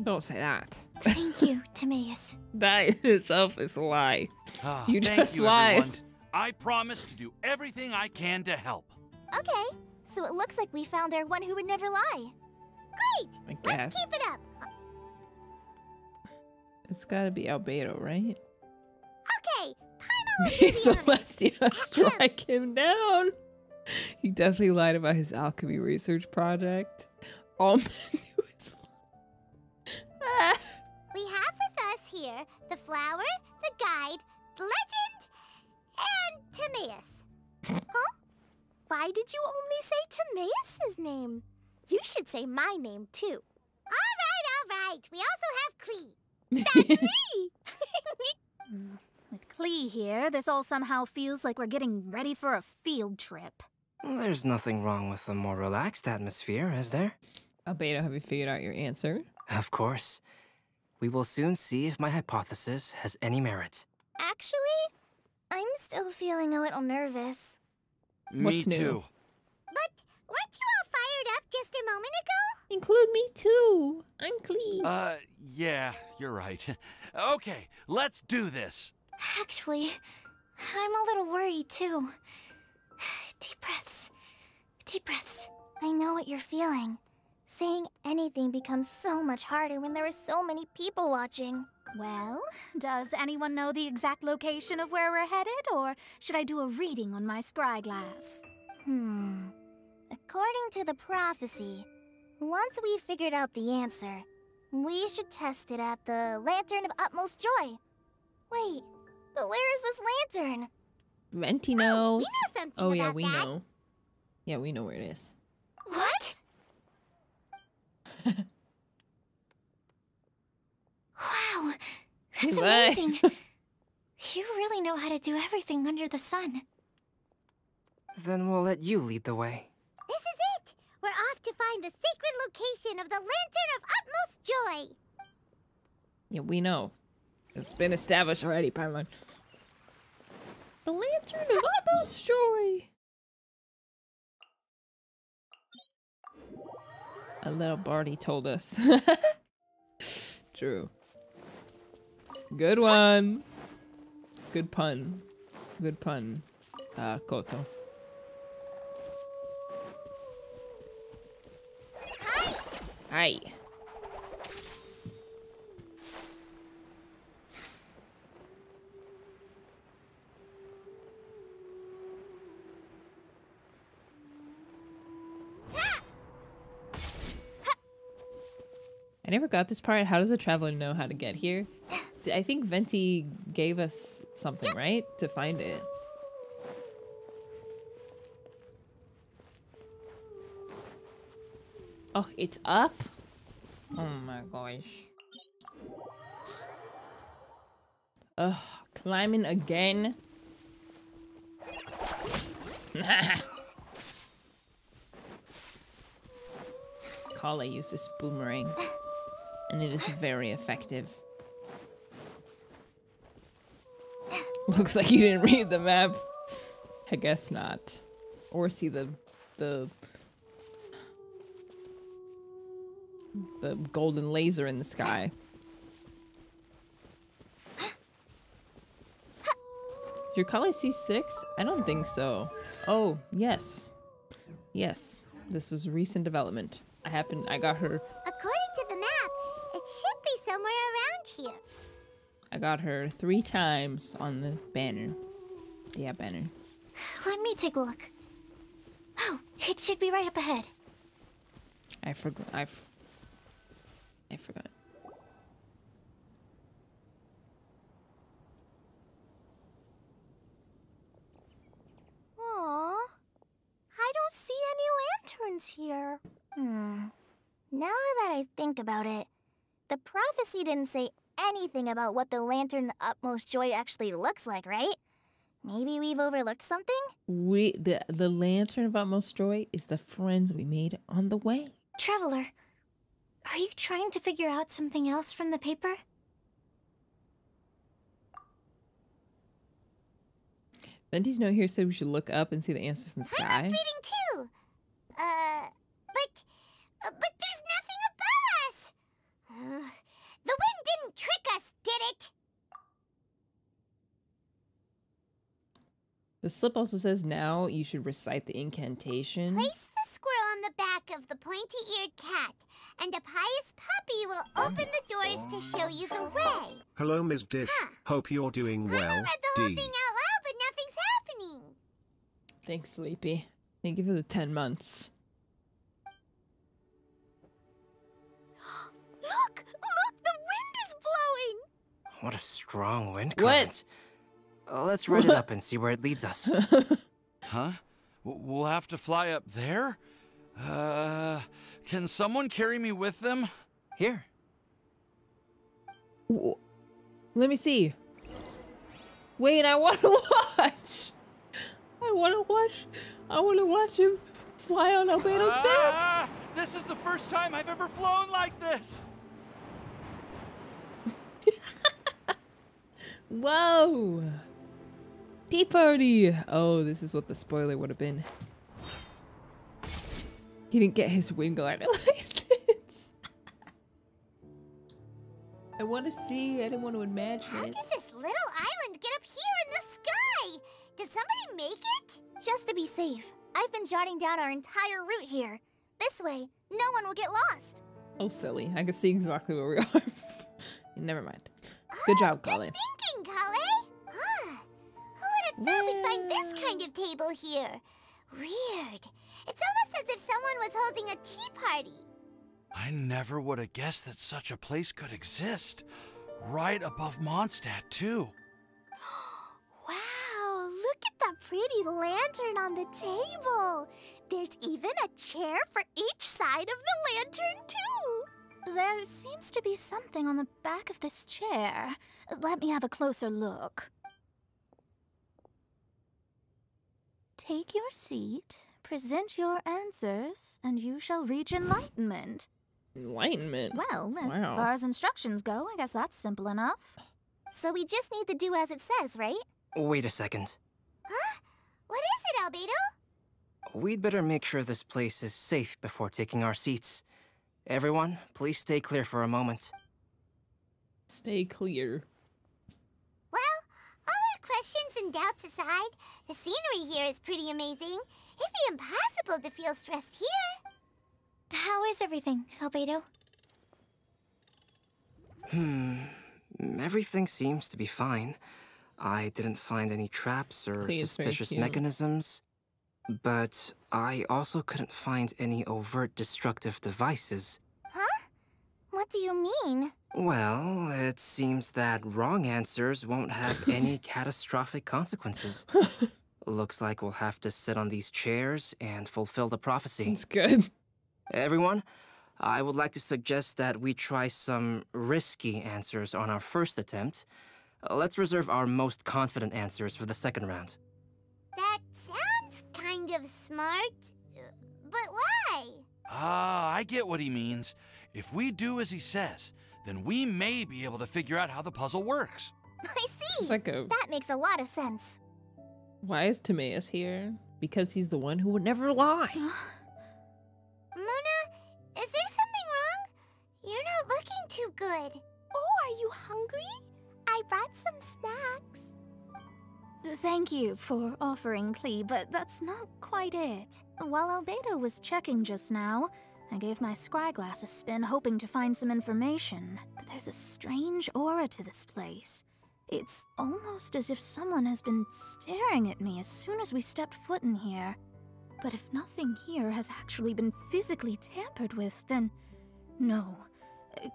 Don't say that. Thank you, Timaeus. That in itself is a lie. You Thank just you, lied. everyone. I promise to do everything I can to help. Okay, so it looks like we found our one who would never lie. Great! I Let's guess. keep it up. It's gotta be Albedo, right? Okay, Paimon will do the Celestia, strike him down. He definitely lied about his alchemy research project. All men knew his We have with us here the flower, the guide, the legend, and Timaeus. Huh? Why did you only say Timaeus' name? You should say my name, too. All right. We also have Klee. That's me! With Klee here, this all somehow feels like we're getting ready for a field trip. There's nothing wrong with a more relaxed atmosphere, is there? Albedo, have you figured out your answer? Of course. We will soon see if my hypothesis has any merit. Actually, I'm still feeling a little nervous. Me too. But weren't you all fired up just a moment ago? Include me too. I'm Klee. Yeah, you're right. Okay, let's do this. Actually, I'm a little worried too. Deep breaths. Deep breaths. I know what you're feeling. Saying anything becomes so much harder when there are so many people watching. Well, does anyone know the exact location of where we're headed, or should I do a reading on my scry glass? According to the prophecy, once we figured out the answer, we should test it at the Lantern of Utmost Joy. Wait, but where is this lantern? Venti knows. Oh, yeah, about we that. know. Yeah, we know where it is. What? Wow, that's What? Amazing. You really know how to do everything under the sun. Then we'll let you lead the way. This is it. We're off to find the sacred location of the Lantern of Utmost Joy. Yeah, we know. It's been established already, Paimon. The Lantern of Utmost Joy. A little Barty told us. True. Good one. Good pun. Good pun. Koto. Hi. I never got this part. How does a traveler know how to get here? I think Venti gave us something, right? To find it. Oh, it's up? Oh my gosh. Ugh, climbing again? Kale uses boomerang, and it is very effective. Looks like you didn't read the map. I guess not. Or see the golden laser in the sky. Your Kale C6? I don't think so. Oh, yes. Yes. This was a recent development. I got her. According to the map, it should be somewhere around here. I got her 3 times on the banner. Yeah, banner. Let me take a look. Oh, it should be right up ahead. I forgot. I forgot. Aww. I don't see any lanterns here. Now that I think about it, the prophecy didn't say anything about what the Lantern of Utmost Joy actually looks like, right? Maybe we've overlooked something? The Lantern of Utmost Joy is the friends we made on the way. Traveler, are you trying to figure out something else from the paper? Venti's note here said we should look up and see the answers in the sky. Paimon's reading too. But there's nothing above us. The wind didn't trick us, did it? The slip also says now you should recite the incantation. Place the squirrel on the back of the pointy-eared cat and a pious puppy will open the doors to show you the way. Hello, Ms. Dish. Hope you're doing well. I read the whole thing out loud, but nothing's happening. Thanks, Sleepy. Thank you for the 10 months. Look! Look! The wind is blowing! What a strong wind What? current. Let's ride it up and see where it leads us. Huh? We'll have to fly up there? Can someone carry me with them? Here. Let me see. Wait, I want to watch. I want to watch him fly on Albedo's back. This is the first time I've ever flown like this. Whoa. Tea party. Oh, this is what the spoiler would have been. He didn't get his wind glider license. I want to see. I didn't want to imagine How it. did this little island get up here in the sky? Did somebody make it? Just to be safe, I've been jotting down our entire route here. This way, no one will get lost. Oh, silly. I can see exactly where we are. Never mind. Good job, Colin. Thinking, Kale. Who would have thought we'd find this kind of table here? Weird. It's almost as if someone was holding a tea party. I never would have guessed that such a place could exist. Right above Mondstadt, too. Wow, look at that pretty lantern on the table. There's even a chair for each side of the lantern, too. There seems to be something on the back of this chair. Let me have a closer look. Take your seat, present your answers, and you shall reach enlightenment. Enlightenment? Well, as Wow. far as instructions go, I guess that's simple enough. So we just need to do as it says, right? Wait a second. Huh? What is it, Albedo? We'd better make sure this place is safe before taking our seats. Everyone, please stay clear for a moment. Stay clear. Well, all our questions and doubts aside, the scenery here is pretty amazing. It'd be impossible to feel stressed here. How is everything, Albedo? Everything seems to be fine. I didn't find any traps or Clea is very suspicious cute. mechanisms. But I also couldn't find any overt destructive devices. Huh? What do you mean? Well, it seems that wrong answers won't have any catastrophic consequences. Looks like we'll have to sit on these chairs and fulfill the prophecy. It's good. Everyone, I would like to suggest that we try some risky answers on our first attempt. Let's reserve our most confident answers for the second round. That sounds kind of smart. But why? I get what he means. If we do as he says, then we may be able to figure out how the puzzle works. I see. Psycho. That makes a lot of sense. Why is Timaeus here? Because he's the one who would never lie. Mona, is there something wrong? You're not looking too good. Oh, are you hungry? I brought some snacks. Thank you for offering, Clea, but that's not quite it. While Albedo was checking just now, I gave my scryglass a spin hoping to find some information. But there's a strange aura to this place. It's almost as if someone has been staring at me as soon as we stepped foot in here. But if nothing here has actually been physically tampered with, then no.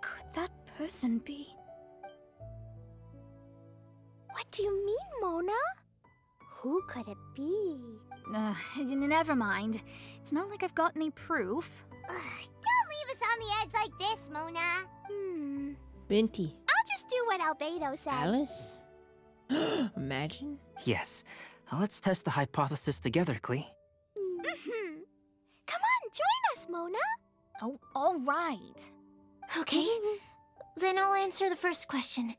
Could that person be? What do you mean, Mona? Who could it be? Never mind. It's not like I've got any proof. Don't leave us on the edge like this, Mona. Binti. I'll just do what Albedo said. Alice? Imagine. Yes. Let's test the hypothesis together, Clea. Come on, join us, Mona. Oh, all right. Okay, then I'll answer the first question.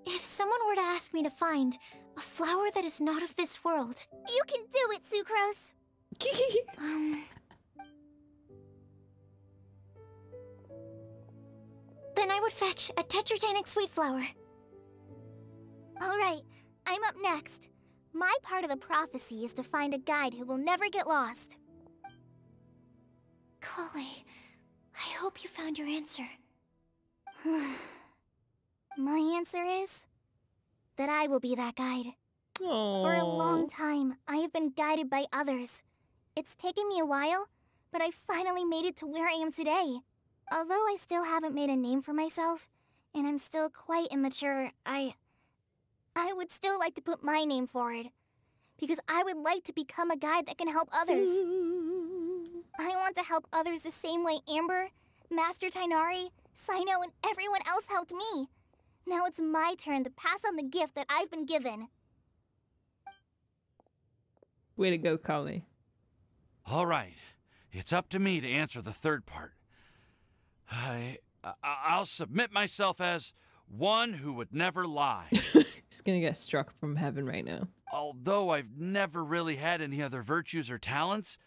If someone were to ask me to find a flower that is not of this world... You can do it, Sucrose. Then I would fetch a tetragenic sweet flower. All right, I'm up next. My part of the prophecy is to find a guide who will never get lost. Kale, I hope you found your answer. My answer is that I will be that guide. Aww. For a long time, I have been guided by others. It's taken me a while, but I finally made it to where I am today. Although I still haven't made a name for myself, and I'm still quite immature, I would still like to put my name forward. Because I would like to become a guide that can help others. I want to help others the same way Amber, Master Tighnari, Cyno, and everyone else helped me. Now it's my turn to pass on the gift that I've been given. Way to go, Kale. All right. It's up to me to answer the third part. I'll submit myself as one who would never lie. He's gonna get struck from heaven right now. Although I've never really had any other virtues or talents,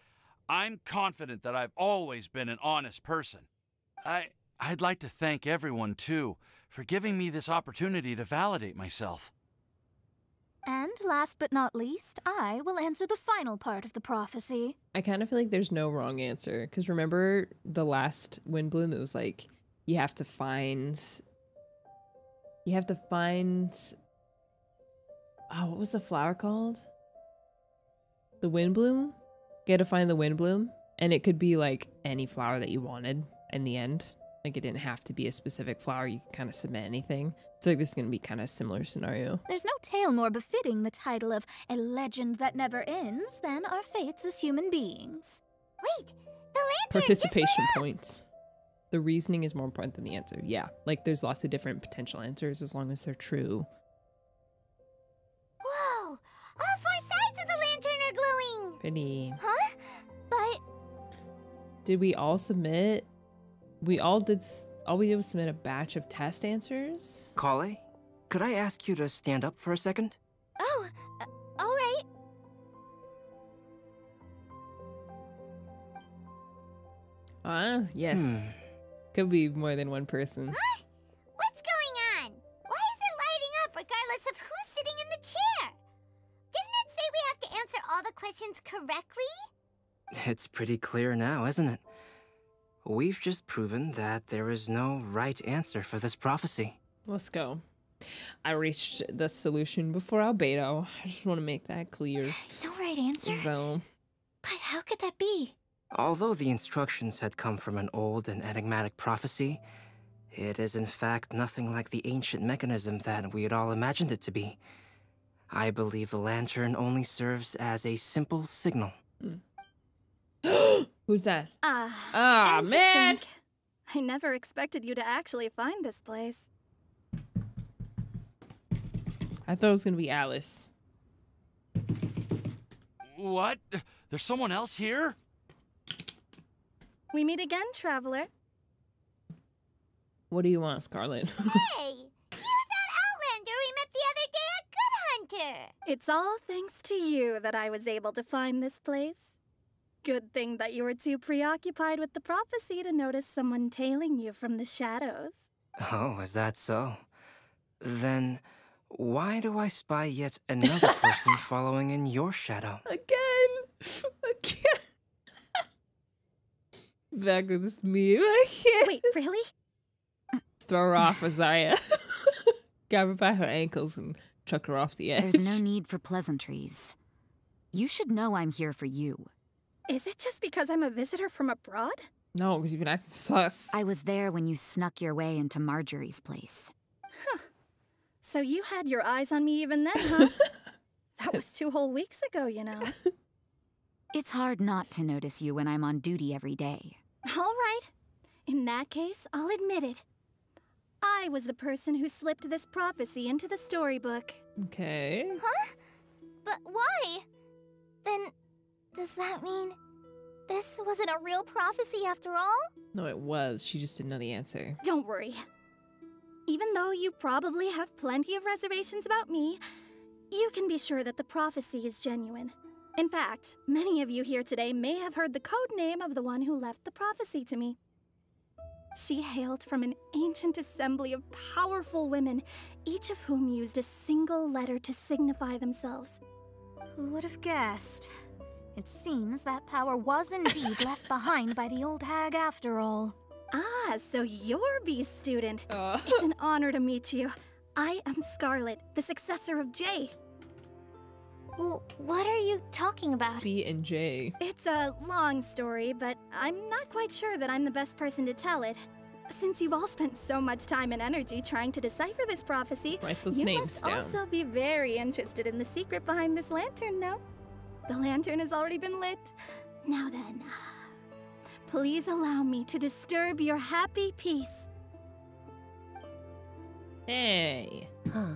I'm confident that I've always been an honest person. I'd like to thank everyone, too, for giving me this opportunity to validate myself. And last but not least, I will answer the final part of the prophecy. I kind of feel like there's no wrong answer. Because remember the last windbloom? It was like, you have to find... Oh, what was the flower called? The windbloom? You had to find the windbloom. And it could be like any flower that you wanted in the end. Like it didn't have to be a specific flower. You could kind of submit anything. So like this is going to be kind of a similar scenario. There's no tale more befitting the title of a legend that never ends than our fates as human beings. Wait, the lantern Participation points. The reasoning is more important than the answer. Yeah, like there's lots of different potential answers as long as they're true. Whoa! All four sides of the lantern are glowing! Pretty. Huh? But... Did we all submit? All we did was submit a batch of test answers? Kale, could I ask you to stand up for a second? Oh, all right. Yes. Could be more than one person. Huh? What's going on? Why is it lighting up regardless of who's sitting in the chair? Didn't it say we have to answer all the questions correctly? It's pretty clear now, isn't it? We've just proven that there is no right answer for this prophecy. Let's go. I reached the solution before Albedo. I just want to make that clear. No right answer? So... But how could that be? Although the instructions had come from an old and enigmatic prophecy, it is in fact nothing like the ancient mechanism that we had all imagined it to be. I believe the lantern only serves as a simple signal. Who's that? And to man! think, I never expected you to actually find this place. I thought it was going to be Alice. What? There's someone else here? We meet again, traveler. What do you want, Scarlet? Hey! You're that Outlander we met the other day at Good Hunter! It's all thanks to you that I was able to find this place. Good thing that you were too preoccupied with the prophecy to notice someone tailing you from the shadows. Oh, is that so? Then, why do I spy yet another person following in your shadow? Again! Back with this meme. Wait, really? Throw her off, Azaya. Grab her by her ankles and chuck her off the edge. There's no need for pleasantries. You should know I'm here for you. Is it just because I'm a visitor from abroad? No, because you've been acting sus. I was there when you snuck your way into Marjorie's place. Huh. So you had your eyes on me even then, huh? That was 2 whole weeks ago, you know. It's hard not to notice you when I'm on duty every day. All right. In that case, I'll admit it. I was the person who slipped this prophecy into the storybook. Okay. Huh? But why? Then, does that mean this wasn't a real prophecy after all? No, it was. She just didn't know the answer. Don't worry. Even though you probably have plenty of reservations about me, you can be sure that the prophecy is genuine. In fact, many of you here today may have heard the code name of the one who left the prophecy to me. She hailed from an ancient assembly of powerful women, each of whom used a single letter to signify themselves. Who would have guessed? It seems that power was indeed left behind by the old hag after all. Ah, so you're B's student. It's an honor to meet you. I am Scarlet, the successor of Jay. Well, what are you talking about? B and J. It's a long story, but I'm not quite sure that I'm the best person to tell it. Since you've all spent so much time and energy trying to decipher this prophecy, Write those you names must down. also be very interested in the secret behind this lantern, no? The lantern has already been lit. Now then, please allow me to disturb your happy peace. Hey. Huh.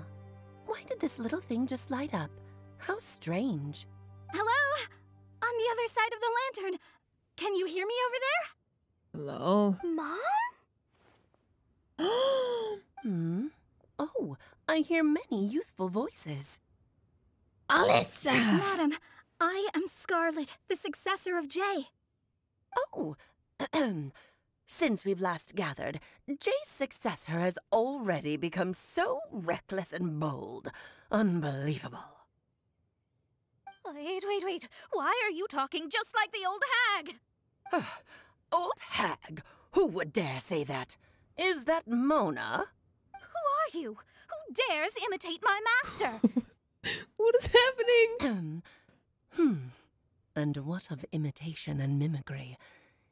Why did this little thing just light up? How strange. Hello? On the other side of the lantern. Can you hear me over there? Hello? Mom? Oh, I hear many youthful voices. Alyssa! Madam, I am Scarlet, the successor of Jay. Oh, since we've last gathered, Jay's successor has already become so reckless and bold. Unbelievable. Wait. Why are you talking just like the old hag? Old hag? Who would dare say that? Is that Mona? Who are you? Who dares imitate my master? What is happening? And what of imitation and mimicry?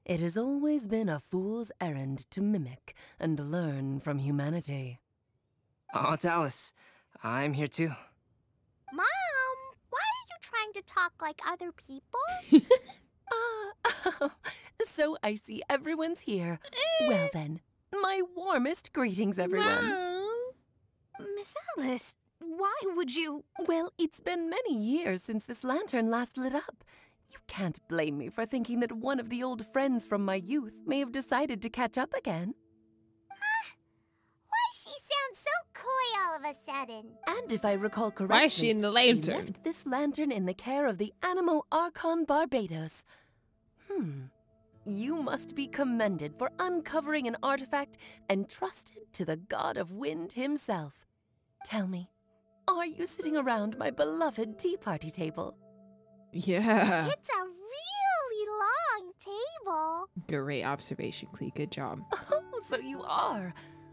It has always been a fool's errand to mimic and learn from humanity. Aunt Alice, I'm here too. Mom, why are you trying to talk like other people? So I see everyone's here. Well then, my warmest greetings, everyone. Miss Alice, why would you? Well, it's been many years since this lantern last lit up. You can't blame me for thinking that one of the old friends from my youth may have decided to catch up again. Why she sounds so coy all of a sudden? And if I recall correctly, Why is she in the lantern? we left this lantern in the care of the Animo Archon Barbados. You must be commended for uncovering an artifact entrusted to the god of wind himself. Tell me, are you sitting around my beloved tea party table? Yeah. It's a really long table. Great observation, Clee. Good job. Oh, so you are.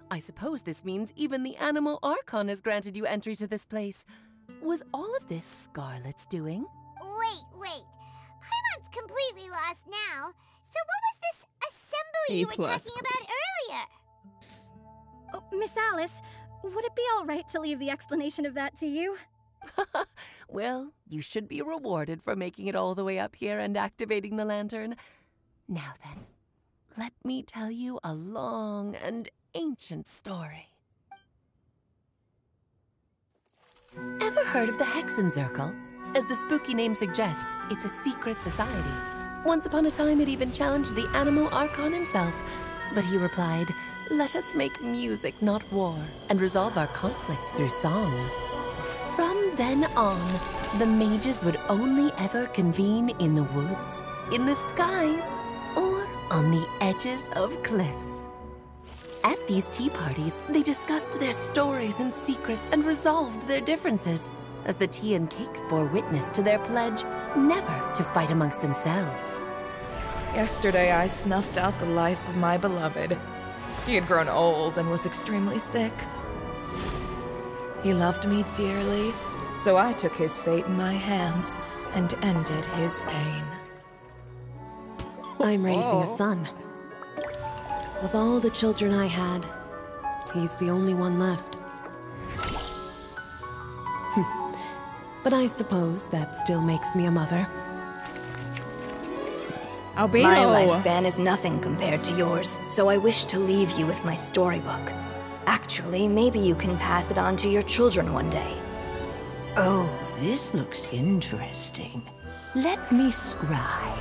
I suppose this means even the Animo Archon has granted you entry to this place. Was all of this Scarlet's doing? Wait. Paimon's completely lost now. So what was this assembly you were talking about earlier? Oh, Miss Alice, would it be all right to leave the explanation of that to you? Well, you should be rewarded for making it all the way up here and activating the lantern. Now then, let me tell you a long and ancient story. Ever heard of the Hexenzirkel? As the spooky name suggests, it's a secret society. Once upon a time, it even challenged the Animo Archon himself. But he replied, "Let us make music, not war, and resolve our conflicts through song." From then on, the mages would only ever convene in the woods, in the skies, or on the edges of cliffs. At these tea parties, they discussed their stories and secrets and resolved their differences, as the tea and cakes bore witness to their pledge never to fight amongst themselves. Yesterday, I snuffed out the life of my beloved. He had grown old and was extremely sick. He loved me dearly, so I took his fate in my hands and ended his pain. I'm raising a son. Of all the children I had, he's the only one left. But I suppose that still makes me a mother. Albedo. My lifespan is nothing compared to yours, so I wish to leave you with my storybook. Actually, maybe you can pass it on to your children one day. Oh, this looks interesting. Let me scry.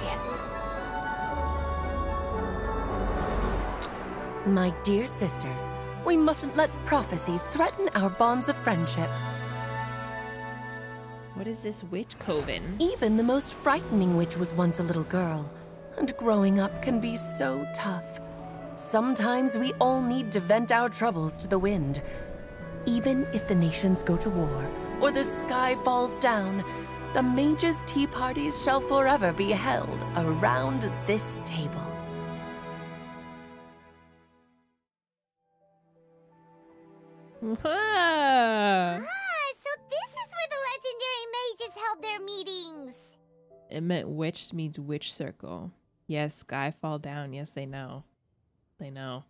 My dear sisters, we mustn't let prophecies threaten our bonds of friendship. What is this witch coven? Even the most frightening witch was once a little girl, and growing up can be so tough. Sometimes we all need to vent our troubles to the wind. Even if the nations go to war, or the sky falls down, the mages' tea parties shall forever be held around this table. Ah, so this is where the legendary mages held their meetings. It meant witch means witch circle. Yes, sky fall down. Yes, they know. They know.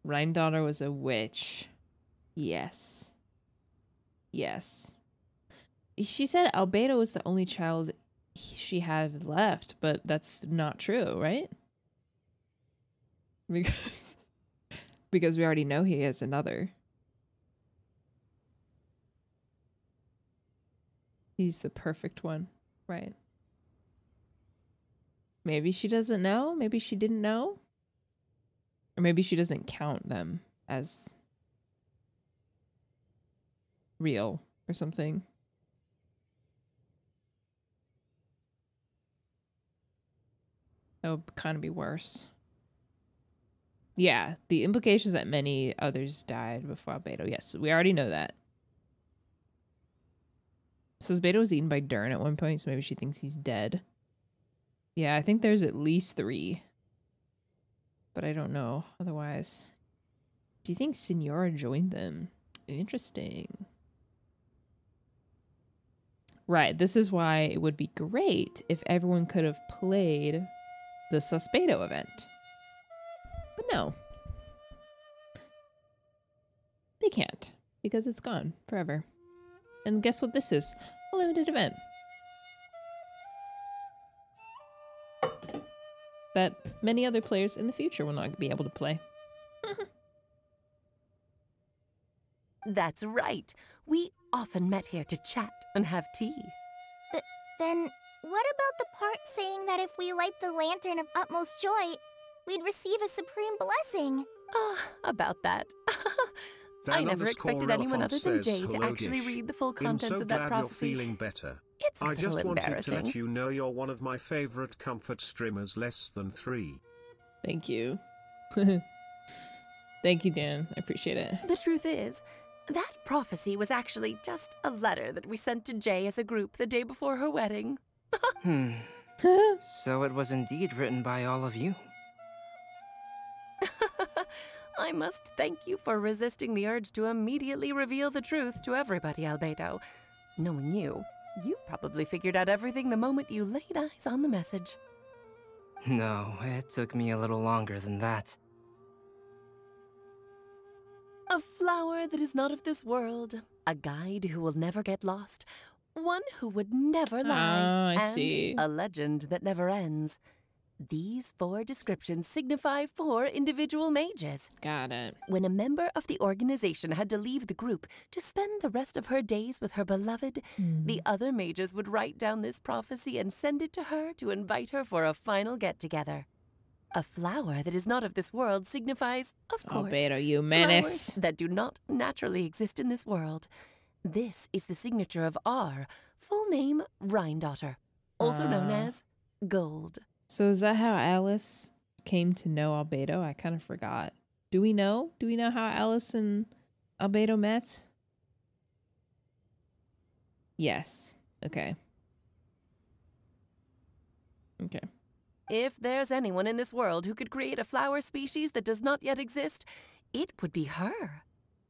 Rhine-daughter was a witch. Yes. Yes. She said Albedo was the only child she had left, but that's not true, right? Because we already know he has another. He's the perfect one, right? Maybe she doesn't know. Maybe she didn't know. Or maybe she doesn't count them as real or something. That would kind of be worse. Yeah, the implications that many others died before Albedo. Yes, we already know that. Says Beto was eaten by Dern at one point, so maybe she thinks he's dead. Yeah, I think there's at least 3. But I don't know otherwise. Do you think Signora joined them? Interesting. Right, this is why it would be great if everyone could have played the Suspedo event. But no. They can't, because it's gone forever. And guess what this is? A limited event. That many other players in the future will not be able to play. That's right. We often met here to chat and have tea. Then, what about the part saying that if we light the lantern of utmost joy, we'd receive a supreme blessing? About that. I never expected anyone other than Jay to actually read the full contents of that prophecy. You're feeling better. It's a I just little wanted to embarrassing. let you know you're one of my favorite comfort streamers, less than 3. Thank you. Thank you, Dan. I appreciate it. The truth is, that prophecy was actually just a letter that we sent to Jay as a group the day before her wedding. So it was indeed written by all of you. I must thank you for resisting the urge to immediately reveal the truth to everybody, Albedo. Knowing you, you probably figured out everything the moment you laid eyes on the message. No, it took me a little longer than that. A flower that is not of this world, a guide who will never get lost, one who would never lie, I see. A legend that never ends. These 4 descriptions signify 4 individual mages. Got it. When a member of the organization had to leave the group to spend the rest of her days with her beloved, the other mages would write down this prophecy and send it to her to invite her for a final get-together. A flower that is not of this world signifies, of course, Albedo, you menace. flowers that do not naturally exist in this world. This is the signature of our full name, Rhine-daughter, also known as Gold. So is that how Alice came to know Albedo? I kind of forgot. Do we know? Do we know how Alice and Albedo met? Yes. Okay. Okay. If there's anyone in this world who could create a flower species that does not yet exist, it would be her.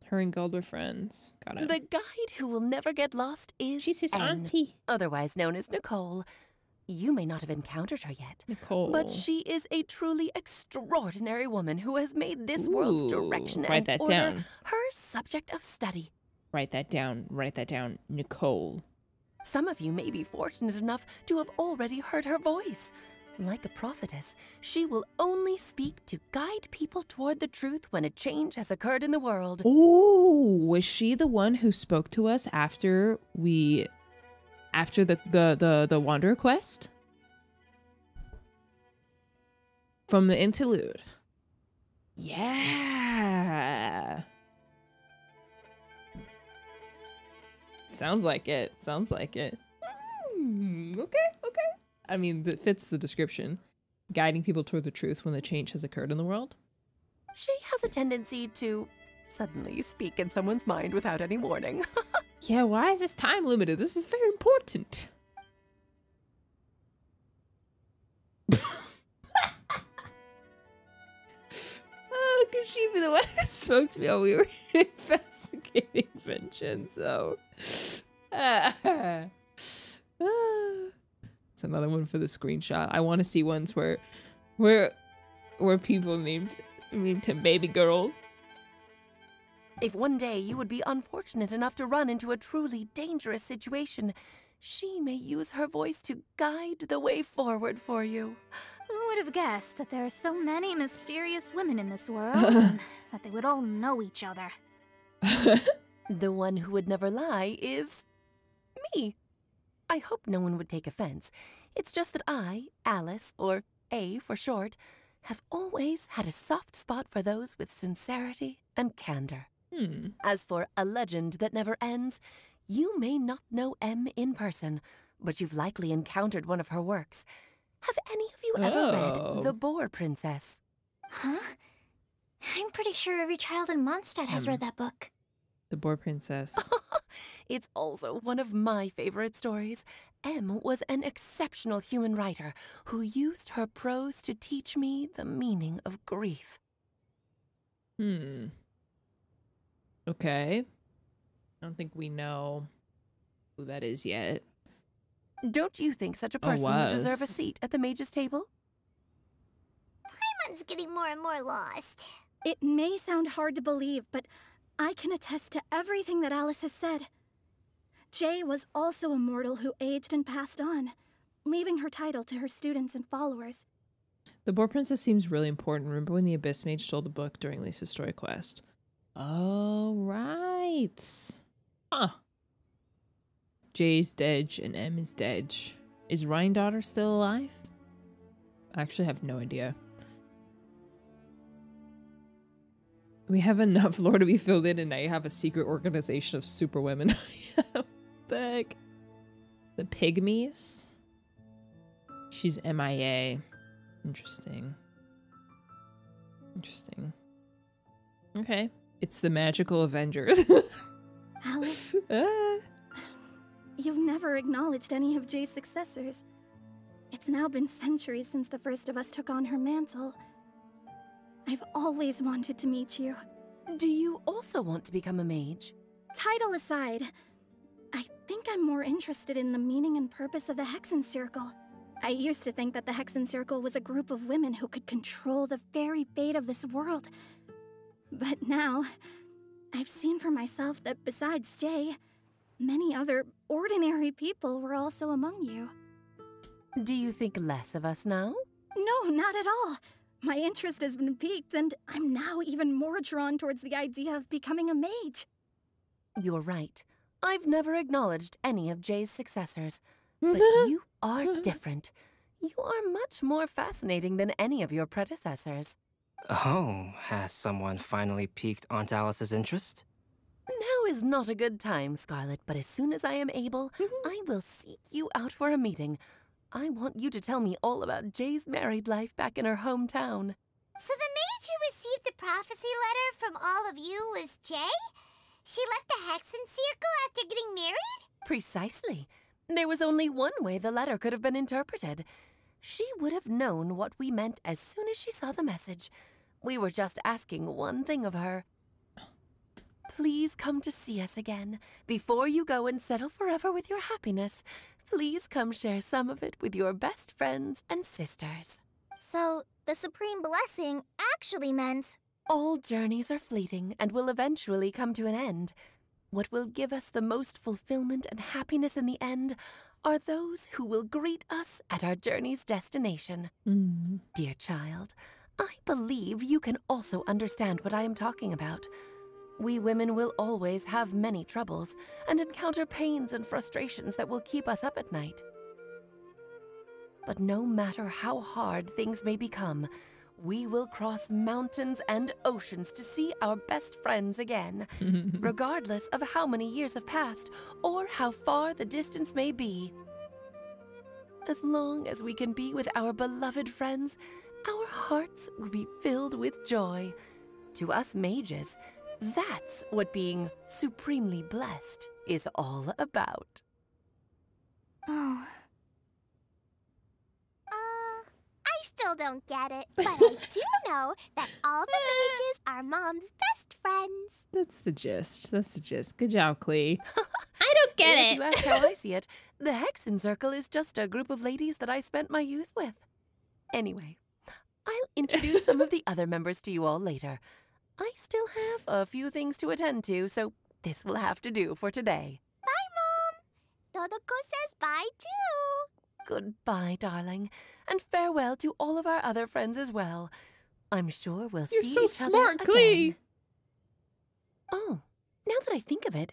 Her and Gold were friends. Got it. The guide who will never get lost is She's his N, auntie. otherwise known as Nicole. You may not have encountered her yet, Nicole. but she is a truly extraordinary woman who has made this world's direction write and that order down. her subject of study. Write that down. Write that down. Nicole. Some of you may be fortunate enough to have already heard her voice. Like a prophetess, she will only speak to guide people toward the truth when a change has occurred in the world. Oh, was she the one who spoke to us after the Wanderer quest? From the interlude. Yeah. Sounds like it. Sounds like it. Okay. I mean, that fits the description. Guiding people toward the truth when the change has occurred in the world. She has a tendency to suddenly speak in someone's mind without any warning. Yeah, why is this time limited? This is very important. could she be the one who spoke to me while we were investigating Vincenzo? It's another one for the screenshot. I want to see ones where people named him baby girl. If one day you would be unfortunate enough to run into a truly dangerous situation, she may use her voice to guide the way forward for you. Who would have guessed that there are so many mysterious women in this world and that they would all know each other? The one who would never lie is me. I hope no one would take offense. It's just that I, Alice, or A for short, have always had a soft spot for those with sincerity and candor. As for a legend that never ends, you may not know M in person, but you've likely encountered one of her works. Have any of you ever read The Boar Princess? Huh? I'm pretty sure every child in Mondstadt has read that book. The Boar Princess. It's also one of my favorite stories. M was an exceptional human writer who used her prose to teach me the meaning of grief. Okay. I don't think we know who that is yet. Don't you think such a person would deserve a seat at the mage's table? Paimon's getting more and more lost. It may sound hard to believe, but I can attest to everything that Alice has said. Jay was also a mortal who aged and passed on, leaving her title to her students and followers. The Boar Princess seems really important. Remember when the Abyss Mage stole the book during Lisa's story quest? Oh, right. Huh. Jay's dead and M is dead. Is Ryan daughter still alive? I actually have no idea. We have enough lore to be filled in, and now you have a secret organization of superwomen. What the heck? The Pygmies? She's MIA. Interesting. Interesting. Okay. It's the magical Avengers. Alice, you've never acknowledged any of Jay's successors. It's now been centuries since the first of us took on her mantle. I've always wanted to meet you. Do you also want to become a mage? Title aside, I think I'm more interested in the meaning and purpose of the Hexen Circle. I used to think that the Hexen Circle was a group of women who could control the very fate of this world. But now, I've seen for myself that besides Jay, many other ordinary people were also among you. Do you think less of us now? No, not at all. My interest has been piqued, and I'm now even more drawn towards the idea of becoming a mage. You're right. I've never acknowledged any of Jay's successors. But you are different. You are much more fascinating than any of your predecessors. Oh, has someone finally piqued Aunt Alice's interest? Now is not a good time, Scarlet, but as soon as I am able, I will seek you out for a meeting. I want you to tell me all about Jay's married life back in her hometown. So the mage who received the prophecy letter from all of you was Jay? She left the Hexen Circle after getting married? Precisely. There was only one way the letter could have been interpreted. She would have known what we meant as soon as she saw the message. We were just asking one thing of her. Please come to see us again. Before you go and settle forever with your happiness, please come share some of it with your best friends and sisters. So, the Supreme Blessing actually meant... All journeys are fleeting and will eventually come to an end. What will give us the most fulfillment and happiness in the end are those who will greet us at our journey's destination. Dear child, I believe you can also understand what I am talking about. We women will always have many troubles and encounter pains and frustrations that will keep us up at night. But no matter how hard things may become, we will cross mountains and oceans to see our best friends again, regardless of how many years have passed or how far the distance may be. As long as we can be with our beloved friends, our hearts will be filled with joy. To us mages, that's what being supremely blessed is all about. I still still don't get it, but I do know that all the mages are Mom's best friends. That's the gist. That's the gist. Good job, Klee. I don't get If it. you ask how I see it, the Hexen Circle is just a group of ladies that I spent my youth with. Anyway, I'll introduce some of the other members to you all later. I still have a few things to attend to, so this will have to do for today. Bye, Mom. Todoko says bye, too. Goodbye, darling, and farewell to all of our other friends as well. I'm sure we'll see each other again. You're so smart, Klee. Oh, now that I think of it,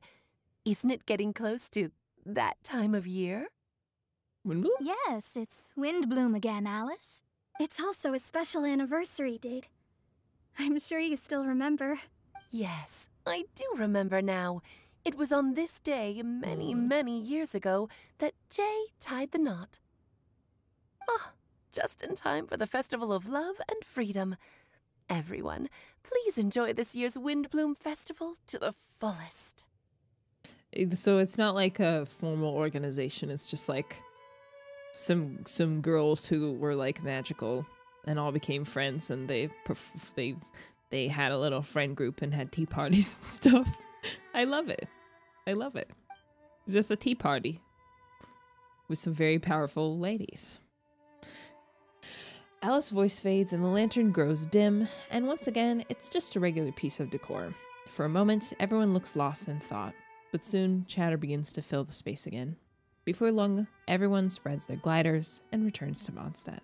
isn't it getting close to that time of year? Windbloom? Yes, it's Windbloom again, Alice. It's also a special anniversary date. I'm sure you still remember. Yes, I do remember now. It was on this day many, many years ago that Jay tied the knot. Oh, just in time for the Festival of Love and Freedom. Everyone, please enjoy this year's Windbloom Festival to the fullest. So it's not like a formal organization. It's just like some girls who were like magical and all became friends, and they had a little friend group and had tea parties and stuff. I love it. I love it. It's just a tea party with some very powerful ladies. Alice's voice fades and the lantern grows dim, and once again, it's just a regular piece of decor. For a moment, everyone looks lost in thought, but soon chatter begins to fill the space again. Before long, everyone spreads their gliders and returns to Mondstadt.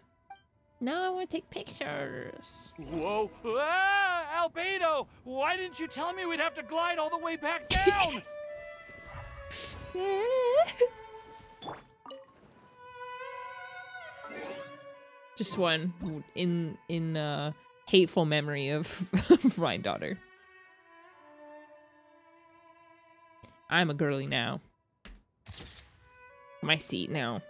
Now I want to take pictures. Whoa! Ah, Albedo! Why didn't you tell me we'd have to glide all the way back down? Just one in hateful memory of Rhine-daughter. I'm a girly now. My seat now.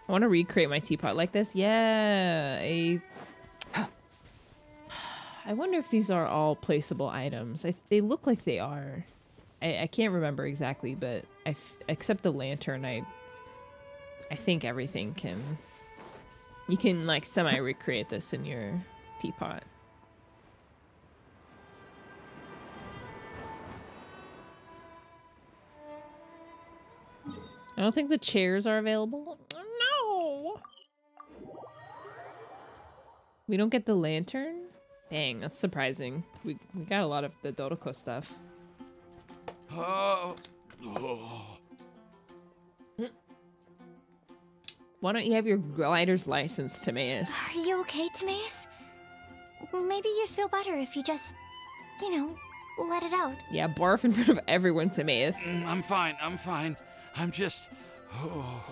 I want to recreate my teapot like this. Yeah, I wonder if these are all placeable items. They look like they are. I can't remember exactly, but except the lantern, I think everything can... You can, like, semi-recreate this in your teapot. I don't think the chairs are available. Oh, no! We don't get the lantern? Dang, that's surprising. We got a lot of the Dodoko stuff. Why don't you have your glider's license, Timaeus? Are you okay, Timaeus? Maybe you'd feel better if you just, you know, let it out. Yeah, barf in front of everyone, Timaeus. I'm fine, I'm fine. I'm just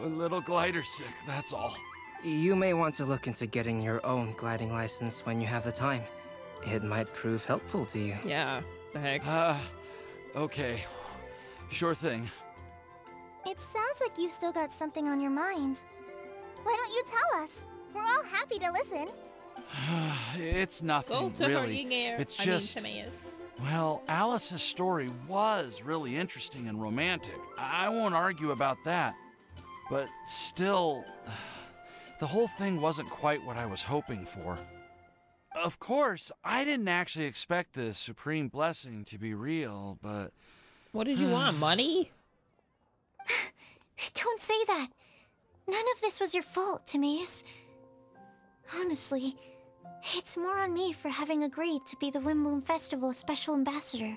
a little glider sick, that's all. You may want to look into getting your own gliding license when you have the time. It might prove helpful to you. Yeah, the heck. Okay. Sure thing. It sounds like you've still got something on your mind. Why don't you tell us? We're all happy to listen. It's nothing, Go to really. Herdinger. It's just... Timaeus. Well, Alice's story was really interesting and romantic. I won't argue about that. But still, the whole thing wasn't quite what I was hoping for. Of course, I didn't actually expect the supreme blessing to be real, but... What did you want, money? Don't say that. None of this was your fault, Timaeus. Honestly, it's more on me for having agreed to be the Windbloom Festival Special Ambassador.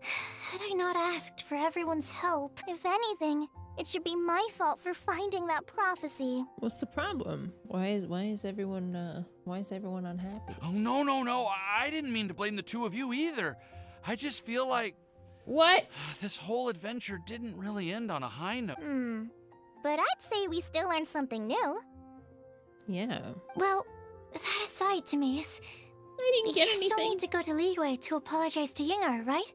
Had I not asked for everyone's help... If anything, it should be my fault for finding that prophecy. What's the problem? Why is everyone unhappy? Oh, no. I didn't mean to blame the two of you either. I just feel like... What? This whole adventure didn't really end on a high note. But I'd say we still learned something new. Yeah. Well, that aside, Timaeus, I didn't get anything. You still need to go to Liyue to apologize to Yinger, right?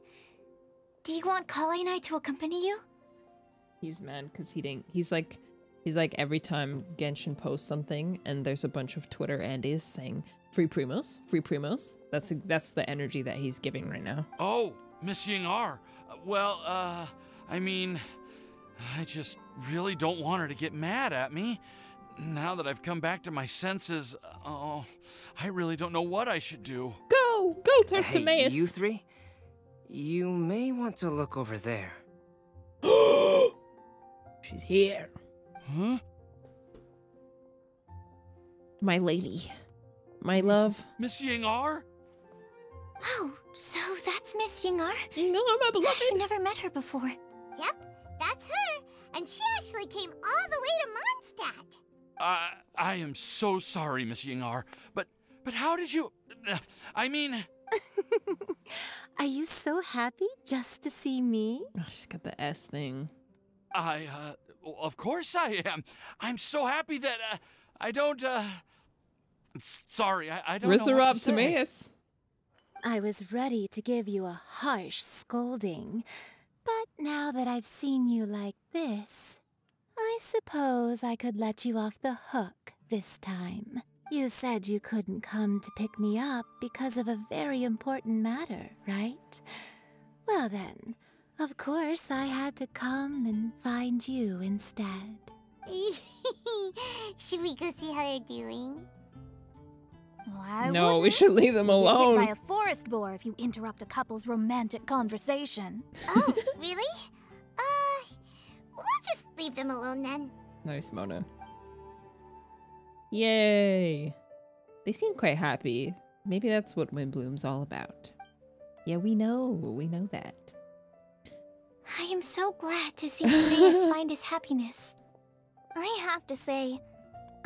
Do you want Kale and I to accompany you? He's mad because he didn't. He's like every time Genshin posts something and there's a bunch of Twitter Andes saying free primos, free primos. That's the energy that he's giving right now. Oh, Miss Ying-ar, well, I mean, I just really don't want her to get mad at me. Now that I've come back to my senses, oh, I really don't know what I should do. Go talk to Maus. You three? You may want to look over there. She's here. Huh? My lady. My love. Miss Ying-ar? Oh, so that's Miss Ying-ar? Ying-ar, my beloved. I've never met her before. Yep, that's her. And she actually came all the way to Mondstadt. I am so sorry, Miss Ying-ar, but how did you... I mean... Are you so happy just to see me? Oh, she's got the S thing. Of course I am. I'm so happy that, I don't, sorry, I don't know what to say. Maus. I was ready to give you a harsh scolding, but now that I've seen you like this, I suppose I could let you off the hook this time. You said you couldn't come to pick me up because of a very important matter, right? Well then, of course I had to come and find you instead. Should we go see how they're doing? No, we should leave them alone. You'll get hit by a forest boar if you interrupt a couple's romantic conversation. Oh, really? We'll just leave them alone then. Nice, Mona. Yay. They seem quite happy. Maybe that's what windbloom's all about. Yeah, we know that. I am so glad to see Maus find his happiness. I have to say,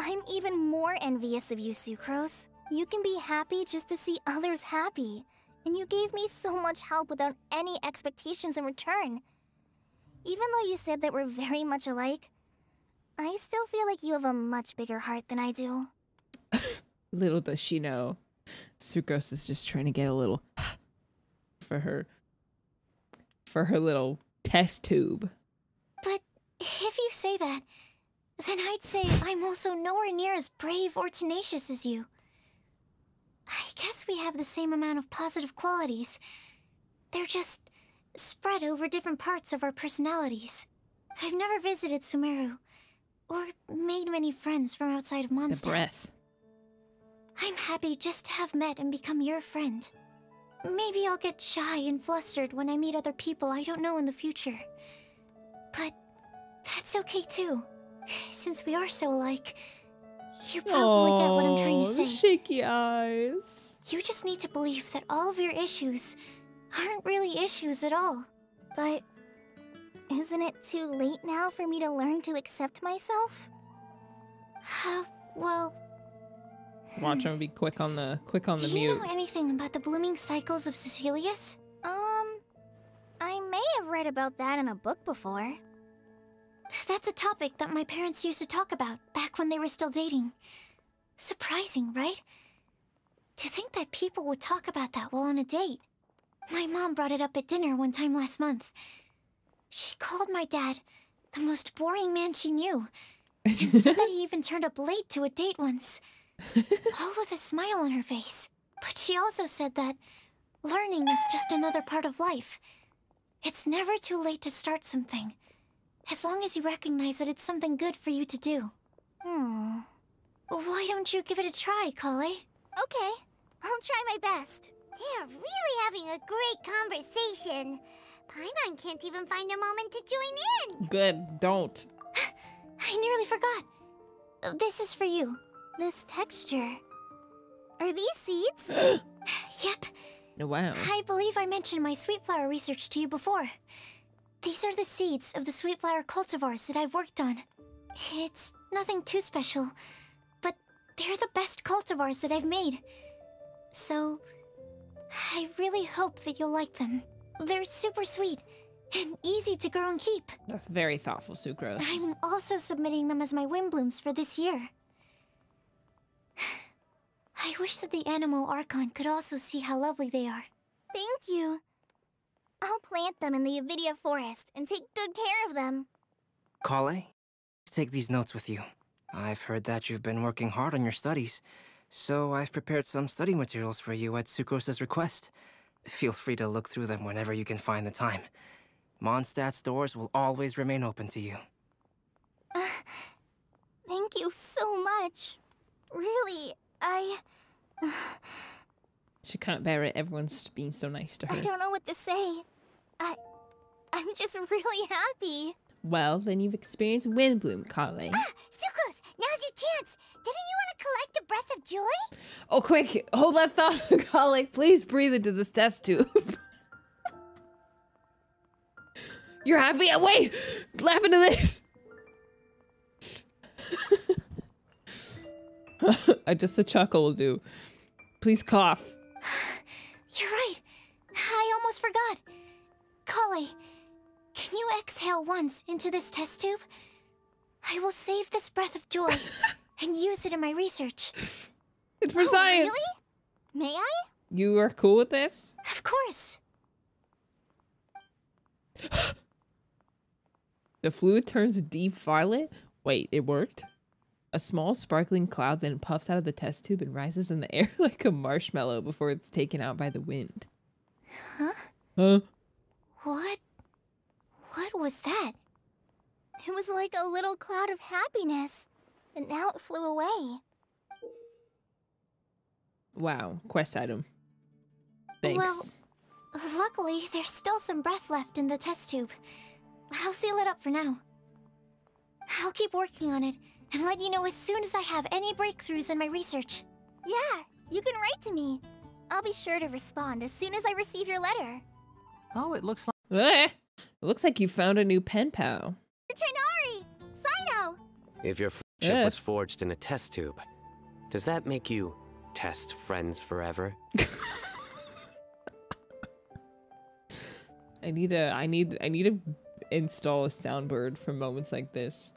I'm even more envious of you, Sucrose. You can be happy just to see others happy. And you gave me so much help without any expectations in return. Even though you said that we're very much alike, I still feel like you have a much bigger heart than I do. Little does she know, Sucrose is just trying to get a little for her little test tube. But if you say that, then I'd say I'm also nowhere near as brave or tenacious as you. I guess we have the same amount of positive qualities. They're just spread over different parts of our personalities. I've never visited Sumeru, or made many friends from outside of Mondstadt. The breath. I'm happy just to have met and become your friend. Maybe I'll get shy and flustered when I meet other people I don't know in the future. But that's okay too. Since we are so alike, you probably get what I'm trying to say. Shaky eyes. You just need to believe that all of your issues aren't really issues at all. But isn't it too late now for me to learn to accept myself? Well... Watch him be quick on the Do mute. you know anything about the blooming cycles of Cecilius? I may have read about that in a book before. That's a topic that my parents used to talk about back when they were still dating. Surprising, right? To think that people would talk about that while on a date. My mom brought it up at dinner one time last month. She called my dad the most boring man she knew, and said that he even turned up late to a date once. All with a smile on her face. But she also said that learning is just another part of life. It's never too late to start something, as long as you recognize that it's something good for you to do. Why don't you give it a try, Kale? Okay, I'll try my best. They're really having a great conversation. Paimon can't even find a moment to join in. Good, don't. I nearly forgot. This is for you. This texture. Are these seeds? Yep. Oh, wow. I believe I mentioned my sweet flower research to you before. These are the seeds of the sweet flower cultivars that I've worked on. It's nothing too special, but they're the best cultivars that I've made. So, I really hope that you'll like them. They're super sweet and easy to grow and keep. That's very thoughtful, Sucrose. I'm also submitting them as my windblooms for this year. I wish that the Anemo Archon could also see how lovely they are. Thank you. I'll plant them in the Avidia forest and take good care of them. Kale, take these notes with you. I've heard that you've been working hard on your studies, so I've prepared some study materials for you at Sucrose's request. Feel free to look through them whenever you can find the time. Mondstadt's doors will always remain open to you. Thank you so much. Really, She can't bear it. Everyone's being so nice to her. I don't know what to say. I'm just really happy. Well, then you've experienced windbloom, Kale. Sucrose, now's your chance. Didn't you want to collect a breath of joy? Oh, quick! Hold that thought, Kale. Please breathe into this test tube. You're happy? Wait! Laugh into this! Just a chuckle will do. Please cough. You're right. I almost forgot. Kale, can you exhale once into this test tube? I will save this breath of joy and use it in my research. It's for science! Really? May I? You are cool with this? Of course. The fluid turns deep violet? Wait, it worked? A small sparkling cloud then puffs out of the test tube and rises in the air like a marshmallow before it's taken out by the wind. Huh? Huh? What was that? It was like a little cloud of happiness, but now it flew away. Wow, quest item. Thanks. Well, luckily, there's still some breath left in the test tube. I'll seal it up for now. I'll keep working on it and let you know as soon as I have any breakthroughs in my research. Yeah, you can write to me. I'll be sure to respond as soon as I receive your letter. Oh, it looks like... It looks like you found a new pen pal. Tighnari! Cyno! If your friendship was forged in a test tube, does that make you test friends forever? I need to install a soundboard for moments like this.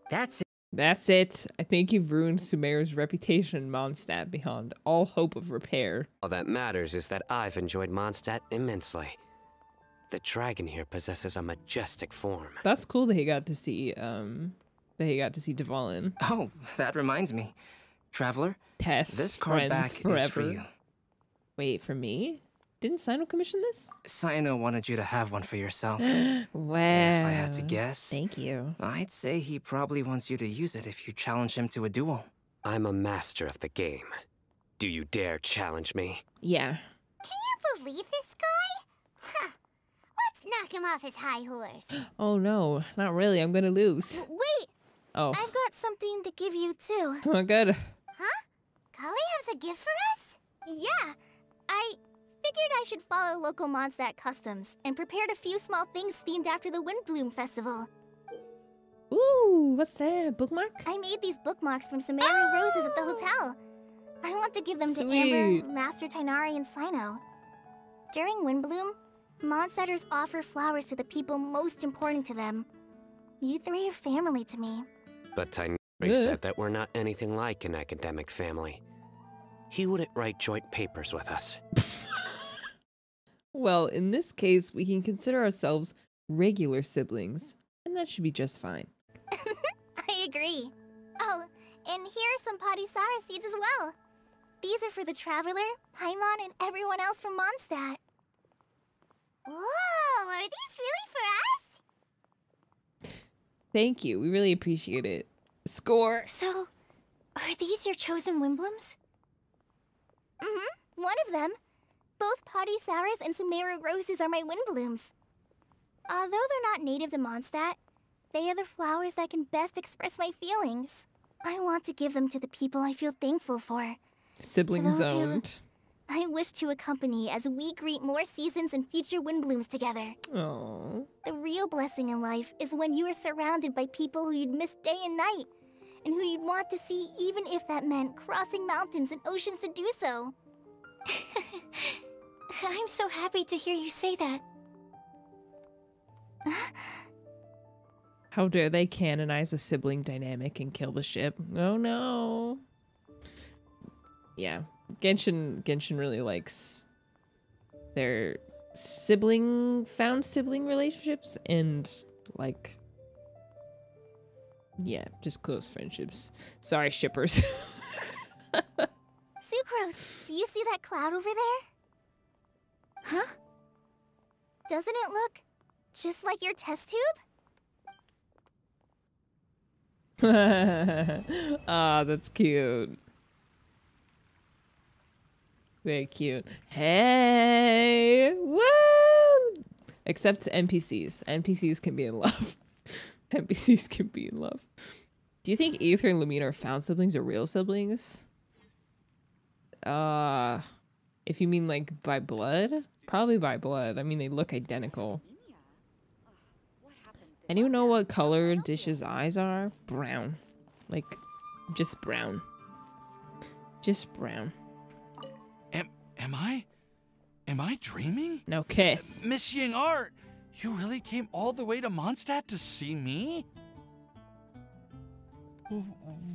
That's it. That's it. I think you've ruined Sumeru's reputation in Mondstadt beyond all hope of repair. All that matters is that I've enjoyed Mondstadt immensely. The dragon here possesses a majestic form. That's cool that he got to see Dvalin. Oh, that reminds me. Traveler, Test this card back forever. is for you. Wait, for me? Didn't Cyno commission this? Cyno wanted you to have one for yourself. Wow. If I had to guess, thank you. I'd say he probably wants you to use it if you challenge him to a duel. I'm a master of the game. Do you dare challenge me? Yeah. Can you believe this guy? Huh. Let's knock him off his high horse. Oh no, not really. I'm gonna lose. Wait! Oh. I've got something to give you too. Oh, good. Huh? Kale has a gift for us? Yeah. I figured I should follow local Mondstadt customs and prepared a few small things themed after the Windbloom Festival. Ooh, what's that? Bookmark? I made these bookmarks from Sumeru roses at the hotel. I want to give them to Amber, Master Tighnari, and Cyno. During Windbloom, Mondstadters offer flowers to the people most important to them. You three are family to me. But Tighnari said that we're not anything like an academic family. He wouldn't write joint papers with us. Well, in this case, we can consider ourselves regular siblings, and that should be just fine. I agree. Oh, and here are some Padisara seeds as well. These are for the Traveler, Paimon, and everyone else from Mondstadt. Whoa, are these really for us? Thank you. We really appreciate it. Score. So, are these your chosen Windblooms? Mm-hmm. One of them. Both Padisaras and Sumeru roses are my Windblooms. Although they're not native to Mondstadt, they are the flowers that can best express my feelings. I want to give them to the people I feel thankful for. Sibling zoned. I wish to accompany as we greet more seasons and future Windblooms together. Aww. The real blessing in life is when you are surrounded by people who you'd miss day and night, and who you'd want to see even if that meant crossing mountains and oceans to do so. I'm so happy to hear you say that. How dare they canonize a sibling dynamic and kill the ship? Oh no. Yeah, Genshin really likes their found sibling relationships and like, yeah, just close friendships. Sorry, shippers. Sucrose, do you see that cloud over there? Huh? Doesn't it look just like your test tube? Ah, that's cute. Very cute. Hey! Woo! Except NPCs. NPCs can be in love. NPCs can be in love. Do you think Aether and Lumina are found siblings or real siblings? If you mean like by blood? Probably by blood. I mean, they look identical. Anyone know what color Dish's eyes are? Brown. Like, just brown. Just brown. Am I dreaming? No, kiss. Miss Ying-ar, you really came all the way to Mondstadt to see me?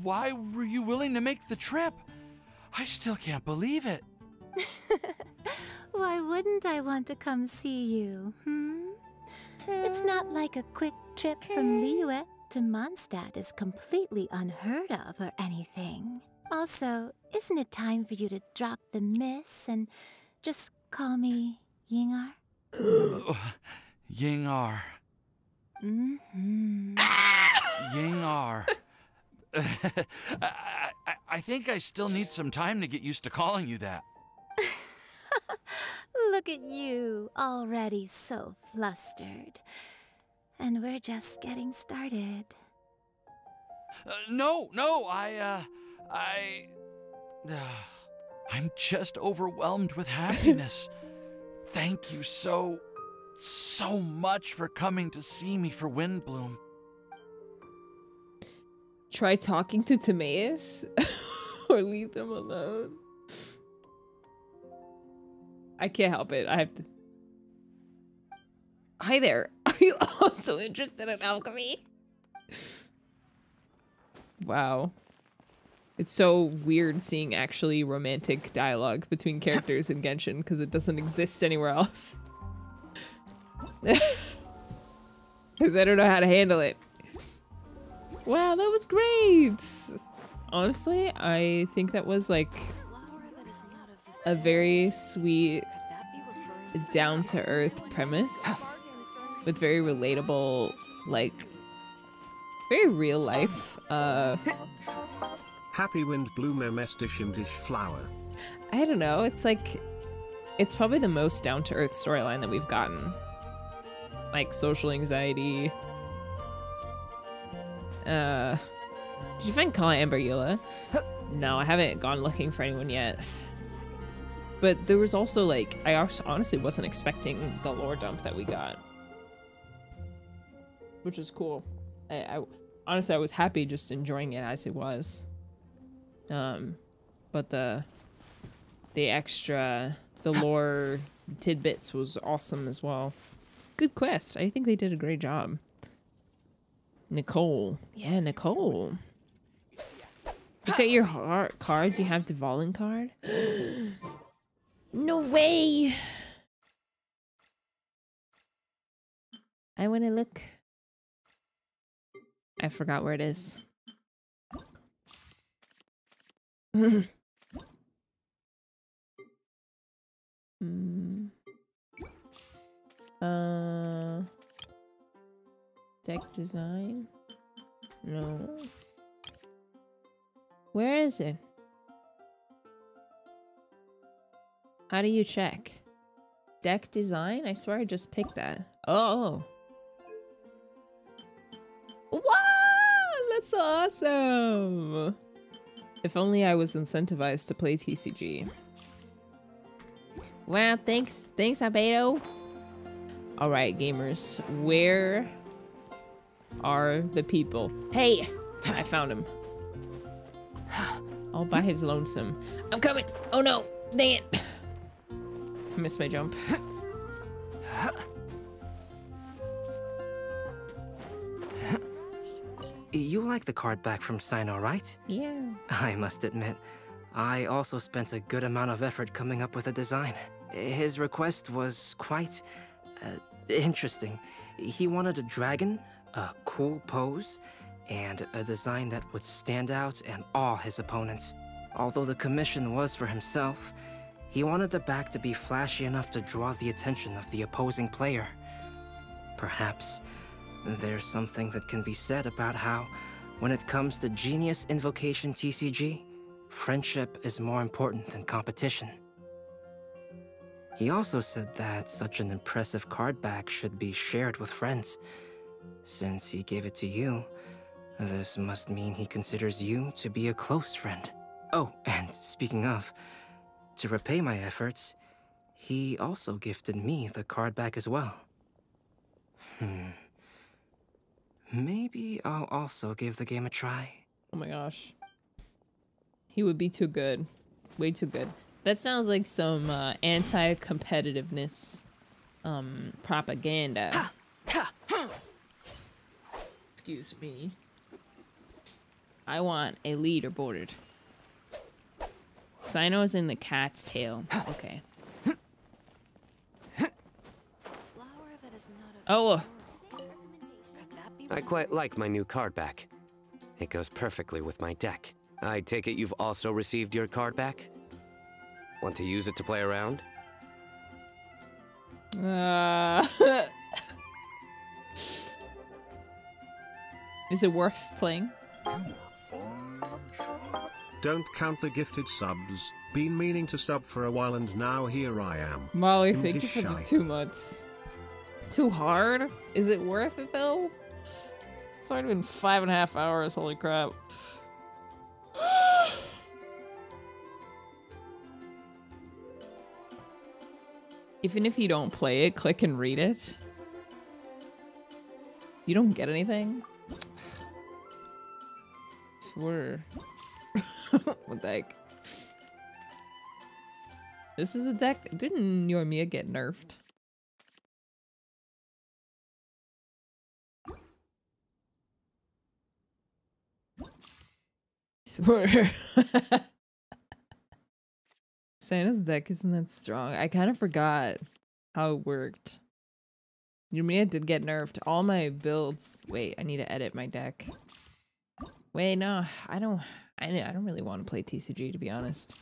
Why were you willing to make the trip? I still can't believe it. Why wouldn't I want to come see you, It's not like a quick trip from Liyue to Mondstadt is completely unheard of or anything. Also, isn't it time for you to drop the miss and just call me Ying-ar? Ying-ar. Ying-ar. I think I still need some time to get used to calling you that. Look at you, already so flustered. And we're just getting started. No, I'm just overwhelmed with happiness. Thank you so much for coming to see me for Windbloom. Try talking to Timaeus or leave them alone. I can't help it. I have to. Hi there. Are you also interested in alchemy? Wow. It's so weird seeing actually romantic dialogue between characters in Genshin because it doesn't exist anywhere else. Because I don't know how to handle it. Wow, that was great! Honestly, I think that was like a very sweet, down-to-earth premise with very relatable, like, very real life, Happy Windbloom MS Dishimdish Flower. I don't know, it's like, it's probably the most down-to-earth storyline that we've gotten. Like, social anxiety. Did you find Kala Amber Eula? No, I haven't gone looking for anyone yet. But there was also, like, I honestly wasn't expecting the lore dump that we got. Which is cool. I honestly, I was happy just enjoying it as it was. But the extra, the lore tidbits was awesome as well. Good quest. I think they did a great job. Nicole. Yeah, Nicole. Look at your cards. You have Dvalin card. No way. I want to look. I forgot where it is. Deck design? No. Where is it? How do you check? Deck design? I swear I just picked that. Oh. Wow! That's so awesome! If only I was incentivized to play TCG. Wow, thanks Albedo. Alright, gamers. Where are the people? Hey! I found him. All by his lonesome. I'm coming! Oh no! Dang it! I missed my jump. You like the card back from Sino, right? Yeah. I must admit, I also spent a good amount of effort coming up with a design. His request was quite interesting. He wanted a dragon, a cool pose, and a design that would stand out and awe his opponents. Although the commission was for himself, He wanted the back to be flashy enough to draw the attention of the opposing player. Perhaps there's something that can be said about how, when it comes to Genius Invocation TCG, friendship is more important than competition. He also said that such an impressive card back should be shared with friends. Since he gave it to you, this must mean he considers you to be a close friend. Oh, and speaking of, to repay my efforts, he also gifted me the card back as well. Maybe I'll also give the game a try. Oh my gosh. He would be too good. Way too good. That sounds like some anti-competitiveness propaganda. Excuse me. I want a leaderboard. Sino's in the cat's tail. Okay. Oh. I quite like my new card back. It goes perfectly with my deck. I take it you've also received your card back? Want to use it to play around? Is it worth playing? Don't count the gifted subs. Been meaning to sub for a while and now here I am. Molly, thank you for the 2 months. Too hard? Is it worth it though? It's already been 5.5 hours, holy crap. Even if you don't play it, click and read it. You don't get anything? Swear. What the heck? This is a deck. Didn't Yoimiya get nerfed? Swear. Santa's deck isn't that strong. I kind of forgot how it worked. Yoimiya did get nerfed. All my builds. Wait, I need to edit my deck. Wait, no, I don't really want to play TCG, to be honest.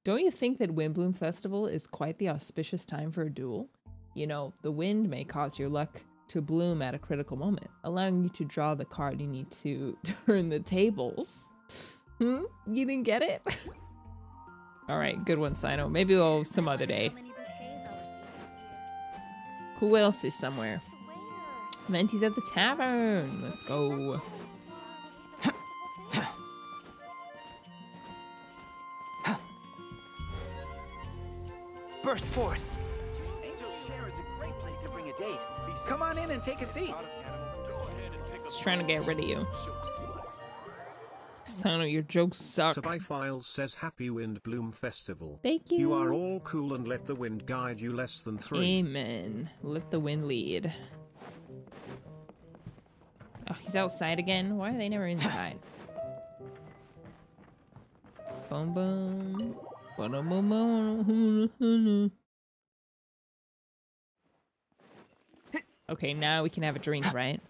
Don't you think that Windbloom Festival is quite the auspicious time for a duel? You know, the wind may cause your luck to bloom at a critical moment, allowing you to draw the card you need to turn the tables. You didn't get it? Alright, good one, Sino. Maybe we'll some other day. Who else is somewhere? Venti's at the tavern. Let's go. Burst forth. Angel's Share is a great place to bring a date. Come on in and take a seat. Just trying to get rid of you. Sino, your jokes suck. Tabai Files says Happy Windbloom Festival. Thank you. You are all cool and let the wind guide you less than 3. Amen. Let the wind lead. Oh, he's outside again? Why are they never inside? Boom boom. Okay, now we can have a drink, right?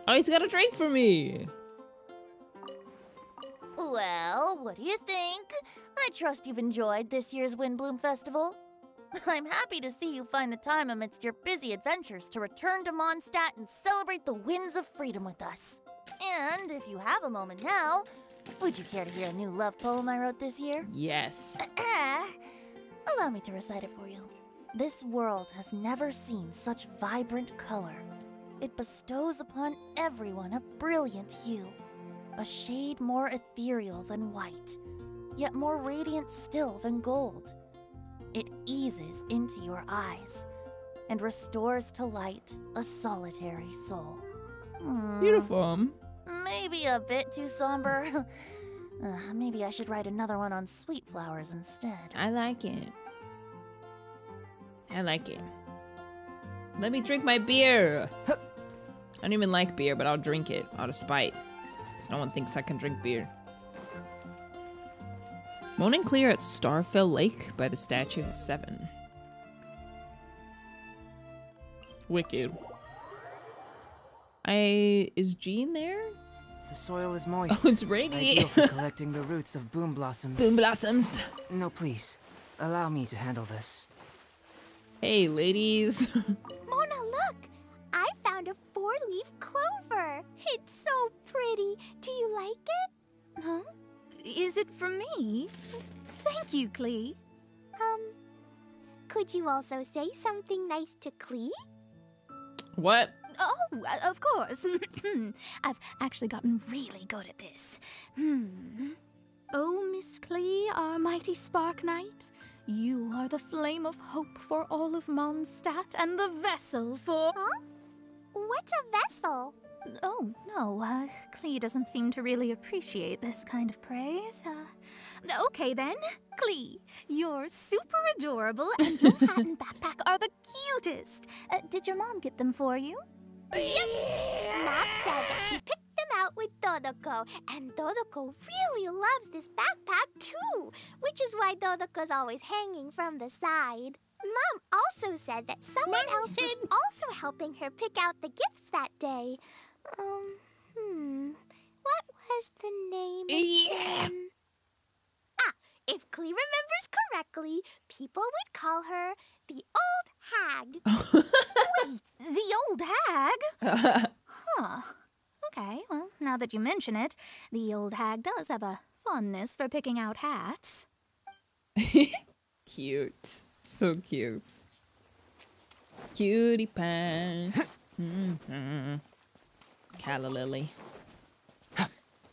Oh, he's got a drink for me! Well, what do you think? I trust you've enjoyed this year's Windbloom Festival. I'm happy to see you find the time amidst your busy adventures to return to Mondstadt and celebrate the winds of freedom with us. And if you have a moment now, would you care to hear a new love poem I wrote this year? Yes. Allow me to recite it for you. This world has never seen such vibrant color. It bestows upon everyone a brilliant hue, a shade more ethereal than white, yet more radiant still than gold. It eases into your eyes and restores to light a solitary soul. Beautiful. Maybe a bit too somber. Maybe I should write another one on sweet flowers instead. I like it. I like it. Let me drink my beer. I don't even like beer, but I'll drink it out of spite. Because no one thinks I can drink beer. Moan and clear at Starfell Lake by the Statue of the Seven. Wicked. Is Jean there? The soil is moist. Oh, it's rainy. Ideal for collecting the roots of boom blossoms. Boom blossoms. No, please. Allow me to handle this. Hey, ladies. Mona, look! I found a 4-leaf clover. It's so pretty. Do you like it? Huh? Is it for me? Thank you, Klee. Could you also say something nice to Klee? What? Oh, of course. I've actually gotten really good at this. Oh, Miss Klee, our mighty Spark Knight, you are the flame of hope for all of Mondstadt and the vessel for... Huh? What's a vessel? Oh, no, Klee doesn't seem to really appreciate this kind of praise. Okay then, Klee, you're super adorable and your hat and backpack are the cutest. Did your mom get them for you? Yep. Mom said that she picked them out with Dodoko, and Dodoko really loves this backpack too, which is why Dodoko's always hanging from the side. Mom also said that someone else was also helping her pick out the gifts that day. What was the name again? Ah, if Klee remembers correctly, people would call her the Old Hag. Wait, the Old Hag? Huh. Okay, well, now that you mention it, the Old Hag does have a fondness for picking out hats. Cute. So cute. Cutie pants. Calla Lily.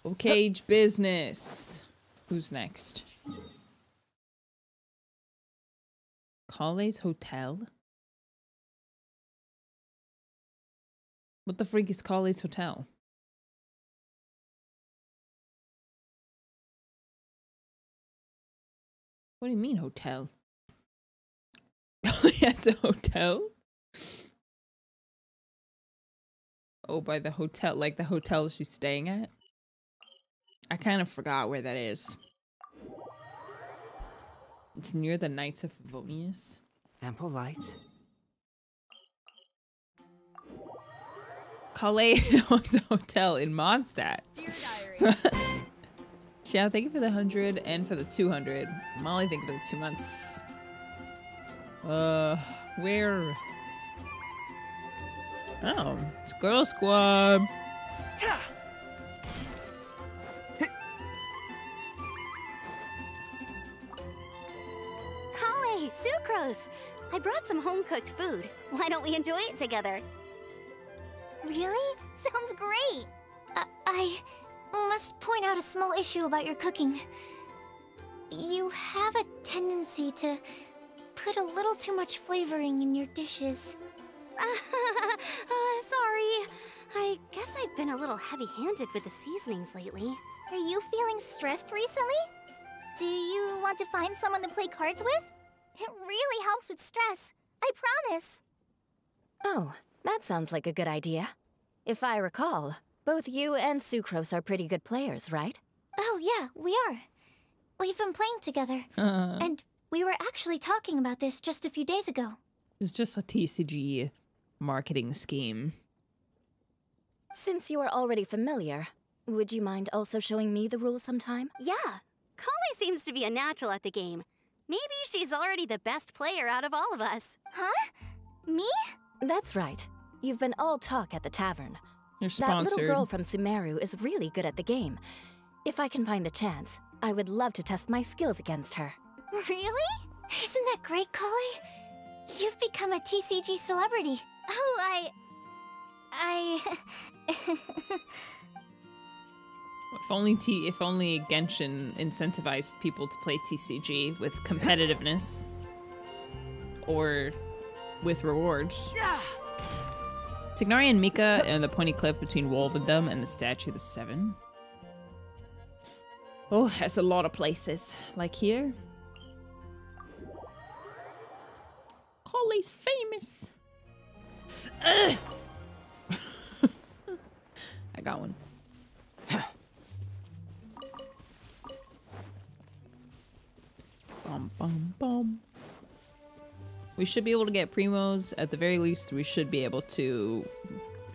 Okay, business. Who's next? Colley's Hotel? What the freak is Colley's Hotel? What do you mean, hotel? Yes, a hotel? Oh, by the hotel, like the hotel she's staying at? I kind of forgot where that is. It's near the Knights of Favonius. Ample light. Colley owns a hotel in Mondstadt. Dear Diary. Yeah, thank you for the 100 and for the 200. Molly, thank you for the 2 months. Where? Oh, it's Girl Squad. Colley, Sucrose! I brought some home-cooked food. Why don't we enjoy it together? Really? Sounds great. I must point out a small issue about your cooking. You have a tendency to put a little too much flavoring in your dishes. Sorry. I guess I've been a little heavy-handed with the seasonings lately. Are you feeling stressed recently? Do you want to find someone to play cards with? It really helps with stress. I promise. Oh, that sounds like a good idea. If I recall, both you and Sucrose are pretty good players, right? Oh yeah, we are. We've been playing together. And we were actually talking about this just a few days ago. It's just a TCG marketing scheme. Since you are already familiar, would you mind also showing me the rules sometime? Yeah. Colley seems to be a natural at the game. Maybe she's already the best player out of all of us. Huh? Me? That's right. You've been all talk at the tavern. You're That sponsored. little girl from Sumeru is really good at the game. If I can find the chance, I would love to test my skills against her. Really? Isn't that great, Colley? You've become a TCG celebrity. Oh, If only Genshin incentivized people to play TCG with competitiveness or with rewards. Tignari and Mika and the pointy cliff between Wolvendom and the Statue of the Seven. Oh, that's a lot of places. Like here. Colley's famous. Ugh. I got one. Bum, bum, bum. We should be able to get primos. At the very least, we should be able to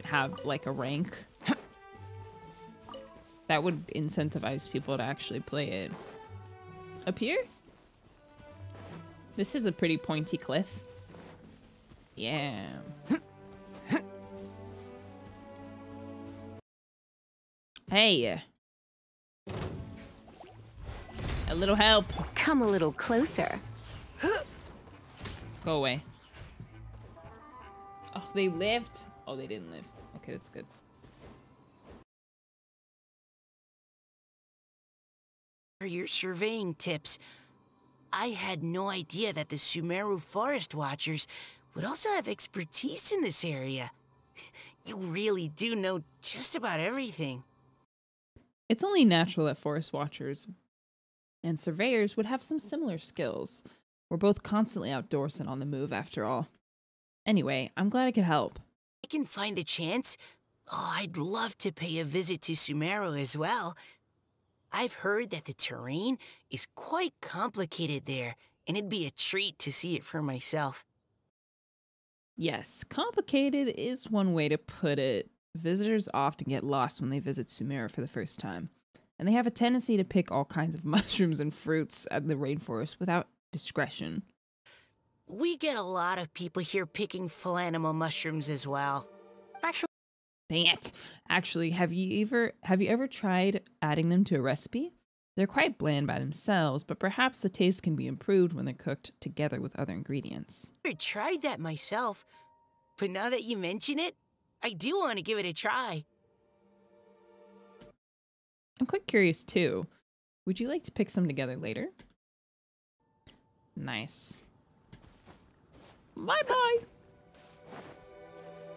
have like a rank. That would incentivize people to actually play it. Up here? This is a pretty pointy cliff. Yeah. Hey. A little help. Come a little closer. Go away. Oh, they lived? Oh, they didn't live. Okay, that's good. For your surveying tips, I had no idea that the Sumeru Forest Watchers would also have expertise in this area. You really do know just about everything. It's only natural that forest watchers and surveyors would have some similar skills. We're both constantly outdoors and on the move, after all. Anyway, I'm glad I could help. I can find a chance. Oh, I'd love to pay a visit to Sumeru as well. I've heard that the terrain is quite complicated there, and it'd be a treat to see it for myself. Yes, complicated is one way to put it. Visitors often get lost when they visit Sumeru for the first time, and they have a tendency to pick all kinds of mushrooms and fruits at the rainforest without discretion. We get a lot of people here picking Phalanima mushrooms as well. Actually, dang it. Actually, have you ever tried adding them to a recipe? They're quite bland by themselves, but perhaps the taste can be improved when they're cooked together with other ingredients. I tried that myself, but now that you mention it, I do want to give it a try. I'm quite curious too. Would you like to pick some together later? Nice. Bye-bye.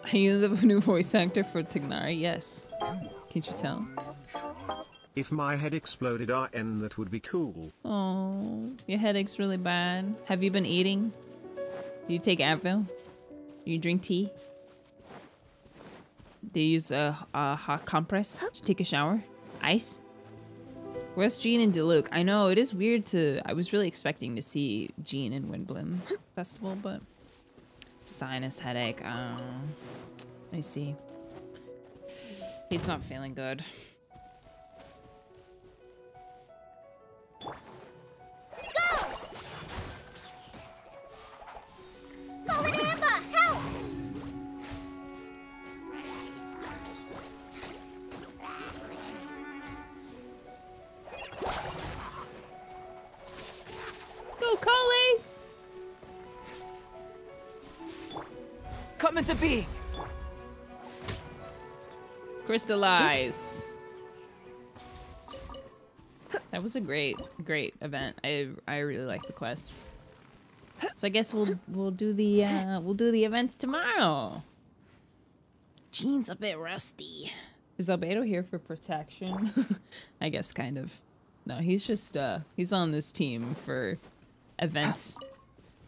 Are you the new voice actor for Tignari? Yes. Can't you tell? If my head exploded RN, that would be cool. Oh, your headache's really bad. Have you been eating? Do you take Advil? Do you drink tea? Do you use a hot compress? Did you take a shower? Ice? Where's Jean and Diluc? I know, it is weird to... I was really expecting to see Jean in Windbloom Festival, but... Sinus headache. I see. He's not feeling good. Fallen Amber, help! Go, Collie! Come into being! Crystallize. That was a great event. I really like the quest. So I guess we'll do the events tomorrow. Jean's a bit rusty. Is Albedo here for protection? I guess kind of. No, he's just he's on this team for events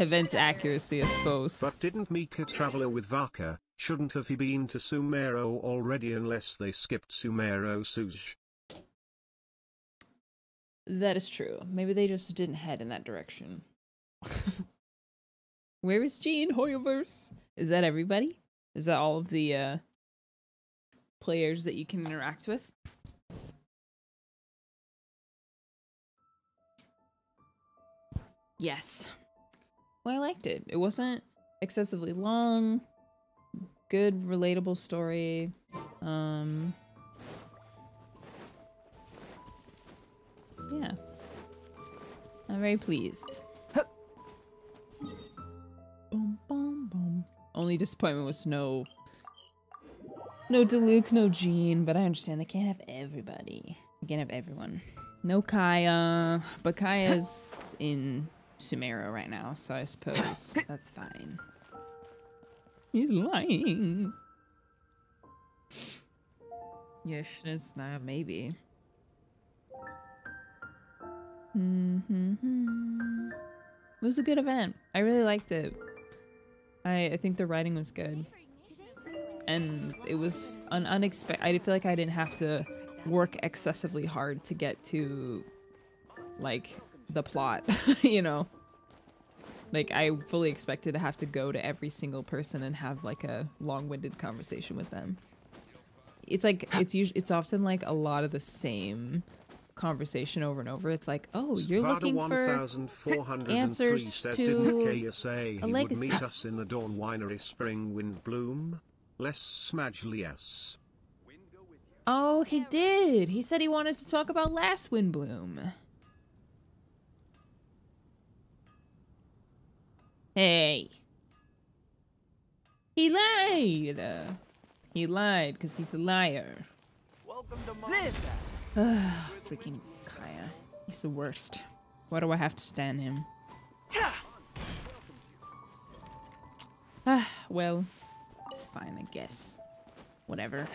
accuracy, I suppose. But didn't Mika travel with Varka? Shouldn't have he been to Sumeru already unless they skipped Sumeru Suj? That is true. Maybe they just didn't head in that direction. Where is Jean Hoyoverse? Is that everybody? Is that all of the players that you can interact with? Yes. Well, I liked it. It wasn't excessively long. Good, relatable story. Yeah. I'm very pleased. Boom, boom, boom. Only disappointment was no Diluc, no Jean, but I understand they can't have everybody. They can't have everyone. No Kaya, but Kaya's in Sumeru right now, so I suppose that's fine. He's lying. Yes, it's not, maybe. It was a good event. I really liked it. I think the writing was good. And it was an unexpected... I feel like I didn't have to work excessively hard to get to, like, the plot, you know? Like, I fully expected to have to go to every single person and have, like, a long-winded conversation with them. it's like it's often like a lot of the same conversation over and over. It's like, oh, you're looking for answers to KSA, a he legacy. would meet us in the Dawn Winery Spring Windbloom. Less smajly yes. Oh, he did. He said he wanted to talk about last Windbloom. Hey. He lied. He lied because he's a liar. Welcome to Mondstadt. Freaking Kaya. He's the worst. Why do I have to stand him? Well, it's fine, I guess. Whatever.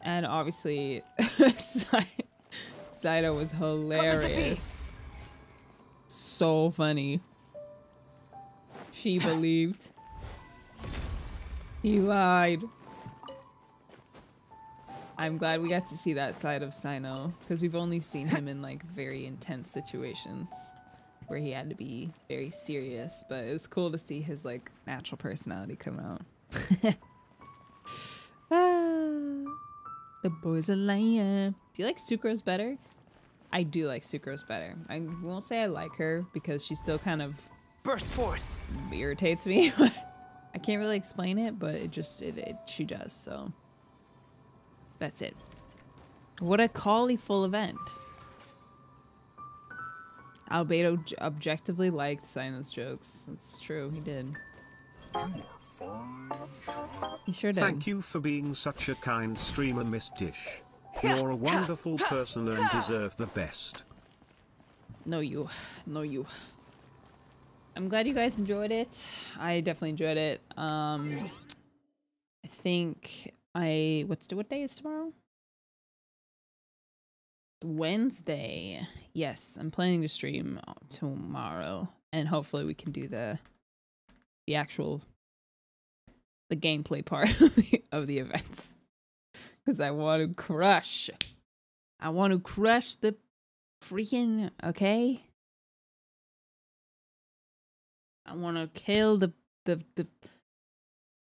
And obviously, Saito was hilarious. So funny. She believed. He lied. I'm glad we got to see that side of Sino, because we've only seen him in like very intense situations where he had to be very serious, but it was cool to see his like natural personality come out. The boy's a liar. Do you like Sucrose better? I do like Sucrose better. I won't say I like her because she still kind of burst forth, irritates me. I can't really explain it, but she does, so that's it. What a full event. Albedo objectively liked Sino's jokes. That's true, he did. He sure did. Thank you for being such a kind streamer, Miss Dish. You're a wonderful person and deserve the best. No you. No you. I'm glad you guys enjoyed it. I definitely enjoyed it. I think what day is tomorrow? Wednesday. Yes, I'm planning to stream tomorrow, and hopefully we can do the gameplay part of the events, because I want to crush the freaking, okay? I want to kill the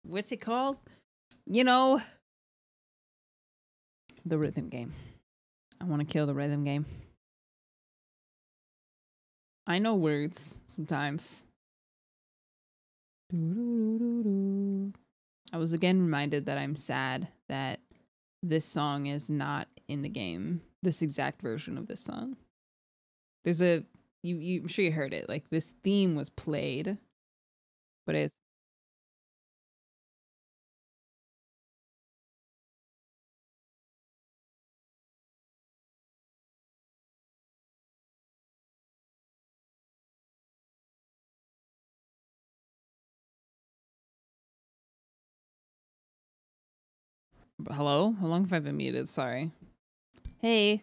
what's it called? You know, the rhythm game. I want to kill the rhythm game. I know words sometimes. I was again reminded that I'm sad that this song is not in the game. This exact version of this song. There's I'm sure you heard it. Like, this theme was played, but it's hello? How long have I been muted? Sorry. Hey.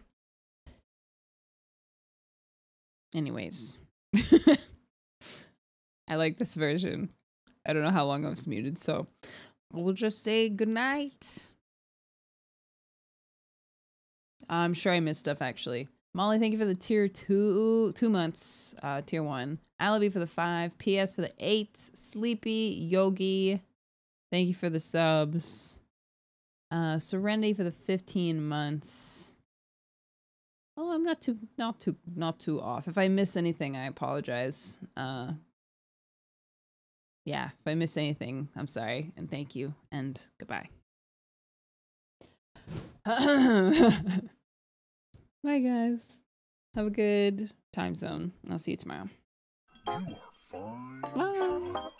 Anyways. I like this version. I don't know how long I was muted, so we'll just say goodnight. I'm sure I missed stuff, actually. Molly, thank you for the tier 2 months. Tier 1. Alibi for the 5. PS for the 8. Sleepy. Yogi. Thank you for the subs. Serenity for the 15 months. Oh, I'm not too off. If I miss anything, I apologize. Yeah, if I miss anything, I'm sorry, and thank you, and goodbye. Bye, guys. Have a good time zone. I'll see you tomorrow. You are fine. Bye.